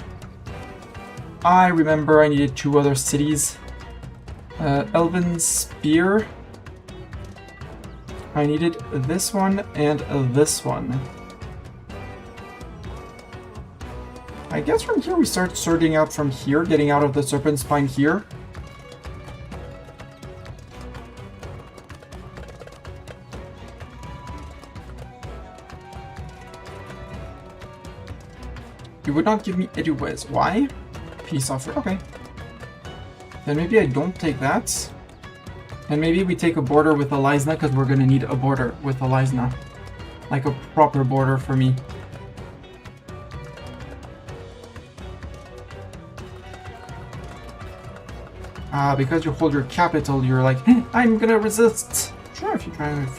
I remember I needed 2 other cities. Elven Spear. I needed this one and this one. I guess from here we start sorting out from here, getting out of the Serpent Spine here. You would not give me Eduwez. Why? Peace offer. Okay. Then maybe I don't take that. And maybe we take a border with Elisna, because we're going to need a border with Elisna. Like a proper border for me. Because you hold your capital, you're like, hey, I'm gonna resist. Sure, if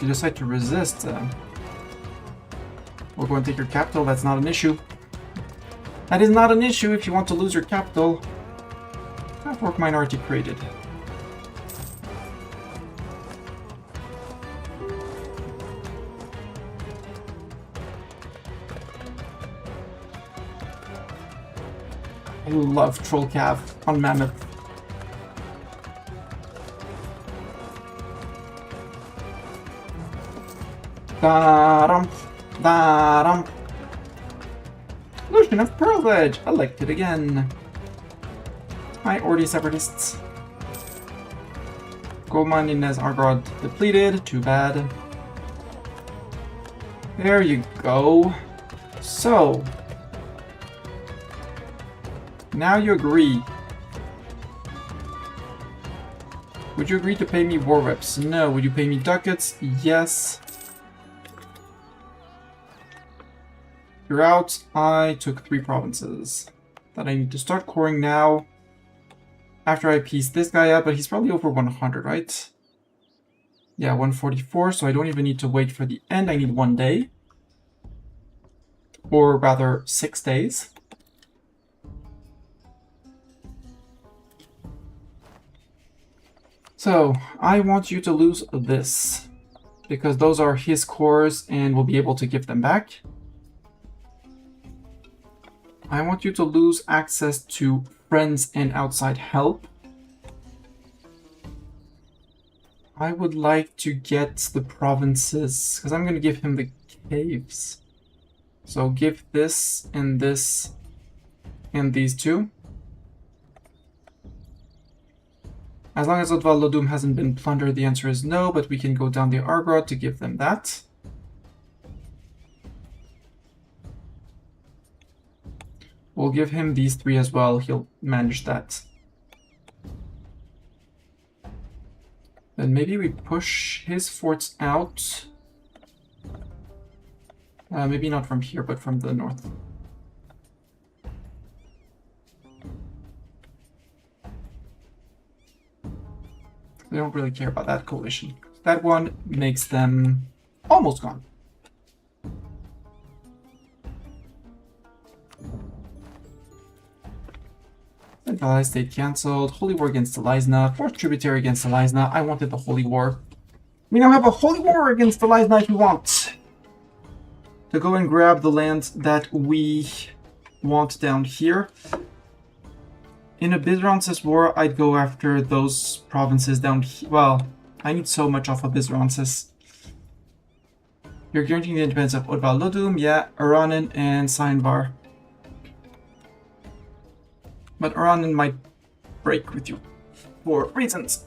you decide to resist, we'll go and take your capital. That's not an issue. That is not an issue if you want to lose your capital. Work minority created. I love Troll Cav on Mammoth. Da-dum, da-dum. Illusion of Privilege! Elected again. Hi, Ordi Separatists. Gold mining as Argod depleted. Too bad. There you go. So. Now you agree. Would you agree to pay me war reps? No. Would you pay me ducats? Yes. You're out. I took 3 provinces that I need to start coring now. After I piece this guy up, but he's probably over 100, right? Yeah, 144, so I don't even need to wait for the end. I need 1 day. Or rather, 6 days. So, I want you to lose this. Because those are his cores, and we'll be able to give them back. I want you to lose access to friends and outside help. I would like to get the provinces, because I'm going to give him the caves. So give this and these 2. As long as Odval Lodum hasn't been plundered, the answer is no, but we can go down the Argrod to give them that. We'll give him these 3 as well. He'll manage that. Then maybe we push his forts out. Maybe not from here, but from the north. They don't really care about that coalition. That one makes them almost gone. Centralized State cancelled. Holy War against Elisna. Fourth Tributary against Elisna. I wanted the Holy War. We now have a Holy War against Elisna if we want. to go and grab the land that we want down here. In a Bizrances war, I'd go after those provinces down here. Well, I need so much off of Bizrances. You're guaranteeing the independence of Odval Lodum, yeah, Aranin and Sainvar. But Aranin might break with you for reasons.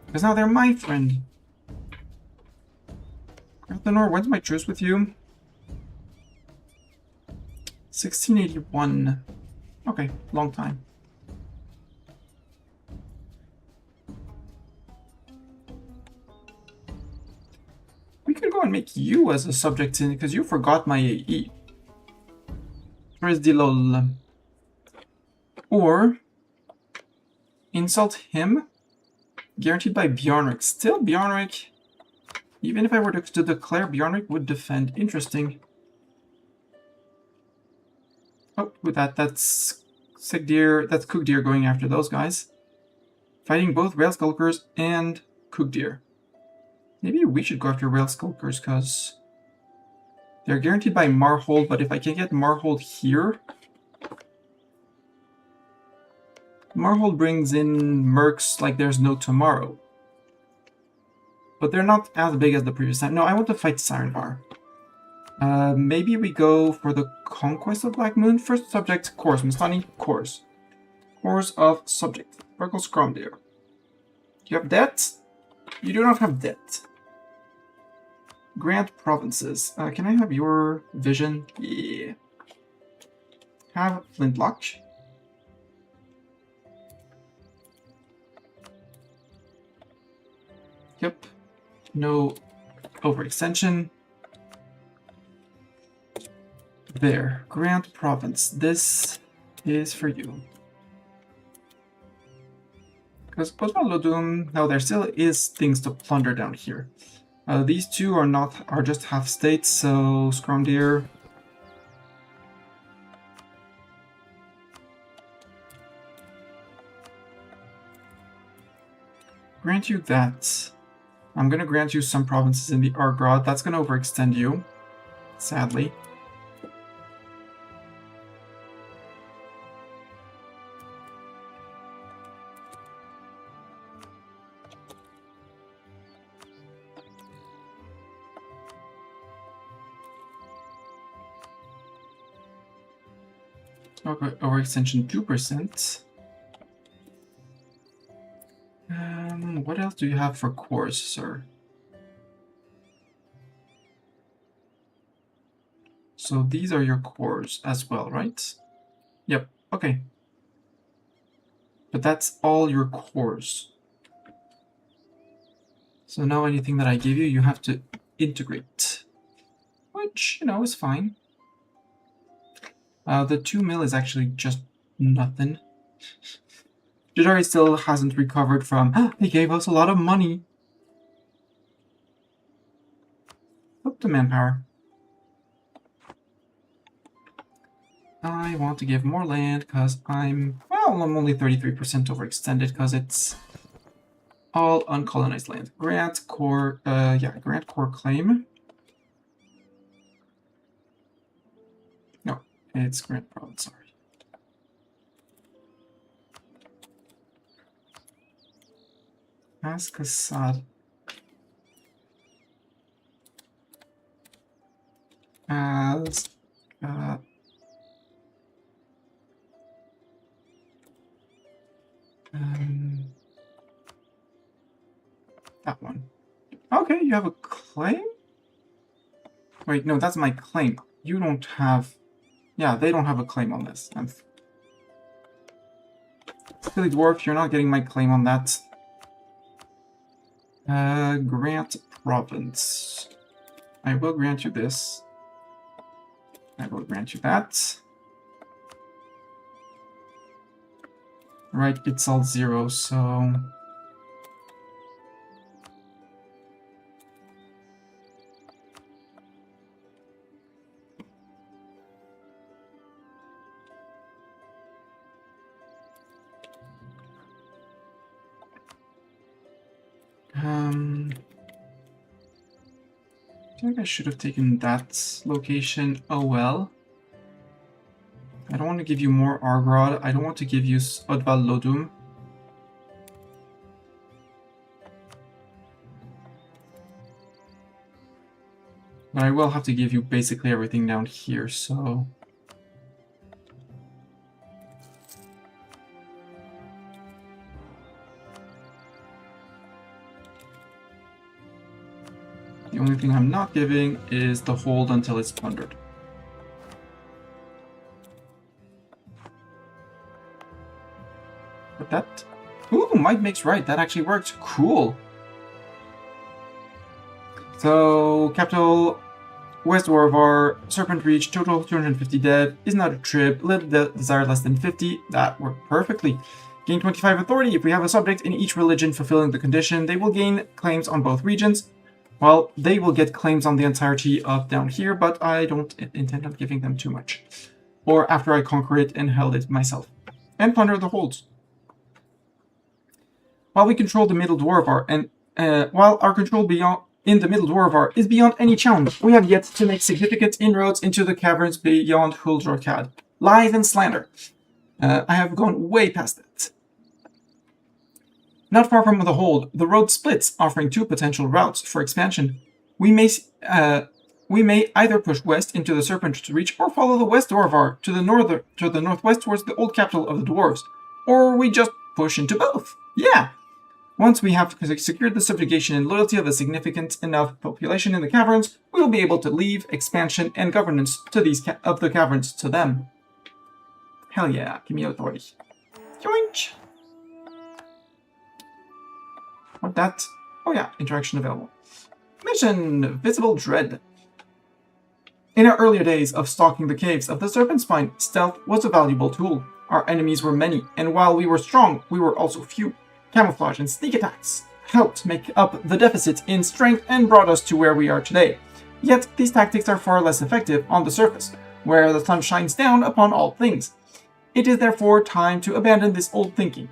Because now they're my friend. Grathanor, when's my truce with you? 1681. Okay, long time. We could go and make you as a subject in because you forgot my AE. Where's the lol? Or insult him. Guaranteed by Bjarnrik. Still Bjarnrik. Even if I were to declare, Bjarnrik would defend. Interesting. Oh, with that, that's Sick Deer. That's Cook Deer going after those guys. Fighting both Rail Skulkers and Cook Deer. Maybe we should go after Rail Skulkers because they're guaranteed by Marhold, but if I can get Marhold here, Marhold brings in mercs like there's no tomorrow. But they're not as big as the previous time. No, I want to fight Sarenvar. Maybe we go for the Conquest of Black Moon. First subject, Course. Mustani, Course. Course of subject. Freckle Scromdeer. Do you have debt? You do not have debt. Grant provinces. Can I have your vision? Yeah. Have Flintlock. Yep. No overextension. There. Grant province. This is for you. Because Lodum, no, there still is things to plunder down here. These two are just half states, so Scromdeer. Grant you that. I'm gonna grant you some provinces in the Argrod. That's gonna overextend you, sadly. Okay, overextension 2%. What else do you have for cores, sir? So these are your cores as well, right? Yep, okay. But that's all your cores. So now anything that I give you, you have to integrate. Which, you know, is fine. The 2 mil is actually just nothing. Jadari still hasn't recovered from, they gave us a lot of money. Up to manpower. I want to give more land because I'm only 33% overextended because it's all uncolonized land. Grant core, grant core claim. No, it's grant province, sorry. Ask Assad. As that one. Okay, you have a claim? Wait, no, that's my claim. You don't have... Yeah, they don't have a claim on this. Silly Dwarf, you're not getting my claim on that. Grant province. I will grant you this. I will grant you that. Right, it's all 0, so... I feel like I should have taken that location. Oh well. I don't want to give you more Argrod. I don't want to give you Odval Lodum. But I will have to give you basically everything down here, so... The only thing I'm not giving is the hold until it's plundered. But that... Ooh, might makes right. That actually worked. Cool. So, capital, West Orvar, Serpent Reach, total 250 dead, is not a trip, little desire less than 50. That worked perfectly. Gain 25 authority. If we have a subject in each religion fulfilling the condition, they will gain claims on both regions. Well, they will get claims on the entirety of down here, but I don't intend on giving them too much. Or after I conquer it and held it myself. And plunder the holds. While we control the Middle Dwarvar, and while our control in the Middle Dwarvar is beyond any challenge, we have yet to make significant inroads into the caverns beyond Huldrokad. Lies and slander. I have gone way past that. Not far from the hold, the road splits, offering two potential routes for expansion. We may either push west into the Serpent Reach or follow the West Dwarvar to the northwest towards the old capital of the dwarves. Or we just push into both. Yeah! Once we have secured the subjugation and loyalty of a significant enough population in the caverns, we will be able to leave expansion and governance to these of the caverns to them. Hell yeah, give me authority. Yoink! What that? Oh yeah, interaction available. Mission! Visible Dread. In our earlier days of stalking the caves of the Serpent Spine, stealth was a valuable tool. Our enemies were many, and while we were strong, we were also few. Camouflage and sneak attacks helped make up the deficit in strength and brought us to where we are today. Yet, these tactics are far less effective on the surface, where the sun shines down upon all things. It is therefore time to abandon this old thinking.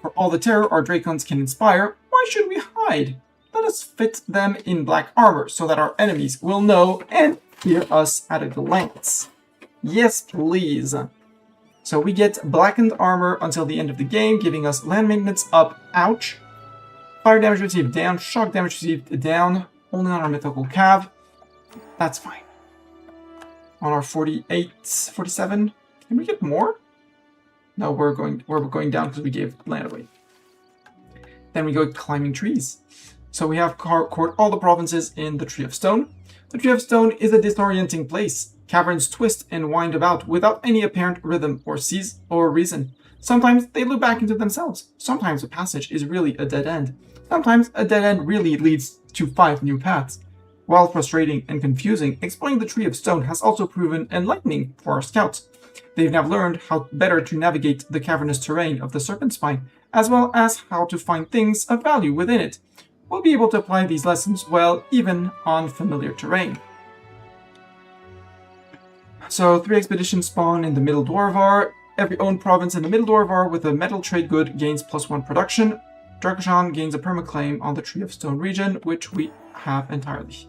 For all the terror our Dracons can inspire, why should we hide? Let us fit them in black armor so that our enemies will know and fear us at a glance. Yes, please. So we get blackened armor until the end of the game, giving us land maintenance up, ouch. Fire damage received down, shock damage received down, only on our mythical cav. That's fine. On our 48, 47, can we get more? No, we're going down because we gave land away. Then we go climbing trees. So we have court all the provinces in the Tree of Stone. The Tree of Stone is a disorienting place. Caverns twist and wind about without any apparent rhythm or reason. Sometimes they loop back into themselves. Sometimes a passage is really a dead end. Sometimes a dead end really leads to 5 new paths. While frustrating and confusing, exploring the Tree of Stone has also proven enlightening for our scouts. They've now learned how better to navigate the cavernous terrain of the Serpent Spine, as well as how to find things of value within it. We'll be able to apply these lessons well, even on familiar terrain. So 3 expeditions spawn in the Middle Dwarvar. Every owned province in the Middle Dwarvar with a metal trade good gains +1 production. Drakashan gains a permaclaim on the Tree of Stone region, which we have entirely.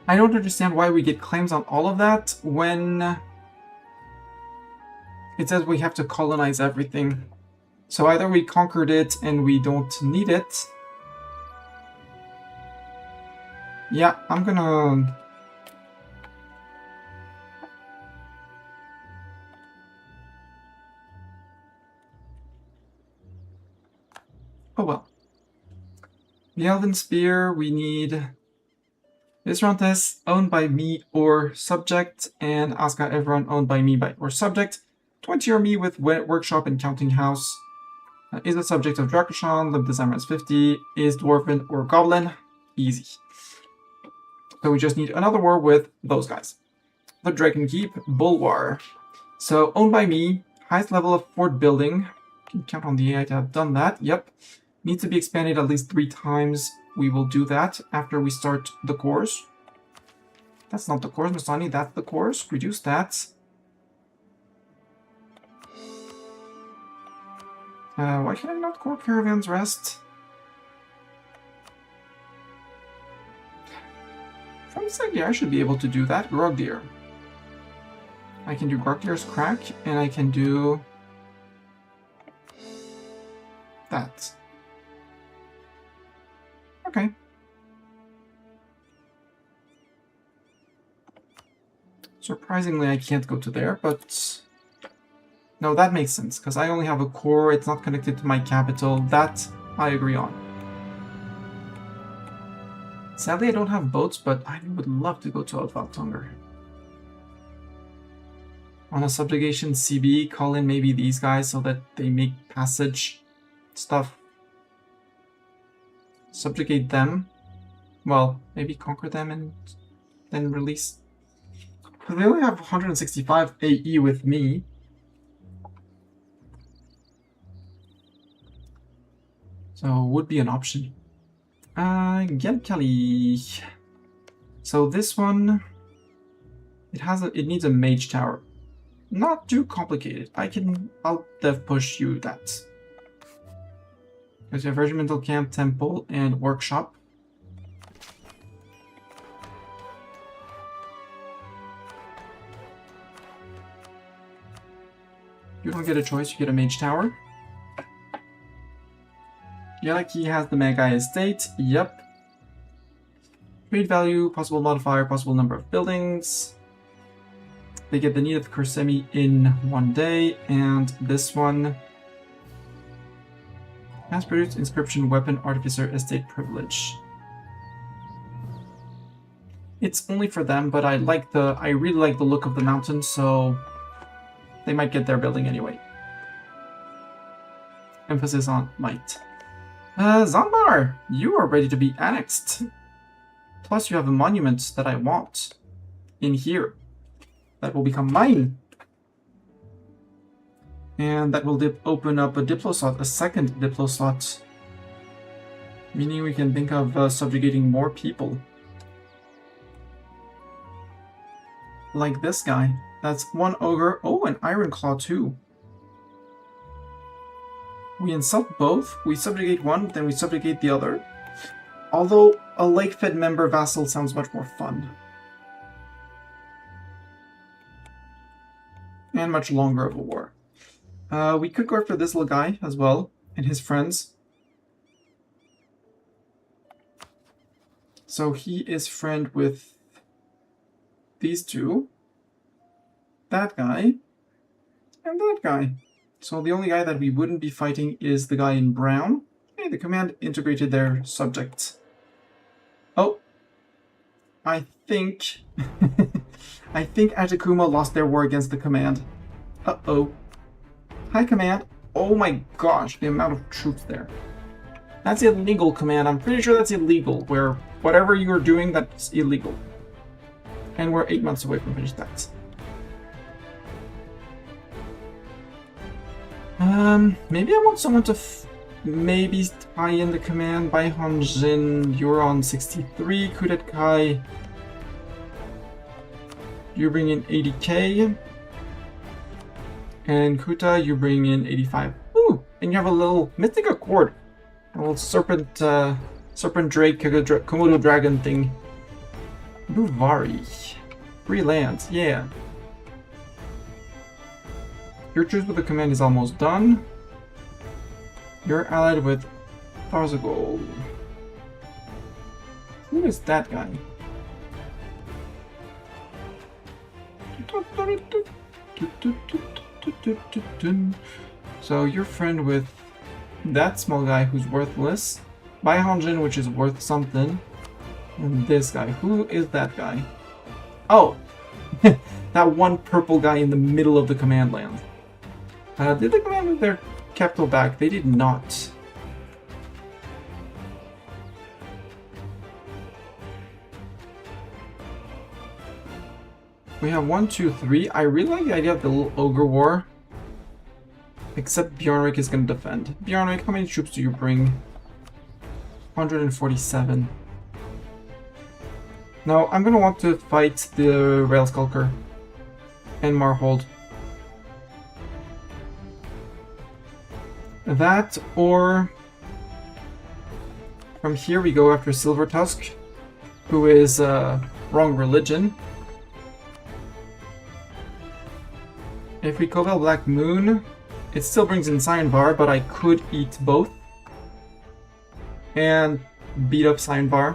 I don't understand why we get claims on all of that when it says we have to colonize everything. So either we conquered it and we don't need it. Yeah, I'm gonna... Oh well. The Elven Spear, we need... Visrontes, owned by me or subject, and Aska Evron, owned by me or subject. 20 or me with Workshop and Counting House. Is the subject of Drakashan, Lib Design is 50, is Dwarven or Goblin. Easy. So we just need another war with those guys. The Dragon Keep, Bulwar. So owned by me, highest level of fort building. Can count on the AI to have done that. Yep. Needs to be expanded at least 3 times. We will do that after we start the course. That's not the course, Masani, that's the course. Reduce that. Why can I not call Caravan's Rest? From this idea, I should be able to do that. Grogdeer. I can do Grogdeer's Crack, and I can do that. Okay. Surprisingly, I can't go to there, but... No, that makes sense, because I only have a core, it's not connected to my capital. That I agree on. Sadly, I don't have boats, but I would love to go to Outvaltunger. On a subjugation CB, call in maybe these guys so that they make passage stuff. Subjugate them. Well, maybe conquer them and then release. They only have 165 AE with me. So would be an option. Gelkali. So this one, it needs a mage tower. Not too complicated. I'll dev push you that. There's a regimental camp, temple, and workshop. You don't get a choice, you get a mage tower. Yalaki has the Magi estate, yep. Trade value, possible modifier, possible number of buildings. They get the need of Kursemi in 1 day, and this one has produced inscription, weapon, artificer, estate privilege. It's only for them, but I really like the look of the mountain, so they might get their building anyway. Emphasis on might. Zambar, you are ready to be annexed. Plus you have a monument that I want in here. That will become mine. And that will open up a diplo slot, a second diplo slot. Meaning we can think of subjugating more people. Like this guy. That's one ogre. Oh, an iron claw too. We insult both, we subjugate one, then we subjugate the other. Although a lake-fed member vassal sounds much more fun. And much longer of a war. We could go after this little guy as well, and his friends. So he is friend with these two. That guy. And that guy. So the only guy that we wouldn't be fighting is the guy in brown. Hey, the command integrated their subject. Oh. I think... I think Ajakuma lost their war against the command. Uh-oh. Hi, command. Oh my gosh, the amount of troops there. That's illegal, command. I'm pretty sure that's illegal, where whatever you are doing, that's illegal. And we're 8 months away from finished that. Maybe I want someone to maybe tie in the command by Hanjin. You're on 63, Kudet Kai. You bring in 80k. And Kuta, you bring in 85. Ooh, and you have a little mythic accord. A little serpent drake, Komodo dragon thing. Buvari. 3 lands, yeah. Your truce with the command is almost done. You're allied with Farzagol. Who is that guy? So you're friend with that small guy who's worthless, Baihanjin, which is worth something, and this guy. Who is that guy? Oh, that one purple guy in the middle of the command land. Did the command move their capital back? They did not. We have 1, 2, 3. I really like the idea of the little ogre war. Except Bjornrik is going to defend. Bjornrik, how many troops do you bring? 147. No, I'm going to want to fight the Rail Skulker and Marhold. That, or from here we go after Silver Tusk, who is wrong religion. If we Cobalt Black Moon, it still brings in Cyanvar, but I could eat both and beat up Cyanvar.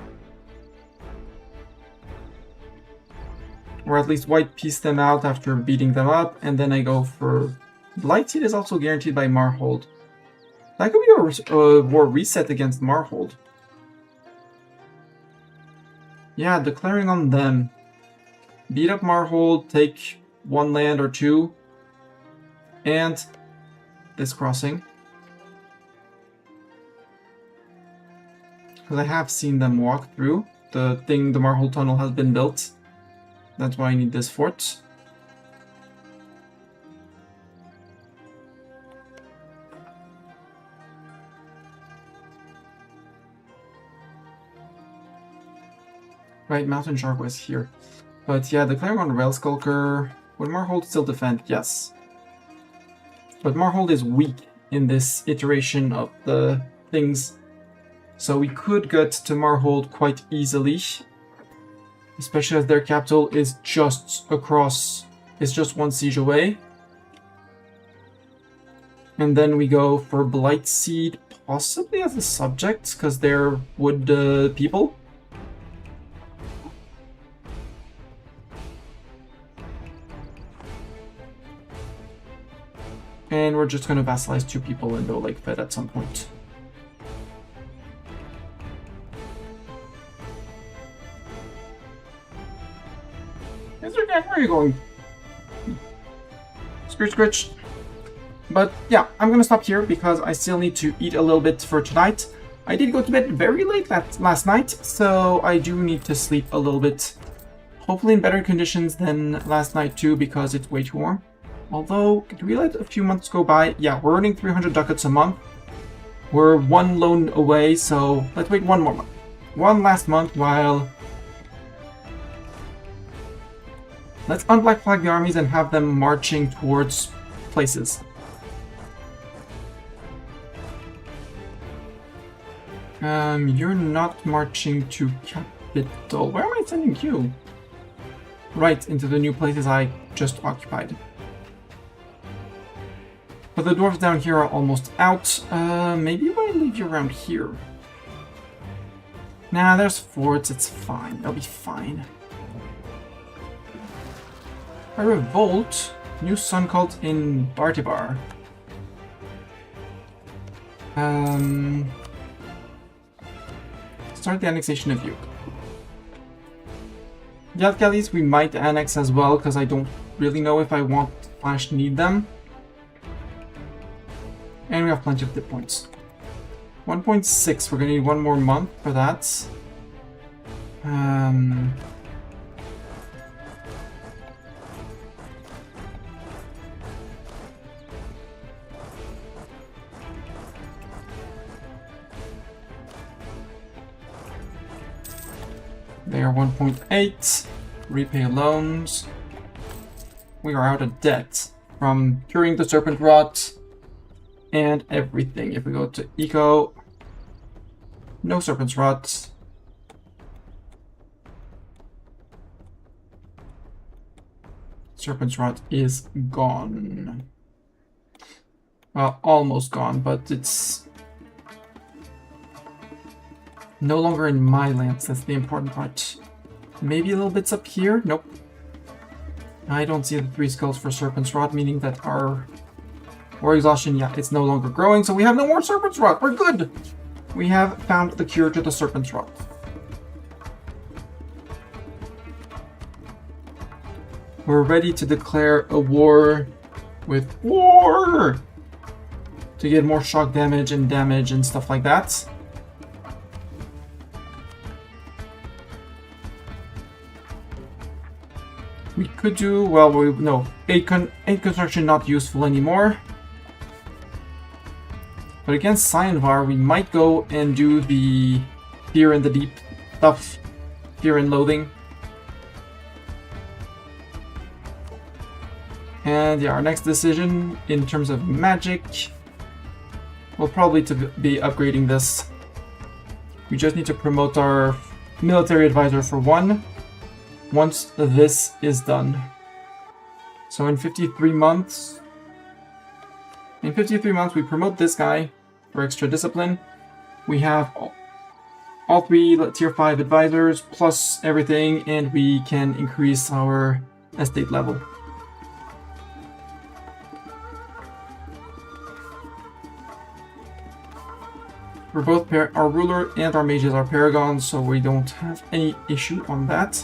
Or at least white piece them out after beating them up, and then I go for Blightseed is also guaranteed by Marhold. That could be a war reset against Marhold. Yeah, declaring on them. Beat up Marhold, take one land or two, and this crossing. Because I have seen them walk through. The Marhold tunnel has been built. That's why I need this fort. Right, Mountain Shark was here. But yeah, declaring on Rail Skulker. Would Marhold still defend? Yes. But Marhold is weak in this iteration of the things. So we could get to Marhold quite easily. Especially as their capital is just across, it's just one siege away. And then we go for Blightseed, possibly as a subject, because they're wood people. And we're just going to vassalize 2 people and go Lake Fed at some point. Where are you going? Scritch, scritch. But yeah, I'm gonna stop here because I still need to eat a little bit for tonight. I did go to bed very late last night, so I do need to sleep a little bit. Hopefully in better conditions than last night too, because it's way too warm. Although, do we let a few months go by? Yeah, we're earning 300 ducats a month. We're 1 loan away, so let's wait 1 more month. 1 last month while... Let's unblack flag the armies and have them marching towards places. You're not marching to capital. Where am I sending you? Right, into the new places I just occupied. But the dwarves down here are almost out. Maybe if I leave you around here. Nah, there's forts, it's fine. They'll be fine. A revolt. New sun cult in Bartibar. Start the annexation of you. Yadgalis we might annex as well, because I don't really know if I want / need them. And we have plenty of dip points. 1.6, we're gonna need 1 more month for that. They are 1.8. Repay loans. We are out of debt from curing the serpent rot and everything. If we go to eco, no serpent's rot. Serpent's rot is gone. Well, almost gone, but it's no longer in my lands. That's the important part. Maybe a little bits up here. Nope. I don't see the 3 skulls for serpent's rot, meaning that our war exhaustion, yeah, it's no longer growing, so we have no more serpent's rot. We're good. We have found the cure to the serpent's rot. We're ready to declare a war with war to get more shock damage and stuff like that. We could do, well, no, 8 construction not useful anymore. But against Cyanvar, we might go and do the Fear in the Deep stuff. Fear and Loathing. And yeah, our next decision in terms of magic we'll probably be upgrading this. We just need to promote our military advisor for 1 once this is done. So in 53 months, we promote this guy for extra discipline. We have all 3 tier 5 advisors plus everything, and we can increase our estate level. We're both our ruler and our mages are paragons, so we don't have any issue on that.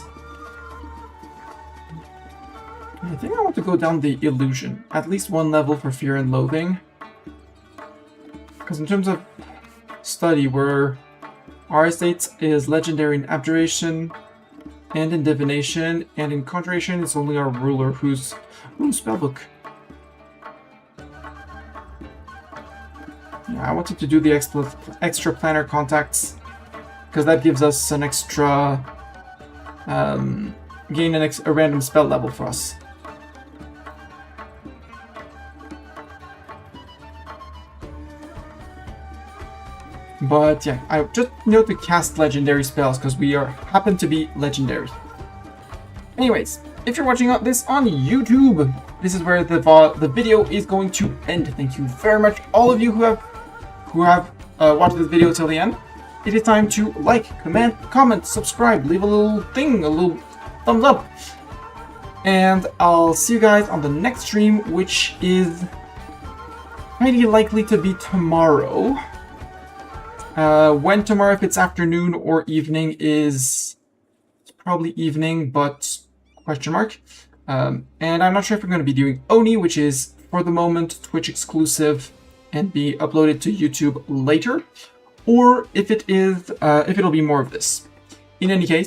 I think I want to go down the illusion, at least 1 level for fear and loathing. Because in terms of study, our estate is legendary in abjuration and in divination, and in conjuration it's only our ruler who's spellbook. Yeah, I wanted to do the extra planner contacts because that gives us an extra gain a random spell level for us. But yeah, I just know to cast legendary spells because we happen to be legendary. Anyways, if you're watching this on YouTube, this is where the video is going to end. Thank you very much, all of you who have watched this video till the end. It is time to like, comment, subscribe, leave a little thing, a little thumbs up. And I'll see you guys on the next stream, which is highly likely to be tomorrow. When tomorrow, if it's afternoon or evening, it's probably evening, but question mark. And I'm not sure if we're going to be doing Oni, which is, for the moment, Twitch exclusive and be uploaded to YouTube later, or if it'll be more of this. In any case,